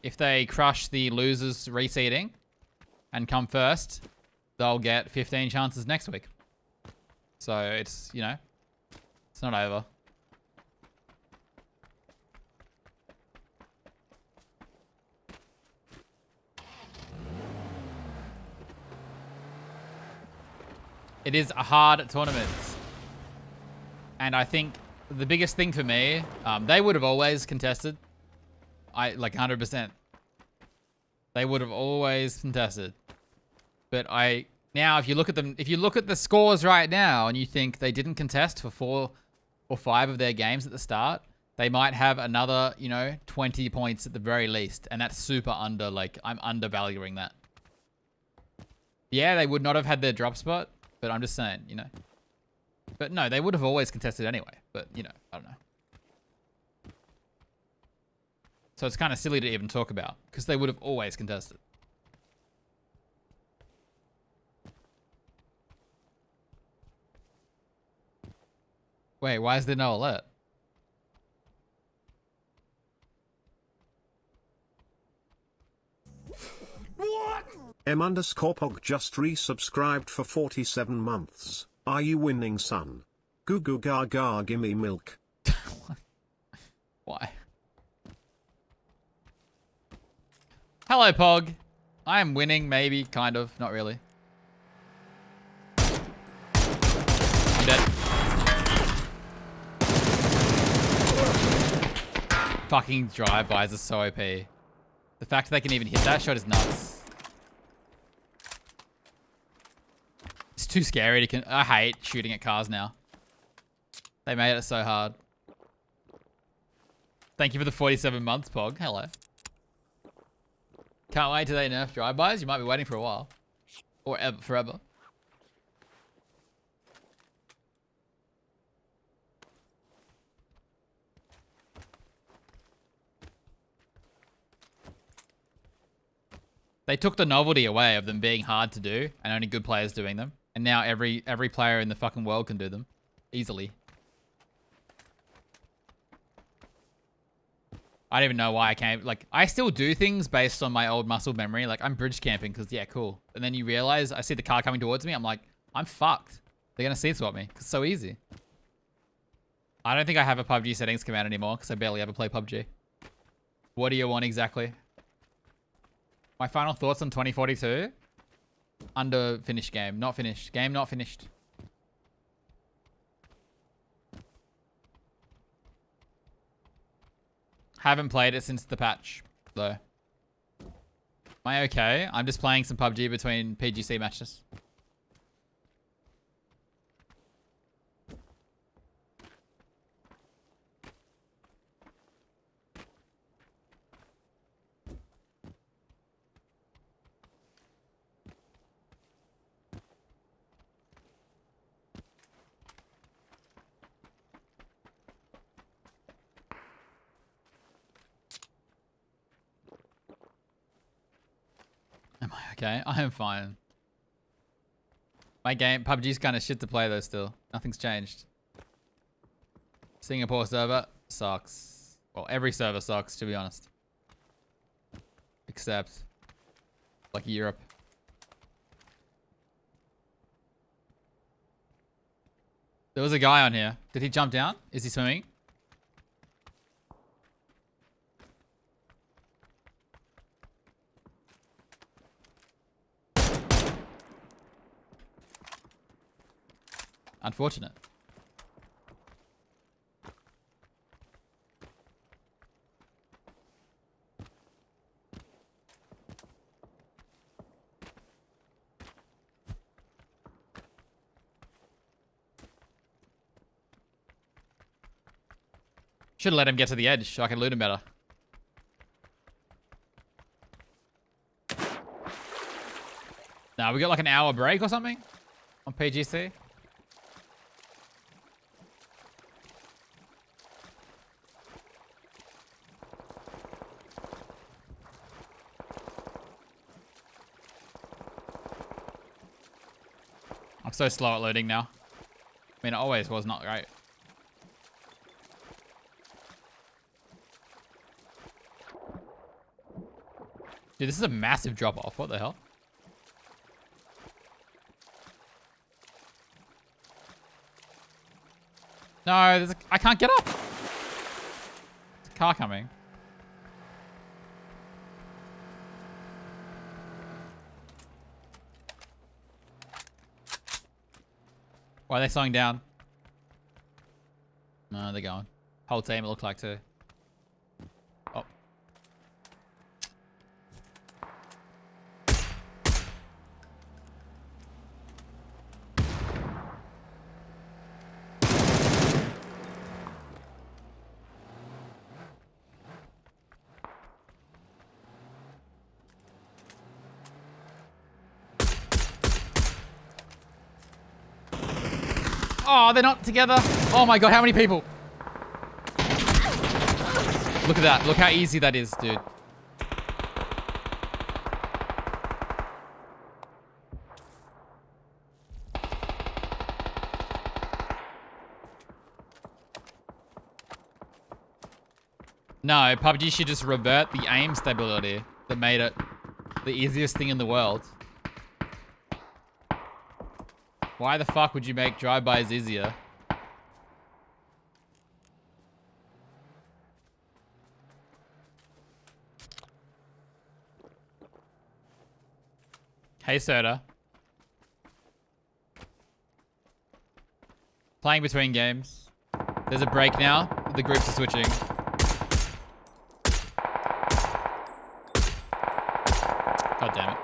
If they crush the losers reseeding and come first, they'll get 15 chances next week. So it's, you know, it's not over. It is a hard tournament. And I think the biggest thing for me, they would have always contested. Like 100%. They would have always contested. But now if you look at them, if you look at the scores right now and you think they didn't contest for 4 or 5 of their games at the start, they might have another, you know, 20 points at the very least. And that's super under, like, I'm undervaluing that. Yeah, they would not have had their drop spot. But I'm just saying, you know. But no, they would have always contested anyway. But, you know, I don't know. So it's kind of silly to even talk about. Because they would have always contested. Wait, why is there no alert? What? M_Pog just resubscribed for 47 months. Are you winning, son? Goo goo gaga, gimme milk. Why? Hello, Pog. I am winning, maybe, kind of, not really. I'm dead. Fucking drive-bys are so OP. The fact that they can even hit that shot is nuts. It's too scary to I hate shooting at cars now. They made it so hard. Thank you for the 47 months, Pog. Hello. Can't wait till they nerf drive-bys. You might be waiting for a while. Or forever. They took the novelty away of them being hard to do and only good players doing them. And now every player in the fucking world can do them. Easily. I don't even know why I came. Like, I still do things based on my old muscle memory. Like, I'm bridge camping because, yeah, cool. And then you realize, I see the car coming towards me. I'm like, I'm fucked. They're going to C-swap me because it's so easy. I don't think I have a PUBG settings command anymore because I barely ever play PUBG. What do you want exactly? My final thoughts on 2042? Under finished game. Not finished. Game not finished. Haven't played it since the patch, though. Am I okay? I'm just playing some PUBG between PGC matches. okay. I am fine. My game, PUBG's kind of shit to play though still. Nothing's changed. Singapore server sucks. Well, every server sucks, to be honest. Except, like, Europe. There was a guy on here. Did he jump down? Is he swimming? Unfortunate. Should have let him get to the edge so I could loot him better. Nah, we got like an hour break or something on PGC. I'm so slow at loading now. I mean, it always was not great. Dude, this is a massive drop off. What the hell? No, I can't get up. There's a car coming. Why are they slowing down? No, they're going. Whole team, it looked like too. Oh. Oh, they're not together. Oh my god, how many people? Look at that. Look how easy that is, dude. No, PUBG should just revert the aim stability that made it the easiest thing in the world. Why the fuck would you make drive-bys easier? Hey, Soda. Playing between games. There's a break now. The groups are switching. God damn it.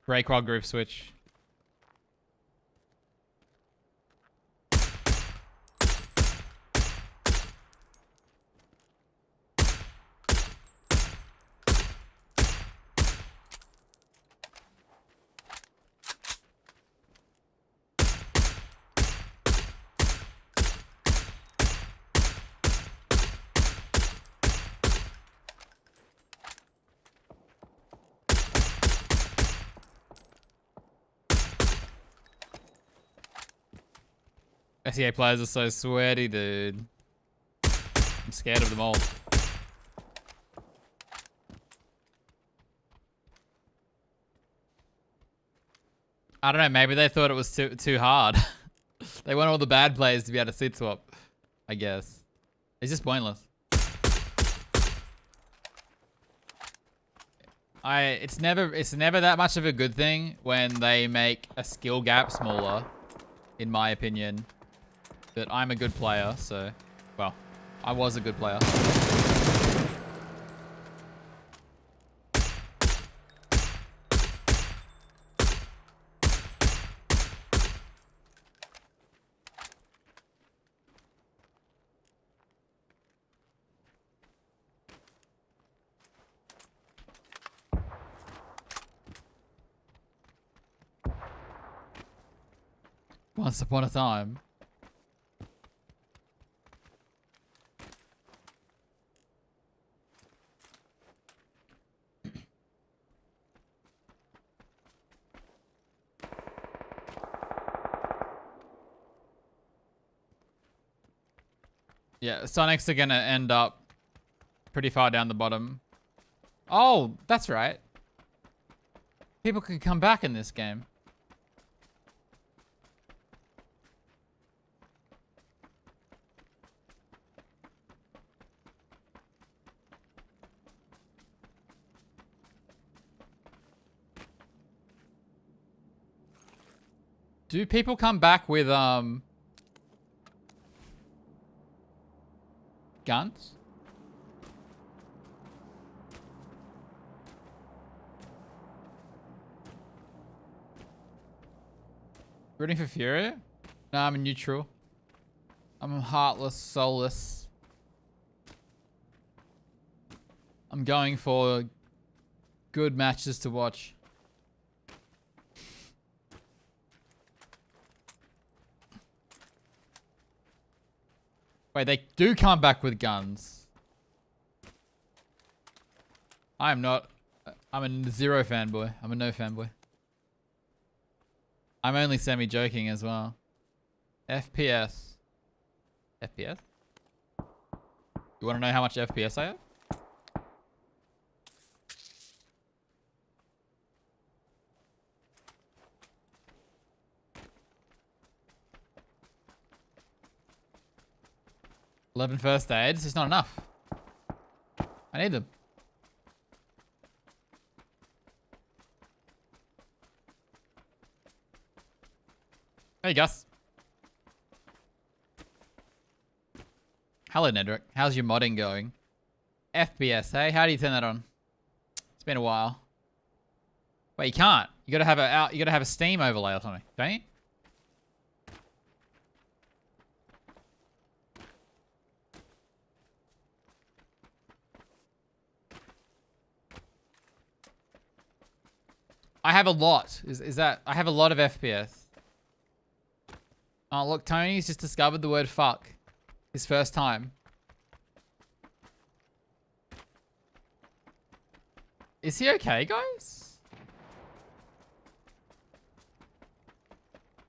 Break while group switch. SEA players are so sweaty, dude. I'm scared of them all. I don't know, maybe they thought it was too hard. They want all the bad players to be able to seat swap, I guess. It's just pointless. It's never that much of a good thing when they make a skill gap smaller, in my opinion. But I'm a good player, so... Well, I was a good player. Once upon a time. Yeah, Sonics are gonna end up pretty far down the bottom. Oh, that's right. People can come back in this game. Do people come back with guns? Rooting for Fury? No, I'm a neutral. I'm heartless, soulless. I'm going for good matches to watch. Wait, they do come back with guns. I'm not. I'm a zero fanboy. I'm a no fanboy. I'm only semi-joking as well. FPS. FPS? You want to know how much FPS I have? $11 first aids. It's not enough. I need them. Hey, Gus. Hello, Nedrick. How's your modding going? FPS, hey? How do you turn that on? It's been a while. Wait, you can't. You gotta have a Steam overlay or something, don't you? I have a lot. Is that I have a lot of FPS. Oh, look, Tony's just discovered the word fuck. His first time. Is he okay, guys?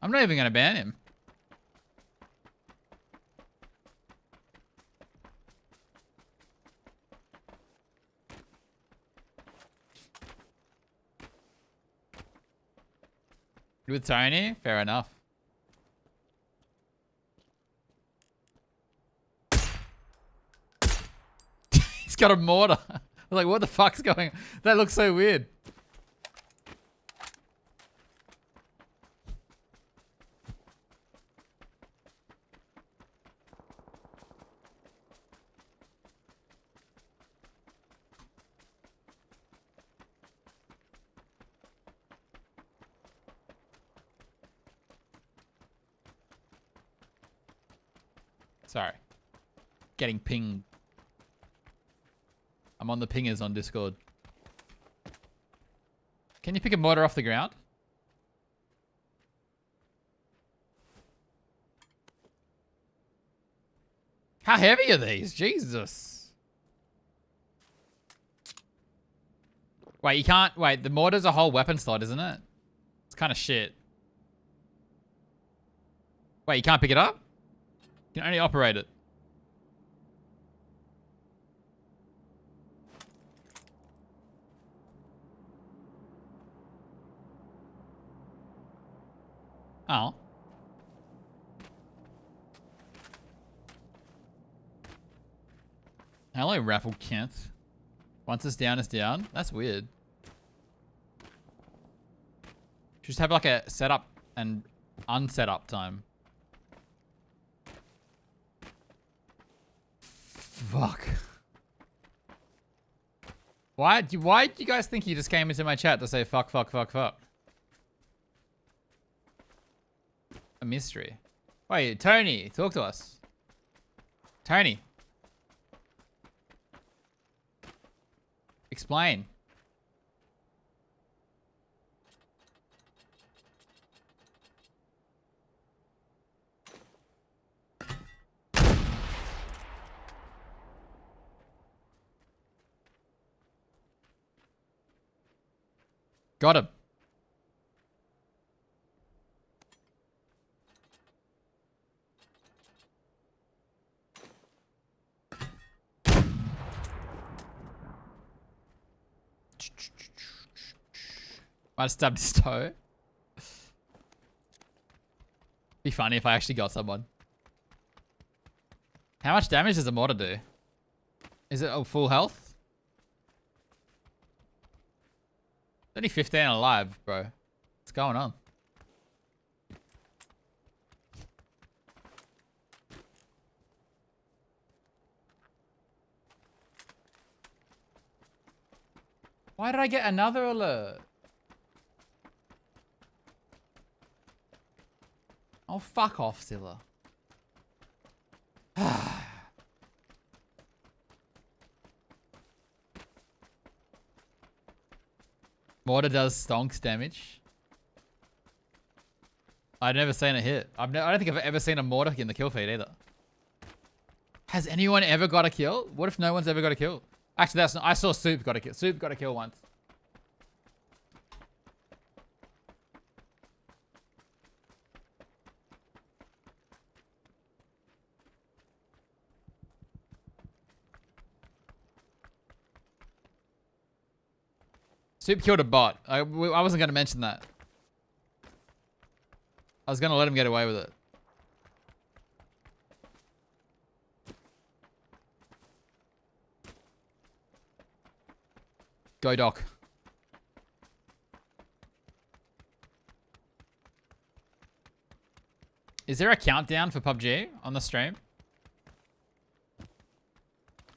I'm not even gonna ban him. With Tony? Fair enough. He's got a mortar. I'm like, what the fuck's going on? That looks so weird. Sorry. Getting pinged. I'm on the pingers on Discord. Can you pick a mortar off the ground? How heavy are these? Jesus. Wait, you can't... Wait, the mortar's a whole weapon slot, isn't it? It's kind of shit. Wait, you can't pick it up? You can only operate it. Oh. Hello, Raffle Kent. Once it's down, it's down. That's weird. Just have like a setup and unsetup time. Fuck. Why do you guys think you just came into my chat to say fuck, fuck, fuck, fuck? A mystery. Wait, Tony, talk to us. Tony. Explain. Got him. Might have stabbed his toe. Be funny if I actually got someone. How much damage does a mortar do? Is it full health? Only 15 alive, bro. What's going on? Why did I get another alert? Oh, fuck off, Zilla. Mortar does stonks damage. I've never seen it hit. I don't think I've ever seen a mortar in the kill feed either. Has anyone ever got a kill? What if no one's ever got a kill? Actually, that's not. I saw Soup got a kill. Soup got a kill once. Soup killed a bot. I wasn't going to mention that. I was going to let him get away with it. Go, Doc. Is there a countdown for PUBG on the stream?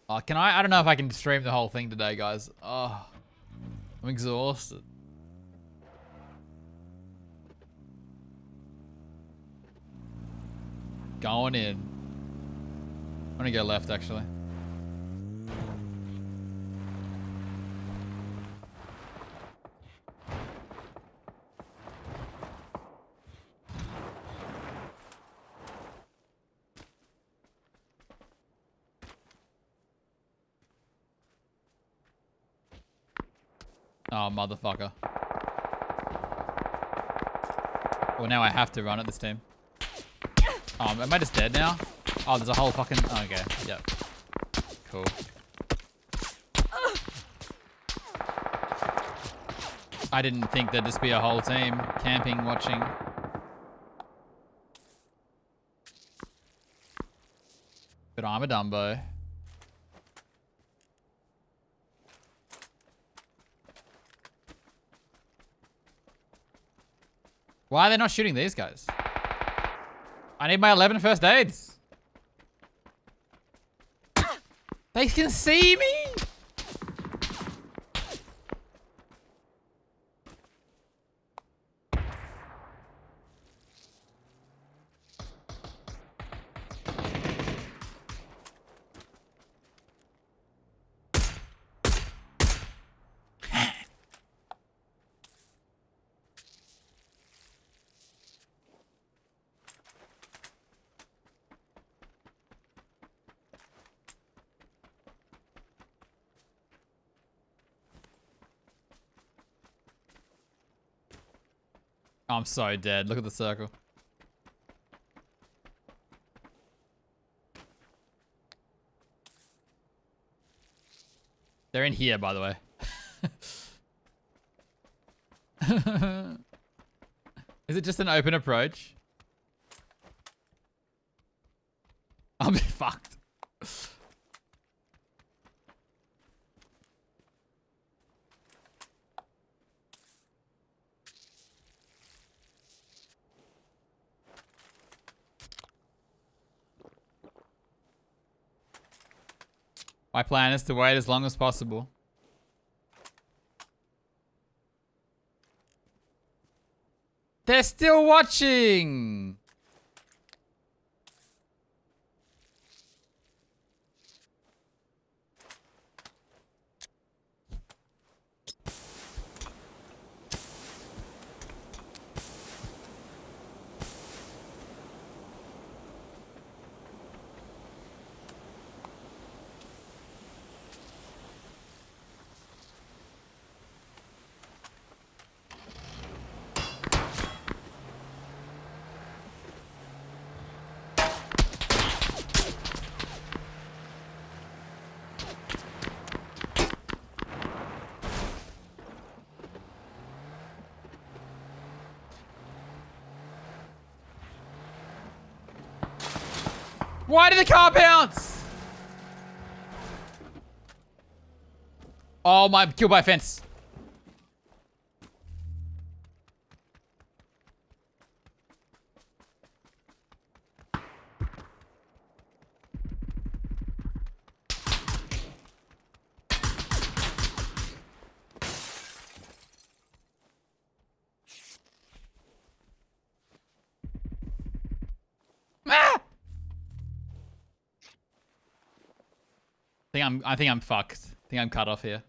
Oh, can I? I don't know if I can stream the whole thing today, guys. Oh, I'm exhausted. Going in. I'm gonna go left, actually. Oh, motherfucker. Well, now I have to run at this team. Oh, am I just dead now? Oh, there's a whole fucking... Oh, okay, yep. Cool. I didn't think there'd just be a whole team camping, watching. But I'm a Dumbo. Why are they not shooting these guys? I need my 11 first aids. They can see me. I'm so dead. Look at the circle. They're in here, by the way. Is it just an open approach? I'm fucked. My plan is to wait as long as possible. They're still watching! Why did the car bounce? Oh my, killed by a fence. Ah! I think I'm fucked. I think I'm cut off here.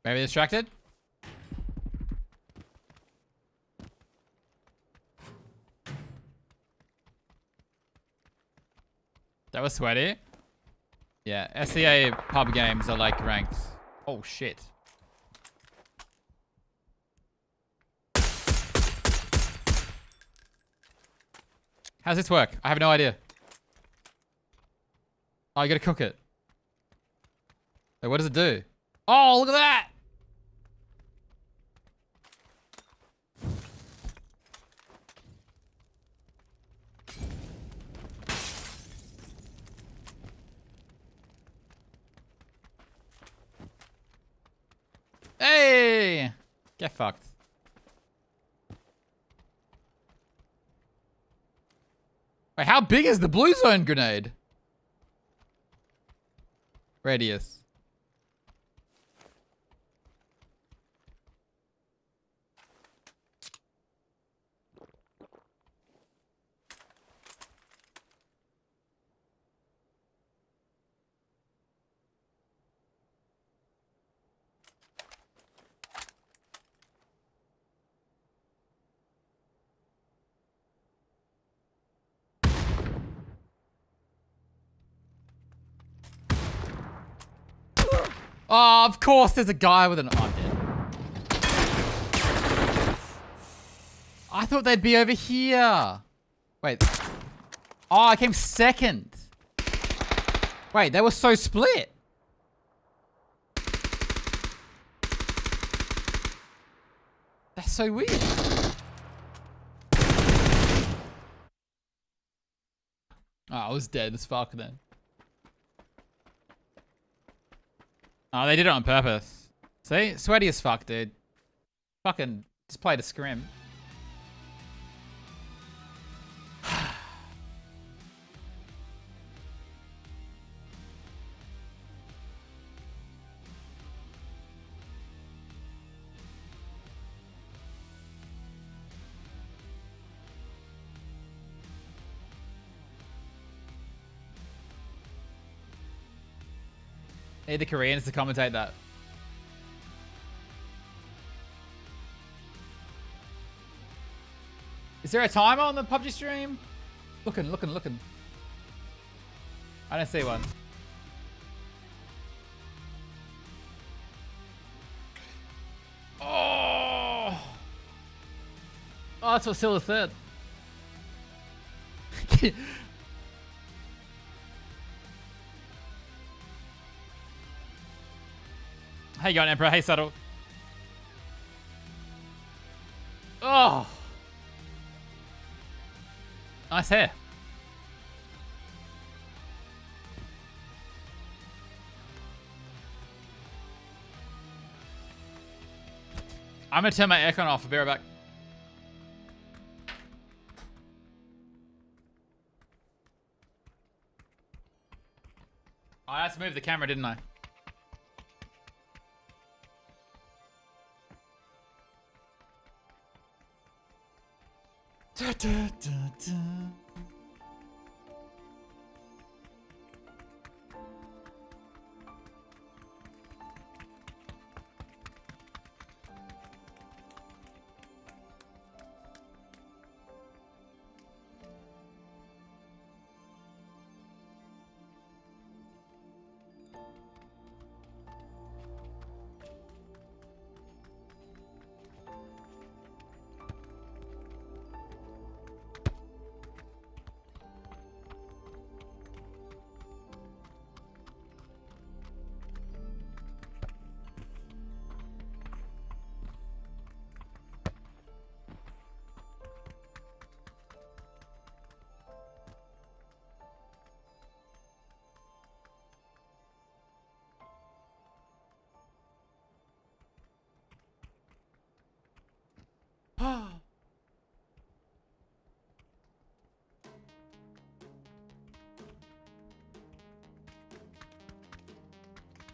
Maybe distracted? That was sweaty. Yeah, SEA pub games are like ranked. Oh shit. How's this work? I have no idea. Oh, you gotta cook it. Wait, what does it do? Oh, look at that! Hey! Get fucked. Wait, how big is the blue zone grenade? Radius. Oh, of course there's a guy with an... Oh, I'm dead. I thought they'd be over here. Wait. Oh, I came second. Wait, they were so split. That's so weird. Oh, I was dead as fuck then. Oh, they did it on purpose. See? Sweaty as fuck, dude. Fucking just played a scrim. Need the Koreans to commentate that. Is there a timer on the PUBG stream? Looking. I don't see one. Oh! Oh, that's what Scylla said. How you going, Emperor? Hey, Subtle. Oh. Nice hair. I'm gonna turn my aircon off. I'll be right back. I had to move the camera, didn't I? Da, da, da, da.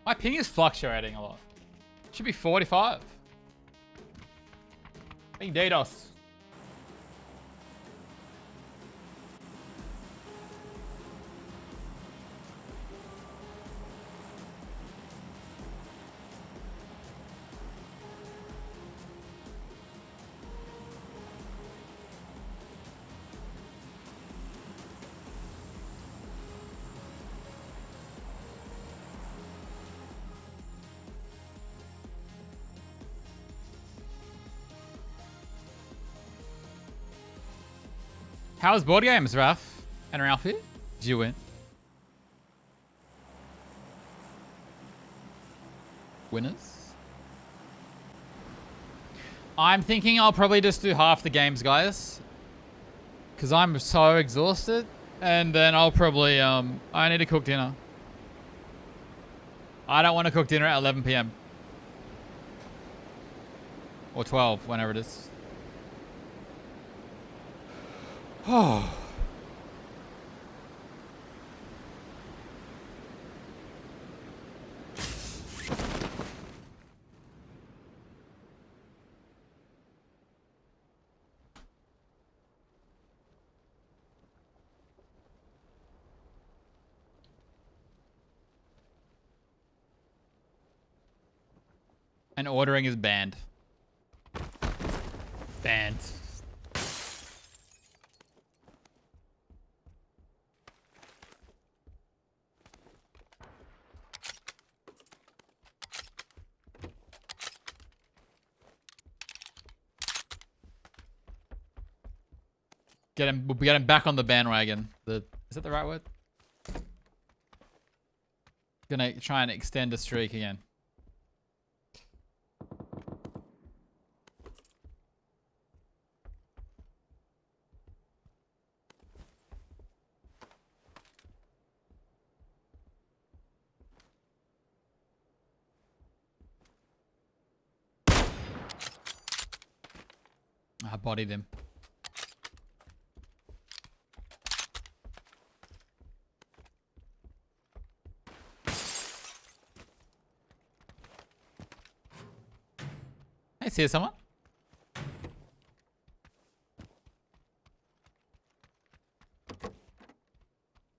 My ping is fluctuating a lot. Should be 45. Ping DDoS. How's board games, Ralph? And Ralphie? Did you win? Winners? I'm thinking I'll probably just do half the games, guys. Because I'm so exhausted. And then I'll probably, I need to cook dinner. I don't want to cook dinner at 11 p.m. Or 12, whenever it is. Oh. And ordering is banned. Banned. Get him back on the bandwagon. Is that the right word? Gonna try and extend a streak again. I bodied him. Hey, see someone?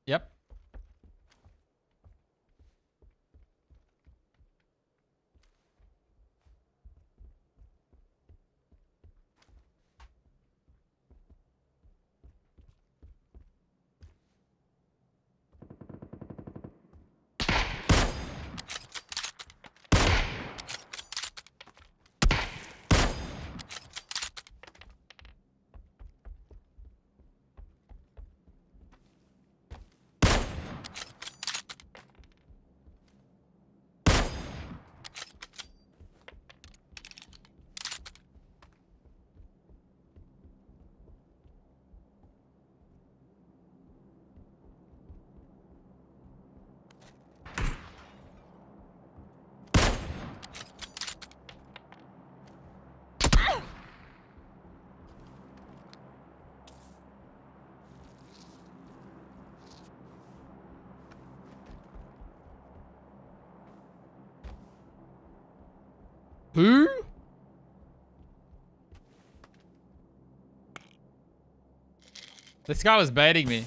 Yep. Who? This guy was baiting me.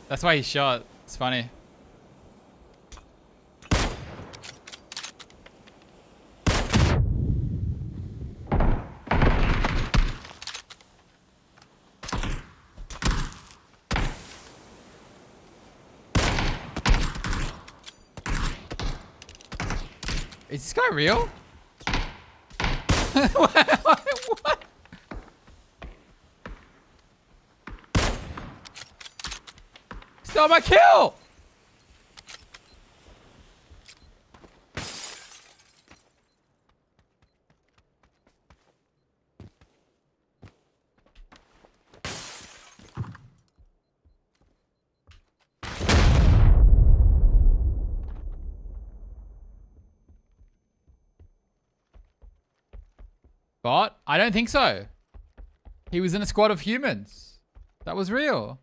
That's why he shot. It's funny. Is this guy real? What? Stole my kill! But I don't think so. He was in a squad of humans. That was real.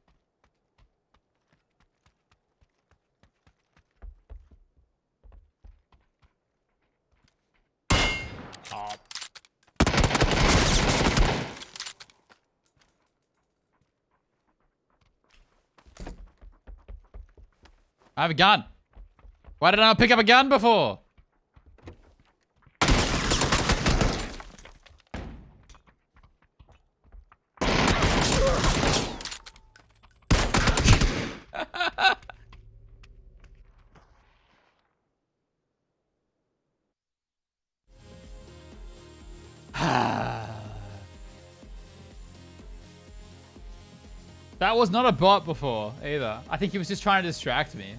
I have a gun. Why did I not pick up a gun before? That was not a bot before, either. I think he was just trying to distract me.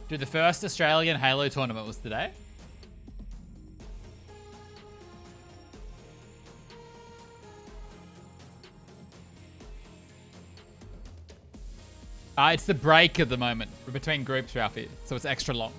Dude, the first Australian Halo tournament was today? It's the break at the moment between groups, Ralphie, so it's extra long.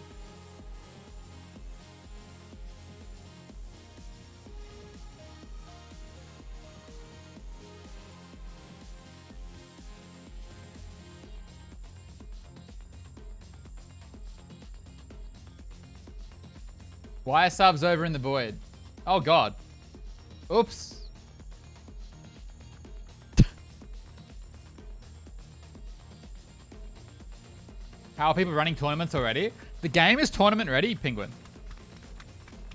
Why are subs over in the void? Oh god. Oops. How are people running tournaments already? The game is tournament ready, Penguin.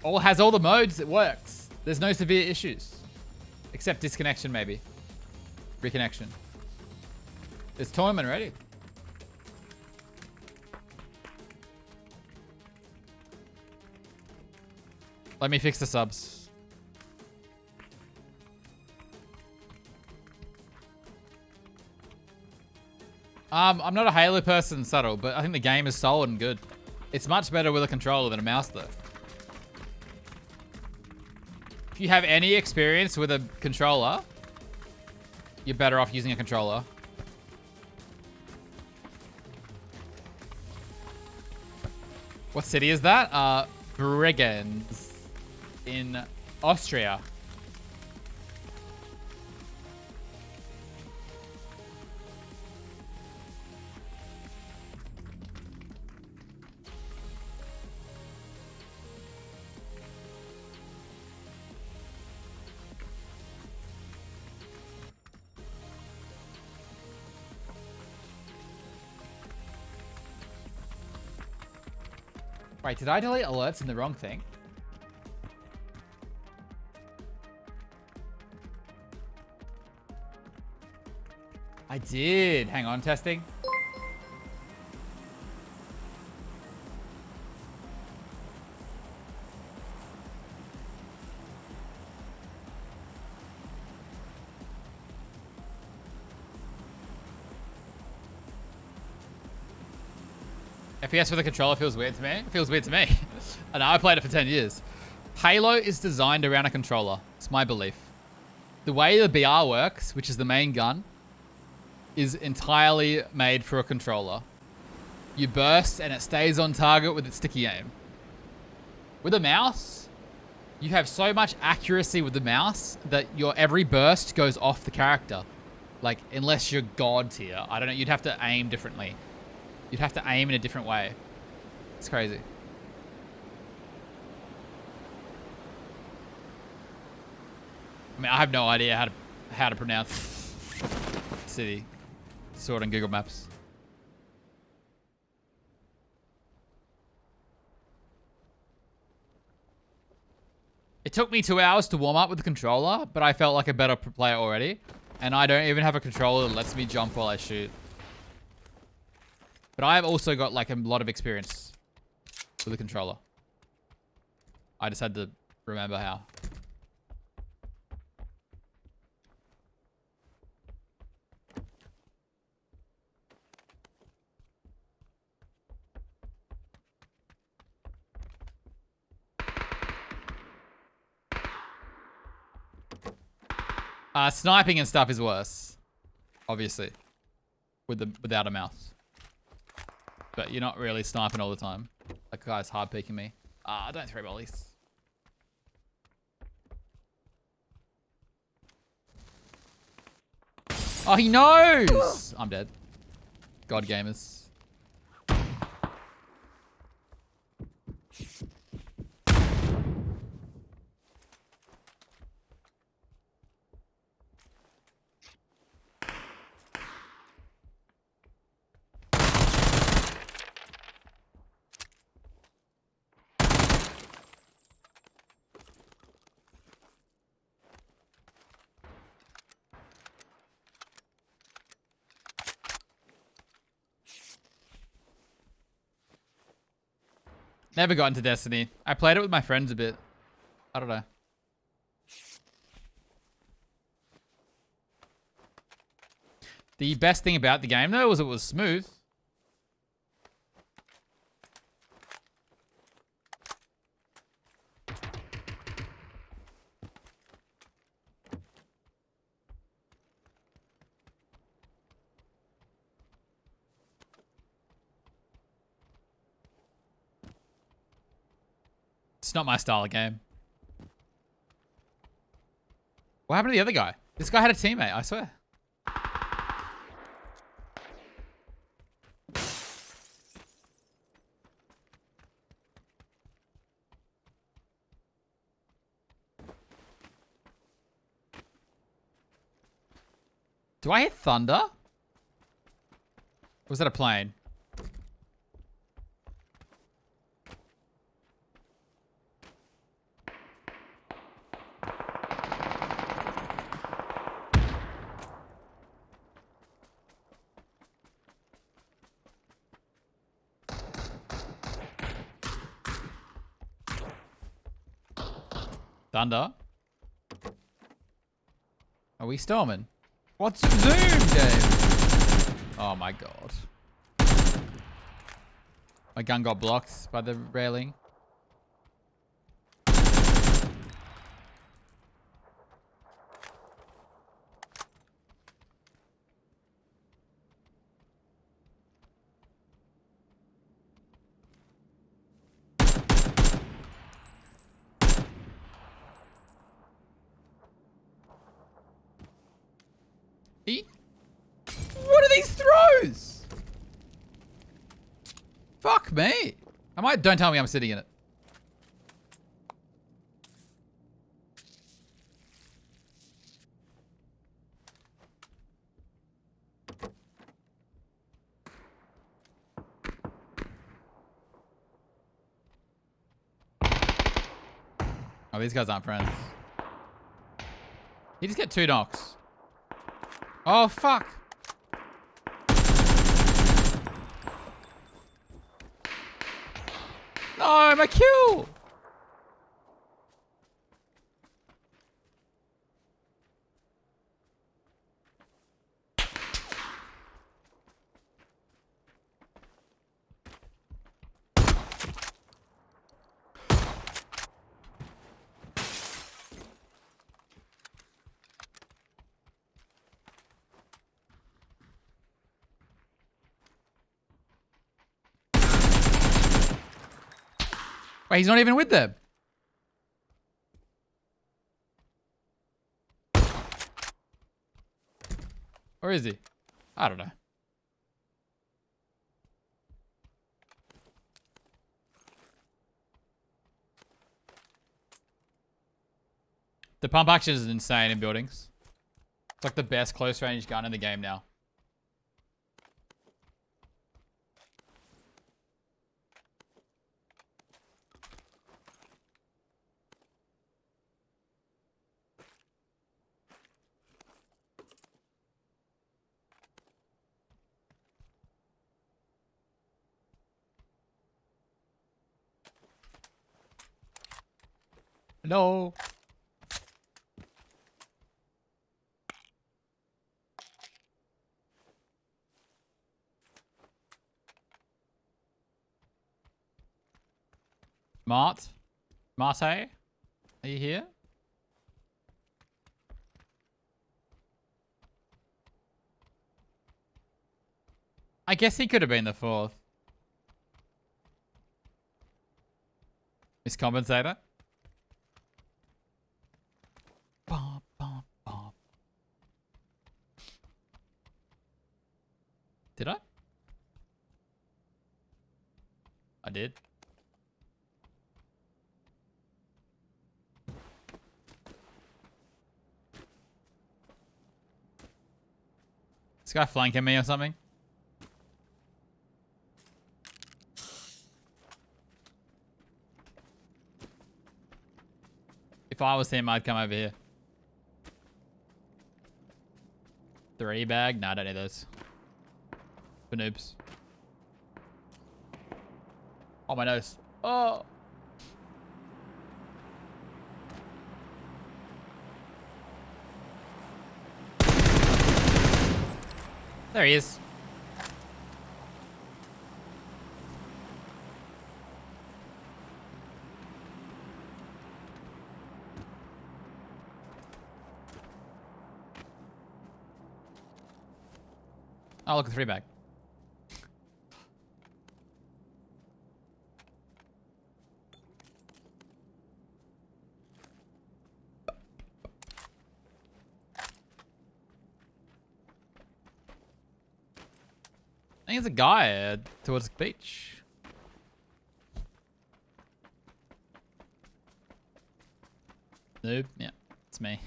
Has all the modes, it works. There's no severe issues. Except disconnection maybe. Reconnection. It's tournament ready. Let me fix the subs. I'm not a Halo person, subtle, but I think the game is solid and good. It's much better with a controller than a mouse, though. If you have any experience with a controller, you're better off using a controller. What city is that? Brigands in Austria. Wait, did I delete alerts in the wrong thing? I did. Hang on, testing. FPS for the controller feels weird to me. It feels weird to me. I know, I played it for 10 years. Halo is designed around a controller. It's my belief. The way the BR works, which is the main gun, is entirely made for a controller. You burst and it stays on target with its sticky aim. With a mouse, you have so much accuracy with the mouse that your every burst goes off the character. Like, unless you're God tier. I don't know, you'd have to aim differently. You'd have to aim in a different way. It's crazy. I mean, I have no idea how to pronounce city. Saw it on Google Maps. It took me 2 hours to warm up with the controller, but I felt like a better player already. And I don't even have a controller that lets me jump while I shoot. But I've also got like a lot of experience with the controller. I just had to remember how. Sniping and stuff is worse, obviously, without a mouse. But you're not really sniping all the time. That guy's hard peeking me. Don't throw volleys. Oh, he knows! I'm dead. God gamers. Never got into Destiny. I played it with my friends a bit. I don't know. The best thing about the game, though, was it was smooth. It's not my style of game. What happened to the other guy? This guy had a teammate, I swear. Do I hit thunder? Or was that a plane? Thunder? Are we storming? What's Zoom game? Oh my god. My gun got blocked by the railing. What are these throws? Fuck me. Don't tell me I'm sitting in it. Oh, these guys aren't friends. You just get 2 knocks. Oh, fuck. No, my kill. Wait, he's not even with them. Or is he? I don't know. The pump action is insane in buildings. It's like the best close range gun in the game now. No. Marte? Are you here? I guess he could have been the 4th. Miss Compensator? Bum, bum, bum. Did I? I did. This guy flanking me or something? If I was him, I'd come over here. 3 bag? Nah, I don't need those. For noobs. Oh, my nose. Oh. There he is. Oh, look, a 3-bag. I think it's a guy towards the beach. Nope. Yeah, it's me.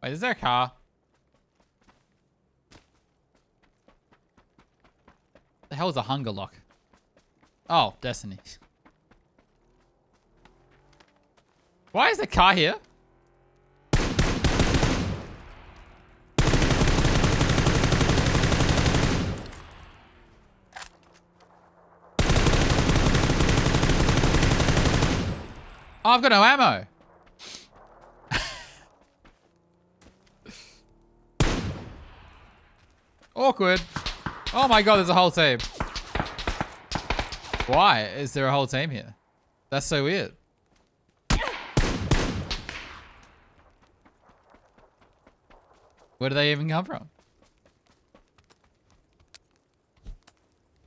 Wait, is there a car? The hell is a hunger lock? Oh, Destiny. Why is the car here? Oh, I've got no ammo. Awkward. Oh my god, there's a whole team. Why is there a whole team here? That's so weird. Where do they even come from?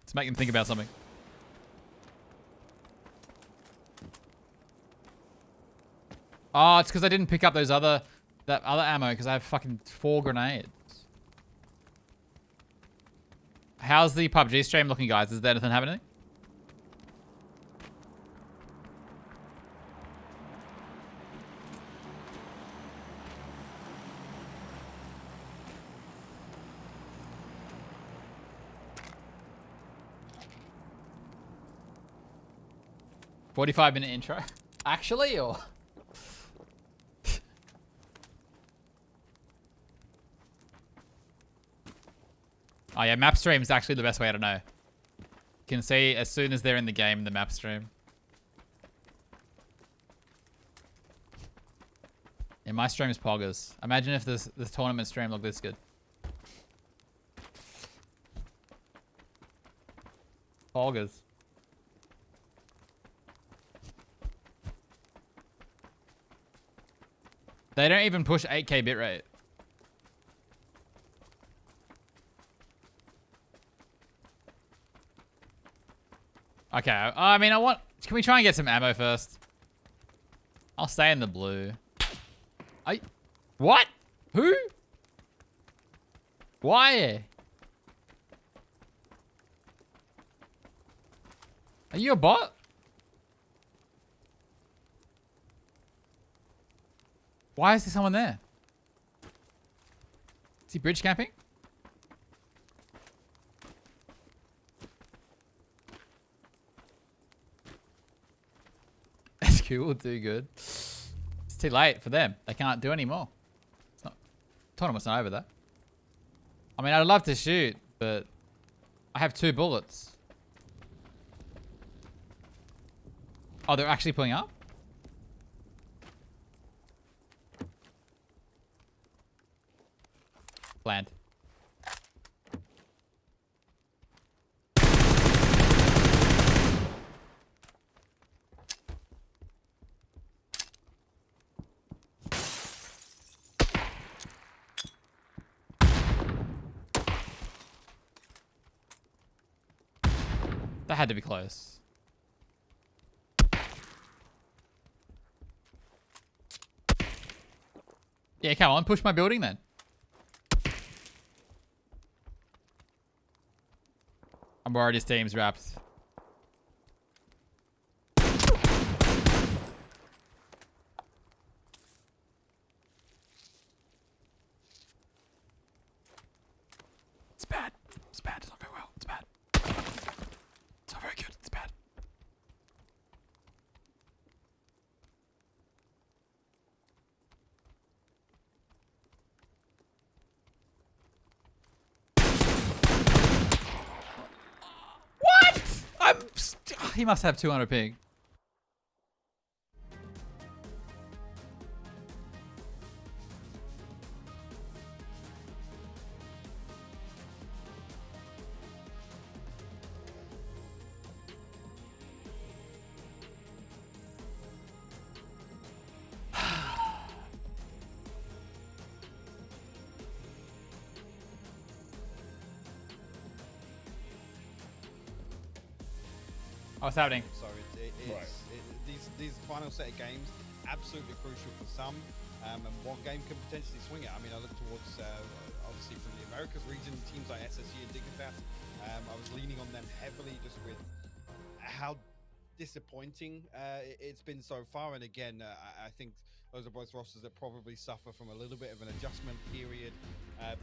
Let's make them think about something. Oh, it's because I didn't pick up that other ammo because I have fucking 4 grenades. How's the PUBG stream looking, guys? Is there anything happening? $45-minute intro. Actually, or? Oh yeah, map stream is actually the best way to know. You can see as soon as they're in the game, the map stream. Yeah, my stream is poggers. Imagine if this tournament stream looked this good. Poggers. They don't even push 8K bitrate. Okay, I mean, can we try and get some ammo first? I'll stay in the blue. What? Who? Why? Are you a bot? Why is there someone there? Is he bridge camping? SQ will do good. It's too late for them. They can't do any more. It's not, tournament's not over though. I mean, I'd love to shoot, but I have 2 bullets. Oh, they're actually pulling up? Land. That had to be close. Yeah, come on, push my building then. I'm worried his team's wrapped. It's bad. It's bad. It's not going well. It's bad. It's not very good. It's bad. What? He must have 200 ping. What's happening? So these final set of games, absolutely crucial for some, and one game can potentially swing it. I mean, I look towards, obviously from the Americas region, teams like SSG and Dignitas. I was leaning on them heavily just with how disappointing it's been so far. And again, I think those are both rosters that probably suffer from a little bit of an adjustment period.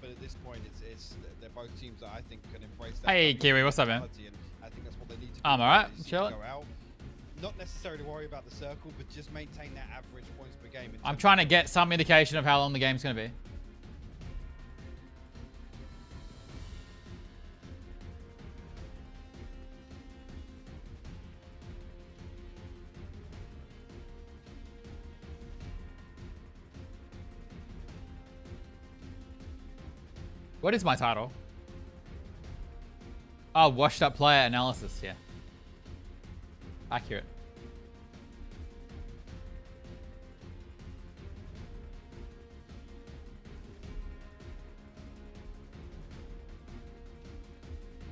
But at this point, they're both teams that I think can embrace that. Hey, Kiwi, what's up, man? And I think that's what they need to do. I'm alright, chill. Not necessarily worry about the circle, but just maintain that average points per game. I'm trying to get some indication of how long the game's going to be. What is my title? Oh, washed up player analysis, yeah. Accurate.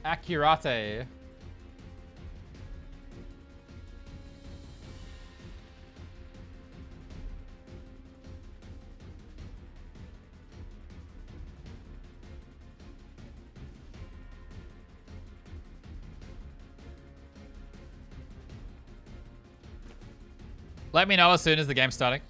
Accurate. Let me know as soon as the game's starting.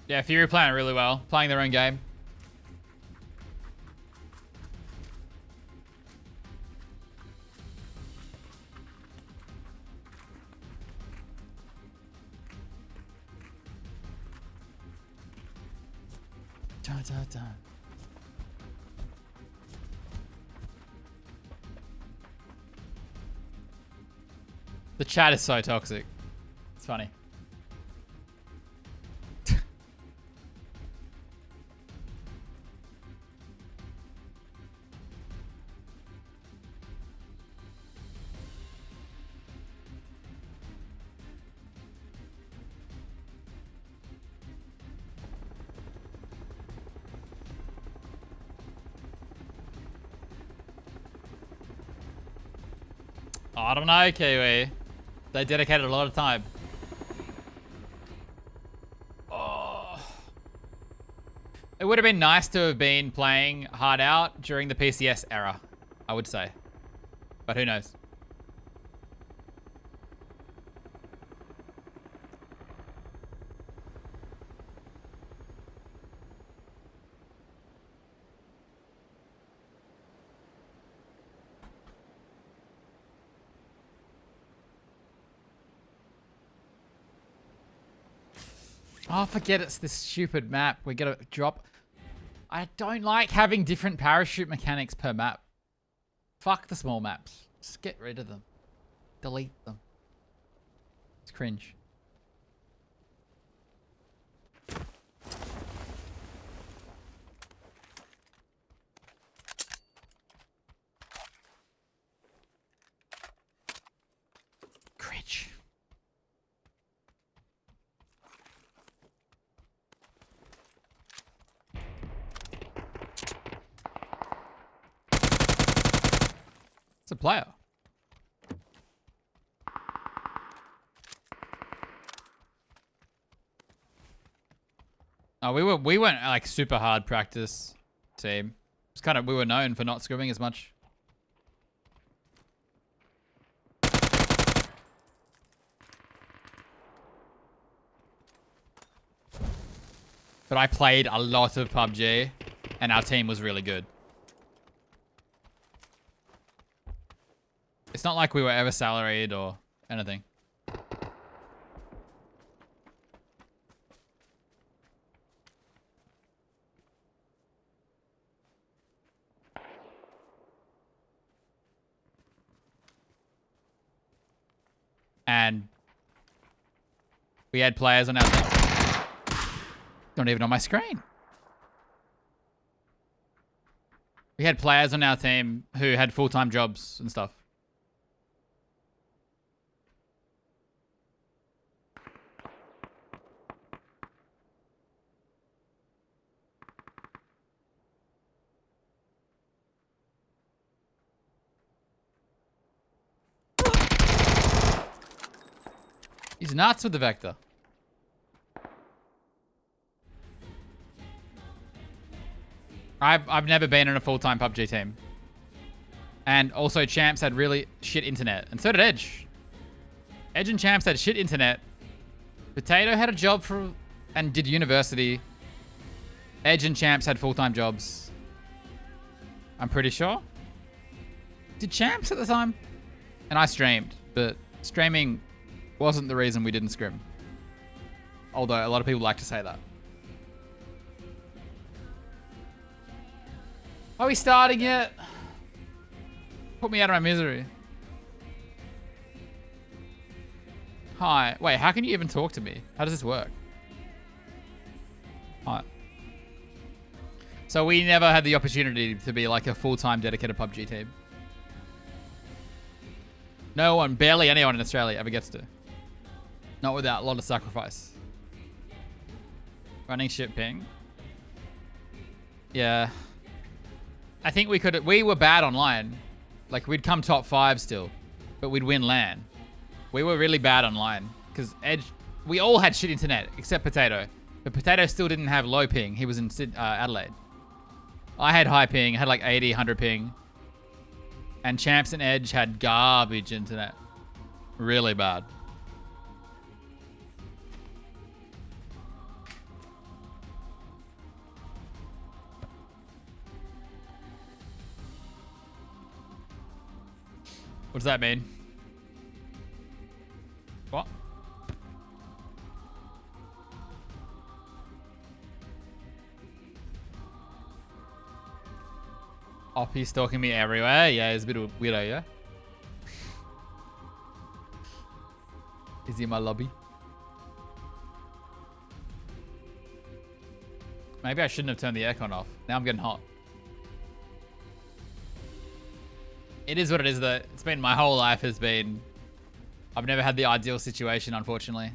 Yeah, Fury playing it really well. Playing their own game. Dun, dun, dun. The chat is so toxic. It's funny. I don't know, Kiwi. They dedicated a lot of time. Oh. It would have been nice to have been playing hard out during the PCS era, I would say. But who knows? Oh, forget it's this stupid map. We gotta drop. I don't like having different parachute mechanics per map. Fuck the small maps. Just get rid of them. Delete them. It's cringe. Cringe. It's a player. Oh, we went like super hard practice team. It's kind of, we were known for not scrimming as much. But I played a lot of PUBG and our team was really good. not like we were ever salaried or anything. And we had players on our team. Not even on my screen. We had players on our team who had full-time jobs and stuff. He's nuts with the Vector. I've never been in a full-time PUBG team. And also Champs had really shit internet. And so did Edge. Edge and Champs had shit internet. Potato had a job and did university. Edge and Champs had full-time jobs. I'm pretty sure. Did Champs at the time? And I streamed, but streaming wasn't the reason we didn't scrim. Although a lot of people like to say that. Are we starting yet? Put me out of my misery. Hi. Wait, how can you even talk to me? How does this work? Hi. So we never had the opportunity to be like a full-time dedicated PUBG team. No one, barely anyone in Australia ever gets to. Not without a lot of sacrifice. Running ship ping. Yeah. I think we were bad online. Like, we'd come top 5 still, but we'd win LAN. We were really bad online, because Edge, we all had shit internet, except Potato. But Potato still didn't have low ping. He was in Adelaide. I had high ping, I had like 80, 100 ping. And Champs and Edge had garbage internet. Really bad. What does that mean? What? Oppie's stalking me everywhere. Yeah, he's a bit of a weirdo, yeah? Is he in my lobby? Maybe I shouldn't have turned the aircon off. Now I'm getting hot. It is what it is, though. It's been my whole life has been... I've never had the ideal situation, unfortunately.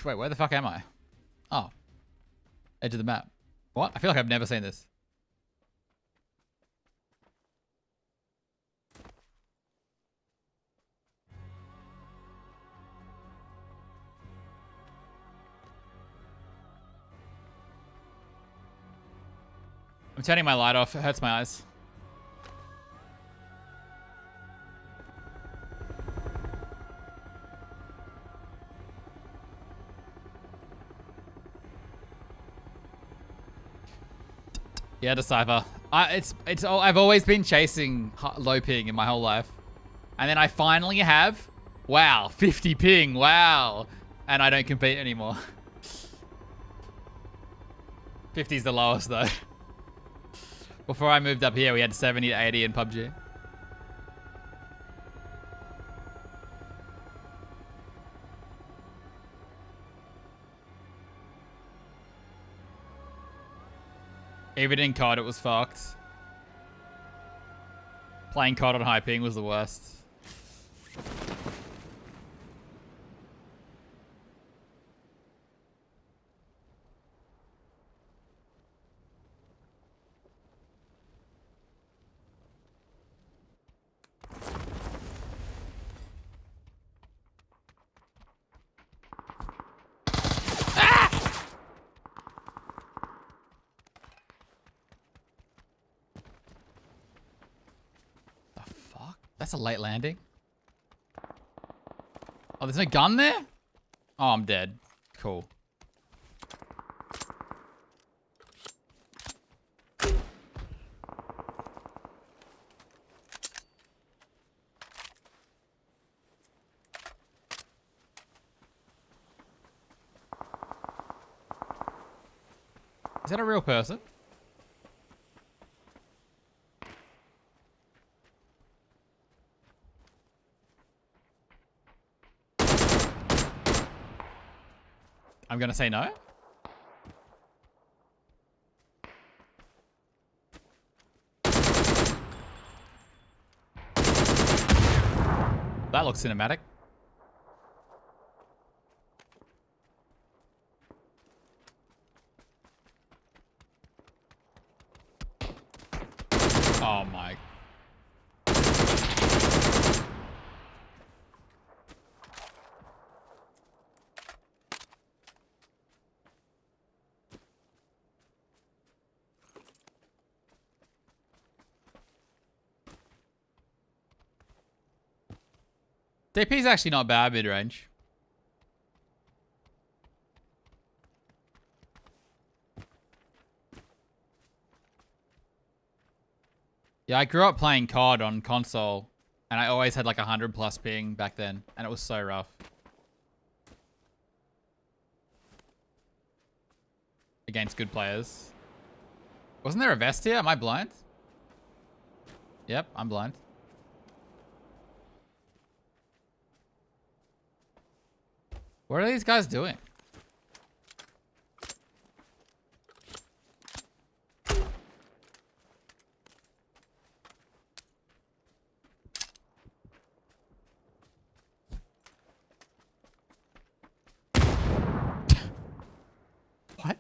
Wait, where the fuck am I? Oh. Edge of the map. What? I feel like I've never seen this. I'm turning my light off. It hurts my eyes. Yeah, Decipher. I've always been chasing low ping in my whole life. And then I finally have, wow, 50 ping, wow. And I don't compete anymore. 50's the lowest though. Before I moved up here, we had 70 to 80 in PUBG. Even in COD, it was fucked. Playing COD on high ping was the worst. That's a late landing. Oh, there's no gun there? Oh, I'm dead. Cool. Is that a real person? I'm gonna say no. That looks cinematic. Oh my. DP's actually not bad mid-range. Yeah, I grew up playing COD on console, and I always had like 100+ ping back then, and it was so rough. Against good players. Wasn't there a vest here? Am I blind? Yep, I'm blind. What are these guys doing? What?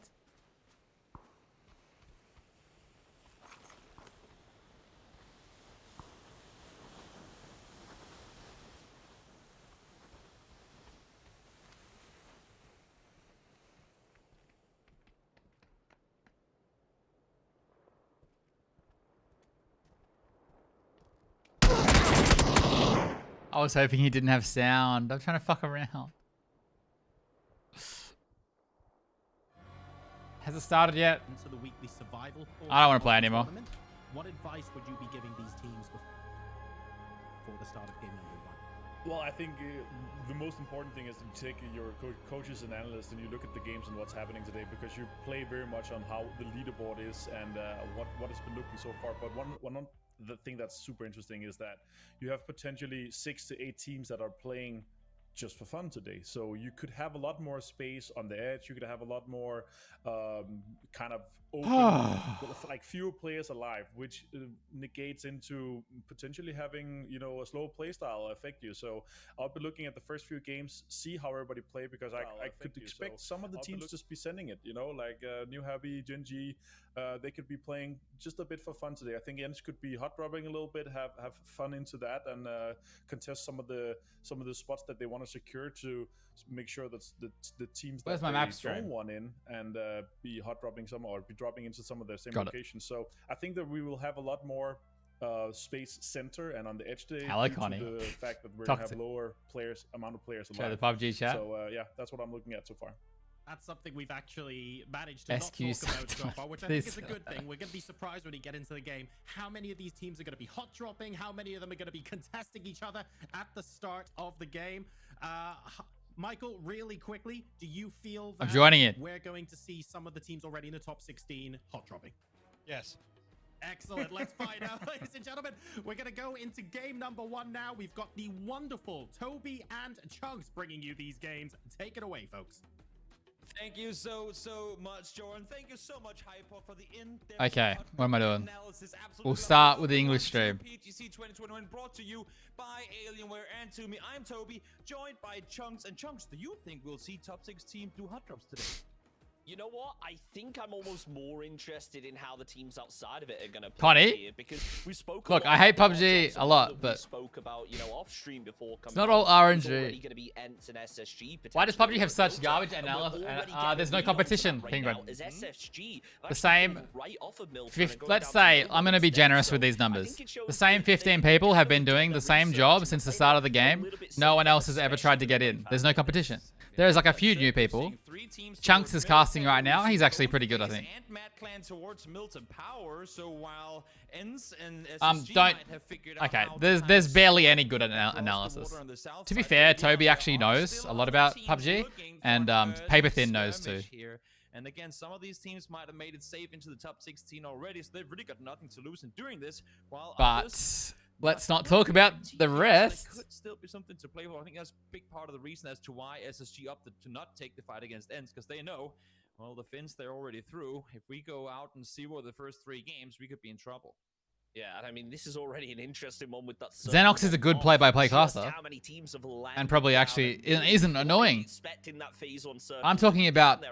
I was hoping he didn't have sound. I'm trying to fuck around. Has it started yet? Into the weekly survival I don't want to play anymore. tournament. What advice would you be giving these teams before the start of game number 1? Well, I think the most important thing is to take your coaches and analysts and you look at the games and what's happening today, because you play very much on how the leaderboard is and what has been looking so far. But one the thing that's super interesting is that you have potentially 6 to 8 teams that are playing just for fun today. So you could have a lot more space on the edge. You could have a lot more kind of open, like fewer players alive, which negates into potentially having, you know, a slow play style affect you. So I'll be looking at the first few games, see how everybody play, because I could expect some of the teams just be sending it, you know, like New Happy, Genji, they could be playing just a bit for fun today. I think Ends could be hot dropping a little bit, have fun into that, and contest some of the spots that they want to secure to make sure that the teams Where's that my they map stream? don't want in and be hot dropping some or be dropping into some of their same Got it. locations. So I think that we will have a lot more space center and on the edge today Hello, due Connie. to the fact that we're gonna have Toxic. lower amount of players Show alive. the PUBG chat. So yeah, that's what I'm looking at so far. That's something we've actually managed to SQ not talk about so sometimes. far, which I think is a good thing. We're going to be surprised when we get into the game how many of these teams are going to be hot dropping, how many of them are going to be contesting each other at the start of the game. Michael, really quickly, do you feel that I'm joining it. we're going to see some of the teams already in the top 16 hot dropping? Yes. Excellent. Let's find out, ladies and gentlemen. We're going to go into game number 1 now. We've got the wonderful Toby and Chunks bringing you these games. Take it away, folks. Thank you so much, Jordan. Thank you so much, Hypo, for the in-depth Okay, what am I doing? analysis. Absolutely We'll love start it. with the English Welcome stream. to PGC 2021, brought to you by Alienware and to me. I'm Toby, joined by Chunks. And Chunks, do you think we'll see top 6 teams do hot drops today? You know what? I think I'm almost more interested in how the teams outside of it are going to play Connie? here, because we spoke. Look, a lot I hate about PUBG jobs a lot, that we but spoke about, you know, off stream before coming. it's not on. all There's RNG. already going to be Ents and SSG. Why does potentially PUBG have such built up, garbage and we're analysis? already getting There's a no read onto competition. that right Penguin. now, as SSG are The actually same. coming right off of Milton and going Let's down to say Milton I'm gonna be instead. generous So with these I numbers. think it shows The same that they 15 really people have been done doing their the same research job and since the played start of the a game. little bit No one safer, else has ever tried to get in. There's no competition. There's like a few new people. Chunks is casting right now. He's actually pretty good, I think. And Matt Clan towards Milton Power, so while Ents and SSG Don't. might have figured out Okay, how to there's kind of barely any good across the analysis. water on the south To be side, fair, maybe Toby on actually the arm, knows still a a lot lot of about teams PUBG, looking for and the Paper Thin knows too. skirmish here. And again, some of these teams might have made it safe into the top 16 already, so they've really got nothing to lose in doing this. While others, But let's not talk about the rest. there could still be something to play for. I think that's a big part of the reason as to why SSG opted to not take the fight against ENCE, because they know, well, the Finns, they're already through. If we go out and 0 the first 3 games, we could be in trouble. Yeah, and I mean, this is already an interesting one with that. Xenox is a good play-by-play caster, and probably actually isn't annoying. I'm talking about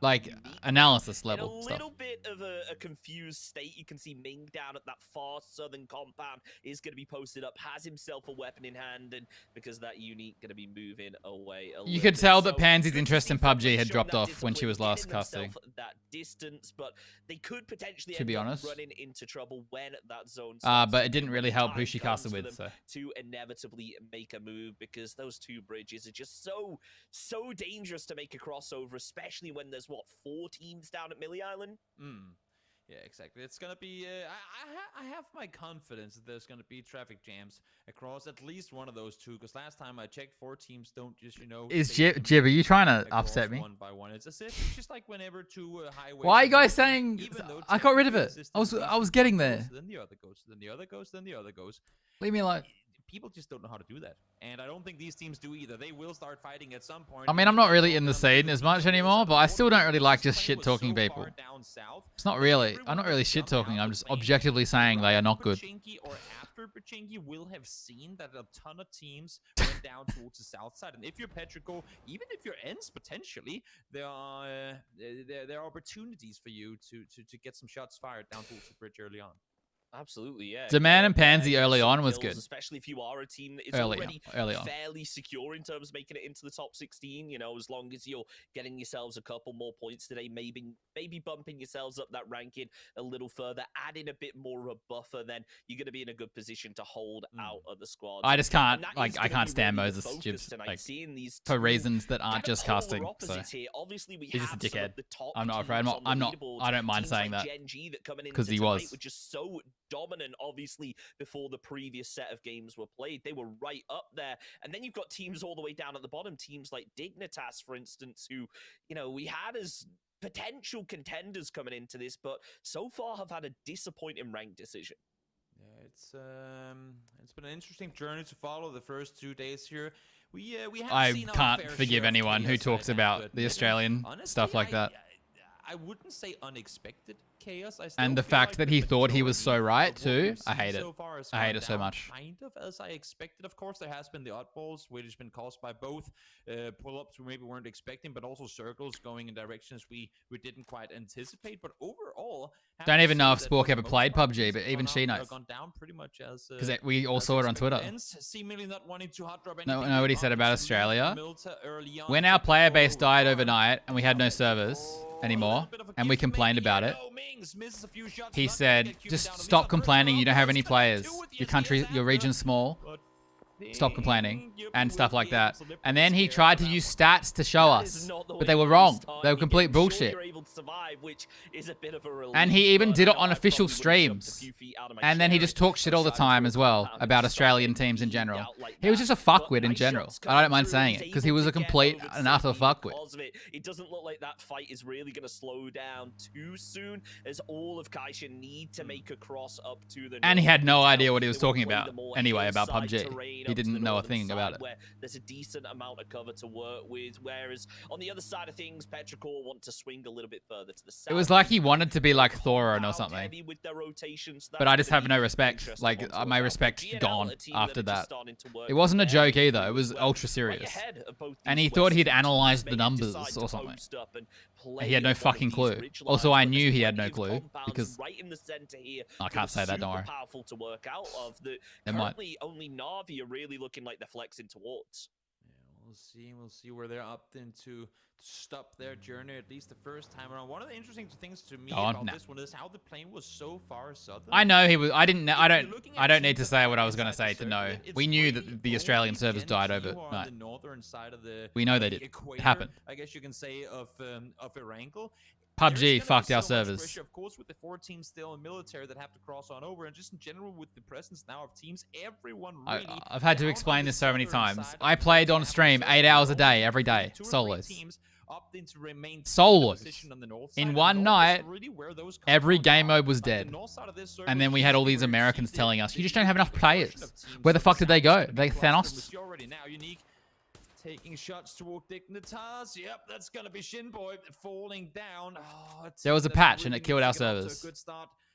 like analysis level in a stuff. little bit of a confused state. You can see Ming down at that far southern compound is going to be posted up, has himself a weapon in hand, and because that unique going to be moving away. You could tell that Pansy's interest in PUBG had dropped off when she was last casting. That distance, but they could potentially to be honest, running into trouble when that zone. But it didn't really help who she casted with. So to inevitably make a move, because those 2 bridges are just so dangerous to make a crossover, especially when there's 4 teams down at Millie Island. Yeah, exactly. It's gonna be. I have my confidence that there's gonna be traffic jams across at least one of those 2. Because last time I checked, 4 teams don't just Is Jib? Are you trying to upset me? One by one. It's as if it's just like whenever 2 highways. Why are you guys saying? I got rid of it. I was getting there. Then the other goes. Then the other goes. Then the other goes. Leave me alone. People just don't know how to do that, and I don't think these teams do either. They will start fighting at some point. I mean, I'm not really in the scene as much anymore, but I still don't really like just shit-talking people. It's not really. I'm not really shit-talking. I'm just objectively saying they are not good. Or after Pachinki will have seen that a ton of teams went down towards the south side, and if you're Petrichor, even if you're ENCE potentially, there are opportunities for you to get some shots fired down towards the bridge early on. Absolutely, yeah. Demand and Pansy early on was good. Especially if you are a team that is already fairly secure in terms of making it into the top 16. You know, as long as you're getting yourselves a couple more points today, maybe bumping yourselves up that ranking a little further, adding a bit more of a buffer, then you're going to be in a good position to hold out of the squad. I just can't, I can't stand Moses Jibs, like, for reasons that aren't just casting. So. Obviously, we he's just a dickhead. I'm not afraid. I don't mind saying that because he was. Which is so dominant, obviously, before the previous set of games were played. They were right up there. And then you've got teams all the way down at the bottom, teams like Dignitas, for instance, who, you know, we had as potential contenders coming into this, but so far have had a disappointing rank decision. Yeah, it's been an interesting journey to follow the first 2 days here. We have seen can't forgive anyone who talks about the Australian stuff like that. I wouldn't say unexpected chaos. And the fact that he thought he was so right too, I hate it. I hate it so much. Kind of as I expected. Of course, there has been the oddballs, which has been caused by both pull-ups we maybe weren't expecting, but also circles going in directions we didn't quite anticipate. But overall, don't even know if Spork ever played PUBG, but even she knows. Because we all saw it on Twitter. Know what he said about Australia? When our player base died overnight and we had no servers anymore, and we complained about it, he said, just stop complaining, you don't have any players. Your region's small. Stop complaining and stuff like that. And then he tried to use stats to show us, but they were wrong. They were complete bullshit. And he even did it on official streams. And then he just talked shit all the time as well about Australian teams in general. He was just a fuckwit in general. I don't mind saying it because he was a complete and utter fuckwit. It doesn't look like that fight is really going to slow down too soon, as all of Kaisha need to make a cross up to the. And he had no idea what he was talking about anyway about PUBG. He didn't know a thing about it. Where there's a decent amount of cover to work with, whereas on the other side of things, Petrichor want to swing a little bit further to the south. It was like he wanted to be like Thorin or something. But I just have no respect. Like, my respect's gone after that. It wasn't a joke either. It was ultra serious. And he thought he'd analyzed the numbers or something. He had no fucking clue. Also, I knew he had no clue because I can't say that, don't worry. Powerful to work out of. Currently, only Na'Vi are really looking like they're flexing towards. Yeah, we'll see where they're up to stop their journey, at least the first time around. One of the interesting things to me about this one is how the plane was so far southern. I know he was. I don't need to say what I was going to say to know. We knew that the Australian servers died overnight. The northern side of the we know they did. It happened. I guess you can say of Erangel. PUBG fucked our servers. Pressure, of course, with the 4 teams still in military that have to cross on over, and just in general with the presence now of teams, everyone really. I've had to explain this so many times. I played on stream 8 hours a day, every day, solos. Solos. In one night, every game mode was dead. And then we had all these Americans telling us, you just don't have enough players. Where the fuck did they go? They Thanos? Taking shots toward Dignitas. Yep, that's gonna be Shinboy falling down. Oh, there was a patch and it killed our servers.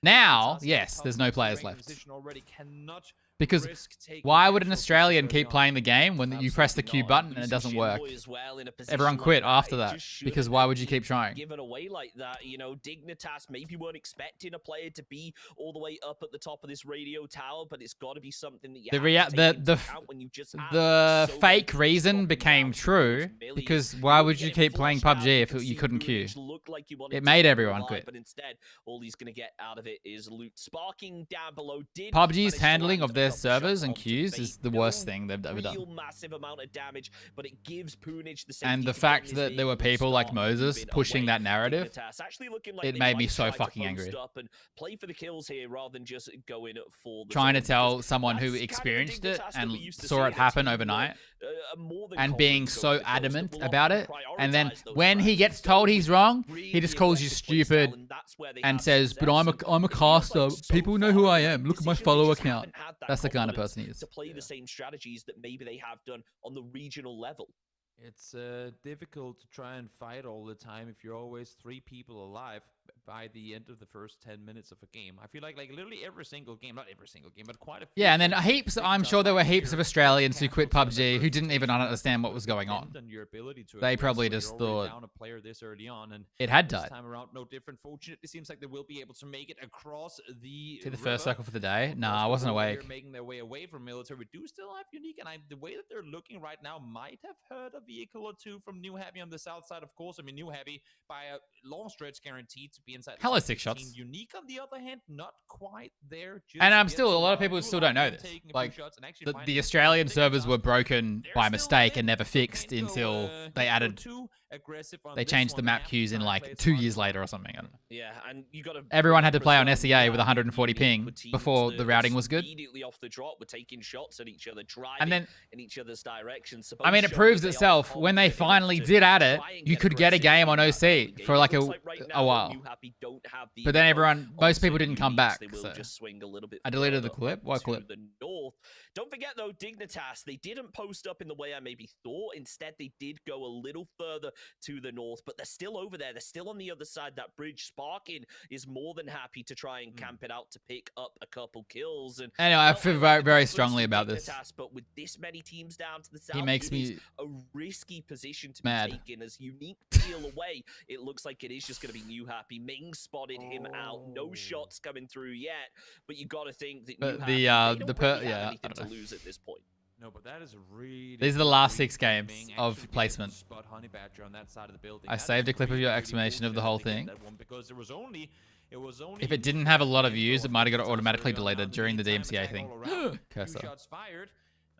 Now, yes, there's no players left. Because why would an Australian keep playing the game when you press the Q button and it doesn't work? Everyone quit after that. Because why would you keep trying? Given away like that, you know, Dignitas maybe weren't expecting a player to be all the way up at the top of this radio tower, but it's got to be something that you have to take into account when you just have the so fake reason became true because why would you keep playing PUBG if you couldn't queue? It made everyone quit. But instead, all he's going to get out of it is loot. Sparking down below did PUBG's handling of their servers and queues is the worst thing they've ever done. Massive amount of damage, but it gives Punich the and the fact that there were people like Moses pushing that narrative, it made me so fucking angry. And play for the kills here rather than just going for the trying to tell someone who experienced it and saw it happen overnight and being so adamant about it, and then when he gets told he's wrong, he just calls you stupid and says, but I'm a caster, people know who I am, look at my follower count. That's the kind of person he is. To play the same strategies that maybe they have done on the regional level. It's difficult to try and fight all the time if you're always 3 people alive by the end of the first 10 minutes of a game. I feel like literally every single game, not every single game, but quite a few. Yeah, and then heaps, I'm sure there were heaps of Australians who quit PUBG who didn't even understand what was going on. They probably just thought it had died. This time around, no different. Fortunately, it seems like they will be able to make it across the See the first circle for the day? Nah, I wasn't awake. They're making their way away from military. We do still have Unique, and the way that they're looking right now might have heard a vehicle or two from New Happy on the south side, of course. I mean, New Happy by a long stretch guaranteed to be inside. Hello, 6 shots. Unique, on the other hand, not quite there. And I'm still, a lot of people still don't know this. Like, the Australian servers were broken by mistake and never fixed until they added, they changed the map queues in like 2 years later or something. I don't know. Yeah, and you got to. Everyone had to play on SEA with 140 ping before the routing was good. Immediately off the drop, we're taking shots at each other, driving and then, in each other's directions. I mean, it proves itself. When they finally did add it, you could get a game on OC for like a while. But then everyone, most people didn't come back. So. I deleted the clip. What clip? The north. Don't forget though, Dignitas, they didn't post up in the way I maybe thought. Instead, they did go a little further to the north, but they're still over there. They're still on the other side. That bridge. Sparking is more than happy to try and camp it out to pick up a couple kills. And anyway, I feel very, very strongly about this. But with this many teams down to the south, he makes me a risky position to mad. be taken. As Unique peel away, it looks like it is just going to be New Happy. Ming spotted him out. No shots coming through yet, but you got to think that yeah, I don't know. To lose at this point. No, but that is really. These are the last 6 games of placement. I saved a clip of your explanation of the whole thing. If it didn't have a lot of views, it might have got automatically deleted during the DMCA thing. Cursor.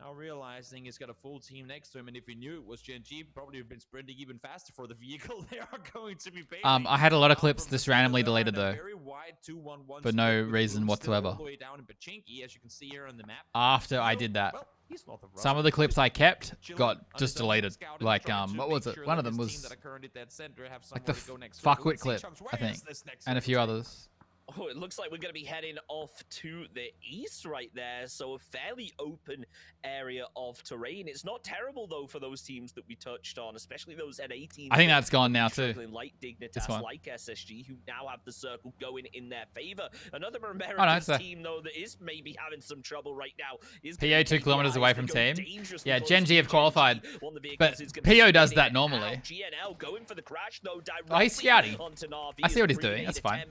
Now realizing he's got a full team next to him, and if he knew it was Gen G, probably have been sprinting even faster for the vehicle they are going to be baiting. I had a lot of clips just randomly deleted though, for no reason whatsoever. After I did that, some of the clips I kept got just deleted. Like what was it? One of them was like the fuckwit clip, I think, and a few others. Oh, it looks like we're going to be heading off to the east right there. So a fairly open area of terrain. It's not terrible, though, for those teams that we touched on, especially those NA teams. I think that's gone now, too. Like Dignitas, like SSG, who now have the circle going in their favor. Another American team, though, that is maybe having some trouble right now. Is PO 2 kilometers away from team. Yeah, Gen G have qualified. But PO does that normally. GNL going for the crash, though, oh, he's scouting. I see what he's doing. That's fine.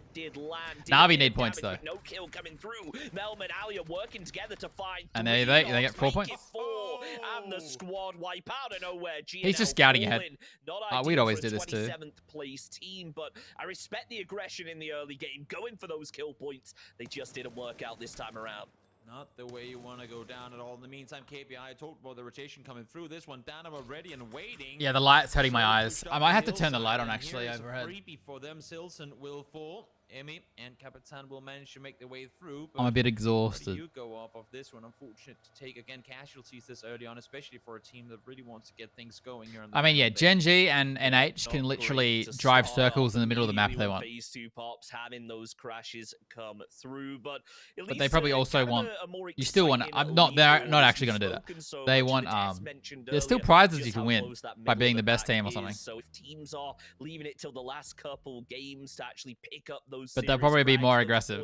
Navi need points though. No kill coming through. Melman and Alia working together to find. And they get 4 points. And the squad wipe out of nowhere. He's just scouting ahead. We'd always do this too. 27th place team, but I respect the aggression in the early game, going for those kill points. They just didn't work out this time around. Not the way you want to go down at all. In the meantime, KPI talked about the rotation coming through. This one down already and waiting. Yeah, the light's hurting my eyes. I might have to turn the light on actually overhead. Freebie for them. Silson will fall. Emmy and Capitan will manage to make their way through. I'm a bit Where exhausted. do you go off of this one? Unfortunate to take again casualties this early on, especially for a team that really wants to get things going here. I mean, yeah, Gen G and NH can literally drive circles in the middle of the map if they want. Phase 2 pops having those crashes come through, but they probably also want. You still want. I'm not. They're not actually going to do that. They want. There's still prizes you can win by being the best team or something. So if teams are leaving it till the last couple games to actually pick up those, but they'll probably be more aggressive.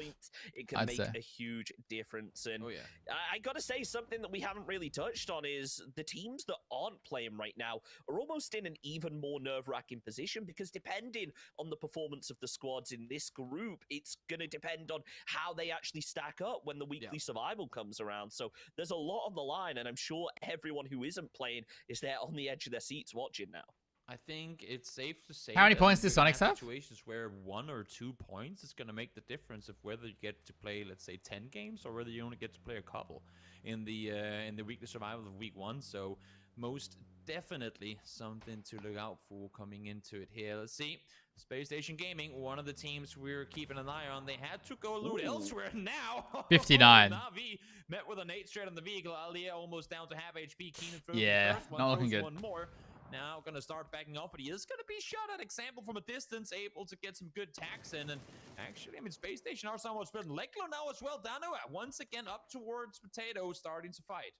It can make a huge difference. And I gotta say, something that we haven't really touched on is the teams that aren't playing right now are almost in an even more nerve-wracking position, because depending on the performance of the squads in this group, it's gonna depend on how they actually stack up when the weekly survival comes around. So there's a lot on the line, and I'm sure everyone who isn't playing is there on the edge of their seats watching now. I think it's safe to say. How many points does Sonics have? Situations where 1 or 2 points is going to make the difference of whether you get to play, let's say, 10 games or whether you only get to play a couple in the weekly survival of week 1. So most definitely something to look out for coming into it here. Let's see. Space Station Gaming, one of the teams we're keeping an eye on. They had to go loot elsewhere now. 59. Na'Vi met with a nade straight on the vehicle. Alia almost down to half HP. Keenan throws yeah, the first one, not looking good. One more. Now going to start backing off, but he is going to be shot at. Example from a distance, able to get some good tacks in. And actually, I mean, Space Station are somewhat split. Leklo now as well. Dano once again up towards Potato, starting to fight.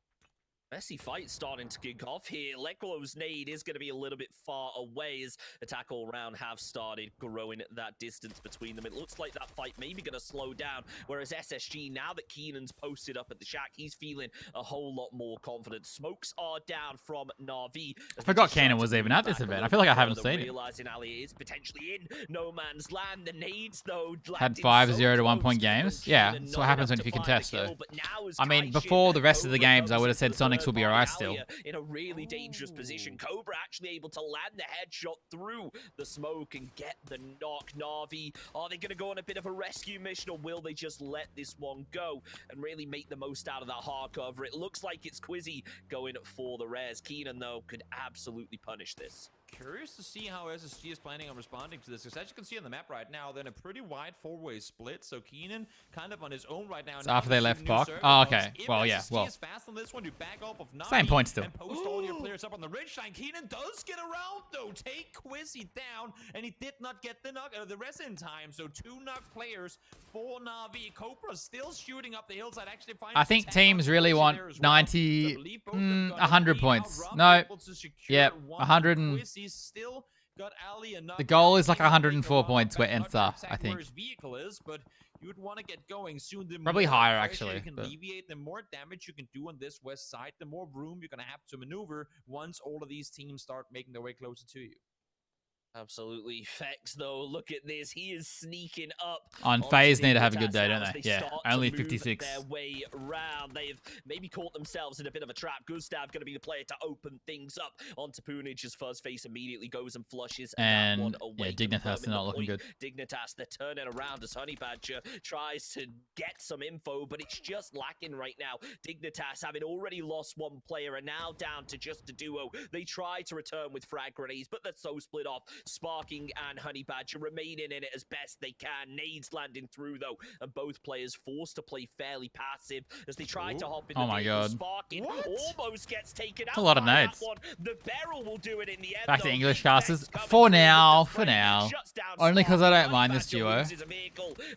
Messy fight starting to kick off here. Leklo's nade is going to be a little bit far away as attack all round have started growing that distance between them. It looks like that fight may be going to slow down, whereas SSG, now that Keenan's posted up at the shack, he's feeling a whole lot more confident. Smokes are down from Na'Vi. I forgot Keenan was even at this event. I feel like I haven't seen it. Realizing Ali is potentially in no man's land. The nades, though, had 5-0 to 1 point games. Yeah, that's what happens when if you contest, though. I mean, before the rest of the games, I would have said Sonics will be alright still. In a really dangerous position. Cobra actually able to land the headshot through the smoke and get the knock. Na'Vi, are they going to go on a bit of a rescue mission, or will they just let this one go and really make the most out of that hard cover? It looks like it's Quizzy going for the res. Keenan, though, could absolutely punish this. Curious to see how SSG is planning on responding to this, because as you can see on the map right now, they're in a pretty wide 4-way split. So Keenan kind of on his own right now. So after they left Bach. Oh, okay. Well, yeah. Well, is fast on this one, you back off of same point still. And post all your players up on the ridgeline. Keenan does get around though. Take Quizzy down, and he did not get the knock the rest in time. So 2 knock players for Na'Vi. Cobra still shooting up the hillside. Actually, I think teams really want 90, 100 points. No. Yep. 100 and. Still got Ali the goal is like 104 points where Nth are, I think. Where his vehicle is, but you would want to get going soon. The probably higher, actually. You can alleviate, the more damage you can do on this west side, the more room you're going to have to maneuver once all of these teams start making their way closer to you. Absolutely. Fex, though, look at this. He is sneaking up. On FaZe need to have a good day, don't they? Yeah, only 56. Their way round. They've maybe caught themselves in a bit of a trap. Gustav going to be the player to open things up onto Punich as Fuzzface immediately goes and flushes. And that one away. Yeah, Dignitas not looking good. Dignitas, they're turning around as Honey Badger tries to get some info, but it's just lacking right now. Dignitas, having already lost 1 player, and now down to just a duo. They try to return with frag grenades, but they're so split off. Sparking and Honey Badger remaining in it as best they can. Nades landing through, though, and both players forced to play fairly passive as they try to hop in. Oh my god. Sparking almost gets taken out. A lot of nades. The barrel will do it in the end. Back to English casters. For now. Only because I don't mind this duo.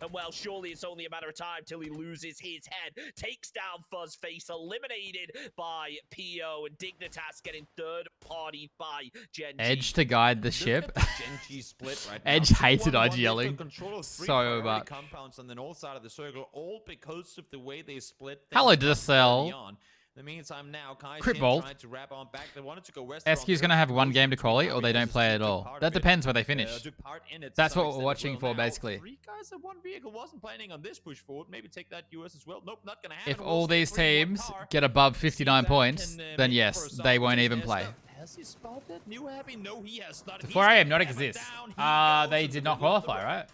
And well, surely it's only a matter of time till he loses his head. Takes down Fuzzface, eliminated by PO, and Dignitas getting third party by Gen G. Edge to guide the ship. Gen G split right now. Edge hated IGLing so much. Compounds on the north side of the circle, all because of the way they split. Hello, Dissel. In the meantime, now Crit Bolt. tried to wrap on back. They wanted to go west. SQ's going to have 1 game to quali, or they don't play at all. That depends where they finish. That's what we're watching for, basically. 3 guys at 1 vehicle wasn't planning on this push forward. Maybe take that US as well. Nope, not going to happen. If all these teams get above 59 points, then yes, they won't even play. Has he spotted New Happy? No, he has not. The 4 AM not exist. They did not qualify, right?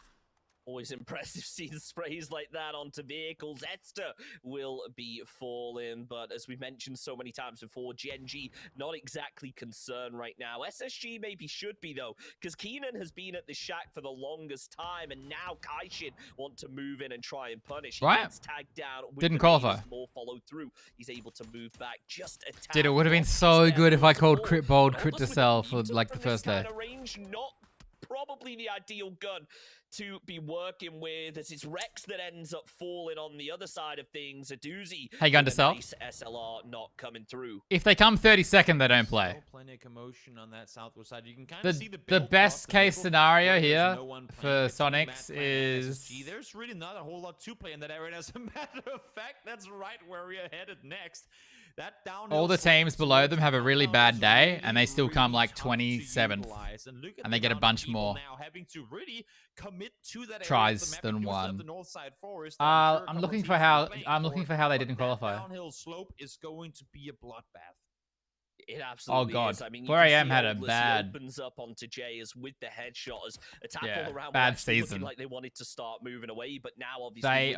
Always impressive seeing sprays like that onto vehicles. Esther will be falling, but as we mentioned so many times before, GNG not exactly concerned right now. SSG maybe should be though, because Keenan has been at the shack for the longest time, and now Kaishin want to move in and try and punish. He Right. gets tagged down. With Didn't the qualify. More followed through. He's able to move back just a tad. Dude, it would have been so good if I called crit bold, crit to sell for like the first day. Range, not probably the ideal gun to be working with, as it's Rex that ends up falling on the other side of things. A doozy. Hey, gun to sell. Nice SLR not coming through. If they come 32nd, they don't play. Plenty of commotion on that southwest side. You can kind of see The best case scenario here for Sonics is... There's really not a whole lot to play in that area. As a matter of fact, that's right where we are headed next. All the teams below them have a really bad day, and they still come like 27th, and they get a bunch more tries than one. I'm looking for how they didn't qualify. Downhill slope is going to be a bloodbath. It absolutely oh god, is. I mean, 4am had a bad opens up onto Jayers with the headshot as attack all around. Bad season. Like they wanted to start moving away, but now obviously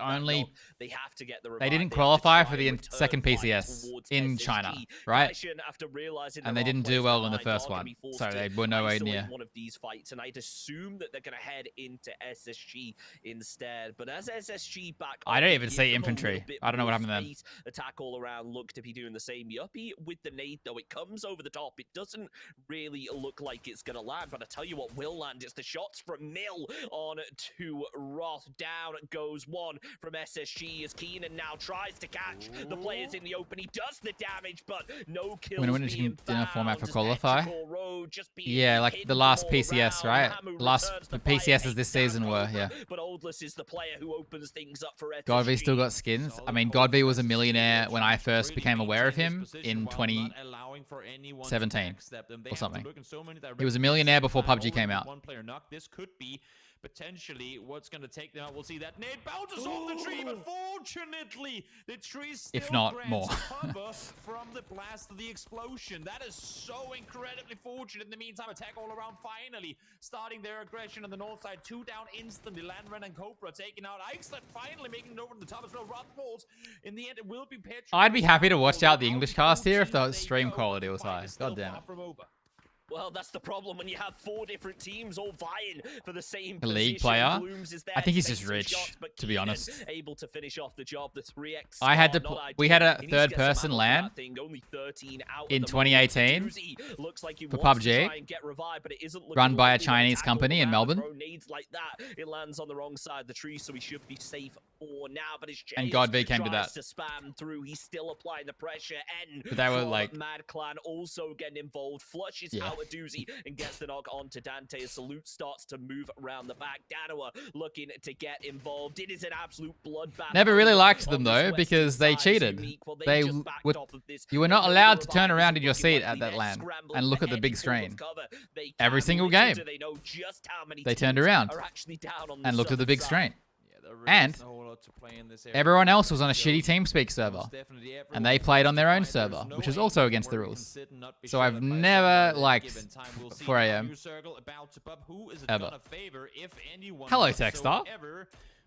they have to get the revive. They didn't qualify for the second PCS in China, right? After realizing and they didn't do well in the first one, so they were nowhere near one of these fights. And I'd assume that they're going to head into SSG instead. But as SSG back, I don't even see infantry. I don't know what happened to them. Attack all around look to be doing the same. Yuppie with the nade though, it comes over the top. It doesn't really look like it's going to land, but I tell you what will land. It's the shots from Mill on to Roth. Down goes one from SSG as Keenan now tries to catch the players in the open. He does the damage, but no kills. When in a format for qualify? Yeah, like the last PCS, right? The last PCSs this season were, yeah. But Oldless is the player who opens things up for SSG. Godv still got skins. I mean, Godv was a millionaire when I first became aware of him in 2017 or something. He was a millionaire before PUBG came out. One player knocked. This could be potentially what's going to take them out. We'll see that nade bounces off the tree, but fortunately the tree still if not more cover from the blast of the explosion. That is so incredibly fortunate. In the meantime, attack all around finally starting their aggression on the north side. 2 down instantly. Landren and Cobra taking out Eichslet, finally making it over to the top as well. Rothwolds, in the end, it will be Petro. I'd be happy to watch out the English cast here if the stream quality was high. God damn it. Well, that's the problem when you have 4 different teams all vying for the same a league player. I think he's just rich, to be honest. Able to finish off the job. The 3x. I had to. We had a third-person LAN in 2018 for PUBG, run by a Chinese company in Melbourne. Like that, it lands on the wrong side of the tree, so we should be safe for now. But and Godv came to that. To spam through, he's still applying the pressure. But they were like Mad Clan also getting involved. Flushes out a doozy and gets the knock onto Dante as Salute starts to move around the back. Danoa looking to get involved. It is an absolute bloodbath. Never really liked them though because they cheated. You were not allowed to turn around in your seat at that LAN and look at the big screen. Every single game, they turned around and looked at the big screen. And everyone else was on a shitty TeamSpeak server, and they played on their own server, which is also against the rules. So I've never liked 4am ever. Hello, Techstar.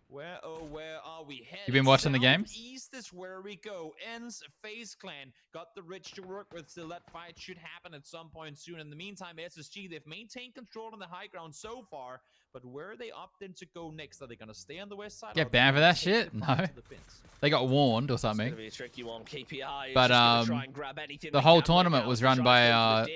Where are we headed? You've been watching the games? East is where we go. Ends FaZe Clan got the Rich to work with. Still, that fight should happen at some point soon. In the meantime, SSG, they've maintained control on the high ground so far. But where are they opting to go next? Are they going to stay on the west side? Get banned for that shit? No. They got warned or something. It's gonna be a tricky one. KPI but the whole tournament was run by a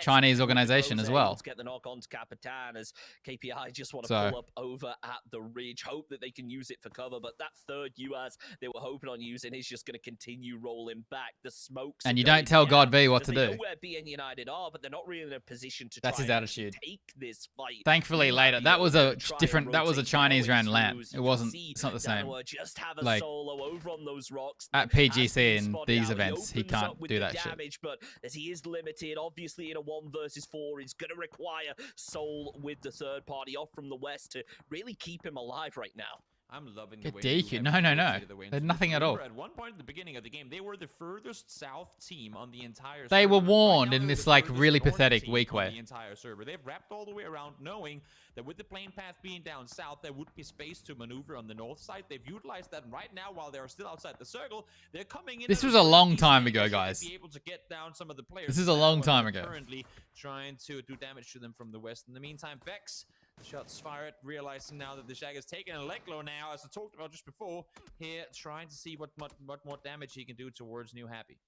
Chinese organization as well. Get the knock on to Capitan as KPI just want to pull up over at the ridge. Hope that they can use it for cover, but that third US they were hoping on using is just going to continue rolling back. The smokes. And you don't tell Godv what to do. They know where BN United are, but they're not really in a position to That's his attitude. Take this fight. Thankfully, later. That was a different. That was a Chinese round LAN. It wasn't. It's not the same. Like over on those rocks. At PGC in these events, he can't do that damage, shit. But as he is limited, obviously in a 1 versus 4, he's going to require Soul with the third party off from the west to really keep him alive right now. I'm loving Get the way you DQ. have No, no, no. rotated the way They had into nothing the at all. At one point at the beginning of the game, they were the furthest south team on the entire They server. were Right warned now, in they're this the like furthest really northern pathetic team weak on way. the entire server. They've wrapped all the way around, knowing that with the plane path being down south, there would be space to maneuver on the north side. They've utilized that right now while they're still outside the circle. They're coming in. This at was a long decent time angle, ago, so they might guys. be able to get down some of the players This is a now, long and time they're ago. Currently trying to do damage to them from the west. In the meantime, Vex. Shots fired, realizing now that the Shag has taken a leg low now, as I talked about just before, here trying to see what more damage he can do towards New Happy.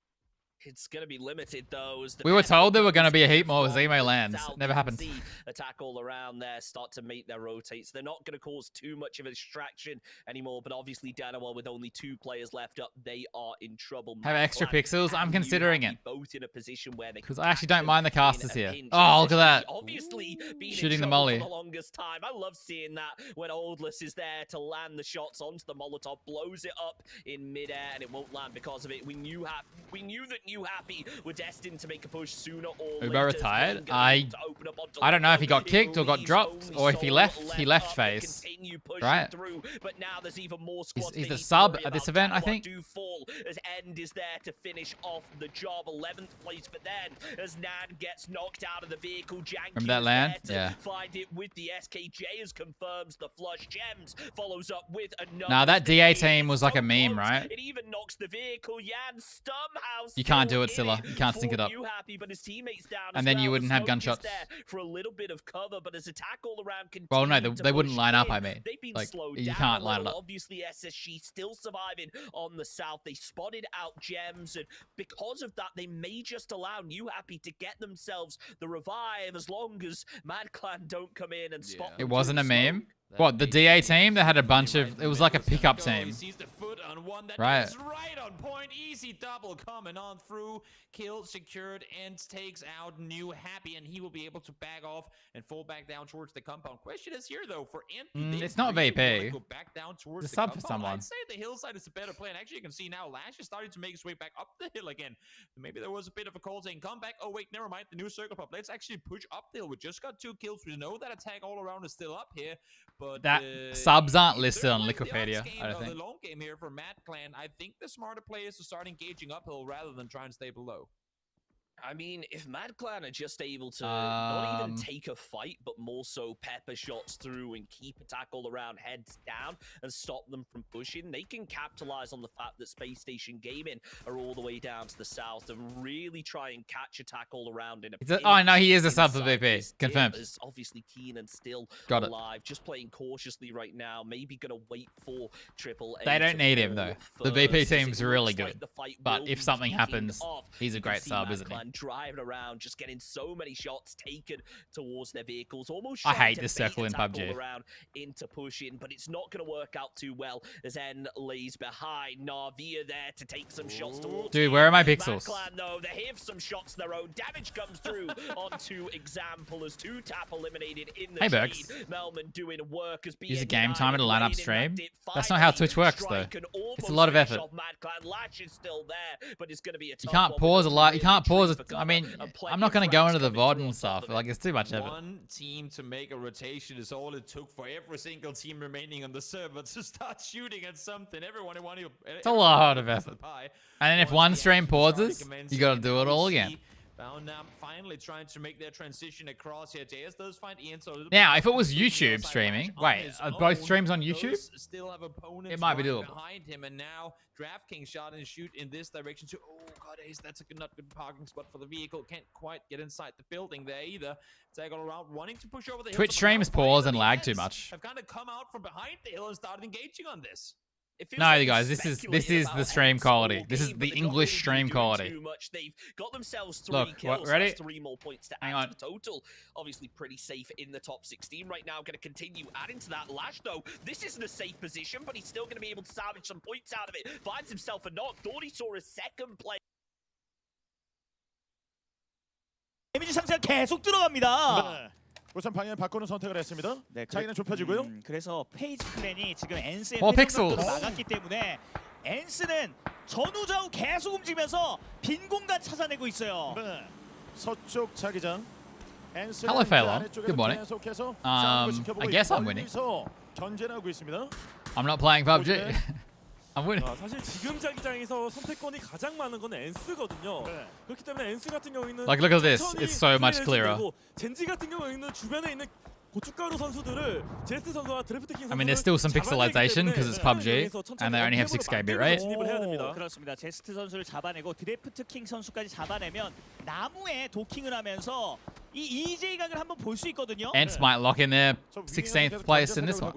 It's going to be limited, though. As the We were told there were going to be a heap from more as the Zemo lands. south, It never you can happened. see attack all around there, start to make their rotates. They're not going to cause too much of a distraction anymore, but obviously Dynamo with only 2 players left up, they are in trouble. Have extra pixels? I'm considering it. Both in a position where they Because I actually don't mind the casters here. pinch. Oh, look at that. Obviously being Shooting the in trouble molly. for the longest time. I love seeing that when Oldless is there to land the shots onto the Molotov, blows it up in midair, and it won't land because of it. We knew that New Happy were destined to make a push sooner or later. Uber retired. I don't know if he got kicked or got dropped, or if he left phase. Right. But now there's even more He's the sub at this event, I think. Do fall as End is there to finish off the job. 11th place for then as Nan gets knocked out of the vehicle. Janky Remember that is land? there to Yeah. find it with the SKJ as confirms the flush. Gems follows up with another. Nah, that DA team was like a meme, right? It even knocks the vehicle. Jan somehow You can't do it, still Scylla. in You can't sync it for up. New Happy, but his teammates down And as then well. you The wouldn't have smoke is gunshots. there for a little bit of cover, but as attack all around Well, no, continued to they wouldn't push line up, in, I mean. they've been Like, slowed you down can't a line it little. up. Obviously, SSG still surviving on the south. They spotted out Gems, and because of that, they may just allow New Happy to get themselves the revive as long as Mad Clan don't come in and spot It them wasn't a through the meme. smoke. What, the DA team? They had a bunch of... It was like a pickup team. He sees the foot on one that Right. is right on point. Easy double coming on through. Kill secured. Ents takes out New Happy, and he will be able to back off and fall back down towards the compound. Question is here, though, for Ent. It's not VP. Go back down towards It's the sub for compound. someone. I'd say the hillside is a better play. And actually, you can see now Lash is starting to make his way back up the hill again. Maybe there was a bit of a call saying, come back. Oh, wait, never mind. The new circle pop. Let's actually push up the hill. We just got 2 kills. We know that attack all around is still up here. But That subs aren't listed on Wikipedia, I don't think. The long game here for Mad Clan, I think the smarter play is to start engaging uphill rather than try and stay below. I mean, if Mad Clan are just able to not even Um, take a fight, but more so pepper shots through and keep attack all around heads down and stop them from pushing, they can capitalize on the fact that Space Station Gaming are all the way down to the south and really try and catch attack all around in a He's a- oh, no, he is a sub for inside VP. this dip, Confirmed. as obviously Keenan still Got it. alive, just playing cautiously right now, maybe gonna wait for Triple A They don't to need him, fall though. The VP first, as it team's really looks like good. the fight But will if be something taking happens, off. he's a You can great see sub, Mad isn't he? Clan driving around, just getting so many shots taken towards their vehicles, almost I trying hate to this bait circle in attack PUBG. all around into pushing, but it's not going to work out too well as N lays behind. Navia there to take some shots towards Dude, him. where are my Mad pixels? Clan, though, they have some shots of their own. Damage comes through onto Example as 2 tap eliminated in the Hey, lead. Bergs. Melman doing work as Use a BNI game timer to line up laying in stream. that dip. That's not how Finally, Twitch works, though. Strike can It's a almost lot of finish effort. off Mad Clan. Lash is still there, but it's going to be a You tough can't one pause a with lot. You really can't pause tree it. for I cover mean, and plenty I'm not of going to go frags into the coming VOD through and on top stuff. of it. Like, it's too much effort. One team to make a rotation is all it took for every single team remaining on the server to start shooting at something. Everyone who wanted It's a lot of effort. And then if one stream pauses, you got to do it all again. Bound up, finally trying to make their transition across here. JS does find Ian so a little Now, bit if it was confusing YouTube outside streaming, Lash on wait, his are both own. streams on YouTube? Those still have opponents It might be right doable. behind him, and now DraftKings shot and shoot in this direction too. Oh god, Ace, that's a not good parking spot for the vehicle. Can't quite get inside the building there either. Tag all around, wanting to push over the hill. Twitch streams pause and lag too much. Have kind of come out from behind the hill and started engaging on this. No, you guys, this is the stream quality. This is the English stream quality. Too much. They've got themselves 3 Look, kills. what, ready? That's 3 more points to Hang add on. to the total. Obviously, pretty safe in the top 16 right now. Going to continue adding to that. Lash, though, this isn't a safe position, but he's still going to be able to salvage some points out of it. Finds himself a knock. Thought he saw a second play. 데미지 상승 계속 들어갑니다. 네. 우선 방향을 바꾸는 선택을 했습니다. 네, 자기는 좁혀지고요. 그래서 페이지 플랜이 지금 엔스의 어, 회전 픽셀. 각도를 막았기 때문에 엔스는 전후좌우 계속 움직이면서 빈 공간 찾아내고 있어요. 네. 서쪽 자기장. 엔스는 Hello, 그 fella. 아래쪽에서 Good morning. 계속해서 싸움을 지켜보고 I guess I'm 있고 winning. 멀리서 견제를 하고 있습니다. I'm not playing PUBG. I'm winning. 사실 지금 자기장에서 선택권이 가장 많은 건 엔스거든요. 그렇기 때문에 엔스 같은 경우에는 Like, look at this. It's so much clearer. 젠지 같은 경우에는 주변에 있는 고춧가루 선수들을 제스트 선수와 드래프트 킹 I mean, there's still some pixelization because it's PUBG, and they only have 6K bitrate. 그렇습니다. 제스트 선수를 잡아내고 드래프트 킹 선수까지 잡아내면 나무에 도킹을 하면서 이 EJ 각을 한번 볼 수 있거든요. Ents might lock in their 16th place in this one.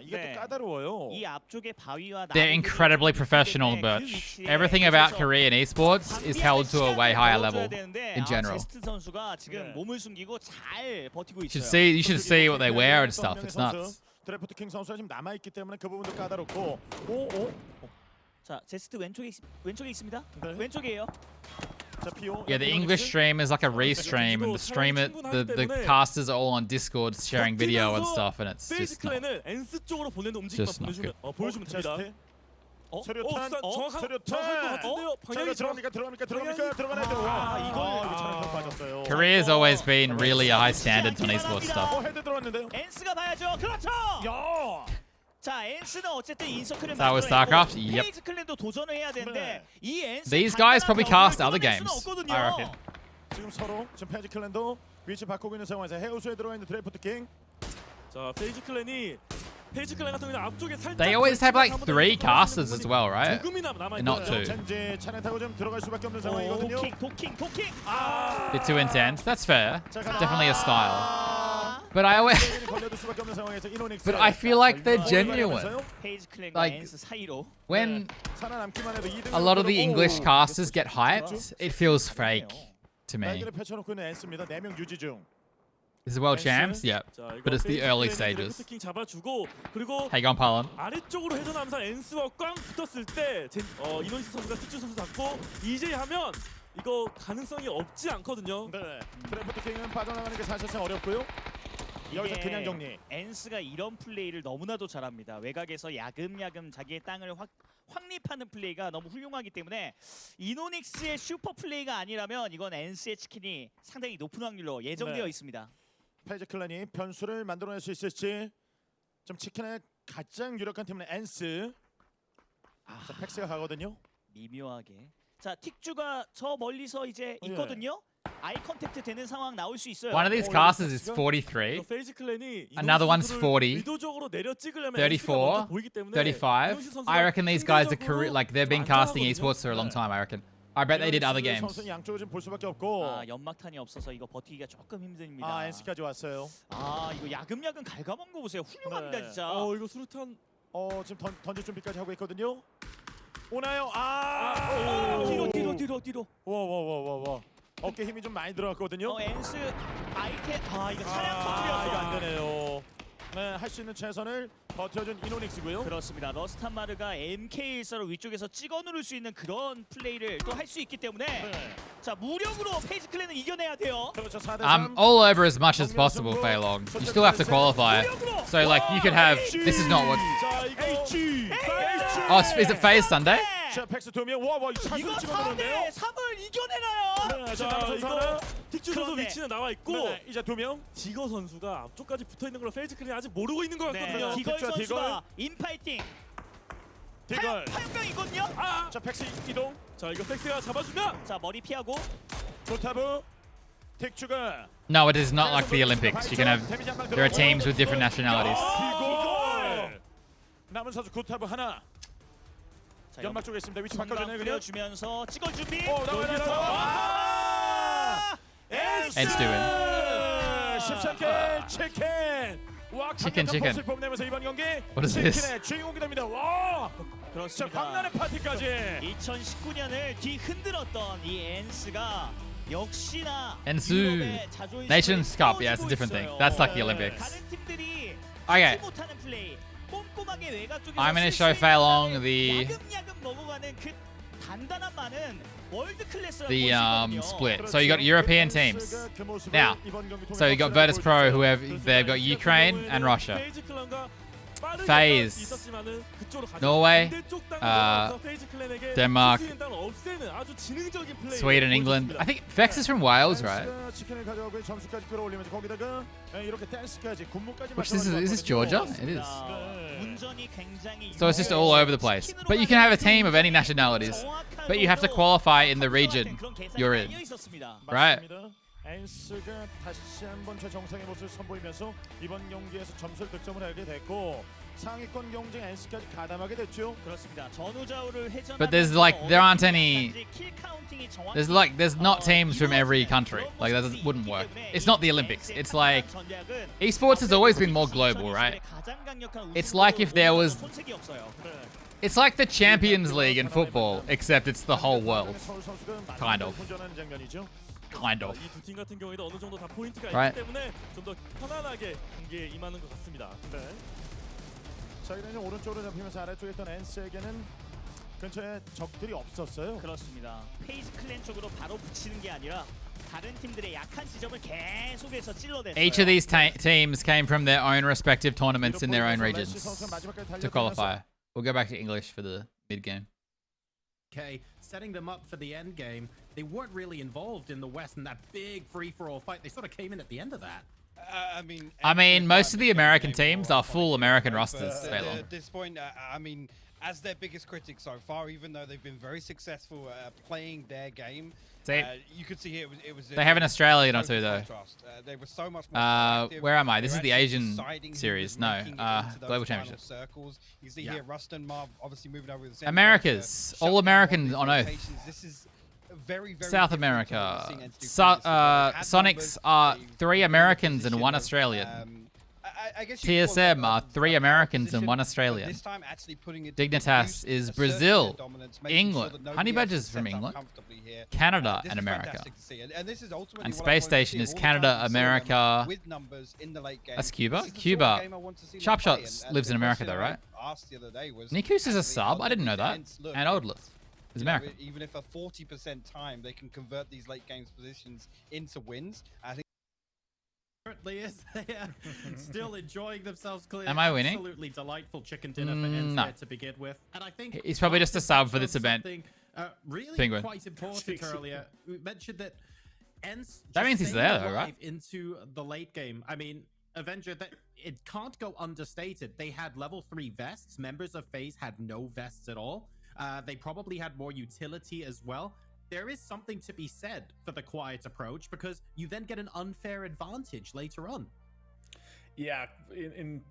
이게 또 까다로워요. 이 앞쪽에 바위와 They're incredibly professional, Birch. Everything about Korean esports is held to a way higher level in general. 제스트 선수가 지금 몸을 숨기고 잘 버티고 있어요. You should see what they wear and stuff. It's nuts. 드래프트 킹 선수가 지금 남아 있기 때문에 그 부분도 까다롭고. 자, 제스트 왼쪽에 있습니다. 왼쪽이에요. Yeah, the English stream is like a restream, and the casters are all on Discord sharing video and stuff, and it's just not. 엔스 쪽으로 보내는 움직임만 보여주면 됩니다. 수류탄, 들어가나요? Korea's always been really a high standard on esports stuff. 엔스가 봐야죠. 그렇죠. 자, 엔스는 어쨌든 인서클을 That was StarCraft? Yep. 페이즈 클랜도 도전을 해야 되는데 이 엔스 These guys probably cast other games, I reckon. 지금 서로 지금 페이지 클랜도 위치 바꾸고 있는 상황에서 해우소에 들어와 있는 드래프트 킹. 자, 페이지 클랜 같은 경우는 앞쪽에 살짝 They always have like 3 casters as well, right? And not 2. 젠지 차량 타고 좀 들어갈 수밖에 없는 상황이거든요. 도킹. They're too intense. That's fair. Definitely a style. But I always But I feel like they're genuine. Like when a lot of the English casters get hyped, it feels fake to me. This is world champs, yep. But it's the early stages. How you going, Palin? 아래쪽으로 회전하면서 엔스와 꽝 붙었을 때 이노닉스 선수가 티추 선수 잡고 EJ 하면 이거 가능성이 없지 않거든요. 네. 드래프트 킹은 빠져나가는 게 사실상 어렵고요. 여기서 그냥 정리. 엔스가 이런 플레이를 너무나도 잘합니다. 외곽에서 야금야금 자기의 땅을 확립하는 플레이가 너무 훌륭하기 때문에 이노닉스의 슈퍼 플레이가 아니라면 이건 엔스의 치킨이 상당히 높은 확률로 예정되어 있습니다. 페이지 클랜이 변수를 만들어낼 수 있을지. 좀 치킨의 가장 유력한 팀은 엔스. 자, 팩스가 가거든요. 미묘하게. 자, 틱주가 저 멀리서 이제 있거든요. 아이 컨택트 되는 상황 나올 수 있어요. One of these casters is 43. Another one's 40. 34. 35. I reckon these guys are like they've been casting esports for a long time, I reckon. I bet they did other games. 양쪽을 좀 볼 수밖에 없고. 연막탄이 없어서 이거 버티기가 조금 힘듭니다. 엔스까지 왔어요. 이거 야금야금 갉아먹은 거 보세요. 훌륭합니다, 진짜. 이거 수류탄 지금 던질 준비까지 하고 있거든요. 오나요? 뒤로. 와. 어깨 힘이 좀 많이 들어갔거든요. 엔스 아이템 이거 차량 터뜨려서 이거 안 되네요. 네, 할 수 있는 최선을 버텨준 이노닉스고요. 그렇습니다. 러스탄마르가 MK14로 위쪽에서 찍어 누를 수 있는 그런 플레이를 또 할 수 있기 때문에 자, 무력으로 페이지 클랜은 이겨내야 돼요. 그렇죠. I'm all over as much as possible, Feilong. You still have to qualify. So like you could have this is not what is it FaZe Sunday? 자, 팩스 2명. 와, 이거 4대 3을 이겨내나요? 자, 이거 틱주 선수 위치는 나와 있고 이제 2명. 디거 선수가 앞쪽까지 붙어 있는 걸로 페이지 클랜이 아직 모르고 있는 것 같거든요. 디걸 선수가 인파이팅. 디걸. 화염병이거든요. 자, 팩스 이동. 자, 이거 팩스가 잡아주면 자, 머리 피하고. 조타브. 틱주가. No, it is not like the Olympics. You can have there are teams with different nationalities. 디걸. 남은 선수 조타브 하나. 연막 쪽에 있습니다. 위치 바꿔주네요. 그냥 주면서 찍어 준비. Ents doing. 14개 치킨. 와, 치킨. 뽐내면서 이번 경기 What is this? 치킨의 주인공이 됩니다. 와. 그렇습니다. 자, 광란의 파티까지. 2019년을 뒤흔들었던 이 엔스가 역시나 Ensu Nations Cup. Yeah, it's a different thing. That's like the Olympics. 다른 팀들이 Okay. 못하는 플레이. 꼼꼼하게 외곽 쪽에서 I'm gonna show Feilong the 먹어가는 그 단단한 많은 월드 클래스라고 split. So you got European teams. Now, so you got Virtus Pro, they've got Ukraine and Russia. FaZe, Norway, Denmark, Sweden, England. I think Vex is from Wales, right? Which is this Georgia? It is. So it's just all over the place. But you can have a team of any nationalities, but you have to qualify in the region you're in. Right? 엔스가 다시 한번 최정상의 모습을 선보이면서 이번 경기에서 점수를 득점을 하게 됐고 상위권 경쟁 NC까지 가담하게 됐죠. 그렇습니다. 전후좌우를 회전하면서 But there's like there aren't any. There's not teams from every country. Like that wouldn't work. It's not the Olympics. It's like esports has always been more global, right? It's like if there was. It's like the Champions League in football, except it's the whole world. Kind of. Kind of. 이두 팀 같은 경우에도 어느 정도 다 포인트가 Right. 있기 때문에 좀 더 편안하게 경기에 임하는 것 같습니다. 네. 자, 이제 오른쪽으로 잡히면서 아래쪽에 있던 엔스에게는 근처에 적들이 없었어요. 그렇습니다. 페이지 클랜 쪽으로 바로 붙이는 게 아니라 다른 팀들의 약한 지점을 계속해서 찔러댔어요. Each of these teams came from their own respective tournaments in their own regions to qualify. We'll go back to English for the mid game. Okay, setting them up for the end game. They weren't really involved in the West in that big free-for-all fight. They sort of came in at the end of that. I mean, most of the American teams are full American rosters. At this point, I mean, as their biggest critic so far, even though they've been very successful at playing their game, you could see here it was. They have an Australian or two though. They were so much more proactive. Where am I? This is the They're Asian actually series. deciding No, who's making it into those Global final Championship. Circles. You see here, Rustin Marv obviously moving over with the same Americas, all Americans on Oath. This is very, very South America. Sonics are 3 Americans and 1 Australian. I guess you could call TSM that are 3 Americans and 1 Australian. this time actually putting it to Dignitas use, is asserting Brazil, their dominance, making England, sure that Honey nobody else Badger's is from set up England, comfortably here. Canada, This and is America. fantastic to see. And this is ultimately And what I Space wanted to Station see is all the Canada, time we saw them America. with numbers in the late game. That's Cuba. This is the sort of Cuba. game I want to see them Sharpshots play. And lives in the America question though, I right? asked the other day was, Nikus is a actually, sub. how I didn't know did the that. Ents look? And Odless is You know, American. even if a 40% time they can convert these late games positions into wins, I think Certainly is. They are still enjoying themselves. Clearly, Am I winning? Absolutely delightful chicken dinner for No. NZ to begin with, and I think He's probably just a sub for this touched on event. something, really Penguin. quite important earlier. We mentioned that ENCE That means he's just staying there though, alive right? into the late game. I mean, Avenger, that it can't go understated. They had level 3 vests. Members of FaZe had no vests at all. They probably had more utility as well. There is something to be said for the quiet approach because you then get an unfair advantage later on. Yeah, in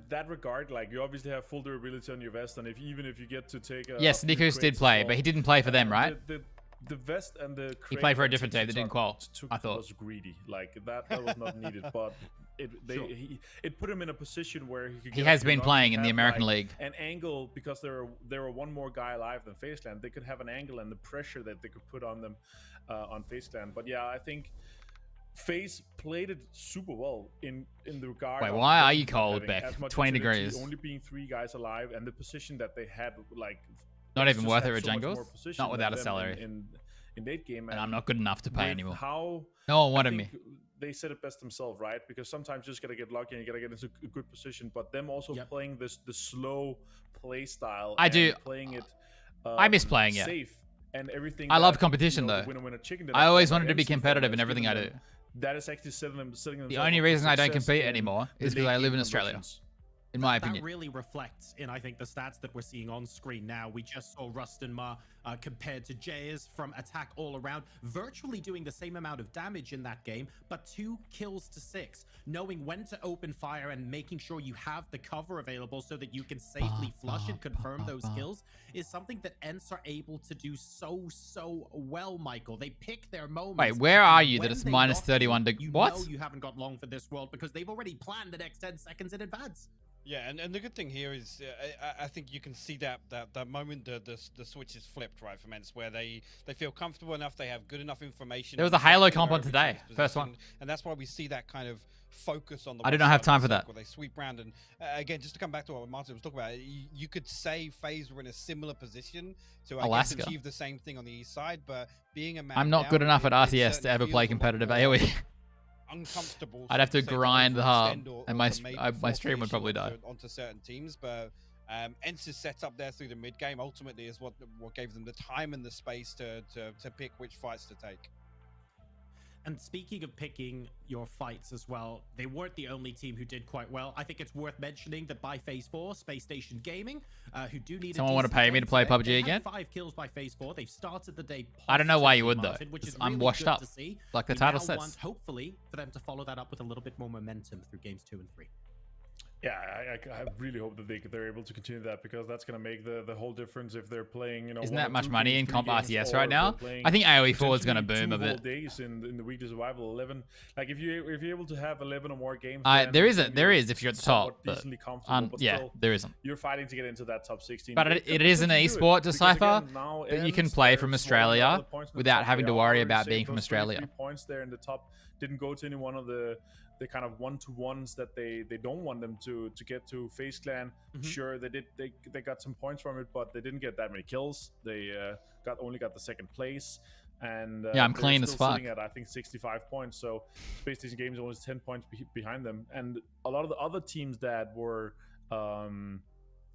that regard, like you obviously have full durability on your vest, and even if you get to take a Yes, Nikus did play, but he didn't play for them, right? The vest and the He crate played for a that different team that didn't qual, took I thought. was greedy. Like that was not needed, but it put him in a position where he could. He get has up been and playing in the have, American like, League. An angle because there were one more guy alive than FaZeland. They could have an angle and the pressure that they could put on them on FaZeland. But yeah, I think FaZe played it super well in the regard. Wait, of why are them you cold, having Beck? as much 20 utility, degrees. Only being 3 guys alive, and the position that they had, like Not FaZe even just worth had it with so much jungles? more position Not without than a them salary. in late game, And I'm not good enough to pay with anymore. How No one I wanted me. think They said it best themselves, right? Because sometimes you just gotta get lucky and you gotta get into a good position. But them also playing the slow play style. I and do. Playing it. I miss playing it. Safe and everything. I love that, competition you know, though. the winner chicken I always dinner wanted to be against them competitive from in everything I giving do. them- That is actually setting The themselves only up for reason I don't success compete in anymore the is because late I live game in Australia. conversions. In my That opinion. really reflects in, I think, the stats that we're seeing on screen now. We just saw Rustin Ma compared to Jayers from attack all around, virtually doing the same amount of damage in that game, but 2 kills to 6. Knowing when to open fire and making sure you have the cover available so that you can safely flush and confirm those kills is something that ENCE are able to do so well, Michael. They pick their moments. Wait, where are you that When it's they minus lock 31 you, degrees? you What? know you haven't got long for this world because they've already planned the next 10 seconds in advance. Yeah, and the good thing here is I think you can see that moment the switch is flipped, right, from ENCE, where they feel comfortable enough, they have good enough information. There was a Halo comp on today, first one. And that's why we see that kind of focus on the I do one not have side time of the for that. circle. They sweep round, and again, just to come back to what Martin was talking about, you could say FaZe were in a similar position to I guess Alaska. achieve the same thing on the east side, but being a man I'm not down, good enough at it RTS to certainly ever feels play a lot competitive more AoE. uncomfortable. I'd have to say, grind hard, overextend or and to my make my stream would forfeition probably die. onto certain teams, but ENCE's set up there through the mid game ultimately is what gave them the time and the space to pick which fights to take. And speaking of picking your fights as well, they weren't the only team who did quite well. I think it's worth mentioning that by Phase 4, Space Station Gaming, who do need Someone want to pay me to play PUBG they again? had 5 kills by Phase 4. They've started the day I don't know why you would though. Martin, which is I'm really washed good up, to see. like the We title now says. want, hopefully, for them to follow that up with a little bit more momentum through games 2 and 3. Yeah, I really hope that they're able to continue that, because that's going to make the whole difference if they're playing, Isn't that much money in comp RTS right now? I think AoE 4 is going to boom a bit. Days in the weekly survival 11. Like if you're able to have 11 or more games, there is if you're at the top, but yeah, still, there isn't. You're fighting to get into that top 16. But it is an esport, Decipher, that you can play from Australia without having to worry about being from Australia. Points there in the top didn't go to any one of the kind of one-to-ones that they don't want them to get to. FaZe Clan, sure, they got some points from it, but they didn't get that many kills. They only got the second place, and yeah, I'm clean as fuck. Sitting at I think 65 points, so Space Station Games is almost 10 points behind them, and a lot of the other teams that were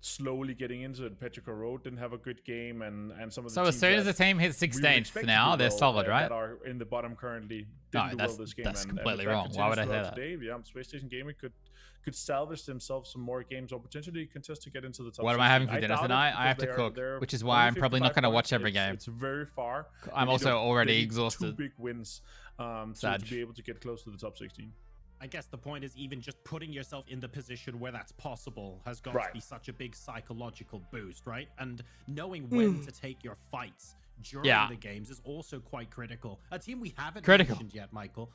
slowly getting into it. Petrico Road didn't have a good game, and some of the so as soon as the team hits 16th now, they're solid, right? That are in the bottom currently didn't do well this game. That's and completely if that wrong. Why would I say continues that? Today, yeah, Space Station Gaming could salvage themselves some more games or potentially contest to get into the top. What am I having for dinner tonight? I have to cook, which is why I'm probably not going to watch every game. It's very far. I'm also already exhausted. 2 big wins to be able to get close to the top 16. I guess the point is even just putting yourself in the position where that's possible has got to be such a big psychological boost, right? And knowing when to take your fights during the games is also quite critical. A team we haven't mentioned yet, Michael,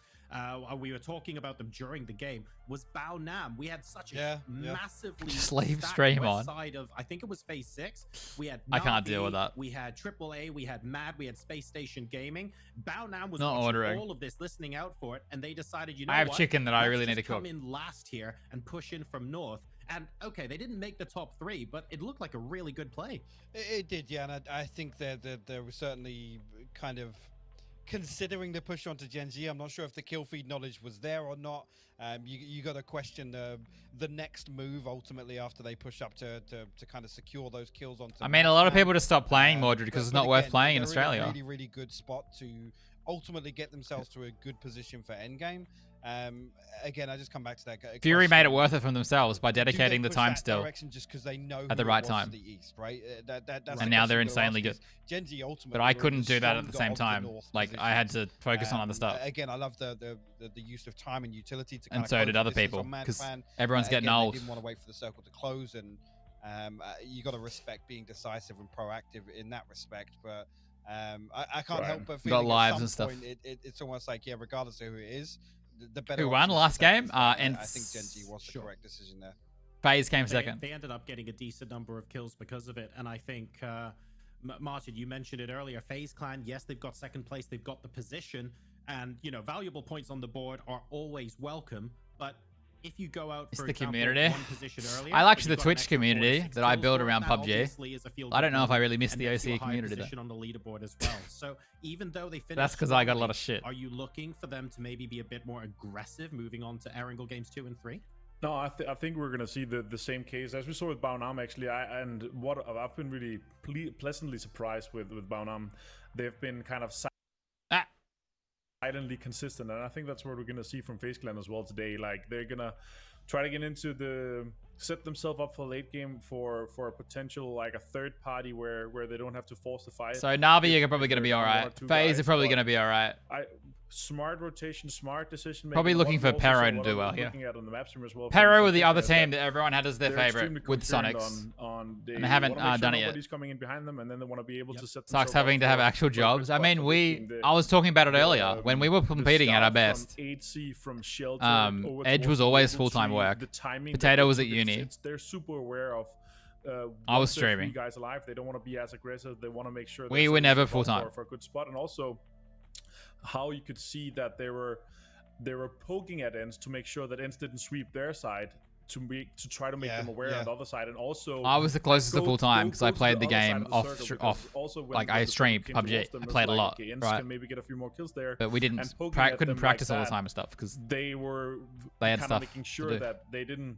we were talking about them during the game, was Bao Nam. We had such a massively slave stacked stream west on side of, I think it was Phase 6. We had I can't Navi, deal with that. We had AAA, we had MAD, we had Space Station Gaming. Bao Nam was Not watching ordering. all of this, listening out for it, and they decided, you know I have what? chicken that I Let's really need just to cook. come in last here and push in from north. And okay, they didn't make the top 3, but it looked like a really good play. It did, yeah, and I think that there was certainly kind of considering the push onto Gen Z. I'm not sure if the kill feed knowledge was there or not. You got to question the next move ultimately after they push up to kind of secure those kills onto. I mean, a lot of people just stop playing Mordred because it's not worth playing in Australia. Really, really good spot to ultimately get themselves to a good position for endgame. Again, I just come back to that. Fury made it worth it for themselves by dedicating the time still just because they know at the right time. The East, right? That's and now they're insanely good. Gen Z ultimately, but I couldn't do that at the same time. Like I had to focus on other stuff. Again, I love the use of time and utility to. And so did other people because everyone's getting old. They didn't want to wait for the circle to close, and you got to respect being decisive and proactive in that respect. But I can't help but feel got lives at and some stuff. point it's almost like regardless of who it is. The better who won last game? And I think Gen Z was the correct decision there. FaZe came second. They ended up getting a decent number of kills because of it, and I think Martin, you mentioned it earlier. FaZe Clan, yes, they've got second place, they've got the position, and valuable points on the board are always welcome. But if you go out for the example, community. one position earlier, I like the Twitch community that I build around PUBG. I don't know if I really miss the OC community though. On the leaderboard as well. So even though they finished, that's because I got a lot of shit. Are you looking for them to maybe be a bit more aggressive moving on to Erangel games 2 and 3? No, I think we're gonna see the same case as we saw with Bao Nam actually. I've been really pleasantly surprised with Bao Nam. They've been kind of silently consistent, and I think that's what we're gonna see from FaZe Clan as well today. Like they're gonna try to get into set themselves up for late game for a potential like a third party where they don't have to force the fight. So Navi are probably gonna be all right. FaZe are probably gonna be all right. Smart rotation, smart decision making. Probably looking for Pero to do well here. Well, Pero were the other team that everyone had as their favorite with Sonics, and they haven't done it yet. Nobody's coming in behind them, and then they want to be able to set Sucks having to have actual jobs. I mean, I was talking about it earlier when we were competing at our best. Edge was always full-time work. Potato was at uni. They're super aware of. I was streaming. Guys alive, they don't want to be as aggressive. They want to make sure we were never full-time for a good spot, and also. How you could see that they were poking at ends to make sure that ends didn't sweep their side to try to make them aware on the other side, and also I was the closest to full time because I played the game off like I streamed PUBG. I played a lot, right? Can maybe get a few more kills there, but we didn't couldn't practice all the time and stuff because they had stuff making sure that they didn't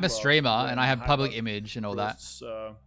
I'm a streamer when and I have public Hyper image and all that, roasts,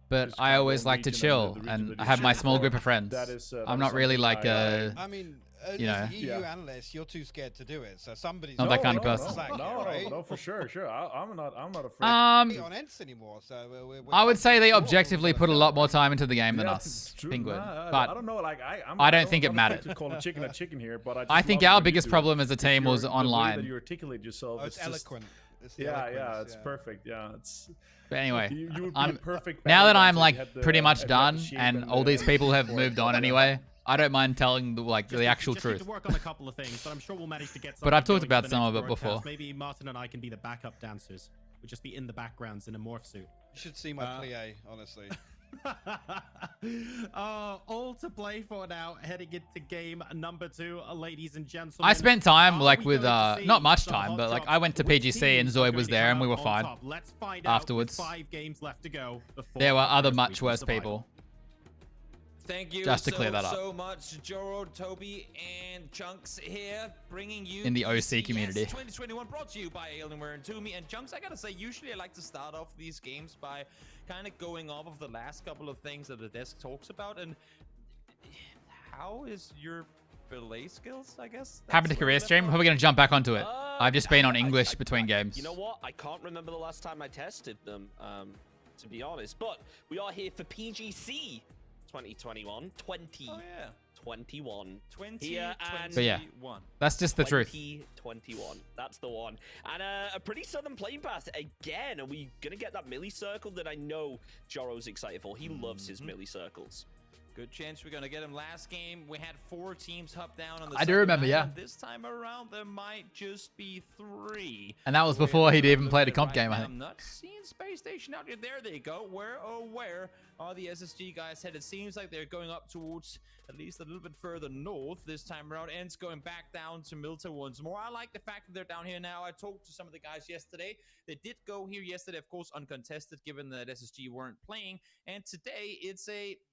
but I always like to chill and I have my small group of friends. That is, I'm not really like I mean, you know. You analysts, you're too scared to do it. So somebody's Not that kind of person. No, for sure. I'm not afraid. On Ents anymore. So I would say they objectively put a lot more time into the game than us, Penguin. But I don't know. Like I don't think it mattered. To call a chicken here, but I think our biggest problem as a team was online. The way that you articulate yourself. It's eloquent. It's perfect. Yeah, it's. But anyway, you would be perfect now that I'm like pretty much done, and all these people have moved on anyway, I don't mind telling the actual truth. Need to work on a couple of things, but I'm sure we'll manage to get. But I've talked going about for the some next of it before. broadcast. Maybe Martin and I can be the backup dancers. We'll just be in the backgrounds in a morph suit. You should see my plie, honestly. All to play for now, heading into game number 2, ladies and gentlemen. I spent time with not much time, but I went to PGC and Zoid was there and we were fine. Let's find afterwards. Out 5 games left to go. There were other much worse people. Thank you Just to clear that up. so much, Joro, Toby, and Chunks here, bringing you in the OC community. 2021 brought to you by Alienware and Toomey. And Chunks, I gotta say, usually I like to start off these games by kind of going off of the last couple of things that the desk talks about. And how is your belay skills, I guess? Happy to career stream. How are we going to jump back onto it? I've just been on English between games. You know what? I can't remember the last time I tested them, to be honest. But we are here for PGC 2021. 2021. But yeah, that's just the truth. 2021. That's the one. And a pretty southern playing path again. Are we going to get that milli circle that I know Joro's excited for? He loves his milli circles. Good chance we're going to get him. Last game, we had 4 teams hop down on the I do remember, yeah. This time around, there might just be 3. And that was before he'd even played a comp game, I think. I'm not seeing Space Station out here. There they go. Where are the SSG guys headed? It seems like they're going up towards at least a little bit further north this time around. Ends going back down to Milta once more. I like the fact that they're down here now. I talked to some of the guys yesterday. They did go here yesterday, of course, uncontested, given that SSG weren't playing. And today,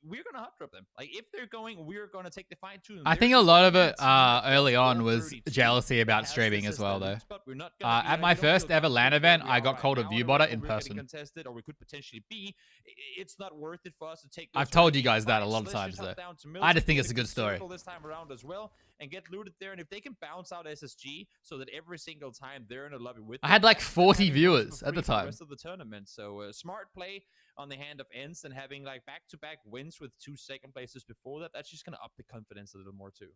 we're going to hot drop them. Like, if they're going, we're going to take the fight to them. I think a lot of it early on was jealousy about streaming as well, though. At my first ever LAN event, I got called a viewbotter in person. Contested, or we could potentially be. It's not worth it for us to take. I've told you guys that a lot of times, though. I just think it's a good story. This time around as well, and get looted there. And if they can bounce out SSG, so that every single time they're in a lobby with, I had like 40 viewers at the time. Rest of the tournament, so smart play on the hand of Ents, and having like back-to-back wins with 2 second places before that. That's just gonna up the confidence a little more too.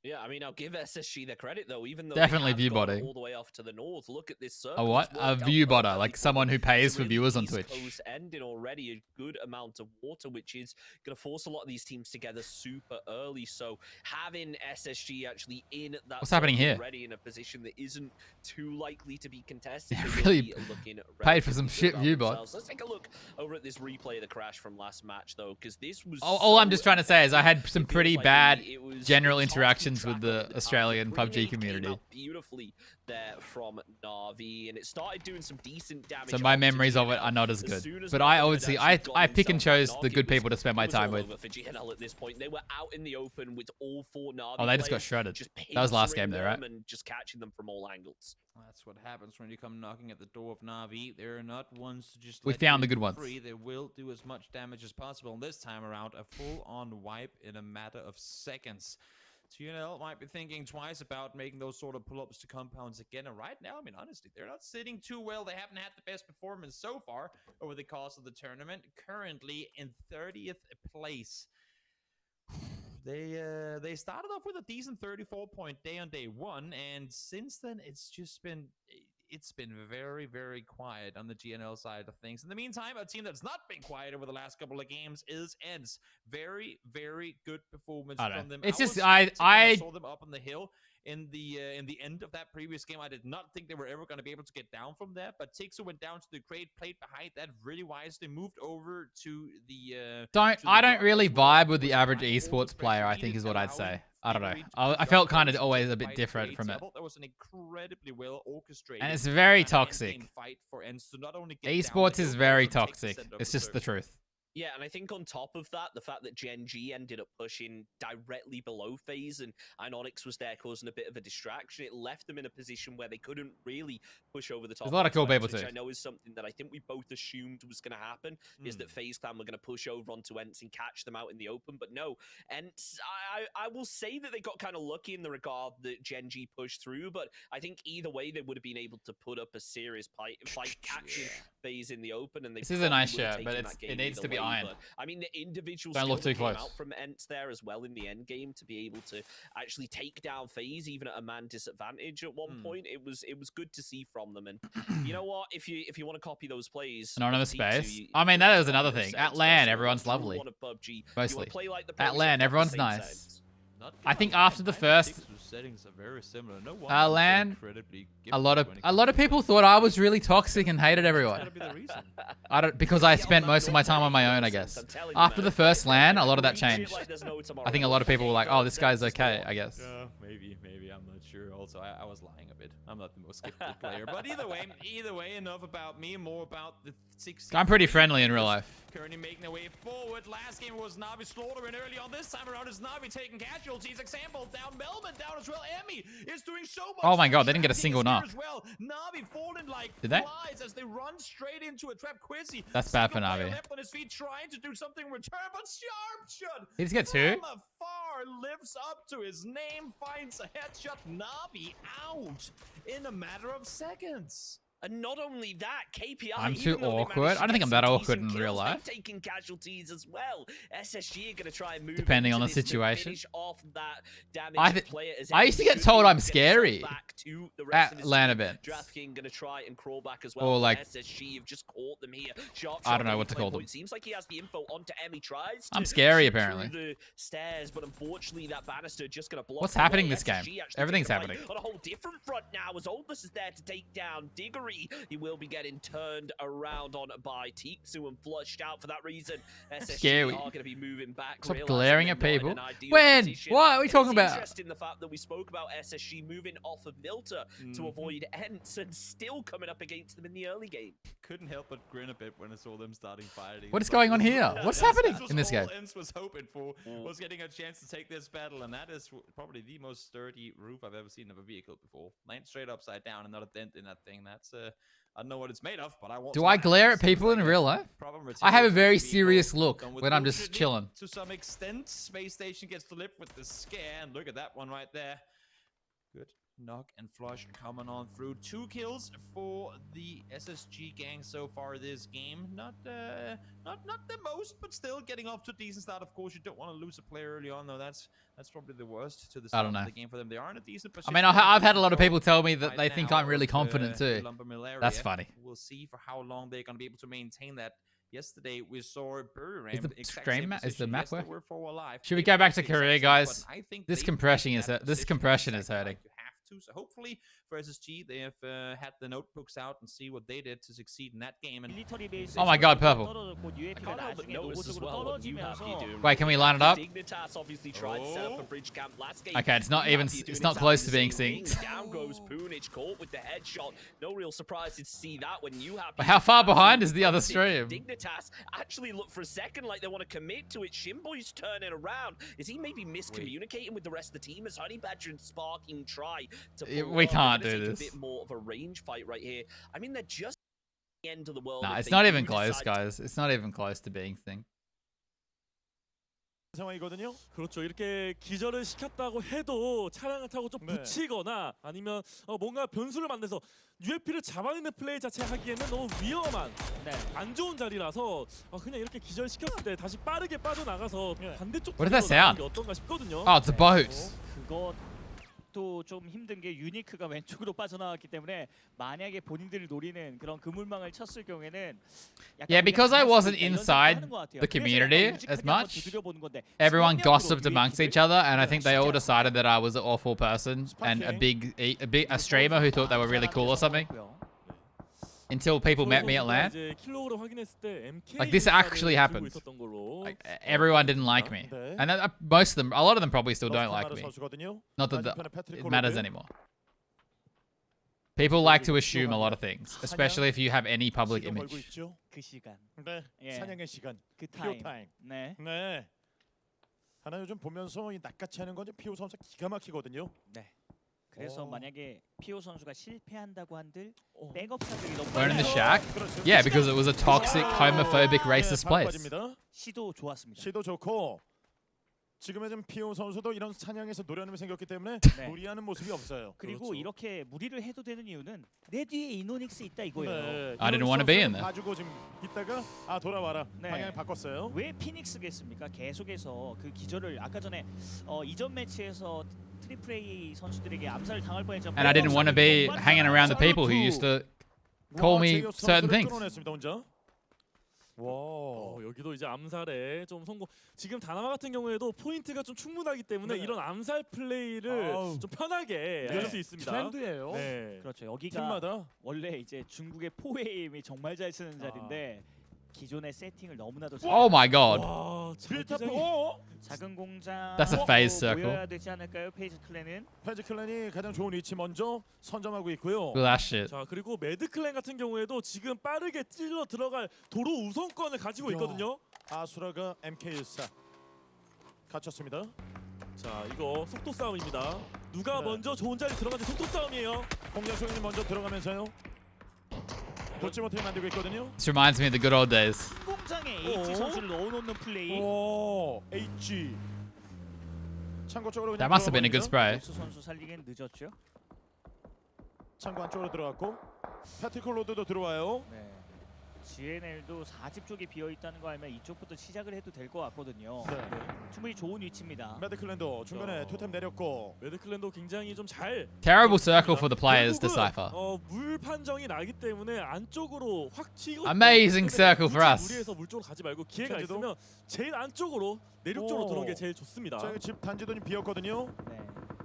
Yeah, I mean, I'll give SSG the credit, though, even though definitely they have viewbotting all the way off to the north. Look at this circle. A what? A viewbotter, like someone who pays for viewers on Twitch. Coast ending already a good amount of water, which is going to force a lot of these teams together super early. So having SSG actually in that what's happening here? Already in a position that isn't too likely to be contested. Really paid for some shit viewbots. Let's take a look over at this replay of the crash from last match, though, because this was. All I'm just trying to say is I had some pretty bad general interactions with the Australian PUBG community. Beautifully there from Na'Vi, and it started doing some decent damage. So my memories of it are not as good. But I obviously I pick and chose the good people to spend my time with. For GNL at this point, they were out in the open with all 4 Na'Vi. Oh, they just got shredded. That was last game, though, right? And just catching them from all angles. That's what happens when you come knocking at the door of Na'Vi. They're not ones to just. We found the good ones. They will do as much damage as possible. And this time around, a full-on wipe in a matter of seconds. GNL might be thinking twice about making those sort of pull-ups to compounds again. And right now, I mean, honestly, they're not sitting too well. They haven't had the best performance so far over the course of the tournament. Currently in 30th place. They started off with a decent 34-point day on day 1, and since then it's been very, very quiet on the GNL side of things. In the meantime, a team that's not been quiet over the last couple of games is Ents. Very, very good performance from them. It's just I saw them up on the hill in the end of that previous game. I did not think they were ever going to be able to get down from there, but Tixu went down to the crate, played behind that really wisely, moved over to the I don't really vibe with the average esports player, I think is what I'd say. I don't know. I felt kind of always a bit different from it. That was an incredibly well orchestrated, and it's very toxic. Fight for Ents to not only esports is very toxic. It's just the truth. Yeah, and I think on top of that, the fact that Gen G ended up pushing directly below FaZe and Ionix was there causing a bit of a distraction, it left them in a position where they couldn't really push over the top. There's a lot of cool people which too. I know is something that I think we both assumed was going to happen, is that FaZe Clan were going to push over onto Ents and catch them out in the open, but no. Ents, I will say that they got kind of lucky in the regard that Gen G pushed through, but I think either way they would have been able to put up a serious fight catching FaZe in the open, and they This is a nice probably would have shirt, but taken it's, that game it needs either to be way. iron. But, I mean, the individual Don't skill look too that came close. out from Ents there as well in the end game to be able to actually take down FaZe even at a man disadvantage at one point. It was good to see from them. And you know what? If you want to copy those plays, Anonymous space. I mean, that is another thing. At LAN, everyone's lovely. Mostly. At LAN, everyone's nice. I think after the first settings are very similar. No LAN, a lot of people thought I was really toxic and hated everyone. Because I spent most of my time on my own, I guess. After the first LAN, a lot of that changed. I think a lot of people were like, "Oh, this guy's okay," I guess. Yeah, maybe. I'm not sure. Also, I was lying a bit. I'm not the most gifted player, but either way, enough about me. More about the 6. I'm pretty friendly in real life. Currently making their way forward. Last game was Navi slaughtering early on. This time around is Navi taking casualties. Example down, Melman down as well. Emmy is doing so much. Oh my god, they didn't get a single knock. Well. Navi falling like Did they? flies as they run straight into a trap. Quizzy. That's bad for Navi. Left on his feet, trying to do something in return, but Sharpshot. He just get 2? From afar, lives up to his name, finds a headshot. Navi out in a matter of seconds. And not only that, KPI. I'm too awkward. I don't think I'm that awkward in real life. Taking casualties as well. SSG are going to try and move. Depending on the situation. Finish off that damage player I used to get told I'm scary at LAN events. DraftKings going to try and crawl back as well. Or like, SSG have just caught them here. I don't know what to call them. It seems like he has the info onto Emmy. Tries. I'm scary apparently. The stairs, but unfortunately that banister just going to block. What's happening this game? Everything's happening. On a whole different front now, as Oldness is there to take down Diggory. He will be getting turned around on by Tiksu and flushed out for that reason. SSG are going to be moving back. Stop glaring at people. When? What are we talking about? It's interesting the fact that we spoke about SSG moving off of Milta to avoid Ents and still coming up against them in the early game. Couldn't help but grin a bit when I saw them starting fighting. What is going on here? What's happening in this game? Ents was hoping for was getting a chance to take this battle, and that is probably the most sturdy roof I've ever seen of a vehicle before. Land straight upside down and not a dent in that thing. That's I don't know what it's made of, but I want. Do I glare at people in real life? I have a very serious look when I'm just chilling. To some extent, Space Station gets to live with the scare, and look at that one right there. Good knock and flush coming on through. 2 kills for the SSG gang so far this game. Not the most, but still getting off to a decent start. Of course, you don't want to lose a player early on, though. That's probably the worst to the start of the game for them. They are in a decent position. I mean, I've had a lot of people tell me that they think I'm really confident too. That's funny. We'll see for how long they're going to be able to maintain that. Yesterday we saw Is the stream is the map work? Alive. Should we go back to Korea, guys? This compression is hurting. So hopefully for SSG they have had the notebooks out and see what they did to succeed in that game. And oh my god, purple. Wait, can we line it up? Okay, it's not close to being synced. Down goes Poonage, caught with the headshot. No real surprise to see that when you have. But how far behind is the other stream? Dignitas actually look for a second like they want to commit to it. Shimboy's turning around. Is he maybe miscommunicating with the rest of the team as Honey Badger and Sparking try to we can't do this. this. A bit more of a range fight right here. I mean, they're just the end of the world. Nah, it's not even close, guys. It's not even close to being thing. 상황이거든요. 그렇죠. 이렇게 기절을 시켰다고 해도 차량을 타고 좀 붙이거나 아니면 뭔가 변수를 만들어서 UFP를 잡아내는 플레이 자체 하기에는 너무 위험한 안 좋은 자리라서 그냥 이렇게 기절시켰을 때 다시 빠르게 빠져나가서 반대쪽 What does that sound? 어떤가 싶거든요. Oh, it's a boat. 그것도 좀 힘든 게 유니크가 왼쪽으로 빠져나왔기 때문에 만약에 본인들을 노리는 그런 그물망을 쳤을 경우에는 Yeah, because I wasn't inside the community as much, everyone gossiped amongst each other, and I think they all decided that I was an awful person and a streamer who thought they were really cool or something. Until people met me at LAN. Like, this actually happened. Like, everyone didn't like me. And a lot of them probably still don't like me. Not that it matters anymore. People like to assume a lot of things, especially if you have any public 시도 걸고 image. 있죠. 그 시간. 네, 예. 사냥의 시간. 그 피오 타임. 타임. 네. 네. 하나 요즘 보면서 이 낚아채 하는 건 피오 선수 기가 막히거든요. 네. 그래서 오. 만약에 피오 선수가 실패한다고 한들 백업사들이 너무 Learn in the 많아서 shack? Yeah, because it was a toxic, homophobic, racist 바로 place. 빠집니다. 시도 좋았습니다. 시도 좋고 지금의 좀 피오 선수도 이런 사냥에서 노련함이 생겼기 때문에 네. 무리하는 모습이 없어요. 그리고 그렇죠. 이렇게 무리를 해도 되는 이유는 내 뒤에 이노닉스 있다 이거예요. 네, I didn't 이노닉스 want to be in 선수는 there. 봐주고 지금 있다가 돌아와라. 네. 방향을 바꿨어요. 왜 피닉스겠습니까? 계속해서 그 기절을 아까 전에 이전 매치에서 트리플 A 선수들에게 암살을 당할 뻔했죠. And I didn't want to be hanging around the people who used to call me 제이홉 certain 선수를 things. 끌어냈습니다, 혼자. 와. 여기도 이제 암살에 좀 성공. 지금 다나마 같은 경우에도 포인트가 좀 충분하기 때문에 네. 이런 암살 플레이를 아우. 좀 편하게 할 수 있습니다. 트렌드예요. 네. 그렇죠. 여기가 팀마다 원래 이제 중국의 포웨임이 정말 잘 쓰는 자리인데 기존의 세팅을 너무나도 잘 Oh my god. 와, 빌탑. 자기장이- 작은 공장 That's a phase circle. 모여야 되지 않을까요? 페이지 클랜은 페이지 클랜이 가장 좋은 위치 먼저 선점하고 있고요. Look at that shit. 자, 그리고 매드 클랜 같은 경우에도 지금 빠르게 찔러 들어갈 도로 우선권을 가지고 있거든요. 아수라가 MK14 갇혔습니다. 자, 이거 속도 싸움입니다. 누가 네. 먼저 좋은 자리 들어가는지 속도 싸움이에요. 홍정송이 먼저 들어가면서요. 도치 못하게 만들고 있거든요. This reminds me of the good old days. 공장에 H 선수를 넣어놓는 플레이. 오, H. 창고 쪽으로 그냥 That must have been a good spray. 들어가 보스 선수 살리긴 늦었죠. 창고 안쪽으로 들어갔고 패티컬 로드도 들어와요. 네. GNL도 4집 쪽이 비어 있다는 거 알면 이쪽부터 시작을 해도 될 것 같거든요. 네. 충분히 좋은 위치입니다. 매드클랜도 중간에 투템 내렸고 매드 클랜도 굉장히 좀 잘 Terrible circle for the players, Decipher. 물 판정이 나기 때문에 안쪽으로 확 튀고 Amazing circle for us. 무리해서 물 쪽으로 가지 말고 기회가 젠지도? 있으면 제일 안쪽으로 내륙 쪽으로 오. 들어오는 게 제일 좋습니다. 자, 집 단지도 비었거든요. 네.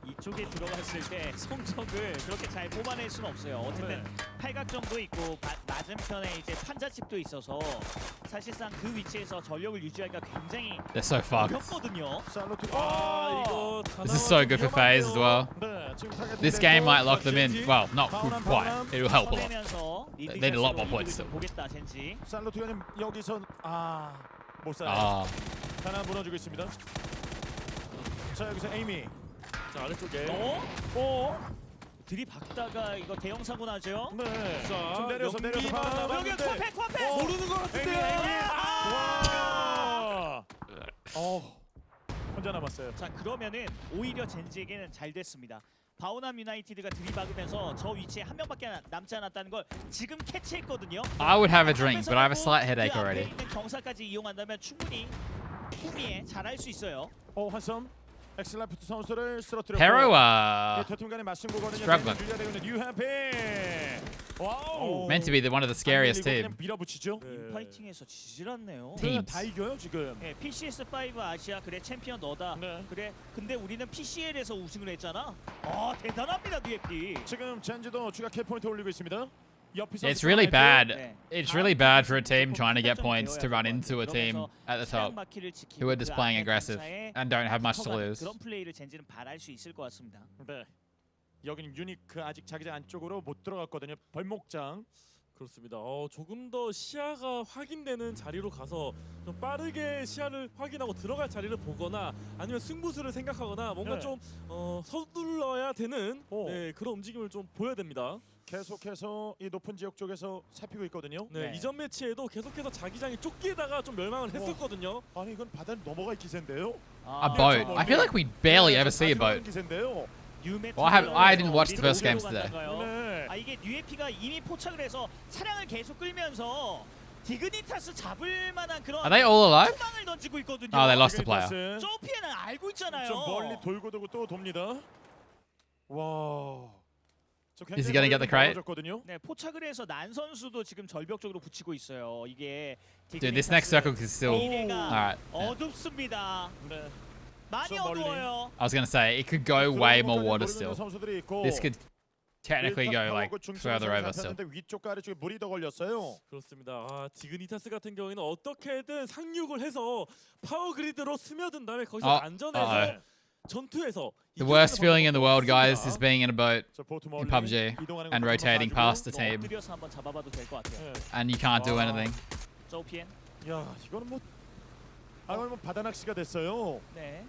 이쪽에 들어갔을 때 성적을 그렇게 잘 뽑아낼 수는 없어요. 어쨌든 팔각정도 있고 맞은편에 이제 판자집도 있어서 사실상 그 위치에서 전력을 유지하기가 굉장히 They're so fucked. 어렵거든요. 살로트. 이거 This is so good for FaZe as well. 네, 지금 타겟 This game might lock them in. Well, not quite. It will help a lot. 서내면서 They need a lot more points 좀 보겠다 젠지. 살로트가 여기서 못 살아요. Ah. 하나 무너지고 있습니다. 자, 여기서 에이미. 자, 아래쪽에 들이박다가 이거 대형 사고 나죠. 네. 자, 좀 내려서 연기만 여기 남았는데. 코페. 모르는 것 같은데요. 와. 혼자 남았어요. 자 그러면은 오히려 젠지에게는 잘 됐습니다. 바오남 유나이티드가 들이박으면서 저 위치에 한 명밖에 남지 않았다는 걸 지금 캐치했거든요. I would have a drink, but I have a slight headache 그 앞에 already. 있는 경사까지 이용한다면 충분히 후미에 잘할 수 있어요. 한섬 엑슬라프트 선수를 쓰러뜨렸고 Hero, 두팀 간의 맞선 구거든요. struggling. 유리되고 있는 뉴해피. 와우. Meant to be one of the scariest 그냥 team. 밀어붙이죠. 인파이팅에서 지질 않네요. Teams. 다 이겨요 지금. 네, PCS5 아시아 그래 챔피언 너다. 네. 그래 근데 우리는 PCL에서 우승을 했잖아. 대단합니다 DFP. 지금 젠지도 추가 킬 포인트 올리고 있습니다. It's really bad. It's really bad for a team trying to get points to run into a team at the top who are just playing aggressive and don't have much to lose. 그런 플레이를 젠지는 바랄 수 있을 것 같습니다. 네. 여기는 유니크 아직 자기장 안쪽으로 못 들어갔거든요. 벌목장. 그렇습니다. 조금 더 시야가 확인되는 자리로 가서 좀 빠르게 시야를 확인하고 들어갈 자리를 보거나 아니면 승부수를 생각하거나 뭔가 네. 좀 서둘러야 되는 그런 움직임을 좀 보여야 됩니다. 계속해서 이 높은 지역 쪽에서 살피고 있거든요. 네, 이전 매치에도 계속해서 자기장이 쫓기다가 좀 멸망을 했었거든요. 아니 이건 바다를 넘어갈 기세인데요. A boat. I feel like we barely ever see a boat. 기세인데요. Well, I didn't watch the first games today. 이게 뉴에피가 이미 포착을 해서 차량을 계속 끌면서 디그니타스 잡을 만한 그런 Are they all alive? 투망을 던지고 있거든요. Oh, they lost the player. 조피에는 알고 있잖아요. 좀 멀리 돌고 또 돕니다. 와. Is he gonna get the crate? 네, 포착을 해서 난 선수도 지금 절벽 쪽으로 붙이고 있어요. 이게 Dude, this next circle is still. 미래가 Alright. 어둡습니다. 네. 많이 어두워요. I was gonna say it could go way more water still. This could technically go like further over still. 위쪽과 아래쪽에 물이 더 걸렸어요. 그렇습니다. 디그니타스 같은 경우에는 어떻게든 상륙을 해서 파워 그리드로 스며든 다음에 거기서 안전해서 전투에서 The worst feeling in the world, guys, is being in a boat in PUBG and rotating past the team, 엎드려서 한번 잡아봐도 될 것 같아요. and you can't do anything. 저피엔. 야, 이거는 뭐 뭐 바다낚시가 됐어요. 네.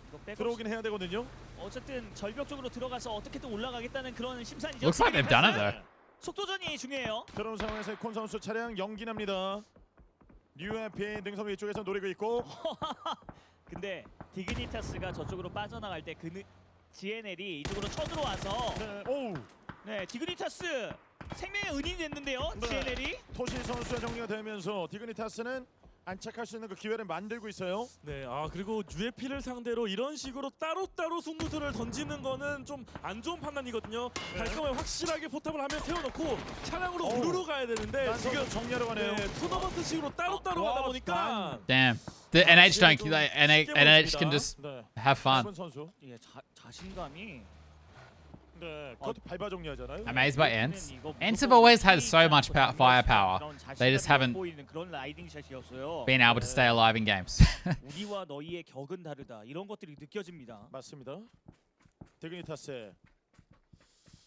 이거 백업 들어오긴 해야 되거든요. 어쨌든 절벽 쪽으로 들어가서 어떻게든 올라가겠다는 그런 심산이죠. Looks like they've done it though. 속도전이 중요해요. 들어오는 상황에서 콘 선수 차량 연기 납니다. UFP 능선 위쪽에서 노리고 있고. 근데 디그니타스가 저쪽으로 빠져나갈 때 그 GNL이 이쪽으로 쳐들어와서 네, 디그니타스 생명의 은인이 됐는데요. GNL이 토시 선수가 정리가 되면서 디그니타스는 안착할 수 있는 그 기회를 만들고 있어요. 네, 그리고 UFP를 상대로 이런 식으로 따로따로 승부수를 던지는 거는 좀 안 좋은 판단이거든요. 갈 거면 확실하게 포탑을 하면 세워놓고 차량으로 우르르 가야 되는데 지금 정리하러 가네요. 토너먼트식으로 따로따로 가다 보니까 Damn. The NH don't. Like, NH can just have fun. 선수. 예, 자신감이 네, 그것도 밟아 정리하잖아요. Amazed by Ents. Ents have always had so much firepower. They just haven't 그런 라이딩 샷이었어요. been able to stay alive in games. 우리와 너희의 격은 다르다. 이런 것들이 느껴집니다. 맞습니다. 디그니타스.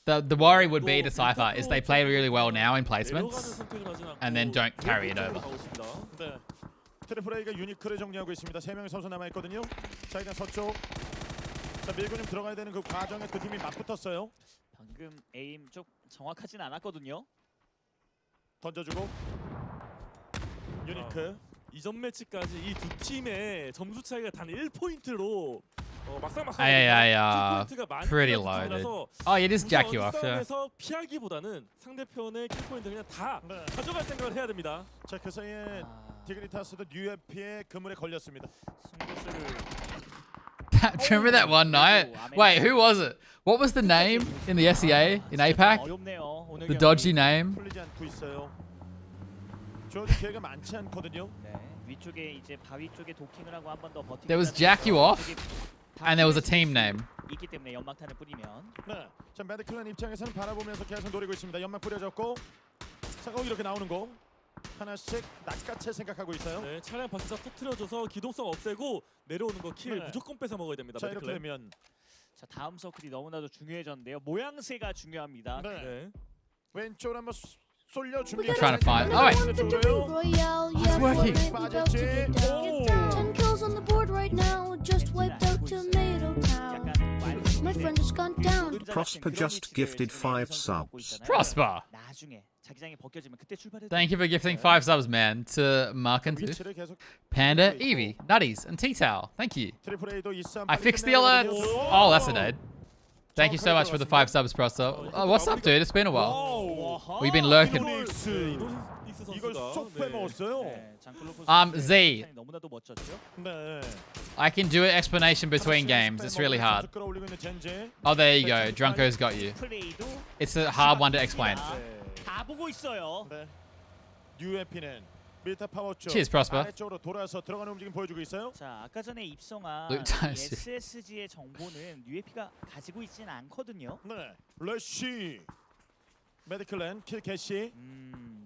The worry would be to Cypher is they play really well now in placements and then don't carry it over. 네. 트리플 A가 유니크를 정리하고 있습니다. 3명의 선수 남아 있거든요. 자, 일단 서쪽. 자, 밀고 좀 들어가야 되는 그 과정에 그 팀이 맞붙었어요. 방금 에임 좀 정확하진 않았거든요. 던져주고. 유니크. 이전 매치까지 이 두 팀의 점수 차이가 단 1포인트로 막상 pretty loaded. Oh, it is jack you off. Yeah. 싸움에서 피하기보다는 상대편의 킬포인트 그냥 다 가져갈 생각을 해야 됩니다. 자, 그 사이에 디그니타스도 UFP의 그물에 걸렸습니다. Remember that one night? Wait, who was it? What was the name in the SEA in APAC? The dodgy name. 풀리지 않고 있어요. 저도 기회가 많지 않거든요. 네, 위쪽에 이제 바위 쪽에 도킹을 하고 한 번 더 버티고. There was Jack You Off, and there was a team name. 있기 때문에 연막탄을 뿌리면. 네, 자 매드클랜 입장에서는 바라보면서 계속 노리고 있습니다. 연막 뿌려졌고, 자 이렇게 나오는 거 하나씩 낚아채 생각하고 있어요. 네, 차량 박자 터트려줘서 기동성 없애고 내려오는 거 킬 무조건 뺏어 먹어야 됩니다. 자 이렇게 되면 자 다음 서클이 너무나도 중요해졌는데요. 모양새가 중요합니다. 네. 왼쪽으로 한번 쏠려 준비. Trying to find. Oh wait. It's working. 10 kills on the board right now. Just wiped out Tomato Town. My friend has gone down. Prosper just gifted 5 subs. Prosper. 나중에 자기장이 벗겨지면 그때 출발해. Thank you for gifting 5 subs, man, to Mark and Tooth, Panda, Evie, Nutties, and T-Towel. Thank you. I fixed the alerts. Oh, that's a nade. Thank you so much for the 5 subs, Prosper. Oh, what's up, dude? It's been a while. We've been lurking. 이걸 쏙 빼먹었어요. Z. 너무나도 멋졌죠. 네. I can do an explanation between games. It's really hard. Oh, there you go. Drunko's got you. It's a hard one to explain. 다 보고 있어요. 네. UFP는 밀타 파워 쪽 Cheers, Prosper. 아래쪽으로 돌아서 들어가는 움직임 보여주고 있어요. 자, 아까 전에 입성한 SSG의 정보는 UFP가 가지고 있지는 않거든요. 네. 러쉬. 매드클랜 킬 개시.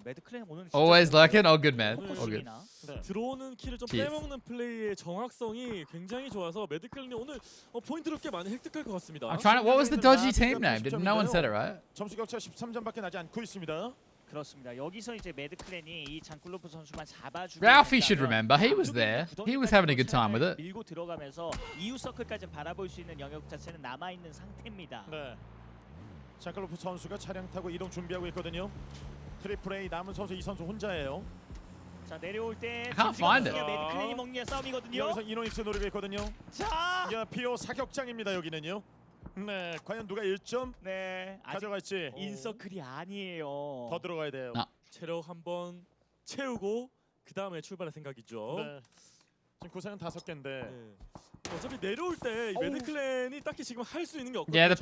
매드클랜 오늘 Always lurking. Oh, good man. All good. 네. 들어오는 킬을 좀 빼먹는 플레이의 정확성이 굉장히 좋아서 매드클랜이 오늘 포인트를 꽤 많이 획득할 것 같습니다. I'm trying to. What was the dodgy team name? Did no one said it right? 점수 격차 13점밖에 나지 않고 있습니다. 그렇습니다. 여기서 이제 매드클랜이 이 장클로프 선수만 잡아주고 Ralphie should remember. He was there. He was having a good time with it. 밀고 들어가면서 이후 서클까지 바라볼 수 있는 영역 자체는 남아 있는 상태입니다. 네. 장클로프 선수가 차량 타고 이동 준비하고 있거든요. 트리플 A 남은 선수 이 선수 혼자예요. 자 내려올 때 can't find it. 매드클랜이 먹냐 싸움이거든요. 여기서 이노닉스 노리고 있거든요. 자, 야 피오 사격장입니다 여기는요. 네, 과연 누가 1점 가져갈지. 인서클이 아니에요. 더 들어가야 돼요. 체력 한번 채우고 그 다음에 출발할 생각이죠. 네. 지금 구상은 5개인데. 네. 어차피 내려올 때 매드클랜이 딱히 지금 할 수 있는 게 없거든요. Yeah, the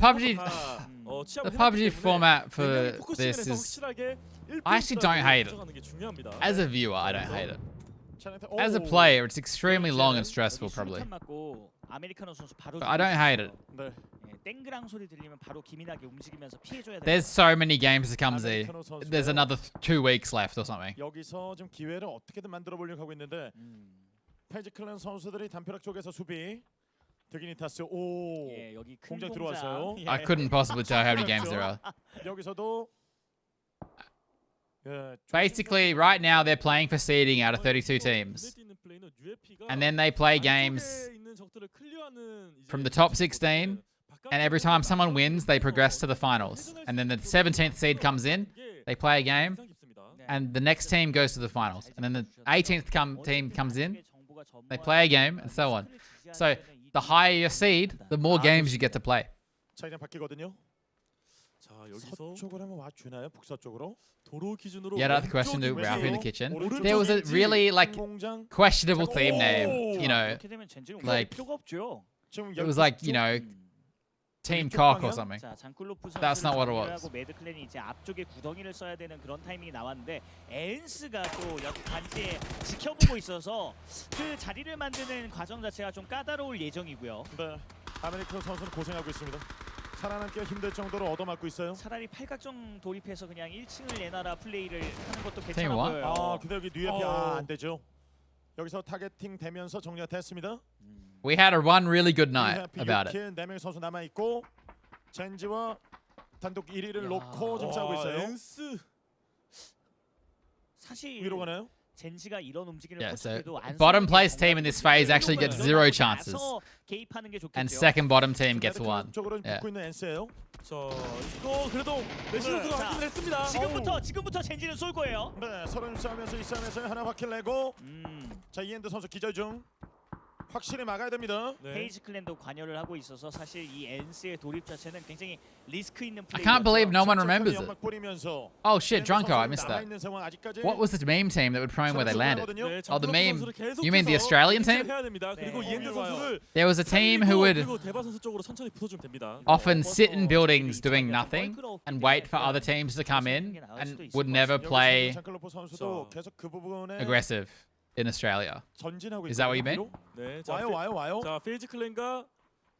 PUBG format for this is. I actually don't hate it. As a viewer, I don't hate it. As a player, it's extremely long and stressful, probably. But I don't hate it. 땡그랑 소리 들리면 바로 기민하게 움직이면서 피해줘야 돼. There's so many games to come, Z. There's another 2 weeks left or something. 여기서 좀 기회를 어떻게든 만들어 보려고 하고 있는데 페이지 클랜 선수들이 담벼락 쪽에서 수비. 드기니타스 오. 예, 여기 큰 공장 들어왔어요. 예. I couldn't possibly tell how many games there are. 여기서도 Basically, right now they're playing for seeding out of 32 teams. And then they play games from the top 16. And every time someone wins, they progress to the finals. And then the 17th seed comes in, they play a game, and the next team goes to the finals. And then the 18th team comes in, they play a game, and so on. So the higher your seed, the more games you get to play. 자 이제 바뀌거든요. 자 여기서 서쪽으로 한번 와 주나요? 북서쪽으로. 도로 기준으로. Yet another question to Ralphie in the kitchen. There was a really like questionable team name, you know, like it was like, you know, Team Cock or something. That's not what it was. 매드클랜이 이제 앞쪽에 구덩이를 써야 되는 그런 타이밍이 나왔는데 엔스가 또 여기 단지에 지켜보고 있어서 그 자리를 만드는 과정 자체가 좀 까다로울 예정이고요. 네, 아메리칸 선수는 고생하고 있습니다. 살아남기가 힘들 정도로 얻어맞고 있어요. 차라리 팔각정 돌입해서 그냥 1층을 내놔라 플레이를 하는 것도 괜찮아 보여요. 아, 근데 여기 뉴에피 안 되죠. 여기서 타겟팅 되면서 정리가 됐습니다. We had one really good night about it. 4명의 선수 남아 있고 젠지와 단독 1위를 놓고 좀 싸우고 있어요. 엔스 사실 위로 가나요? 젠지가 이런 움직임을 Yeah, so 펼쳐도 안 bottom place team in this phase actually gets 0 chances. 개입하는 게 좋겠죠. And second bottom team gets 1. 쪽으로 Yeah. 붙고 있는 엔스예요. 자, 이거 그래도 메시 선수가 확인을 했습니다. 지금부터 젠지는 쏠 거예요. 네, 서로 싸우면서 이 싸움에서 하나 바퀴를 내고 자, 이엔드 선수 기절 중. 확실히 막아야 됩니다. 페이지 클랜도 관여를 하고 있어서 사실 이 엔스의 돌입 자체는 굉장히 리스크 있는 I 플레이. can't believe no one remembers it. Oh shit, Drunko, I missed that. What was the meme team that would prone where they landed? Oh, the meme. You mean the Australian team? There was a team who would often sit in buildings doing nothing and wait for other teams to come in and would never play aggressive in Australia. Is that what you mean? 네, 와요. 자, 페이지 클랜과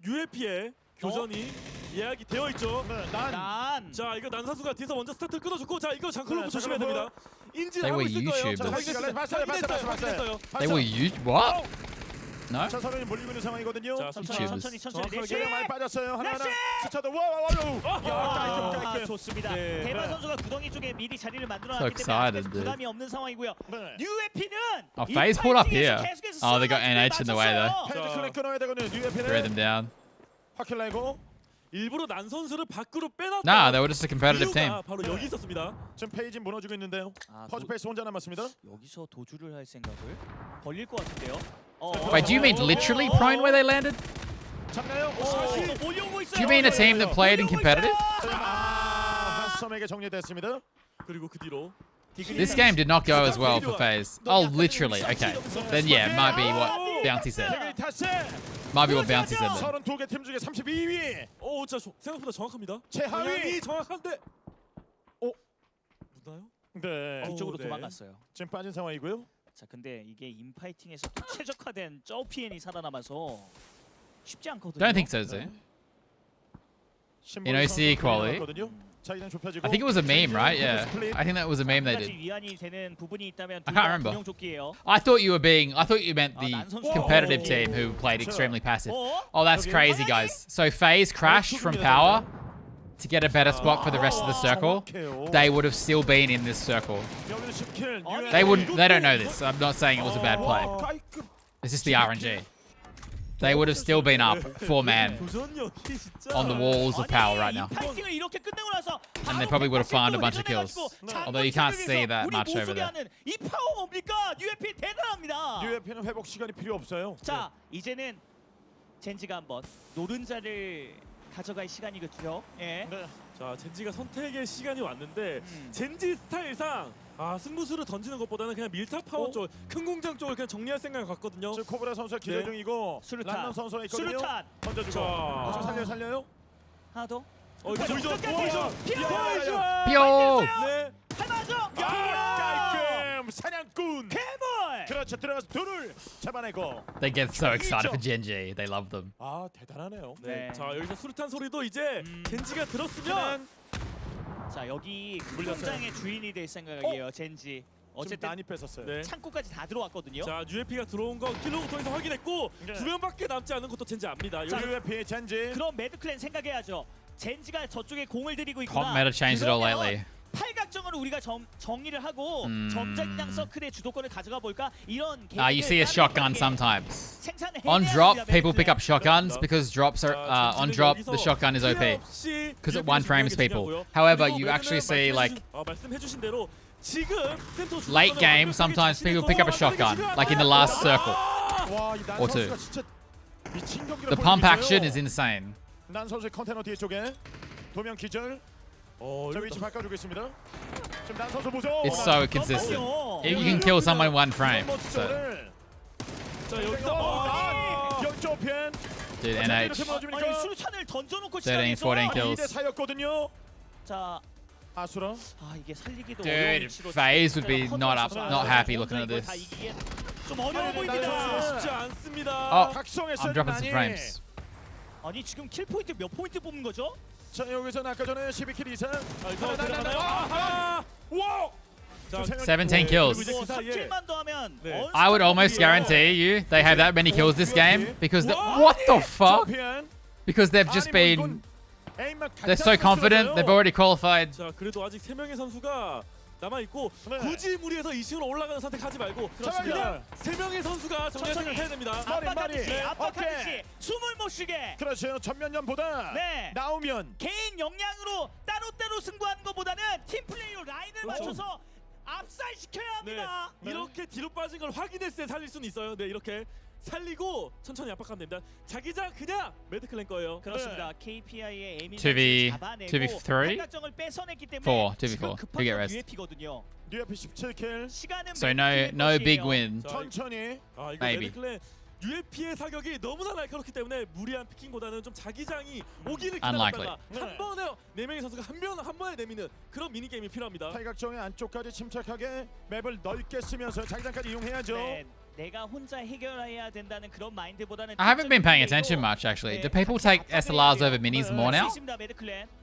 UFP의 교전이 예약이 되어 있죠. 난. 자, 이거 난 선수가 뒤에서 먼저 스타트를 끊어줬고, 자, 이거 장클로프 조심해야 됩니다. 인지를 They 하고 were 있을 거예요. 자, YouTubers. 확인했어요. They were what? No? 자, 서로 몰리고 있는 상황이거든요. 자, 천천히 정확하게 많이 빠졌어요. 하나. 스쳐도 와, 좋습니다. 대바 선수가 구덩이 쪽에 미리 자리를 만들어놨기 때문에 부담이 없는 상황이고요. UFP는 Oh, FaZe pulled up here. Oh, they got NH in the way though. 페이지 클랜 끊어야 되거든요. Thread them down. 확킬 내고 일부러 난 선수를 밖으로 빼놨다. Nah, they were just a competitive team. 바로 여기 있었습니다. 지금 페이지 무너지고 있는데요. 퍼즈 페이스 혼자 남았습니다. 여기서 도주를 할 생각을 벌릴 것 같은데요. Wait, do you mean literally prone where they landed? 잡나요? Do you mean a team that played in competitive? 썸에게 정리됐습니다. 그리고 그 뒤로 This game did not go as well for FaZe. Oh, literally. Okay. Then yeah, it might be what Bounty said. Might be what Bounty said then. 32개 팀 중에 32위. 오, 진짜 생각보다 정확합니다. 최하위 정확한데. 묻나요? 네. 뒤쪽으로 도망갔어요. 지금 빠진 상황이고요. 자, 근데 이게 인파이팅에서 또 최적화된 저피엔이 살아남아서 쉽지 않거든요. Don't think so, Zoo. In OCE quality. I think it was a meme, right? Yeah. I think that was a meme they did. 위안이 되는 부분이 있다면 I can't remember. 조끼예요. I thought you meant the competitive team who played extremely passive. Oh, that's crazy, guys. So FaZe crashed from power to get a better spot for the rest of the circle. They would have still been in this circle. They don't know this. I'm not saying it was a bad play. It's just the RNG. They would have still been up 4-man on the walls of power right now. And they probably would have farmed a bunch of kills. Although you can't see that much over there. 이 파워 뭡니까? UFP 대단합니다. UFP는 회복 시간이 필요 없어요. 자, 이제는 젠지가 한번 노른자를 가져갈 시간이겠죠. 예. 자, 젠지가 선택의 시간이 왔는데 젠지 스타일상 승부수를 던지는 것보다는 그냥 밀타 파워 쪽, 큰 공장 쪽을 그냥 정리할 생각을 갖거든요. 지금 코브라 선수가 기대 중이고 란남 선수가 있거든요. 수류탄 던져주고. 살려요? 하나 더. 보이죠? 뼈! 네. 깔끔 사냥꾼. 괴물. 그렇죠. 들어가서 둘을 잡아내고. They get so excited for Genji. They love them. 아, 대단하네요. 네. 자, 여기서 수류탄 소리도 이제 젠지가 들었으면 자, 여기 공장의 주인이 될 생각이에요. 젠지. 어쨌든 많이 뺏었어요. 네. 창고까지 다 들어왔거든요. 자, UFP가 들어온 거 킬로그 통해서 확인했고 네. 2명밖에 남지 않은 것도 젠지 압니다. 자, UFP 젠지. 그럼 매드클랜 생각해야죠. 젠지가 저쪽에 공을 들이고 Hot 있구나. meta changed it all lately. 팔각정으로 우리가 정리를 하고 점자기장 서클의 주도권을 가져가 볼까? 이런 You see a shotgun sometimes. 생산을 On 해내야 drop, 됩니다, people 매드클랜. pick up shotguns because drops are on drop. The shotgun is OP because it one frames people. However, you actually see like 말씀해주신 대로 지금 센터 late game. Sometimes people pick up a shotgun, like in the last circle or two. The pump action is insane. 난 선수의 컨테이너 뒤쪽에 도명 기절. 자, 위치 바꿔주고 있습니다. 지금 난 선수 보죠. It's so consistent. You can kill someone one frame. So, 자, 여기서 역조 편. dude, NH. 아니 수류탄을 던져놓고 13, 14 kills. 2대 4였거든요. 자, 아수라. 이게 살리기도 Dude, 어려운 위치로 FaZe would be not happy looking at this. 다 이기기엔 좀 어려워 보입니다. 쉽지 않습니다. Oh, I'm dropping some frames. 아니 지금 킬 포인트 몇 포인트 뽑는 거죠? 자, 여기서 아까 전에 12킬 이상. 와! 17 kills. 3킬만 더 하면 I would almost guarantee you they have that many kills this game because what the fuck? Because they've just been they're so confident they've already qualified. 자, 그래도 아직 3명의 선수가 남아 있고 굳이 무리해서 2층으로 올라가는 선택하지 말고 그냥 3명의 선수가 정리를 해야 됩니다. 압박하듯이 숨을 못 쉬게. 그렇죠. 전면전보다 나오면 개인 역량으로 따로따로 승부하는 것보다는 팀 플레이로 라인을 맞춰서 압살시켜야 합니다. 이렇게 뒤로 빠진 걸 확인했을 때 살릴 수는 있어요. 네, 이렇게 살리고 천천히 압박하면 됩니다. 자기장 그냥 매드클랜 거예요. 그렇습니다. KPI의 에미 2v, 잡아내고 2v3, 팔각정을 뺏어냈기 4, 때문에 2v4. 급한 We get 건 rest. UFP거든요. UFP 17킬. 시간은 So no big win. 천천히. 이거 Maybe. 매드클랜 UFP의 사격이 너무나 날카롭기 때문에 무리한 피킹보다는 좀 자기장이 오기를 Unlikely. 기다렸다가 한 번에 4명의 선수가 한 번에 내미는 그런 미니 게임이 필요합니다. 팔각정의 안쪽까지 침착하게 맵을 넓게 쓰면서 자기장까지 이용해야죠. 네, 내가 혼자 해결해야 된다는 그런 마인드보다는 I haven't been paying attention much actually. Do people take SLRs over minis more now?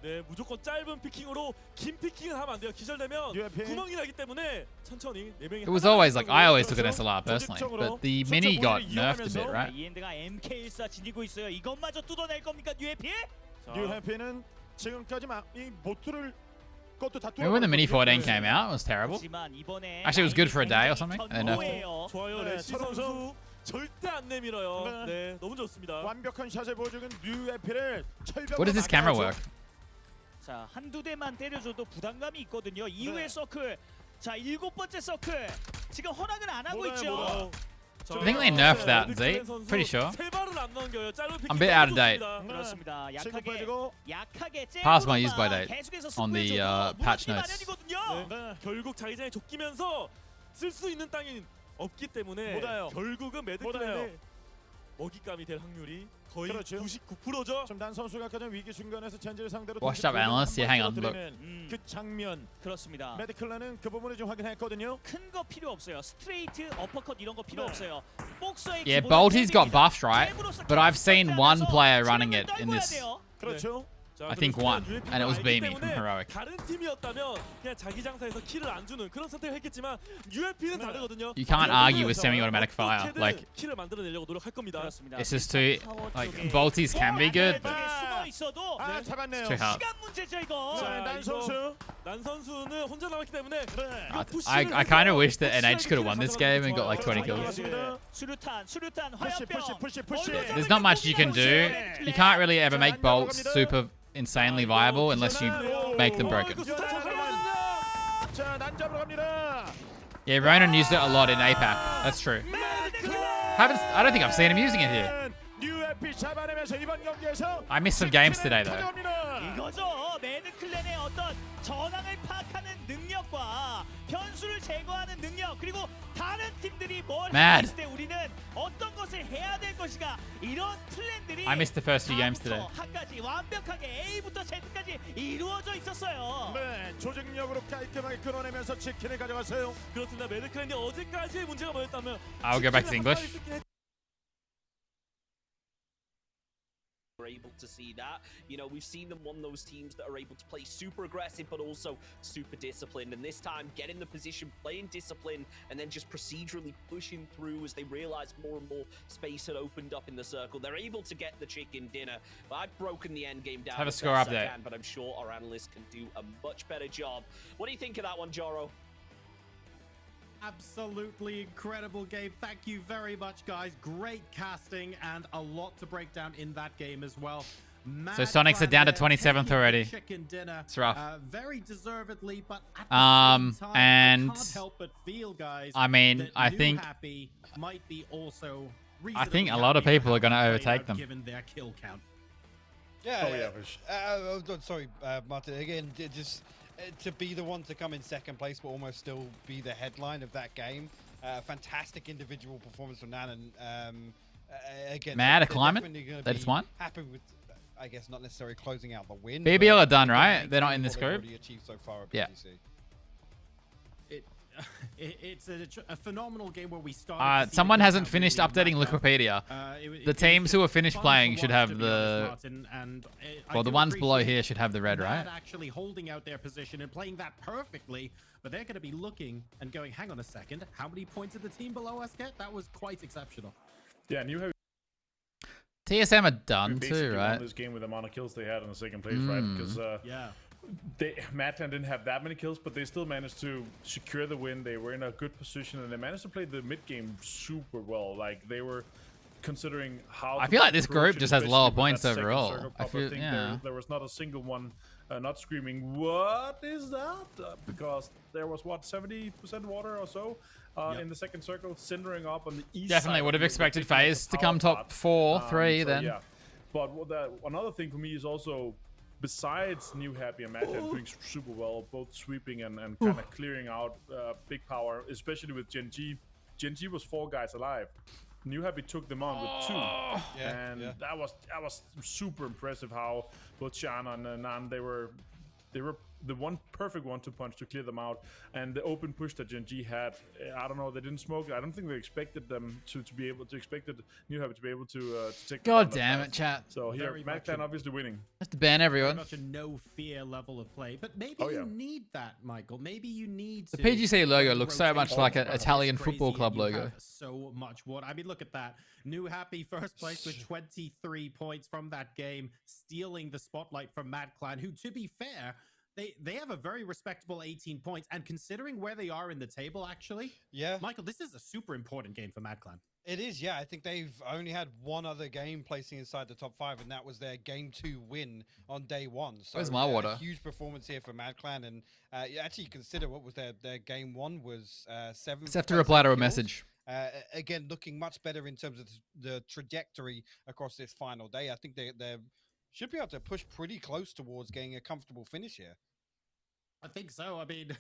네, 무조건 짧은 피킹으로 긴 피킹을 하면 안 돼요. 기절되면 구멍이 나기 때문에 천천히 4명이 It was always like I always took an SLR personally, but the mini got nerfed a bit, right? 이엔드가 MK14 지니고 있어요. 이것마저 뚫어낼 겁니까 UFP? UFP는 지금까지 이 모트를 것도 다 Remember when the mini 14 came out? It was terrible. Actually, it was good for a day or something. And then nerfed it. 좋아요. 레시 선수 절대 안 내밀어요. 네, 너무 좋습니다. 완벽한 샷을 보여주는 UFP를 철벽. What does this camera work? 자, 한두 대만 때려줘도 부담감이 있거든요. 이후의 서클. 자, 7번째 서클. 지금 허락은 안 하고 있죠. I think they nerfed that, Z. Pretty sure. I'm a bit out of date. 그렇습니다. 약하게 Past my use by date on the patch notes. 네, 결국 자기장에 쫓기면서 쓸 수 있는 땅이 없기 때문에 결국은 매드클랜의 먹잇감이 될 확률이 거의 99%죠. 지금 난 선수가 가장 위기 순간에서 젠지를 상대로 Washed up analyst. Yeah, hang on. Look. 그 장면. 그렇습니다. 매드클랜은 그 부분을 좀 확인했거든요. 큰 거 필요 없어요. 스트레이트, 어퍼컷 이런 거 필요 없어요. 복서의 Yeah, Bolty's got buffed, right? But I've seen one player running it in this. 그렇죠. I think one, and it was Beamy from Heroic. 다른 팀이었다면 그냥 자기 장사에서 킬을 안 주는 그런 선택을 했겠지만 UFP는 다르거든요. You can't argue with semi-automatic fire. Like 킬을 만들어내려고 노력할 겁니다. this is too like Bolty's can be good, but it's too hard. 시간 문제죠 이거. 난 선수는 혼자 남았기 때문에 I kind of wish that NH could have won this game and got like 20 kills. 수류탄 화염병. There's not much you can do. You can't really ever make bolts super insanely viable unless you make them broken. Yeah, Ronan used it a lot in APAC. That's true. I don't think I've seen him using it here. I missed some games today though. 이거죠. 매드클랜의 어떤 전황을 파악하는 능력과 변수를 제거하는 능력 그리고 다른 팀들이 뭘 했을 때 우리는 어떤 것을 해야 될 것인가 이런 플랜들이 I missed the first few games today. 하까지 완벽하게 A부터 Z까지 이루어져 있었어요. 네, 조직력으로 깔끔하게 끊어내면서 치킨을 가져갔어요. 그렇습니다. 매드클랜이 어제까지의 문제가 뭐였다면 I'll go back to English. we're able to see that. You know, we've seen them one of those teams that are able to play super aggressive, but also super disciplined. And this time, getting the position, playing discipline, and then just procedurally pushing through as they realize more and more space had opened up in the circle. They're able to get the chicken dinner. But I've broken the end game down. Have a as score best I update. can, but I'm sure our analysts can do a much better job. What do you think of that one, Joro? Absolutely incredible game. Thank you very much, guys. Great casting and a lot to break down in that game as well. So Sonics are down to 27th already. It's rough. Very deservedly, but at the same time, and I can't help but feel, guys, I mean, that I New think Happy might be also I think a lot of people are going to overtake them. given their kill count. Yeah. Oh, yeah, for sure. Sorry, Martin. Again, just to be the one to come in second place, but almost still be the headline of that game. Fantastic individual performance from Nan. And again, Mad they're at Climate definitely gonna that be it's won. Happy with, I guess, not necessarily closing out the win. BBL but are done, again, right? They're not in maintaining this what they've group. already achieved so far at Yeah. PGC. It's a phenomenal game where we started. Someone hasn't finished updating Wikipedia. The teams who have finished playing should have the. Well, the ones below here should have the red, right? Actually holding out their position and playing that perfectly, but they're going to be looking and going, hang on a second, how many points did the team below us get? That was quite exceptional. Yeah, and you have TSM are done basically too, won right? this game with the amount of kills they had in the second place, right? Because Madclan didn't have that many kills, but they still managed to secure the win. They were in a good position, and they managed to play the mid game super well. Like they were considering how. I feel like this group just has lower points that second overall. circle I pop. feel, think yeah. there was not a single one not screaming, "What is that?" Because there was what 70% water or so in the second circle, cindering up on the east. Definitely side would of have the expected power FaZe to come plot. top 4, 3 So, then. yeah. But another thing for me is also, besides New Happy and Madclan doing super well, both sweeping and kind of clearing out big power, especially with Gen G. Gen G was 4 guys alive. New Happy took them on with 2, and that was super impressive. How both Shana and Nan they were the one perfect 1-2 punch to clear them out, and the open push that Gen G had. I don't know, they didn't smoke. I don't think they expected them to be able to expected New Happy to be able to take. God damn it, chat. So here, Madclan obviously winning. Have to ban everyone. Very much a no fear level of play, but maybe you need that, Michael. Maybe you need The to. PGC logo looks so much like an rotate Italian crazy football club and you logo. have so much water. I mean, look at that. New Happy first place with 23 points from that game, stealing the spotlight from Madclan, who, to be fair, they have a very respectable 18 points. And considering where they are in the table, actually, Michael, this is a super important game for Madclan. It is, yeah. I think they've only had one other game placing inside the top 5, and that was their Game 2 win on day 1. So Where's my water? A huge performance here for Madclan, and actually consider what was their Game 1 was 7th. Just have to reply to a message. Again, looking much better in terms of the trajectory across this final day. I think they should be able to push pretty close towards getting a comfortable finish here. I think so. I mean,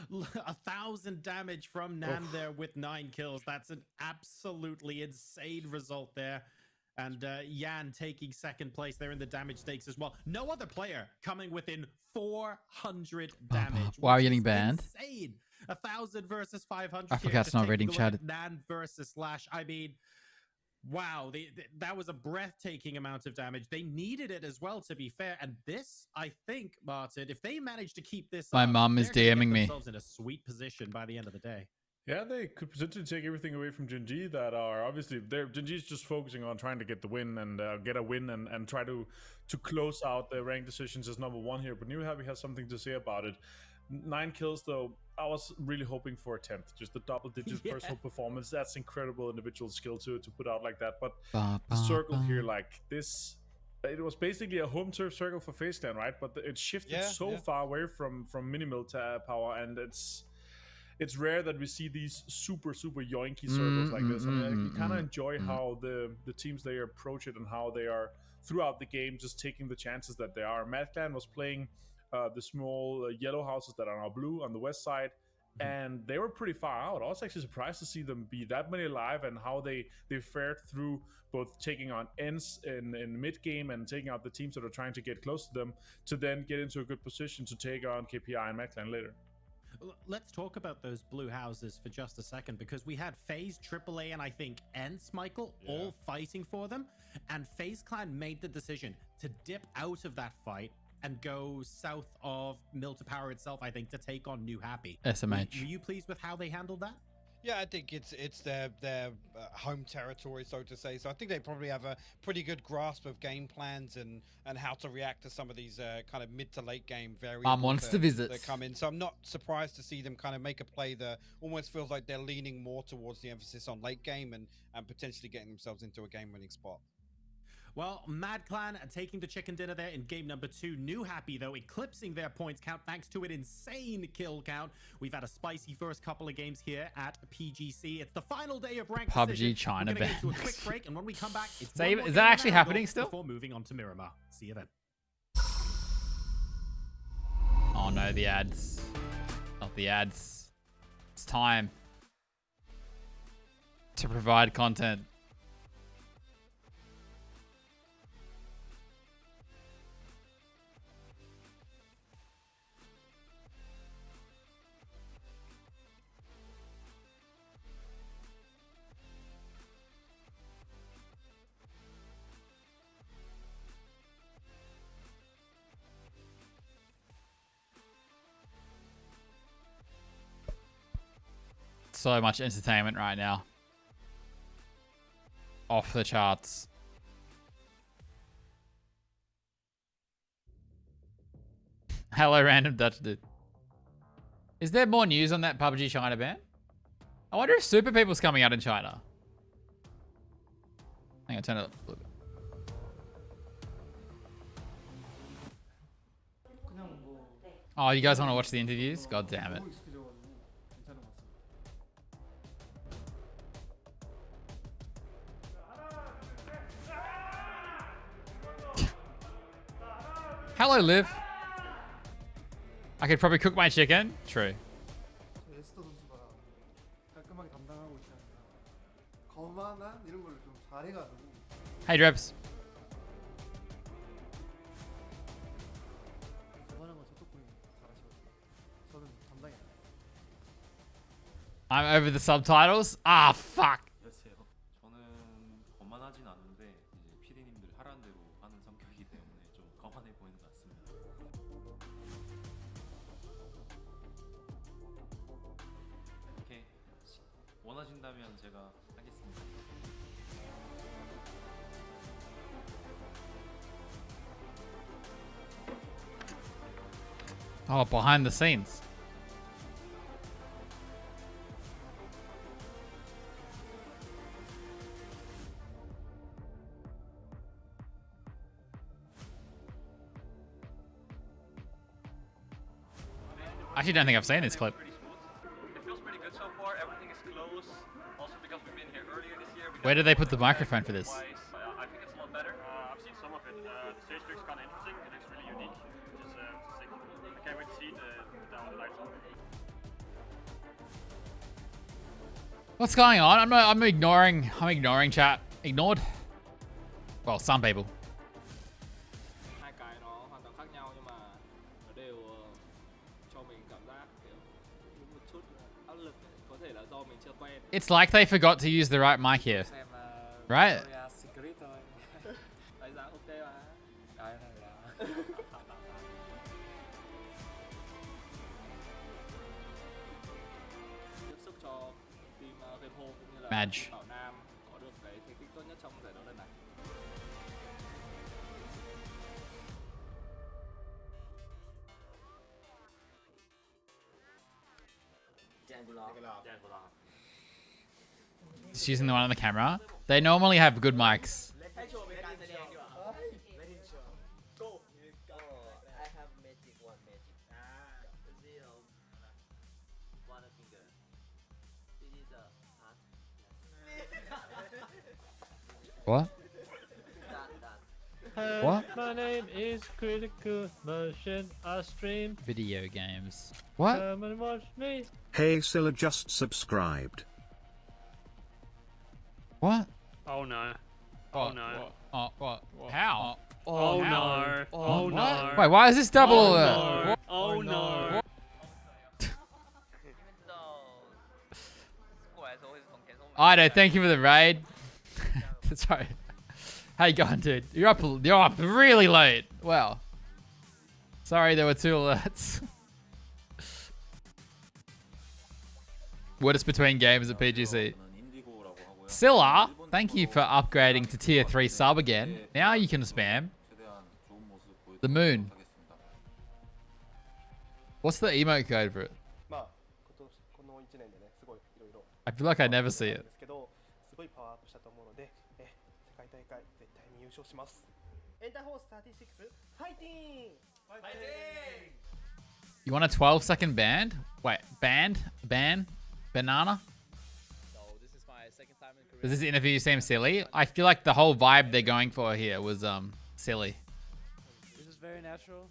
1,000 damage from Nan there with 9 kills. That's an absolutely insane result there. And Yan taking second place there in the damage stakes as well. No other player coming within 400 damage. Why are we which getting is banned? Insane. 1,000 versus 500. I forgot it's not reading chat. Nan versus Slash. I mean, wow, that was a breathtaking amount of damage. They needed it as well, to be fair. And this, I think, Martin, if they manage to keep this My up, mum is they're gonna DMing get me. themselves in a sweet position by the end of the day. Yeah, they could potentially take everything away from Gen G that are obviously Gen G is just focusing on trying to get the win and get a win and try to close out the rank decisions as number 1 here. But New Happy has something to say about it. 9 kills though. I was really hoping for a 10th, just a double-digit personal performance. That's incredible individual skill to put out like that. But the circle here, like this, it was basically a home turf circle for FaZe, right? But it shifted so far away from minimal power, and it's rare that we see these super yoinky circles like this. And I kind of enjoy how the teams they approach it and how they are throughout the game just taking the chances that they are. Madclan was playing the small yellow houses that are now blue on the west side, and they were pretty far out. I was actually surprised to see them be that many alive and how they fared through both taking on ends in mid game and taking out the teams that are trying to get close to them to then get into a good position to take on KPI and Madclan later. Let's talk about those blue houses for just a second, because we had FaZe, AAA, and I think ENCE, Michael, all fighting for them. And FaZe Clan made the decision to dip out of that fight and go south of Mill to Power itself, I think, to take on New Happy. SMH. Were you pleased with how they handled that? Yeah, I think it's their home territory, so to say. So I think they probably have a pretty good grasp of game plans and how to react to some of these kind of mid to late game variables monster visits that come in. So I'm not surprised to see them kind of make a play that almost feels like they're leaning more towards the emphasis on late game and potentially getting themselves into a game-winning spot. Well, Mad Clan taking the chicken dinner there in game number 2. New Happy, though, eclipsing their points count thanks to an insane kill count. We've had a spicy first couple of games here at PGC. It's the final day of ranked PUBG decision. China We're gonna ban. go to a quick break, and when we come back, it's Is that one even- more is that game actually Angle happening still? Before moving on to Miramar. See you then. Oh no, the ads. Not the ads. It's time to provide content. So much entertainment right now. Off the charts. Hello, random Dutch dude. Is there more news on that PUBG China ban? I wonder if Super People's coming out in China. Hang on, turn it up a little bit. Oh, you guys want to watch the interviews? God damn it. Hello, Liv. I could probably cook my chicken. True. 에스더 선수가 깔끔하게 담당하고 있지 않나. 거만한 이런 걸 좀 잘해가지고. Hey, Drebs. 거만한 건 저쪽 분이 잘하시거든요. 저는 담당이 안 돼요. I'm over the subtitles. Ah, fuck. 안녕하세요. 저는 거만하진 않은데 이제 PD님들 하라는 대로 하는 성격이기 때문에 좀 거만해 보이는 것 같습니다. 이렇게 원하신다면 제가 하겠습니다. Oh, behind the scenes. I actually don't think I've seen this clip. It feels pretty good so far. Everything is close. Also because we've been here earlier this year. Where did they put the microphone for this? I think it's a lot better. I've seen some of it. The stage looks kind of interesting. It looks really unique, which is sick. I can't wait to see the lights on. What's going on? I'm ignoring chat. Ignored. Well, some people. Hai cái nó hoàn toàn khác nhau nhưng mà nó đều cho mình cảm giác kiểu một chút áp lực ấy. Có thể là do mình chưa quen. It's like they forgot to use the right mic here. Xem Right? Victoria's Secret thôi. Đánh giá ok mà. Cái này là tiếp sức cho team Game Home cũng như là Madge. Bảo Nam có được cái thành tích tốt nhất trong giải đấu lần này. Just using the one on the camera. They normally have good mics. What? What? My name is Critical Motion. I stream. Video games. What? Come and watch me. Hey Scylla just subscribed. What? Oh no. Oh no. What? How? Oh how? no. Oh What? no. Wait, why is this double? Oh no. Ido, thank you for the raid. Sorry. How you going, dude? You're up really late. Wow. Sorry, there were 2 alerts. What is between games at PGC? Scylla, thank you for upgrading to tier 3 sub again. Now you can spam. The moon. What's the emote code for it? I feel like I never see it. You want a 12-second ban? Wait, ban? Banana? Does this interview seem silly? I feel like the whole vibe they're going for here was silly. This is very natural.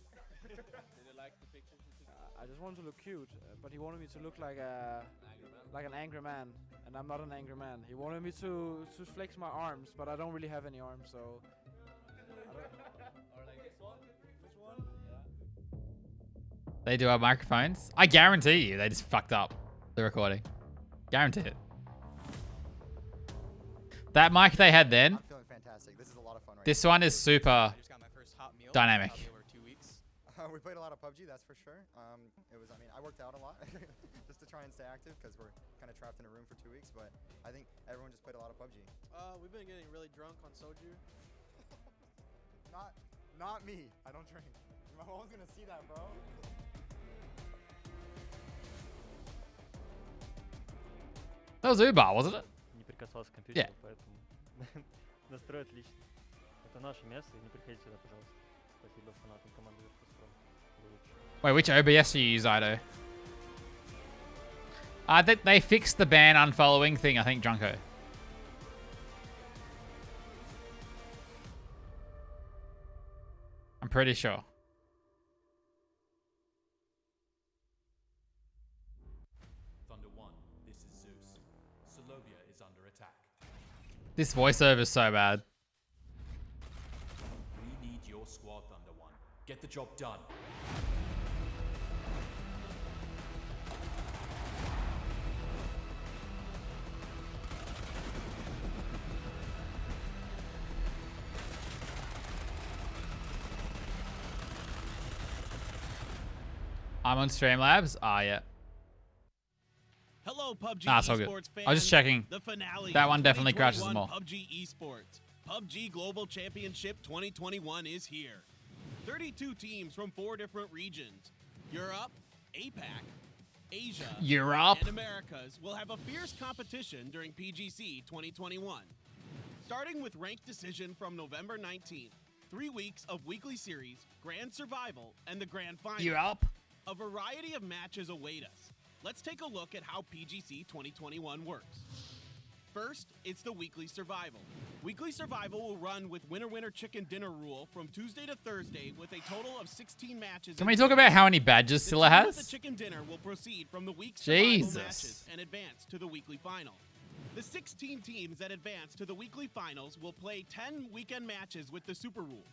I just wanted to look cute, but he wanted me to look like an angry man, and I'm not an angry man. He wanted me to flex my arms, but I don't really have any arms, so. Or like this one. They do have microphones. I guarantee you, they just fucked up the recording. Guarantee it. That mic they had then. I'm feeling fantastic. This is a lot of fun right This now. one is super dynamic. We played a lot of PUBG, that's for sure. I worked out a lot just to try and stay active because we're kind of trapped in a room for 2 weeks. But I think everyone just played a lot of PUBG. We've been getting really drunk on soju. Not me. I don't drink. My mom's gonna see that, bro. That was Uber, wasn't it? Не прикасался к компьютеру, Yeah. поэтому настрой отлично. Это наше место, и не приходите сюда, пожалуйста. Спасибо фанатам команды Virtus.pro. Вы лучшие. Wait, which OBS do you use, Ido? They fixed the ban unfollowing thing, I think, Drunko. I'm pretty sure. Thunder 1, this is Zeus. Solobia is under attack. This voiceover is so bad. We need your squad, Thunder 1. Get the job done. I'm on Streamlabs. Yeah. Hello, PUBG Nah, it's all good. esports fans. I was just checking. The finale That of one definitely crashes 2021 more. PUBG esports. PUBG Global Championship 2021 is here. 32 teams from 4 different regions. Europe, APAC, Asia, Europe. and Americas will have a fierce competition during PGC 2021. Starting with ranked decision from November 19th, 3 weeks of weekly series, grand survival, and the grand final. Europe. A variety of matches await us. Let's take a look at how PGC 2021 works. First, it's the weekly survival. Weekly survival will run with winner chicken dinner rule from Tuesday to Thursday with a total of 16 matches. Can we talk about how many badges Scylla The team with has? the chicken dinner will proceed from the week's survival Jesus. matches and advance to the weekly final. The 16 teams that advance to the weekly finals will play 10 weekend matches with the Super Rule.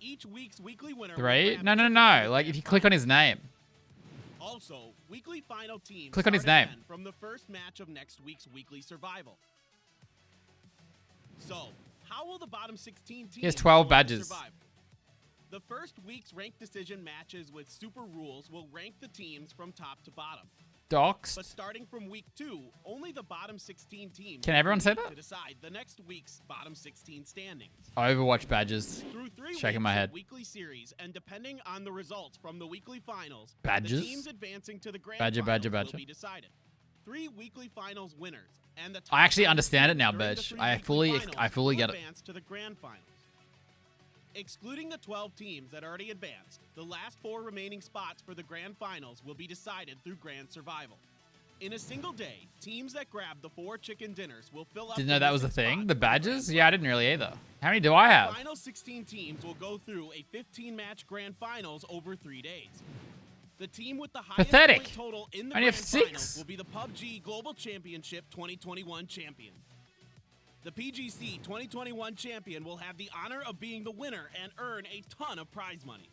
Each week's weekly winner will 3? grab No, a no, ticket no. to Like, the if you grand click on his name. Also, weekly final teams Click on his start name. again from the first match of next week's weekly survival. So, how will the bottom 16 teams He has 12 go on to badges. survive? The first week's ranked decision matches with super rules will rank the teams from top to bottom. Doxed. But starting from week 2, only the bottom 16 teams Can will everyone say compete that? to decide the next week's bottom 16 standings. Overwatch badges. Through 3 Shaking weeks my of head. weekly series, and depending on the results from the weekly finals, Badges? the teams advancing to the grand Badger, finals badger, badger. will be decided. 3 weekly finals winners, and the top I actually 5 understand it now, during the Birch. 3 I weekly fully finals fully will get it. advance to the grand finals. Excluding the 12 teams that already advanced, the last 4 remaining spots for the grand finals will be decided through grand survival. In a single day, teams that grab the 4 chicken dinners will fill up Didn't the know that was a missing thing. spots The for badges? Yeah, I didn't really either. How many do I the have? final 16 teams will go through a 15-match grand finals over 3 days. The team with the highest Pathetic. point total in the I only have grand 6. finals will be the PUBG Global Championship 2021 champion. The PGC 2021 champion will have the honor of being the winner and earn a ton of prize money.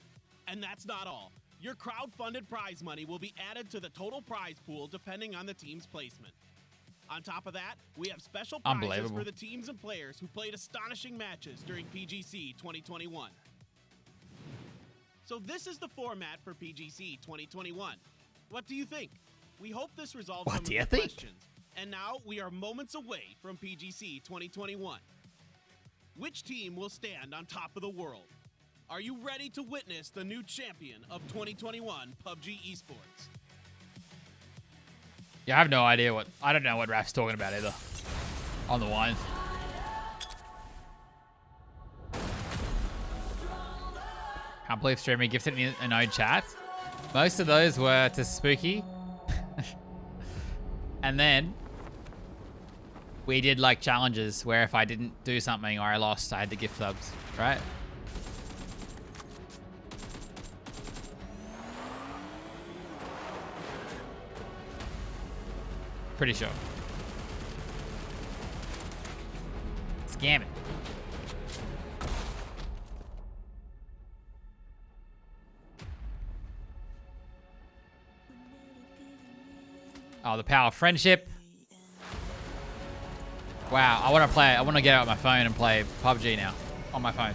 And that's not all. Your crowd-funded prize money will be added to the total prize pool depending on the team's placement. On top of that, we have special prizes Unbelievable. for the teams and players who played astonishing matches during PGC 2021. So this is the format for PGC 2021. What do you think? We hope this resolves What some do of you your think? questions. And now we are moments away from PGC 2021. Which team will stand on top of the world? Are you ready to witness the new champion of 2021 PUBG Esports? Yeah, I have no idea what... I don't know what Raf's talking about either. On the wine. Can't believe streamer gifted me an own chat. Most of those were to Spooky. And then we did like challenges where if I didn't do something or I lost, I had to gift subs, right? Pretty sure. Scam it. Oh, the power of friendship. Wow, I want to play. I want to get out my phone and play PUBG now on my phone.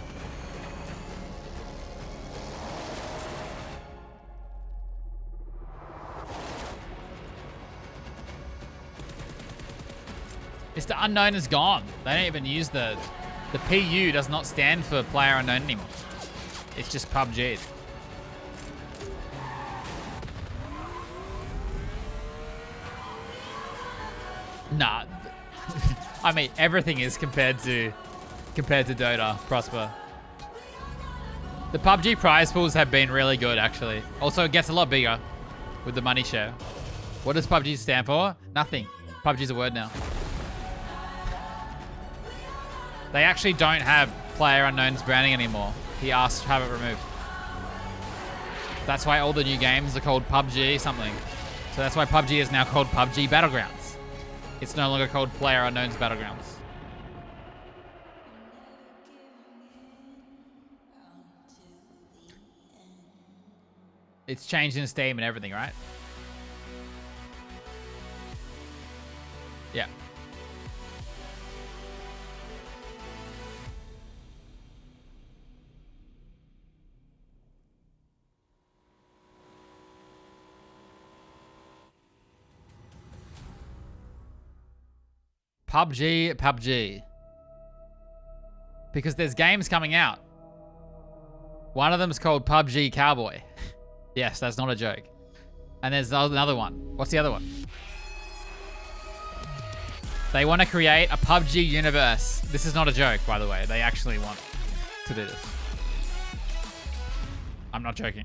Mr. Unknown is gone. They don't even use the PU does not stand for player unknown anymore. It's just PUBG. Nah. I mean, everything is compared to Dota, Prosper. The PUBG prize pools have been really good, actually. Also, it gets a lot bigger with the money share. What does PUBG stand for? Nothing. PUBG's a word now. They actually don't have Player Unknown's branding anymore. He asked to have it removed. That's why all the new games are called PUBG something. So that's why PUBG is now called PUBG Battlegrounds. It's no longer called Player Unknown's Battlegrounds. It's changed in Steam and everything, right? Yeah. PUBG. Because there's games coming out. One of them's called PUBG Cowboy. Yes, that's not a joke. And there's another one. What's the other one? They want to create a PUBG universe. This is not a joke, by the way. They actually want to do this. I'm not joking.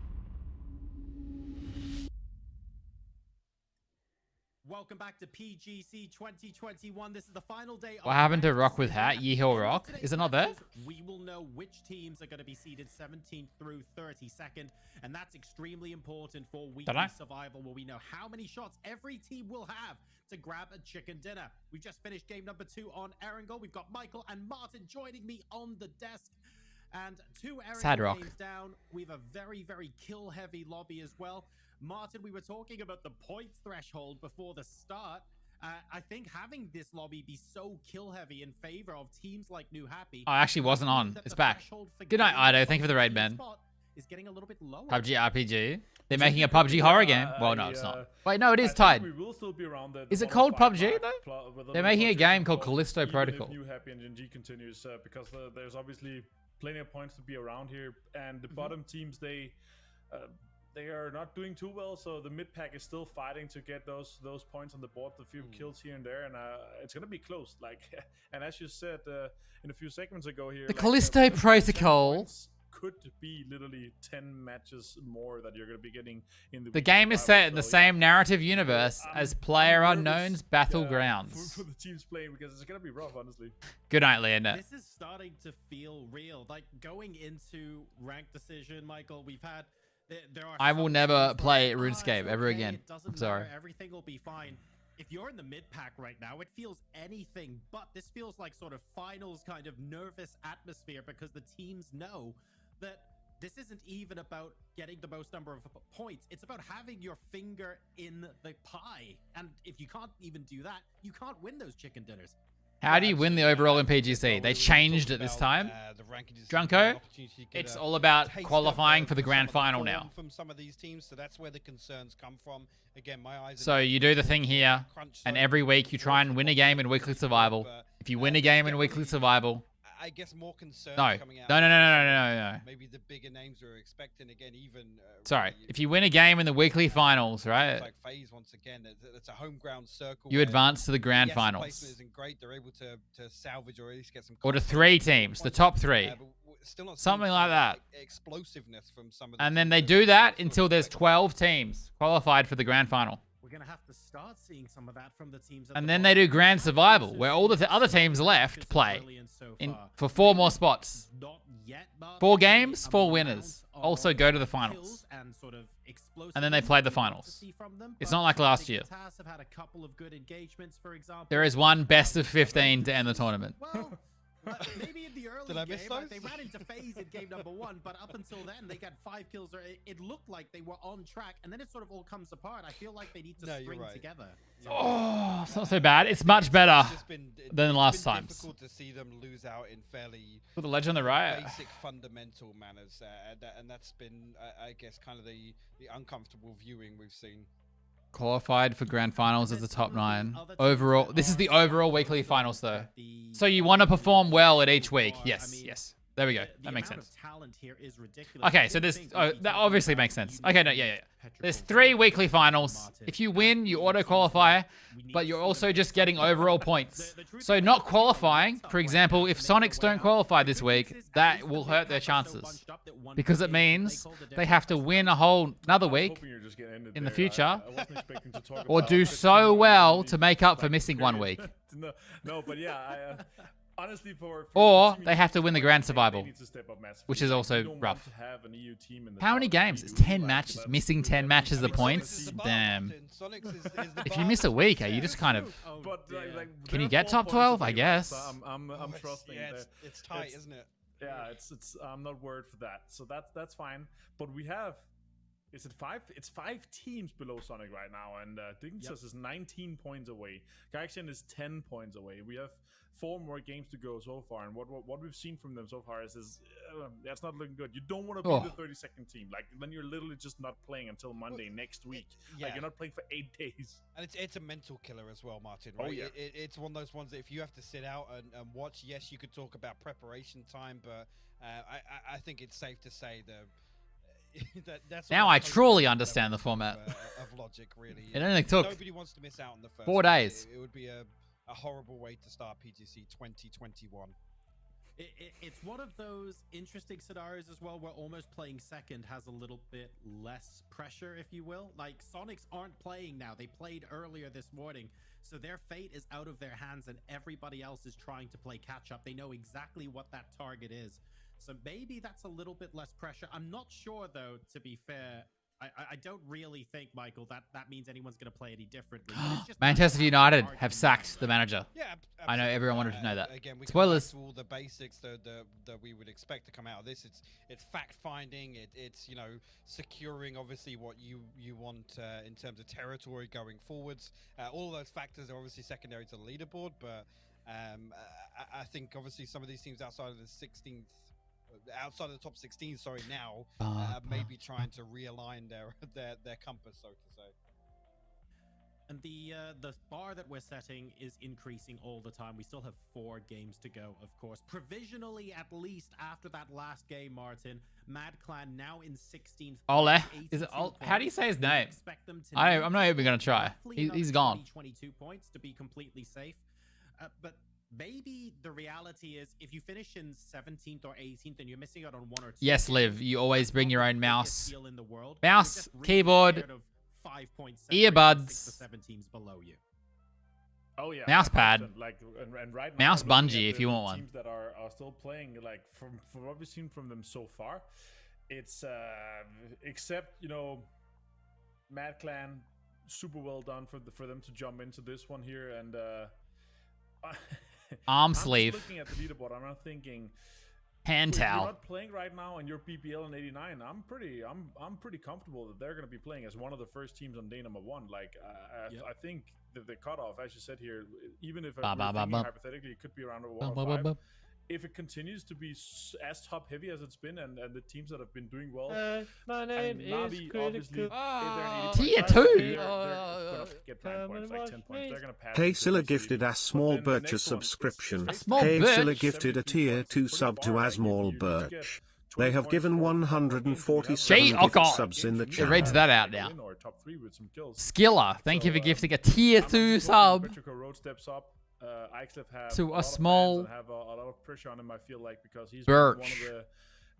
Welcome back to PGC 2021. This is the final day. What happened to Rock with Hat? Yeehaw Rock? Is it not there? We will know which teams are going to be seeded 17th through 32nd, and that's extremely important for weekly survival, where we know how many shots every team will have to grab a chicken dinner. We've just finished game number 2 on Erangel. We've got Michael and Martin joining me on the desk. And 2 Erangel games down. We have a very, very kill-heavy lobby as well. Martin, we were talking about the points threshold before the start. I think having this lobby be so kill-heavy in favor of teams like New Happy... Oh, I actually wasn't on. It's back. Good night, Ido. Thank you for the raid, man. Is getting a little bit lower. PUBG RPG. They're making a PUBG horror game. Well, no, it's not. Wait, no, it is tied. Is it called PUBG, though? They're making a game called Callisto Protocol. New Happy and GNG continues because there's obviously plenty of points to be around here. And the bottom teams, they are not doing too well, so the mid pack is still fighting to get those points on the board, the few kills here and there, and it's gonna be close. Like, and as you said in a few segments ago here, The Callisto Protocol could be literally 10 matches more that you're gonna be getting in the game is set in the same narrative universe as Player Unknown's Battlegrounds. For the teams playing, because it's gonna be rough, honestly. Good night, Leonette. This is starting to feel real. Like going into rank decision, Michael, we've had. I will never play RuneScape ever again. I'm sorry. Everything will be fine. If you're in the mid pack right now, it feels anything but. This feels like sort of finals kind of nervous atmosphere because the teams know that This isn't even about getting the most number of points. It's about having your finger in the pie. And if you can't even do that, you can't win those chicken dinners. How do you win the overall in PGC? They changed it this time. Drunko, it's all about qualifying for the grand final now. From some of these teams, so that's where the concerns come from. Again, my eyes. So you do the thing here, and every week you try and win a game in weekly survival. If you win a game in weekly survival, I guess more concerns no, coming out. No. Maybe the bigger names we're expecting again, even. Sorry, if you win a game in the weekly finals, right? Like FaZe once again, it's a home ground circle. You advance to the grand yes, finals. Placement isn't great. They're able to salvage or at least get some. Or to 3 teams, the top 3. Still not something like that. Explosiveness from some of. And then they do that until there's 12 teams qualified for the grand final. We're gonna have to start seeing some of that from the teams. And then they do grand survival, where all the other teams left play for 4 more spots. 4 games, 4 winners. Also go to the finals. And then they play the finals. It's not like last year. There is one best of 15 to end the tournament. Maybe in the early game, they ran into FaZe in game number 1, but up until then, they got 5 kills. Or it looked like they were on track, and then it sort of all comes apart. I feel like they need to string together. Oh, it's not so bad. It's much better than last time. It's difficult to see them lose out in fairly Put the ledge on the right. basic fundamental manners, and that's been, I guess, kind of the uncomfortable viewing we've seen. Qualified for grand finals as the top 9. Overall, this is the overall weekly finals, though. So you want to perform well at each week. Yes. There we go. That makes sense. Okay, so this that obviously makes sense. Okay, no, yeah. There's 3 weekly finals. If you win, you auto qualify, but you're also just getting overall points. So not qualifying, for example, if Sonics don't qualify this week, that will hurt their chances because it means they have to win a whole another week in the future, or do so well to make up for missing 1 week. No, but yeah, honestly, or they have to win the grand survival, which is also rough. How many games? It's 10 matches. Missing 10 matches the points? Damn. If you miss a week, you just kind of... Can you get top 12? I guess. I'm trusting. Yeah, it's tight, isn't it? Yeah, I'm not worried for that. So that's fine. But we have... Is it 5? It's 5 teams below Sonic right now, and Dignitas is 19 points away. Gaixian is 10 points away. We have 4 more games to go so far, and what we've seen from them so far is that's not looking good. You don't want to be the 32nd team. Like, then you're literally just not playing until Monday next week. Like, you're not playing for 8 days. And it's a mental killer as well, Martin, right? Oh, yeah. It's one of those ones that if you have to sit out and watch, yes, you could talk about preparation time, but I think it's safe to say that that's now I truly understand the format. Of logic, really. It only took Nobody wants to miss out on the first 4 days. It would be a horrible way to start PGC 2021. It's one of those interesting scenarios as well where almost playing second has a little bit less pressure, if you will. Like, Sonics aren't playing now. They played earlier this morning, so their fate is out of their hands and everybody else is trying to play catch up. They know exactly what that target is. So maybe that's a little bit less pressure. I'm not sure, though, to be fair. I don't really think, Michael, that means anyone's going to play any differently. Manchester United have sacked the manager. Yeah, absolutely. I know everyone wanted to know that. Again, we Spoilers. come back to all the basics that we would expect to come out of this. It's fact finding. It's securing obviously what you want in terms of territory going forwards. All of those factors are obviously secondary to the leaderboard, but I think obviously some of these teams outside of the 16th. Outside of the top 16, now maybe trying to realign their compass, so to say. And the bar that we're setting is increasing all the time. We still have 4 games to go, of course. Provisionally, at least after that last game, Martin, Mad Clan now in 16th. Ole? Is it Ole? How do you say his name? I'm not even gonna try. He's gone. 22 points to be completely safe, but. Maybe the reality is if you finish in 17th or 18th and you're missing out on 1 or 2. Yes, Liv. You always bring your own mouse. Mouse, keyboard, earbuds. The 7 teams below you. Oh yeah. Mouse pad. And right now, mouse bungee if you want one. Teams that are still playing, like from what we've seen from them so far, it's except Mad Clan, super well done for them to jump into this one here and. Arm sleeve. I'm just looking at the leaderboard, I'm not thinking Hand if you're towel. not playing right now and you're PPL in 89, I'm pretty comfortable that they're going to be playing as one of the first teams on day number 1. Like I think that the cutoff, as you said here, even if hypothetically it could be around 105. If it continues to be as top heavy as it's been, and the teams that have been doing well, my name is Navi obviously Tier 2. they're gonna get 9 points, like 10 points. They're gonna pass. Hey Silla gifted a small Birch a subscription. Hey Birch? Silla gifted a tier 2 sub to Asmall Birch. They have given 147 subs in the It channel. reads that out now. Skiller, thank you for gifting a tier 2 sub. Road steps up. Have To a a lot small of fans and have a lot of pressure on him. I feel like because he's Birch. one of the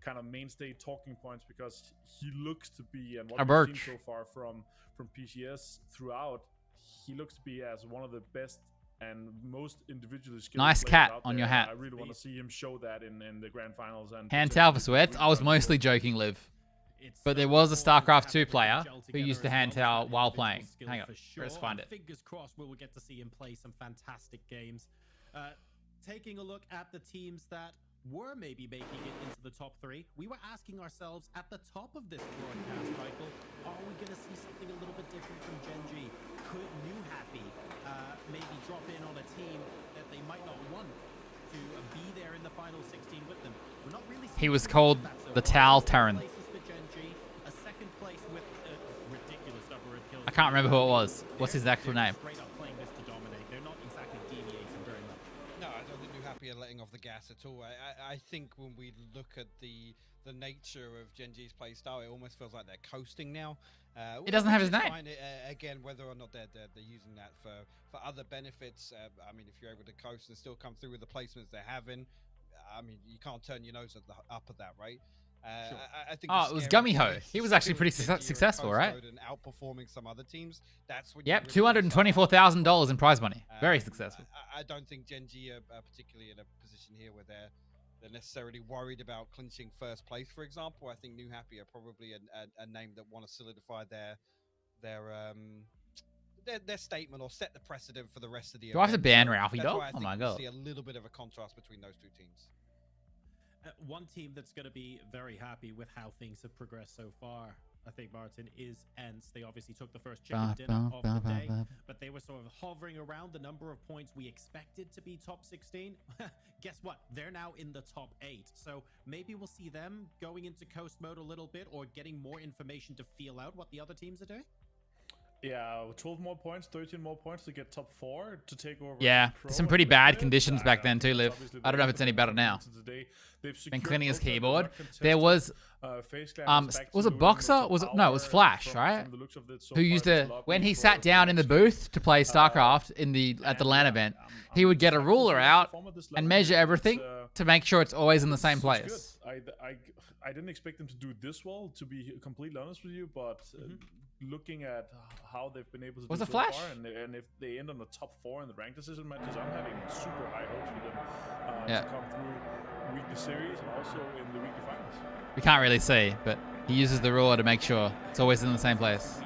kind of mainstay talking points because he looks to be, and A what we've Birch. seen so far from PGS throughout, he looks to be as one of the best and most individually skilled Nice players cat out on there. your hat. I really want to see him show that in the grand finals. And Hand towel for sweats. I was mostly joking, Liv. But there was a StarCraft 2 player who used the hand towel while playing. Hang on, let's find it. Fingers crossed we will get to see him play some fantastic games. Taking a look at the teams that were maybe making it into the top 3, we were asking ourselves at the top of this broadcast, Michael, are we going to see something a little bit different from Gen.G? Could New Happy maybe drop in on a team that they might not want to be there in the final 16 with them? We're not really. He was called the Towel Terran. I can't remember who it was. What's his actual name? No, I don't think New Happy are letting off the gas at all. I think when we look at the nature of Gen.G's play style, it almost feels like they're coasting now. It doesn't have his name. Again, whether or not they're using that for other benefits. I mean, if you're able to coast and still come through with the placements they're having, I mean, you can't turn your nose up at that, right? Sure. I think it was Gummy Ho. He was actually pretty successful, right? And outperforming some other teams. That's when Yep, $224,000 in prize money. Very successful. I don't think Gen.G are particularly in a position here where they're necessarily worried about clinching first place, for example. I think New Happy are probably a name that want to solidify their statement or set the precedent for the rest of the Do I have to ban event. Ralphie, That's though? why I Oh think my we'll God. see a little bit of a contrast between those two teams. One team that's going to be very happy with how things have progressed so far, I think, Martin, is ENCE. They obviously took the first chicken dinner of the day, but they were sort of hovering around the number of points we expected to be top 16. Guess what? They're now in the top 8. So maybe we'll see them going into coast mode a little bit or getting more information to feel out what the other teams are doing. Yeah, 12 more points, 13 more points to get top 4 to take over. Yeah, Pro some pretty bad Liquid. conditions back then too, Liv. Obviously I don't know if it's any better now. Been cleaning his keyboard. There was was it Boxer? Was it no? It was Flash, right? Who used to when he sat down in the booth to play StarCraft at the LAN event, he would get a ruler out and measure everything to make sure it's always in the same place. I didn't expect them to do this well, to be completely honest with you, but looking at how they've been able to Was do it so Flash? far, and if they end on the top 4 in the rank decision matches, I'm having super high hopes for them Yeah. to come through weekly series and also in the weekly finals. We can't really see, but he uses the ruler to make sure it's always in the same place.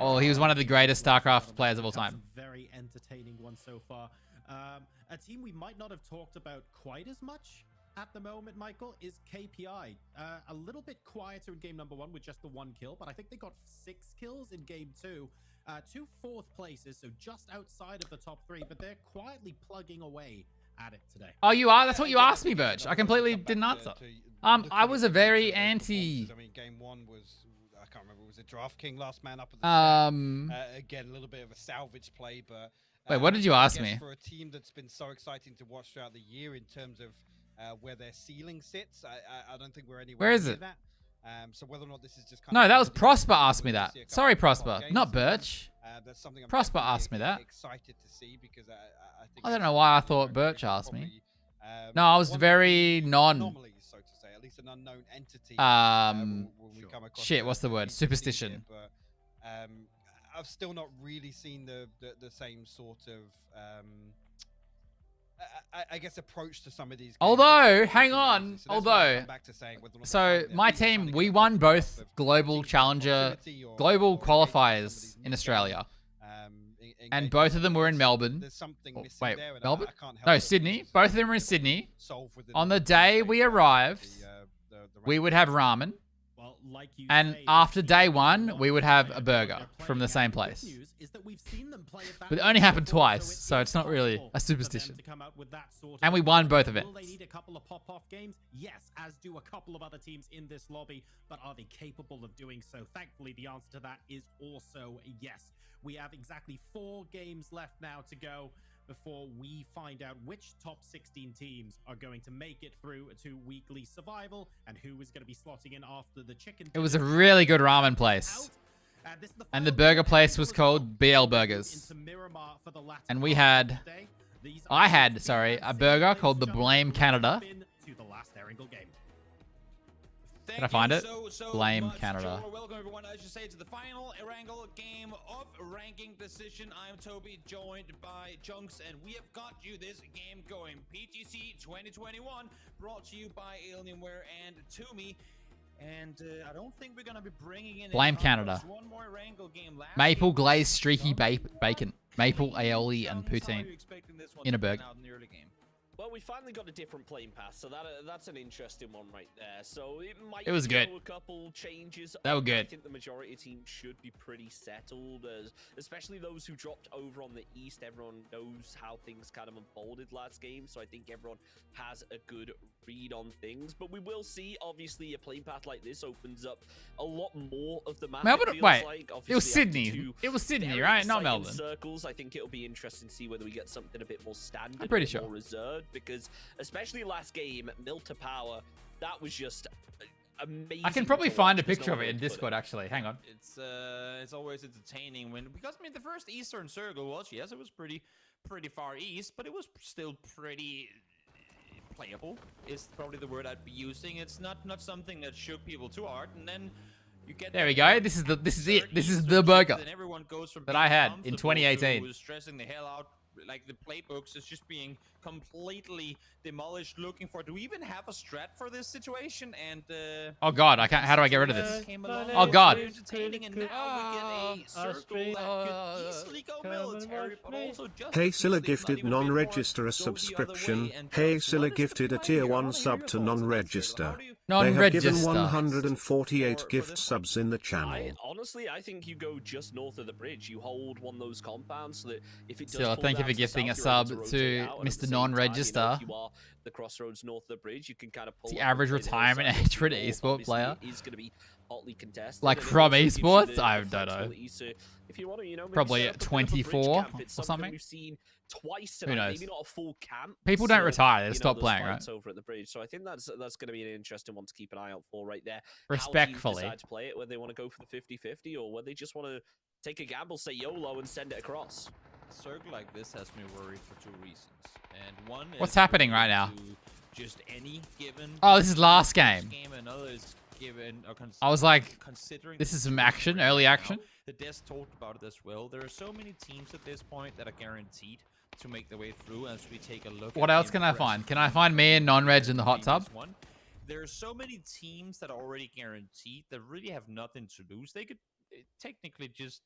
Oh, he was one of the greatest StarCraft players of all time. Very entertaining one so far. A team we might not have talked about quite as much at the moment, Michael, is KPI. A little bit quieter in game number 1 with just the 1 kill, but I think they got 6 kills in game 2. 2 4th places, so just outside of the top 3, but they're quietly plugging away at it today. Oh, you are? That's what you asked me, Birch. I completely didn't answer. I was a very anti. I mean, game 1 was, I can't remember, was it Draft King, last man up at the start? Again, a little bit of a salvage play, but Wait, what did you ask I guess me? For a team that's been so exciting to watch throughout the year in terms of where their ceiling sits, I don't think we're anywhere Where is near it? that. So whether or not this is just kind No, of that was Prosper asked me that. Sorry, Prosper, not Birch. That's something I'm Prosper definitely asked me that. excited to see because I think I don't know why I thought Birch asked me. No, I was very anomalies, so to say, at least an unknown entity. When we come across Shit, what's the word? Superstition. Here, but I've still not really seen the same sort of I guess approach to some of these games. Although, hang on, So that's why I come back to saying whether or not so my team, we won both global challenger, global qualifiers in Australia. and both of them were in Melbourne. There's something missing Wait, there, and Melbourne? I can't help No, but Sydney. Both of them were in Sydney. solve within On the the day state we of arrived, the we would have ramen. Well, like you And say, after the day team one, want we would to have play a it, burger they're from playing the it same out. The place. good news is that we've seen them play it that But it way only happened before, twice, so it it's is not really possible a for them superstition. to come out with that sort of And we won both Will events. they need a couple of pop-off games? Yes, as do a couple of other teams in this lobby, but are they capable of doing so? Thankfully, the answer to that is also yes. We have exactly 4 games left now to go before we find out which top 16 teams are going to make it through to weekly survival and who is going to be slotting in after the chicken. It was a really good ramen place. And the burger place was called BL Burgers. And we had... I had, sorry, a burger called the Blame Canada. Can I find it? Blame Canada. Welcome everyone, I should say, to the final Erangel game of ranking decision. I'm Toby, joined by Junks, and we have got you this game going. PGC 2021, brought to you by Alienware and Toomey. And I don't think we're gonna be bringing in Blame Canada. one more Erangel game. Maple glazed streaky bacon. Maple aioli and poutine. In a burger. Well, we finally got a different playing path, so that's an interesting one right there. So it might It was good. a couple changes. They were good. I think the majority of teams should be pretty settled, especially those who dropped over on the East. Everyone knows how things kind of unfolded last game, so I think everyone has a good read on things. But we will see, obviously, a playing path like this opens up a lot more of the map. Melbourne? It feels Wait, like. it was Obviously, after Sydney. two It was Sydney, very right? Not exciting Melbourne. Circles. I think it'll be interesting to see whether we get something a bit more standard, I'm pretty a bit sure. more reserved, because especially last game, Milta Power, that was just amazing. I can probably to find a watch. There's picture no of way it in to put Discord, actually. Hang on. It's always entertaining because I mean the first Eastern Circle was, yes, it was pretty far east, but it was still pretty playable. Is probably the word I'd be using. It's not something that shook people too hard, and then you get There we go. This is it. This is the burger and everyone goes from that I had in comfortable 2018. to stressing the hell out. Like the playbooks is just being completely demolished. Looking for, do we even have a strat for this situation? And Oh god, I can't. How do I get rid of this? Oh god. entertaining, and now we get a circle that could easily go military, but also just Hey Silla gifted non-register a subscription. Hey Silla gifted a tier 1 sub to non-register. They have given Non-register. 148 gift subs in the channel. Honestly, I think you go just north of the bridge. You hold one of those compounds so that if it does Still, pull thank you down for to the gifting a south, sub you're able to rotate out, and at Mr. the same time, Non-Register. if you are the crossroads north of the bridge, you can kind of pull It's the up average and play the retirement hillside. age for an North, esport obviously, player. is going to be hotly contested. Like and it from also gives you esports? the I don't know. flexibility. So if you want to, maybe Probably set at up a bit of a bridge 24 camp, it's or something something. we've seen twice Who tonight. knows? Maybe not a full camp. People don't so, retire, they stop those playing, fights right? over at the bridge. So I think that's going to be an interesting one to keep an eye out for right there. Respectfully. How teams decide to play it, whether they want to go for the 50-50 or whether they just want to take a gamble, say YOLO, and send it across. A circle like this has me worried for two reasons. And one What's is happening right now? just any given Oh, this is last game. another is given I was like, considering this the is some situation action, right early now. action. The Des talked about it as well. There are so many teams at this point that are guaranteed to make their way through as we take a look What at else the can I impressive find? Can I find me and non-reg in the hot tub? previous one. There are so many teams that are already guaranteed that really have nothing to lose. They could technically just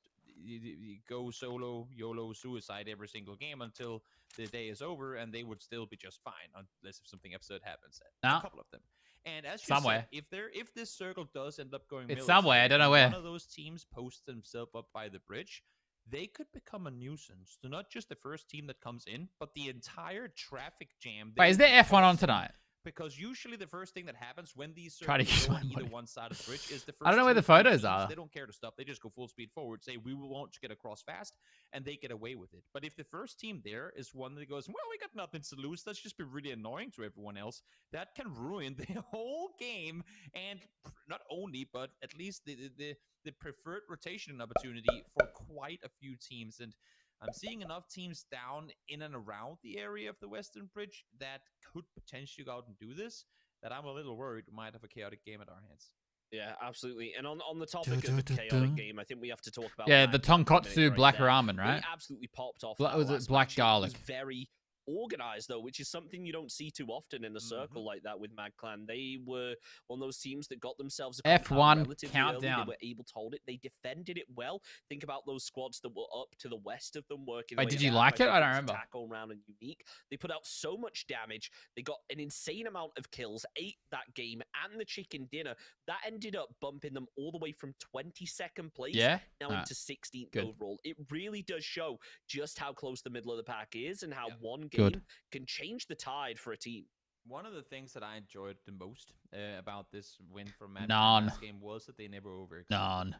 go solo, YOLO, suicide every single game until the day is over, and they would still be just fine, unless if something absurd happens. No. A couple of them. And as you Somewhere. said, if this circle does end up going It's military, somewhere, I don't know and where. one of those teams posts themselves up by the bridge, they could become a nuisance to not just the first team that comes in, but the entire traffic jam. Wait, is they there F1 on cause. tonight? Because usually the first thing that happens when these Try to circles get go my on either money. one side of the bridge is the first I don't know where two the or three photos teams, are. They don't care to stop. They just go full speed forward, say, we want to get across fast, and they get away with it. But if the first team there is one that goes, well, we got nothing to lose, let's just be really annoying to everyone else, that can ruin the whole game, and not only, but at least the preferred rotation opportunity for quite a few teams. And I'm seeing enough teams down in and around the area of the Western Bridge that could potentially go out and do this, that I'm a little worried we might have a chaotic game at our hands. Yeah, absolutely. And on the topic of the chaotic game, I think we have to talk about Yeah, that the in a minute tonkotsu right black there. ramen, right? They absolutely popped off. Black- that was it last black match. garlic? It was very organized though, which is something you don't see too often in a circle like that with Mad Clan. They were one of those teams that got themselves a compound F1 relatively early. countdown. They were able to hold it. They defended it well. Think about those squads that were up to the west of them working. Wait, did you like it? I don't remember. Taco Round and Unique. They put out so much damage. They got an insane amount of kills, ate that game and the chicken dinner. That ended up bumping them all the way from 22nd place now into 16th overall. It really does show just how close the middle of the pack is and how one game can change the tide for a team. One of the things that I enjoyed the most about this win from Mad None. last game was that they never overextended. None.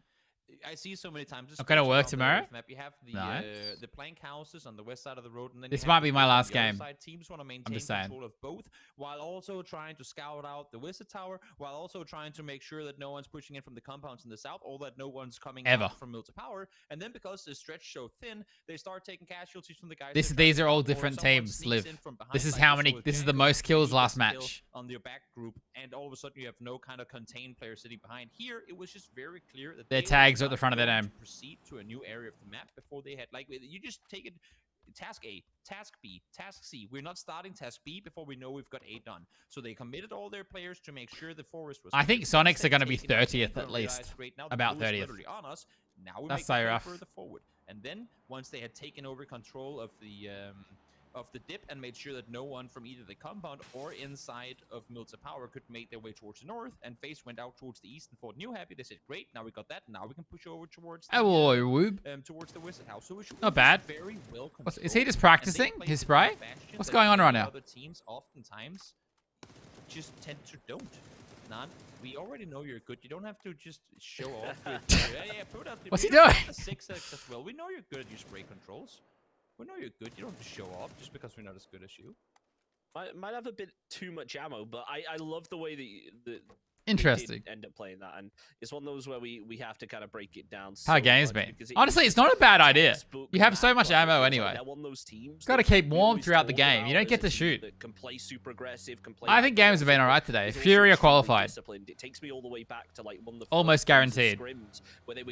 I see so many times. I'm gonna work on the tomorrow. map, you have the plank houses on the west side of the road, and then This you might have be the my on last the other game. side. Teams want to I'm maintain just saying. control of both, while also trying to scout out the wizard tower, while also trying to make sure that no one's pushing in from the compounds in the south, or that no one's coming out from Milta Power. And then because the stretch so thin, they start taking casualties from the guys. These are all different teams. Liv. This is how many. This is the most kills last match. On their back group, and all of a sudden you have no kind of contained player sitting behind. Here, it was just very clear that Their tags are at the front of their name. Proceed to a new area of the map before they had, like, you just take it. Task A, Task B, Task C. We're not starting Task B before we know we've got A done. So they committed all their players to make sure the forest was. I think Sonics are going to be 30th at least. About 30th. On us. Now we That's make so them go rough. further forward. And then once they had taken over control of the dip and made sure that no one from either the compound or inside of Milta Power could make their way towards the north, and FaZe went out towards the east and fought New Happy. They said, great, now we got that, now we can push over towards towards the wizard house. So Not bad. Very well Is he just practicing his spray? What's going on right now? Other teams oftentimes just tend to don't. Nan, we already know you're good. You don't have to just show off with put out the, What's he we know doing? the 6x as well. We know you're good at your spray controls. We know you're good. You don't have to show off just because we're not as good as you. Might have a bit too much ammo, but I love the way that Interesting. End up playing that, and it's one of those where we have to kind of break it down. How games been? Honestly, it's not a bad idea. You have so much ammo anyway. Got to keep warm throughout the game. You don't get to shoot. Can play super aggressive. Can play I think games have been alright today. Fury are qualified. It takes me all the way back to like one of the almost guaranteed.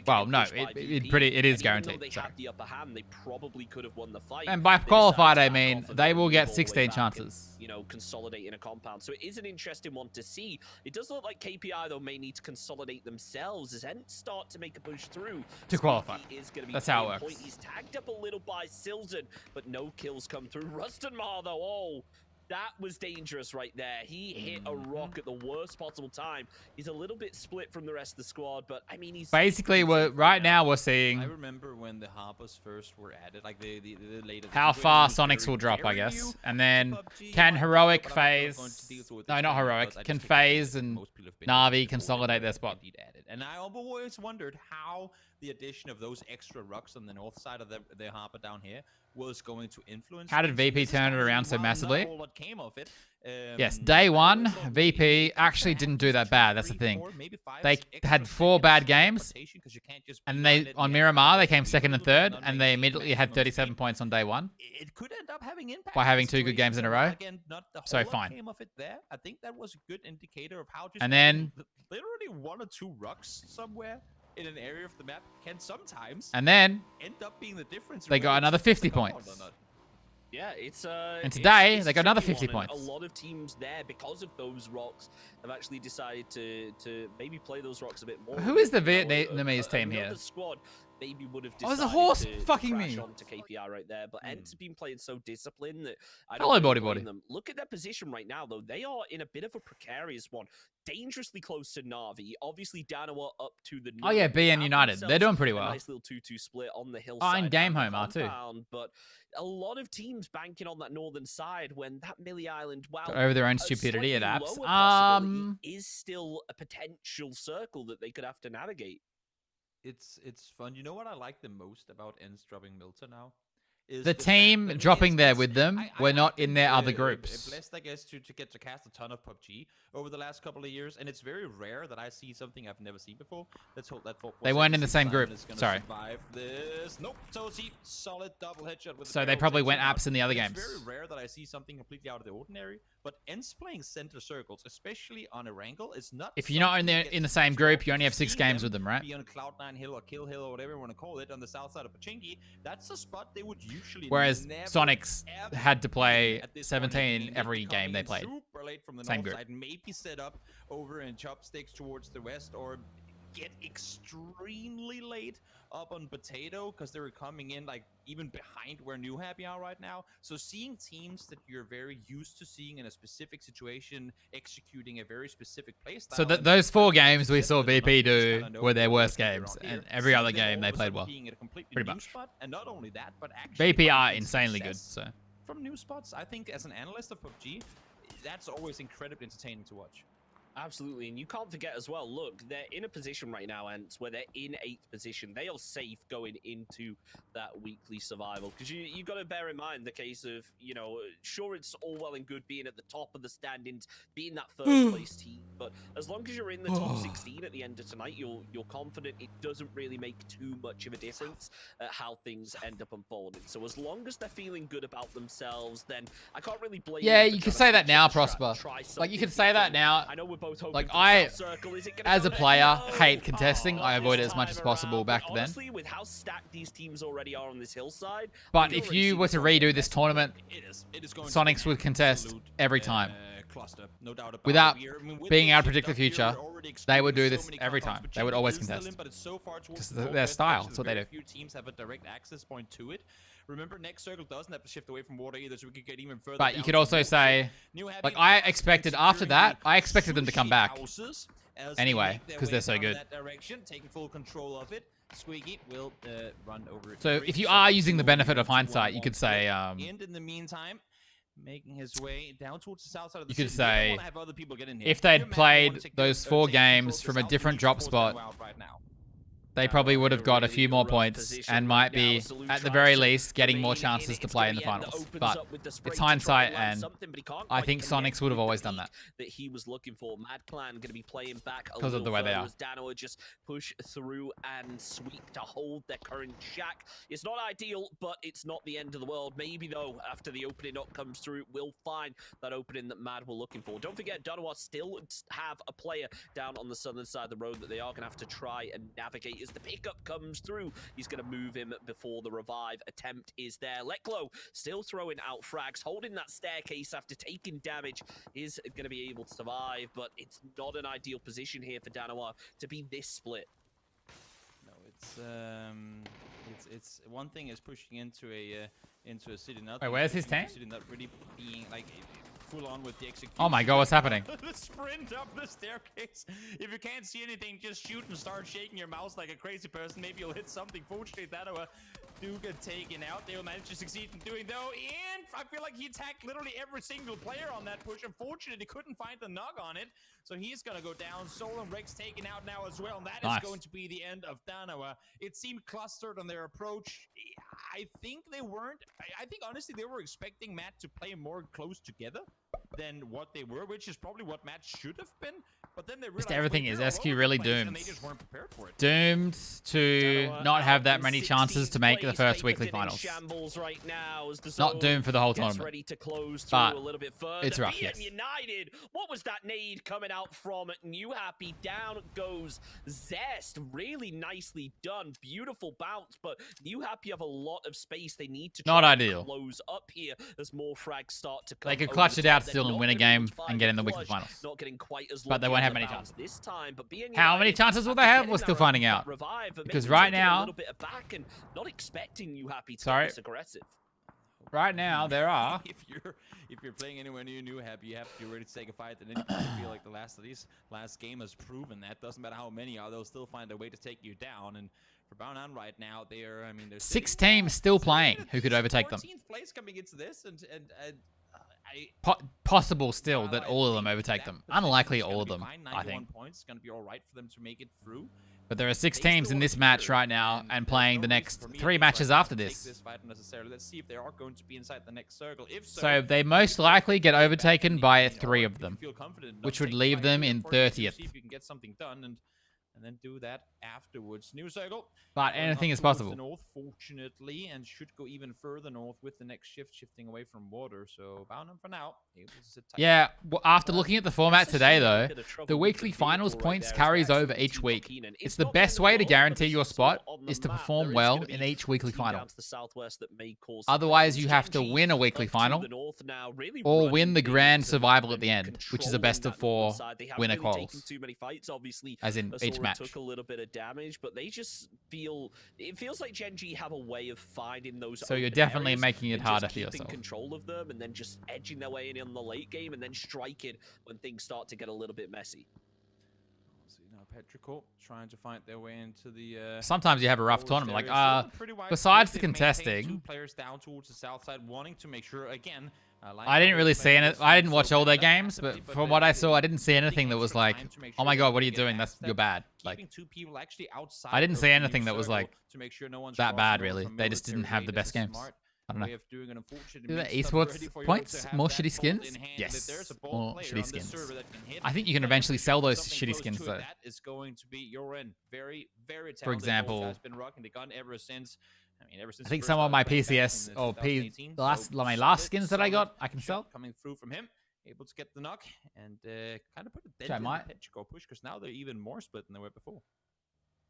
Well, no, it is guaranteed. They had the upper hand. They probably could have won the fight. And by qualified, I mean they will get 16 chances. And, you know, consolidate in a compound. So it is an interesting one to see. It does look like KPI though may need to consolidate themselves as Ents start to make a push through to qualify. Is going to be That's how it works. He's tagged up a little by Silzen, but no kills come through. Rustenmar though, oh, that was dangerous right there. He hit a rock at the worst possible time. He's a little bit split from the rest of the squad, but I mean, he's basically right now we're seeing. I remember when the Harpers first were added, like the later. How far Sonics will drop, I guess, and then can Heroic FaZe? No, not Heroic. Can FaZe and Na'Vi consolidate their spot? And I always wondered how the addition of those extra rucks on the north side of the Harper down here was going to influence. How did VP turn it around so massively? What came of it. Yes, day one, VP actually didn't do that bad. That's the thing. They had 4 bad games, and they on Miramar they came 2nd and 3rd, and they immediately had 37 points on day one. It could end up having impact by having 2 good games in a row. Again, not the so whole lot fine. Came of it there. I think that was a good indicator of how just and then literally 1 or 2 rucks somewhere in an area of the map can sometimes and then end up being the difference. They got another 50 points. Yeah, it's and today it's they got another 50 and points. A lot of teams there, because of those rocks, have actually decided to maybe play those rocks a bit more. Who is the Vietnamese team here? Squad maybe would have Oh, there's decided a horse to fucking crash me. onto KPI right there, but Ents have been playing so disciplined that I Hello, don't really body. blame them. Look at their position right now, though. They are in a bit of a precarious one. Dangerously close to Na'Vi. Obviously, Danawa up to the Oh yeah, BN United. They're doing pretty well. Nice little 2-2 split on the hillside. Oh, and Game the Home are too. compound, but a lot of teams banking on that northern side when that Millie Island, wow, Got over their own stupidity at apps. Is still a potential circle that they could have to navigate. It's fun. You know what I like the most about Ents dropping Milta now? Is The fact team that dropping it's- there it's- with them were not in their other groups. Blessed, I guess, to get to cast a ton of PUBG over the last couple of years, and it's very rare that I see something I've never seen before. Let's hope that They weren't in the same group. Sorry. Survive this. Nope. So see, solid double headshot with. So the they barrel probably takes went him out. apps in the other It's games. very rare that I see something completely out of the ordinary, But ENCE playing center circles, especially on Erangel, is not. If you're not in the same group, you only have 6 games with them, right? Be on Cloud9 Hill or Kill Hill or whatever you want to call it on the south side of Pochinki. That's a spot they would usually. Whereas never, Sonics ever had to play at this 17 point every game they played. Super late from the Same north group. side, maybe set up over in Chopsticks towards the west, or get extremely late up on Potato because they were coming in like even behind where New Happy are right now. So seeing teams that you're very used to seeing in a specific situation executing a very specific play style. So those 4 games we saw VP do were their worst games, and every other game they played well. Pretty much. And not only that, but actually VP are insanely good. So from new spots, I think as an analyst of PUBG, that's always incredibly entertaining to watch. Absolutely, and you can't forget as well, look, they're in a position right now, and where they're in 8th position. They are safe going into that weekly survival, because you got to bear in mind the case of, you know, sure, it's all well and good being at the top of the standings, being that first place team, but as long as you're in the top 16 at the end of tonight, you're confident it doesn't really make too much of a difference at how things end up unfolding. So as long as they're feeling good about themselves, then I can't really blame yeah, them for you trying could to say that switch now, up the strat, Prosper. try Like you something could say that different. now. I know we're both hoping Like for the I, South Circle. Is it gonna as go a there? player, No. hate contesting. I Not avoid it this as much as time possible around. back But then. honestly, with how stacked these teams already are on this hillside, But we if already you see were the to front redo end. this tournament, It is going to Sonics be would contest absolute, every time. Cluster, no doubt about Without it. With being this able to shift predict the up here, future, we're already they would do experiencing this so many every compounds. time. They would always Pochinki is still contest. in, but it's so far towards Because the their northwest style, edge, that's what very they do. Few teams have a direct access point to it. Remember, next circle doesn't have to shift away from water either, so we could get even further. But you down could to also water. say, New Happy like I fast expected and after securing that, the I expected them to come sushi back. houses as Anyway, they make their 'cause way they're so down good. That direction, taking full control of it. Squeaky will run over it. So Great if you shot. are using the benefit of 2-1-1 hindsight, you could say, and in the meantime, making his way down towards the south side of the you could city. They don't say, wanna have other people get in here. if If they'd you're mad, you played wanna take those the- 4 take control games of from the a south, different you drop need to spot, force them out right now. they probably would have got a really few more rough points position and right might now. be, Salute at the tries very to least, getting more remain in chances it. to It's play gonna in the be Ed that finals. opens But up with the spray it's to try hindsight, land and something, but he can't I quite think connect Sonics would have with always the done that. peak that he was looking for. Mad Clan going to be playing back a Because of little the way they further are. as Dano just push through and sweep to hold their current shack. It's not ideal, but it's not the end of the world. Maybe though, after the opening up comes through, we'll find that opening that Mad were looking for. Don't forget, Dano still have a player down on the southern side of the road that they are going to have to try and navigate as the pickup comes through. He's going to move him before the revive attempt is there. Leklo still throwing out frags, holding that staircase after taking damage, is going to be able to survive, but it's not an ideal position here for Danoa to be this split. No, it's one thing is pushing into a city. Wait, where's his pushing into a tank? city, not really being like full on with the execution. Oh my god, what's happening? The sprint up the staircase. If you can't see anything, just shoot and start shaking your mouse like a crazy person. Maybe you'll hit something. Fortunately, Danoa do get taken out. They will manage to succeed in doing though. And I feel like he attacked literally every single player on that push. Unfortunately, he couldn't find the nug on it. So he's going to go down. Soul and Rex taken out now as well. And that Nice. is going to be the end of Danoa. It seemed clustered on their approach. I think they weren't. I think honestly they were expecting Matt to play more close together than what they were, which is probably what Matt should have been. But then they realized Just everything wait, is they're all SQ over the really place, and doomed. they just weren't prepared for it. Doomed to not have that many chances to make the first Paper weekly Thin in finals. shambles right now as the Not zone doomed for the whole gets tournament. ready to close through But a little bit further. it's rough, BM yes. United. What was that nade coming out from New Happy? Down goes Zest. Really nicely done. Beautiful bounce, but New Happy have a lot of space. They need to Not try ideal. and close up here as more frags start to come. They could over clutch the it top. out They're still and not win a gonna be able game to find and get the in the weekly clutch. finals. Not getting quite as But they lucky won't on have the many bounce chances. this time. But BM How many United, chances will they after have? getting We're still that finding out. revive, are Because maybe right taking a now, little bit back and not expecting New Happy to Sorry. get this aggressive. right now there are If you're playing anywhere near New Happy, you have to be ready to take a fight. And I feel like the last game has proven that. Doesn't matter how many are, they'll still find a way to take you down. And for Brown right now, they're 6 teams still playing who could overtake them. 14th place coming into this, and Possible still that all of them overtake them. Unlikely all of them, I 91 think. points, going to be all right for them to make it through. But there are 6 teams in this match right now and playing the next 3 matches after Take this. this fight necessarily. Let's see if they are going to be inside the next circle. If so, So they most likely get overtaken by 3 of them, feel confident enough which to would take leave fight them here in for it, 30th. see if you can get something done. And and then do that afterwards. New circle. But going anything up is towards possible. The north, fortunately, and should go even further north with the next shift, shifting away from water. So Boundham for now. Able to sit tight. Yeah, after looking at the format today, though, the weekly finals points carries over each week. It's the best way to guarantee your spot is to perform well in each weekly final. Otherwise, you have to win a weekly final or win the grand survival at the end, which is a best of 4 winner quals. As in each match. Took a little bit of damage, but they just feel it feels like Gen G have a way of finding those. So you're open definitely areas making it and harder just for keeping yourself. control of them, and then just edging their way in the late game, and then striking when things start to get a little bit messy. So now Petrichor trying to find their way into the. Sometimes you have a rough forest tournament. area. Like, Still a pretty wide besides split. the They've maintained contesting, 2 players down towards the south side, wanting to make sure again. I didn't really see it. I didn't watch all their games, but from what I saw, I didn't see anything that was like, "Oh my god, what are you doing? You're bad." Like, I didn't see anything that was like that bad. Really, they just didn't have the best games. I don't know. Do the esports points more shitty skins? Yes, more shitty skins. I think you can eventually sell those shitty skins though. That is going to be your end. Very, very talented. For example, has been rocking the gun ever since. Ever since I think some of my PCS or my last skins that I got, I can sell. Coming through from him, able to get the knock and kind of put a I dent in the might. Petrichor push because now they're even more split than they were before.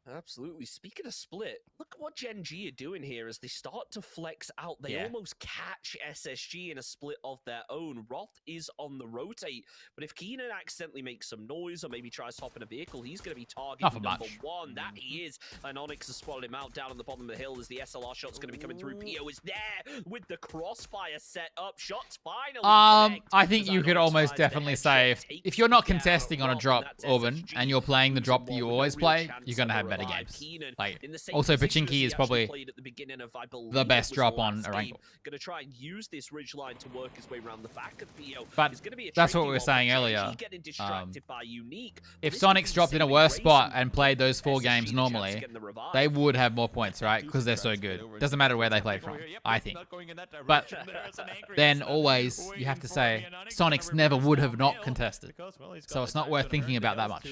Absolutely. Speaking of split, look at what Gen G are doing here as they start to flex out. They Yeah. almost catch SSG in a split of their own. Roth is on the rotate, but if Keenan accidentally makes some noise or maybe tries to hop in a vehicle, he's going to be targeting Not for number much. 1. That he is. And Onyx has spotted him out down on the bottom of the hill as the SLR shot's going to be coming through. Pio is there with the crossfire set up. Shots finally connect. I think you could almost definitely say if you're not contesting on a drop, Orban, and you're playing the drop that you always play, you're gonna have better games. Like, also Pachinki is probably the best drop on a ranked. Gonna try and use this ridge line to work his way around the back of Pio. But It's gonna be a that's what tricky we were one, saying but earlier. Gen G getting distracted by Unique. If This Sonic's could be dropped in a simply worse spot racing and played those 4 games SSG the chance normally, of getting the revive. they would have more points, right? Because they're so good. Doesn't matter where they play from, I think. But then always you have to say Sonic's never would have not contested. So it's not worth thinking about that much.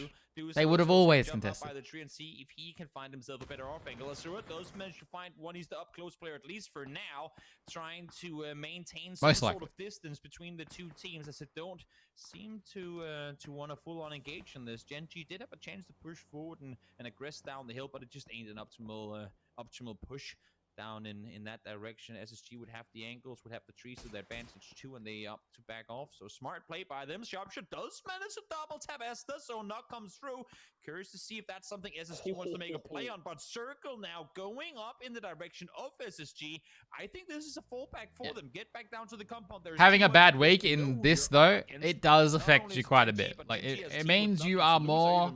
They would have always contested. By the tree and see if he can find himself a better off angle. As does manage to find one. He's the up close player, at least for now, trying to maintain some sort of distance between the 2 teams, as it don't seem to want to full on engage in this. Gen G did have a chance to push forward and aggress down the hill, but it just ain't an optimal push down in that direction. SSG would have the angles, would have the trees to their advantage too, and they opt to back off. So smart play by them. Sharpshot does manage to double tap Esther, so knock comes through. Curious to see if that's something SSG wants to make a play on, but Circle now going up in the direction of SSG. I think this is a fallback for them. Get back down to the compound. There's Having a bad week in this, though, it does affect you quite a bit. Like, it means you are more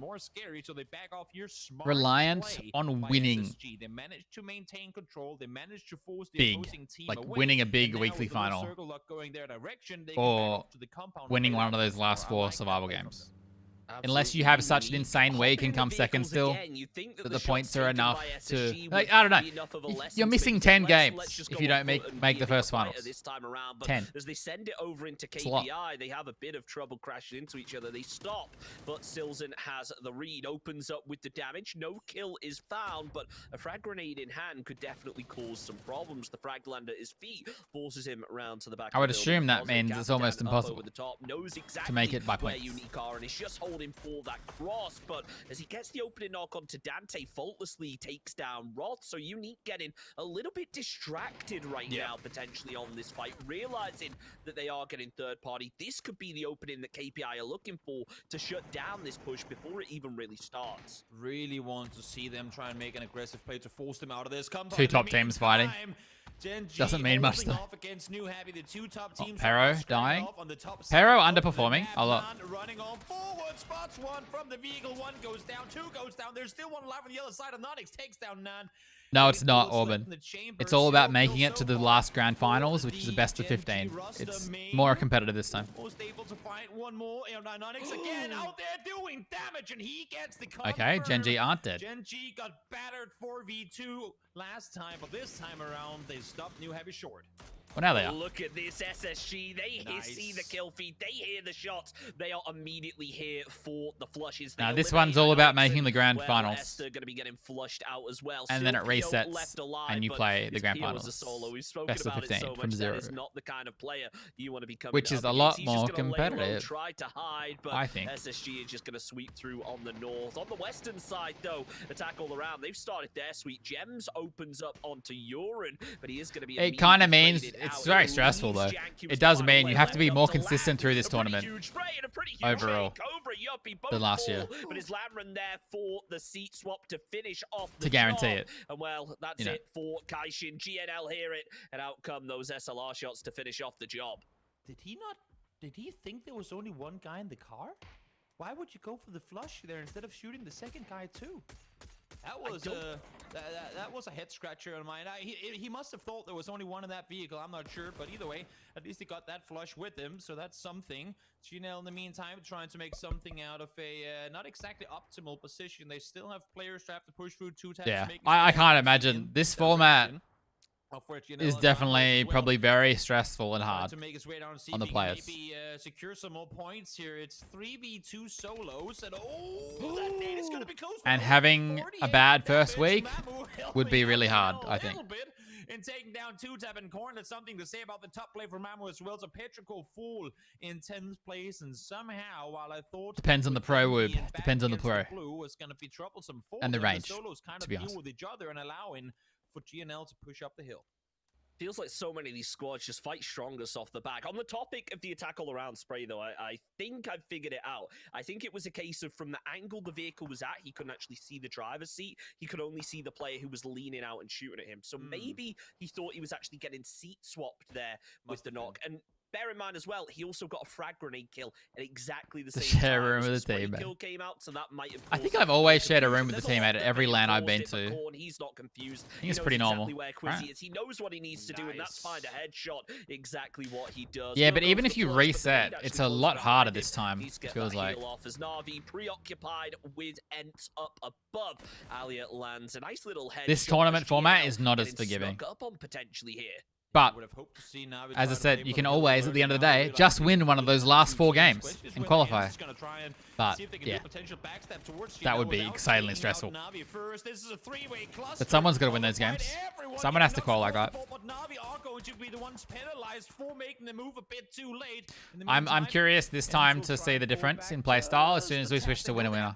reliant on winning They managed to maintain control. They managed to force the big, opposing team like away. winning a big And now weekly with the little final, circle lock going their direction, they can back or off to the compound winning and one of those last 4 survival games. Unless you have such an insane week and come second still, that the points are enough to, like, I don't know. You're missing 10 games if you don't make the first finals. This time around, but 10. as they send it over into a lot. KPI, they have a bit of trouble crashing into each other. They stop, but Silzen has the read, opens up with the damage. No kill is found, but a frag grenade in hand could definitely cause some problems. The frag lander at his feet forces him around to the back. I would of the assume building. that Positive means gap it's almost down up impossible over the top, knows exactly to make it by where points. Unique are, and he's just holding for that cross, but as he gets the opening knock onto Dante, faultlessly takes down Roth, so Unique getting a little bit distracted right now, potentially on this fight, realizing that they are getting third party. This could be the opening that KPI are looking for to shut down this push before it even really starts. Really want to see them try and make an aggressive play to force them out of this compound. 2 top teams fighting. Doesn't mean much though. Pero dying. Pero underperforming a lot. Running on forward, spots one from the vehicle. 1 goes down, 2 goes down. There's still 1 alive on the other side. Onyx takes down none. No, it's not, Orban. It's all about making it to the last grand finals, which is the best of 15. It's more competitive this time. Almost able to find 1 more. Onyx again out there doing damage, and he gets the Okay, Gen G aren't dead. Gen G got battered 4v2 last time, but this time around they stopped New Heavy short. Well, now they are. Look at this SSG. They see the kill feed. They hear the shots. They are immediately here for the flushes. Now this one's all about making the grand finals. Esther going to be getting flushed out as well. And then it Still Pio resets, left alive, and you but play the it's grand Pio as finals. a solo. We've spoken Best of about 15 it so from much. 0. That is not the kind of player you want to be coming Which is up a against. lot He's more just gonna lay low, competitive, try to hide, but I think. SSG is just going to sweep through on the north. On the western side, though, attack all around. They've started their sweep. Gems opens up onto Urine, but he is going to be. It kind of means it's very stressful though. It does mean you have to be more consistent through this tournament overall than last year But is Lamron there for the seat swap to finish off the to guarantee job? it. And well, that's it for Kaishin. GNL hear it, and out come those SLR shots to finish off the job. Did he think there was only one guy in the car? Why would you go for the flush there instead of shooting the second guy too? That was that was a head scratcher on mine. He must have thought there was only one in that vehicle. I'm not sure, but either way, at least he got that flush with him, so that's something. GNL in the meantime trying to make something out of a not exactly optimal position. They still have players who have to push through 2 taps. Yeah, I can't imagine this format is definitely probably very stressful and hard on the players. Maybe secure some more points here. It's 3v2 solos, and that nade is going to be close. And having a bad first week would be really hard, I think. And taking down 2-tap and Corn, that's something to say about the top play for Mamu as well. It's a Petrichor full in 10th place, and somehow, while I thought Depends on the pro, Whoop. Depends on the pro. Blue was going to be troublesome for and the range, solos kind to of be deal honest. with each other and allowing for GNL to push up the hill. Feels like so many of these squads just fight strongest off the back. On the topic of the attack all around spray, though, I think I've figured it out. I think it was a case of from the angle the vehicle was at, he couldn't actually see the driver's seat. He could only see the player who was leaning out and shooting at him. So maybe he thought he was actually getting seat swapped there with the knock. And bear in mind as well, he also got a frag grenade kill at exactly the same share time. a room as with the team, kill came out, so that might have I think I've always shared a room with the team at every LAN I've been to. He's not confused. I think it's pretty normal. Exactly where Quizzy is. He knows what he needs to do, and that's find a headshot. Exactly what he does. Yeah, but even if you reset, it's a lot harder this time. It feels like. Off as Na'Vi preoccupied with Ents up above. Alia lands a nice little headshot. This tournament format is not as forgiving. Stuck up on potentially here. But, as I said, you can always, at the end of the day, just win one of those last 4 games and qualify. But, yeah, that would be insanely stressful. But someone's got to win those games. Someone has to call like that. I'm curious this time to see the difference in playstyle as soon as we switch to winner-winner.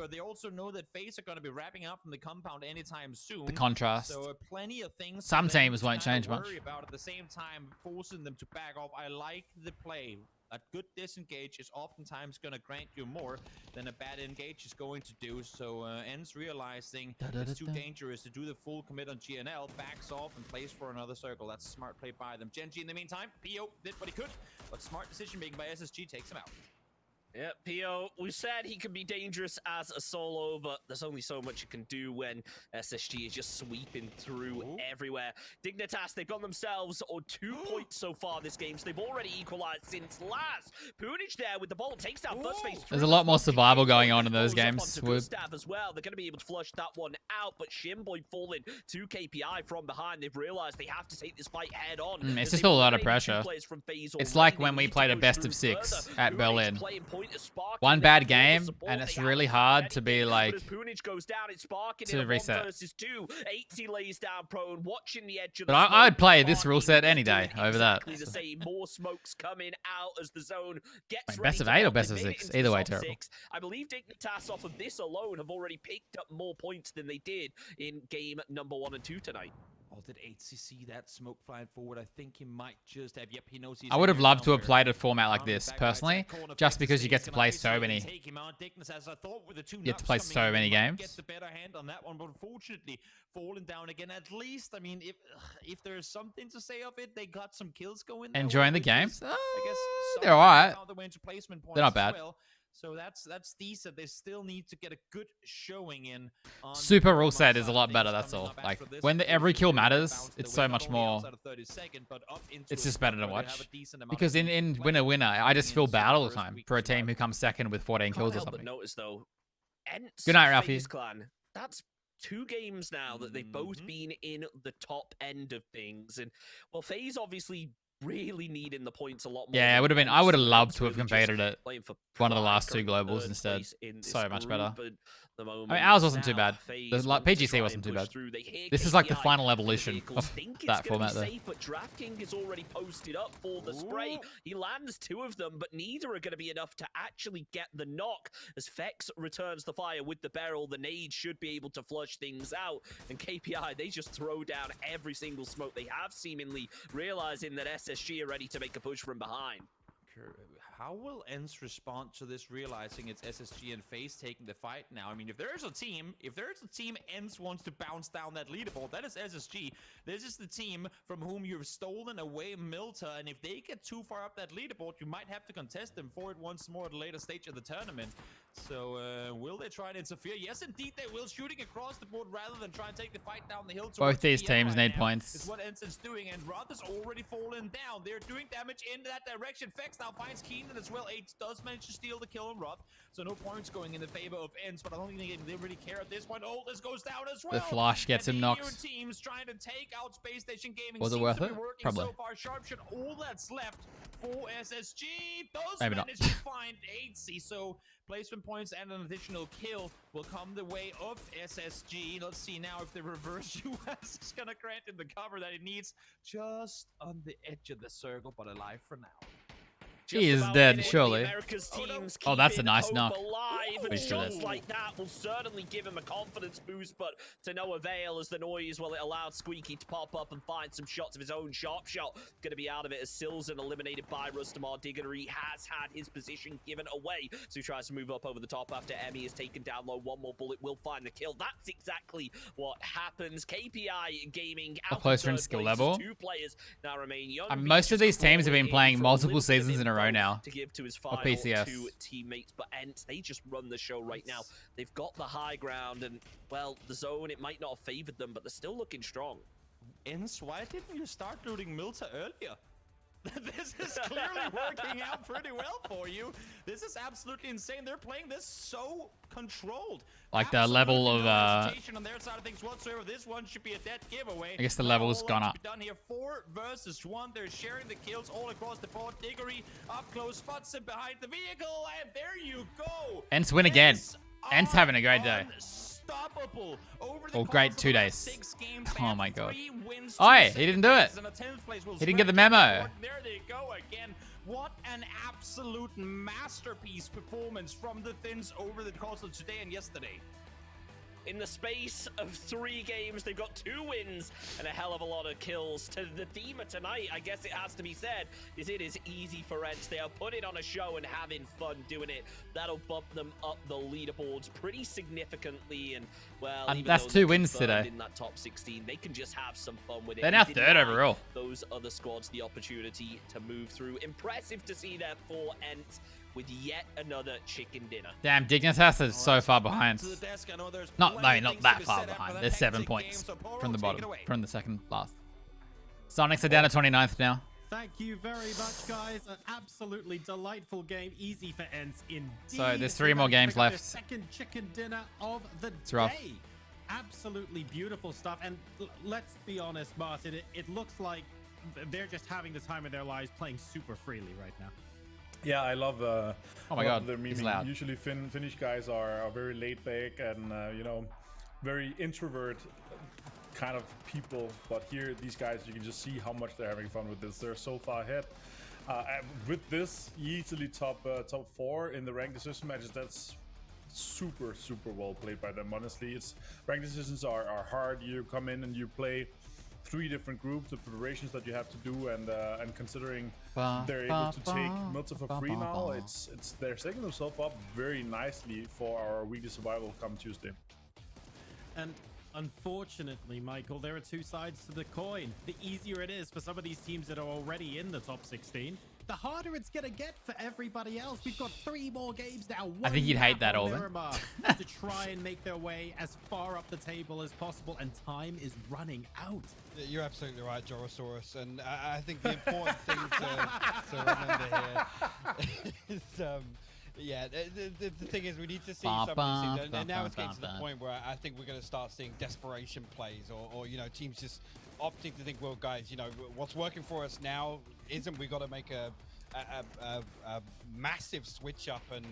They also know that FaZe are going to be wrapping up from the compound anytime soon. The contrast. So plenty of things. Some teams won't change much. About at the same time, forcing them to back off. I like the play. A good disengage is oftentimes going to grant you more than a bad engage is going to do. So Ends realizing it's too dangerous to do the full commit on GNL, backs off and plays for another circle. That's a smart play by them. Gen G in the meantime, Pio did what he could, but smart decision making by SSG takes him out. Yeah, Pio, we said he can be dangerous as a solo, but there's only so much you can do when SSG is just sweeping through everywhere. Dignitas, they've got themselves on 2 points so far this game, so they've already equalized since last. Punich there with the ball, takes down first phase. There's a lot more survival going on in those games. Gustav as well. They're going to be able to flush that one out, but Shimboy falling to KPI from behind. They've realized they have to take this fight head on. It's just a lot of pressure. It's like when we played a best of 6 at Berlin. One bad game, and it's really hard to be like to reset. But I'd play this rule set any day over that. More smokes coming out as the zone gets best of 8 or best of 6, either way terrible. I believe Dignitas off of this alone have already picked up more points than they did in game number 1 and 2 tonight. Oh, did HCC that smoke flying forward? I think he might just have. Yep, he knows he's. I would have loved to have played a format like this personally, just because you get to play so many. You get to play so many games. Get the better hand on that one, but unfortunately, falling down again. At least, I mean, if there's something to say of it, they got some kills going. Enjoying the games? I guess they're alright. They're not bad. So that's decent. They still need to get a good showing in. Super rule set is a lot better, that's all. Like, when every kill matters, it's so much more... It's just better to watch. Because in winner-winner, I just feel bad all the time for a team who comes second with 14 kills or something. Notice, though, Good night, Ralphie. Clan, that's 2 games now that they've both been in the top end of things. And, well, FaZe obviously really needing the points a lot more. Yeah, it would have been. I would have loved to have competed at playing for one of the pride, last 2 currently globals third instead. place in this So much better. group at the I moment. mean, ours wasn't too Now, bad. FaZe The want to PGC try wasn't and too push bad. through. They hear This is like the KPI final and the evolution vehicles of think it's that gonna format be there. safe, but DraftKings is already posted up for the spray. He lands 2 of them, but neither are going to be enough to actually get the knock. As Fex returns the fire with the barrel, the nade should be able to flush things out. And KPI, they just throw down every single smoke they have, seemingly realizing that SSG are ready to make a push from behind. How will ENCE respond to this, realizing it's SSG and FaZe taking the fight now? I mean, if there's a team ENCE wants to bounce down that leaderboard, that is SSG. This is the team from whom you've stolen away Milta, and if they get too far up that leaderboard, you might have to contest them for it once more at a later stage of the tournament. So, will they try and interfere? Yes, indeed they will, shooting across the board rather than try and take the fight down the hill. Both these teams right need now. points. It's what ENCE is doing, and Roth has already fallen down. They're doing damage in that direction. Fex now finds Keenan as well. 8 does manage to steal the kill on Roth, so no points going in the favor of ENCE, but I don't think they really care at this point. Oh, this goes down as well. The flash gets him knocked. Teams trying to take out Space Station Gaming. Was it seems worth to be it? working Probably. so far. Sharpshot, all that's left for SSG. Does Maybe not. manage to find 8C, so placement points and an additional kill will come the way of SSG. Let's see now if the reverse US is gonna grant him the cover that it needs, just on the edge of the circle, but alive for now. He is dead, surely. Oh, that's a nice knock. Alive, and Please do shots this. like that will certainly give him a confidence boost, but to no avail as the noise, well, it allowed Squeaky to pop up and find some shots of his own. Sharpshot going to be out of it as Silzen eliminated by Rustamar. Diggory has had his position given away, so he tries to move up over the top after Emmy is taken down low. One more bullet will find the kill. That's exactly what happens. KPI Gaming out closer of in third skill place as level. 2 players now remain. Young Most of these teams have been playing for a multiple little bit of seasons in a row info now. to give to his Of final PCS. 2 teammates, but ENCE, they just run the show right now. They've got the high ground, and well, the zone, it might not have favored them, but they're still looking strong. ENCE, why didn't you start looting Milta earlier? This is clearly working out pretty well for you. This is absolutely insane. They're playing this so controlled. Like the level of hesitation on their side of things whatsoever. This one should be a dead giveaway. I guess the level's gone up. Done here 4 versus 1. They're sharing the kills all across the board. Diggory up close, spots him behind the vehicle, and there you go. ENCE win again. ENCE having a great day. Unstoppable. Over the Or great course of 2 about days. 6 games, they Oh have my god. 3 wins, Oh, 2 he didn't do it. and a 10th place will He didn't get the spread memo. board. There they go again. What an absolute masterpiece performance from the Thins over the course of today and yesterday. In the space of 3 games, they've got 2 wins and a hell of a lot of kills. To the Dima tonight, I guess it has to be said, is it is easy for ENCE. They are putting on a show and having fun doing it. That'll bump them up the leaderboards pretty significantly. And, well, And even that's though 2 they're wins third today. in that top 16, they can just have some fun with it. They're now and third deny overall. Those other squads the opportunity to move through. Impressive to see there for ENCE with yet another chicken dinner. Damn, Dignitas is so far behind. Not that far behind. They're 7 points from the bottom, from the second last. Sonics are down to 29th now. Thank you very much, guys. An absolutely delightful game. Easy for ENCE indeed. So there's 3 more games left. Second chicken dinner of the It's rough. day. Absolutely beautiful stuff. And let's be honest, Martin, it looks like they're just having the time of their lives playing super freely right now. Yeah, I love. Oh my love god, their he's memeing. loud. Usually, Finnish guys are very laid back and you know, very introvert kind of people. But here, these guys, you can just see how much they're having fun with this. They're so far ahead. And with this, easily top 4 in the ranked decision matches. That's super well played by them. Honestly, it's ranked decisions are hard. You come in and you play 3 different groups, the preparations that you have to do, and considering they're able to take Milta for free now, it's they're setting themselves up very nicely for our weekly survival come Tuesday. And unfortunately, Michael, there are 2 sides to the coin. The easier it is for some of these teams that are already in the top 16, the harder it's gonna get for everybody else. We've got 3 more games now. I think you'd hate that, Alden. To try and make their way as far up the table as possible, and time is running out. You're absolutely right, Jorosaurus, and I think the important thing to remember here Yeah, the thing is, we need to see Ba, some of these ba, things, ba, and now ba, it's getting to the ba. point where I think we're going to start seeing desperation plays, or you know, teams just opting to think, well, guys, you know, what's working for us now isn't. We got to make a massive switch up and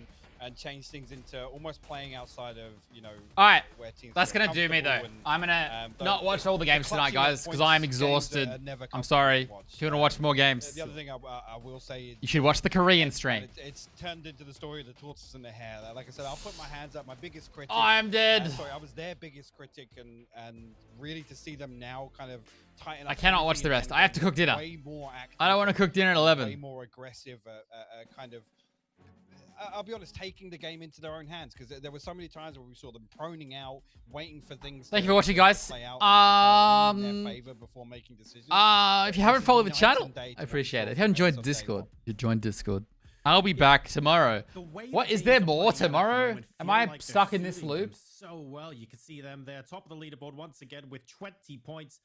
change things into almost playing outside of, you know, All right, where teams that's feel gonna do me though. comfortable I'm gonna but not watch all the games tonight, clutching of guys, because points I'm games exhausted. are never I'm comfortable sorry. to watch. If you want to watch more games, The other thing I will say is you should watch the Korean stream. it's turned into the story of the tortoise and the hare. Like I said, I'll put my hands up. My biggest critic. I'm dead. Sorry, I was their biggest critic, and really to see them now kind of tighten up. I cannot watch the rest. I have to cook dinner. Way more active, I don't want to cook dinner at 11. Way more aggressive, kind of. I'll be honest, taking the game into their own hands, because there were so many times where we saw them proning out, waiting for things. Thank you for watching, guys. Play out in their favor before making decisions. If you haven't followed the channel, day I to appreciate it. If resolve you haven't joined things on Discord, day you join Discord. I'll be back tomorrow. What is there more tomorrow? Am I stuck in this loop? So well, you can see them there, top of the leaderboard once again with 20 points.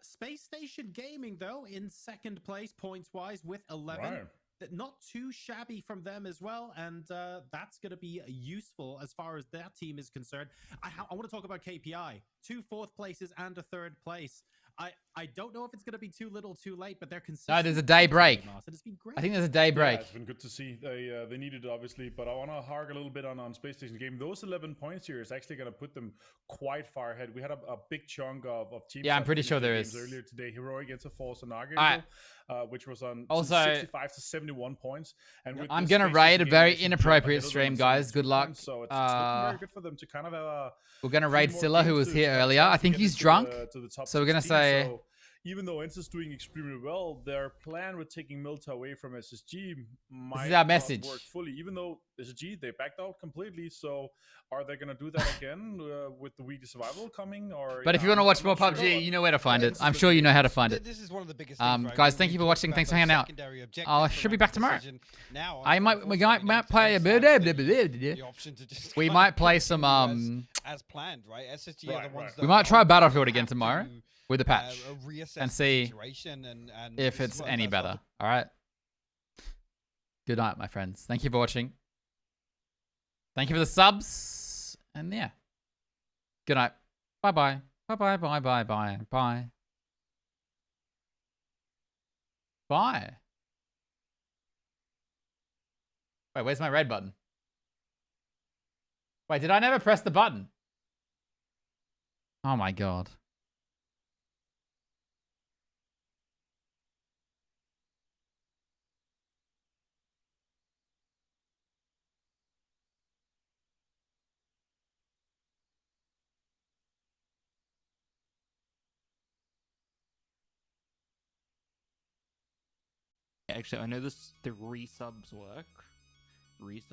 Space Station Gaming, though, in second place points-wise with 11. Right. Not too shabby from them as well, and that's going to be useful as far as their team is concerned. I want to talk about KPI. 2 fourth places and a third place. I don't know if it's going to be too little too late, but they're consistent. No, there's a day break. It's been great. I think there's a day break. Yeah, it's been good to see. They needed it, obviously, but I want to hark a little bit on Space Station Game. Those 11 points here is actually going to put them quite far ahead. We had a big chunk of teams. Yeah, I'm that pretty finished sure their there games is. earlier today. Heroic against a Force and Argo, Alright. which was on Also, 65 to 71 points. And with I'm this gonna Space raid Station a Game very actually inappropriate jumped ahead of them stream, on guys. Good 72 luck. points, so it's looking very good for them to kind of have We're gonna few raid more Scylla, who games was to here have a earlier. chance I to think get he's into drunk. to the top So we're gonna 16. say. So even though Ents is doing extremely well, their plan with taking Milta away from SSG might our not message. work fully. Even though SSG, they backed out completely. So are they going to do that again with the weekly survival coming? Or But if you want to watch more PUBG, you know where to find it. I'm sure you know how to find it. This is one of the biggest things, right? Guys, We thank you for watching. talked Thanks for about hanging those out. secondary objectives I should be around back the tomorrow. decision. Now, I might we might play the option to just we kind might of play some as planned, right? SSG are the ones that we might try don't Battlefield again have tomorrow to, with the patch reassess and the see situation and if this is it's what any that's what better. All right. Good night, my friends. Thank you for watching. Thank you for the subs. And yeah. Good night. Bye-bye. Bye-bye, bye-bye, bye. Bye. Bye. Wait, where's my red button? Wait, did I never press the button? Oh my god. Actually, I know this the resubs work. Resubs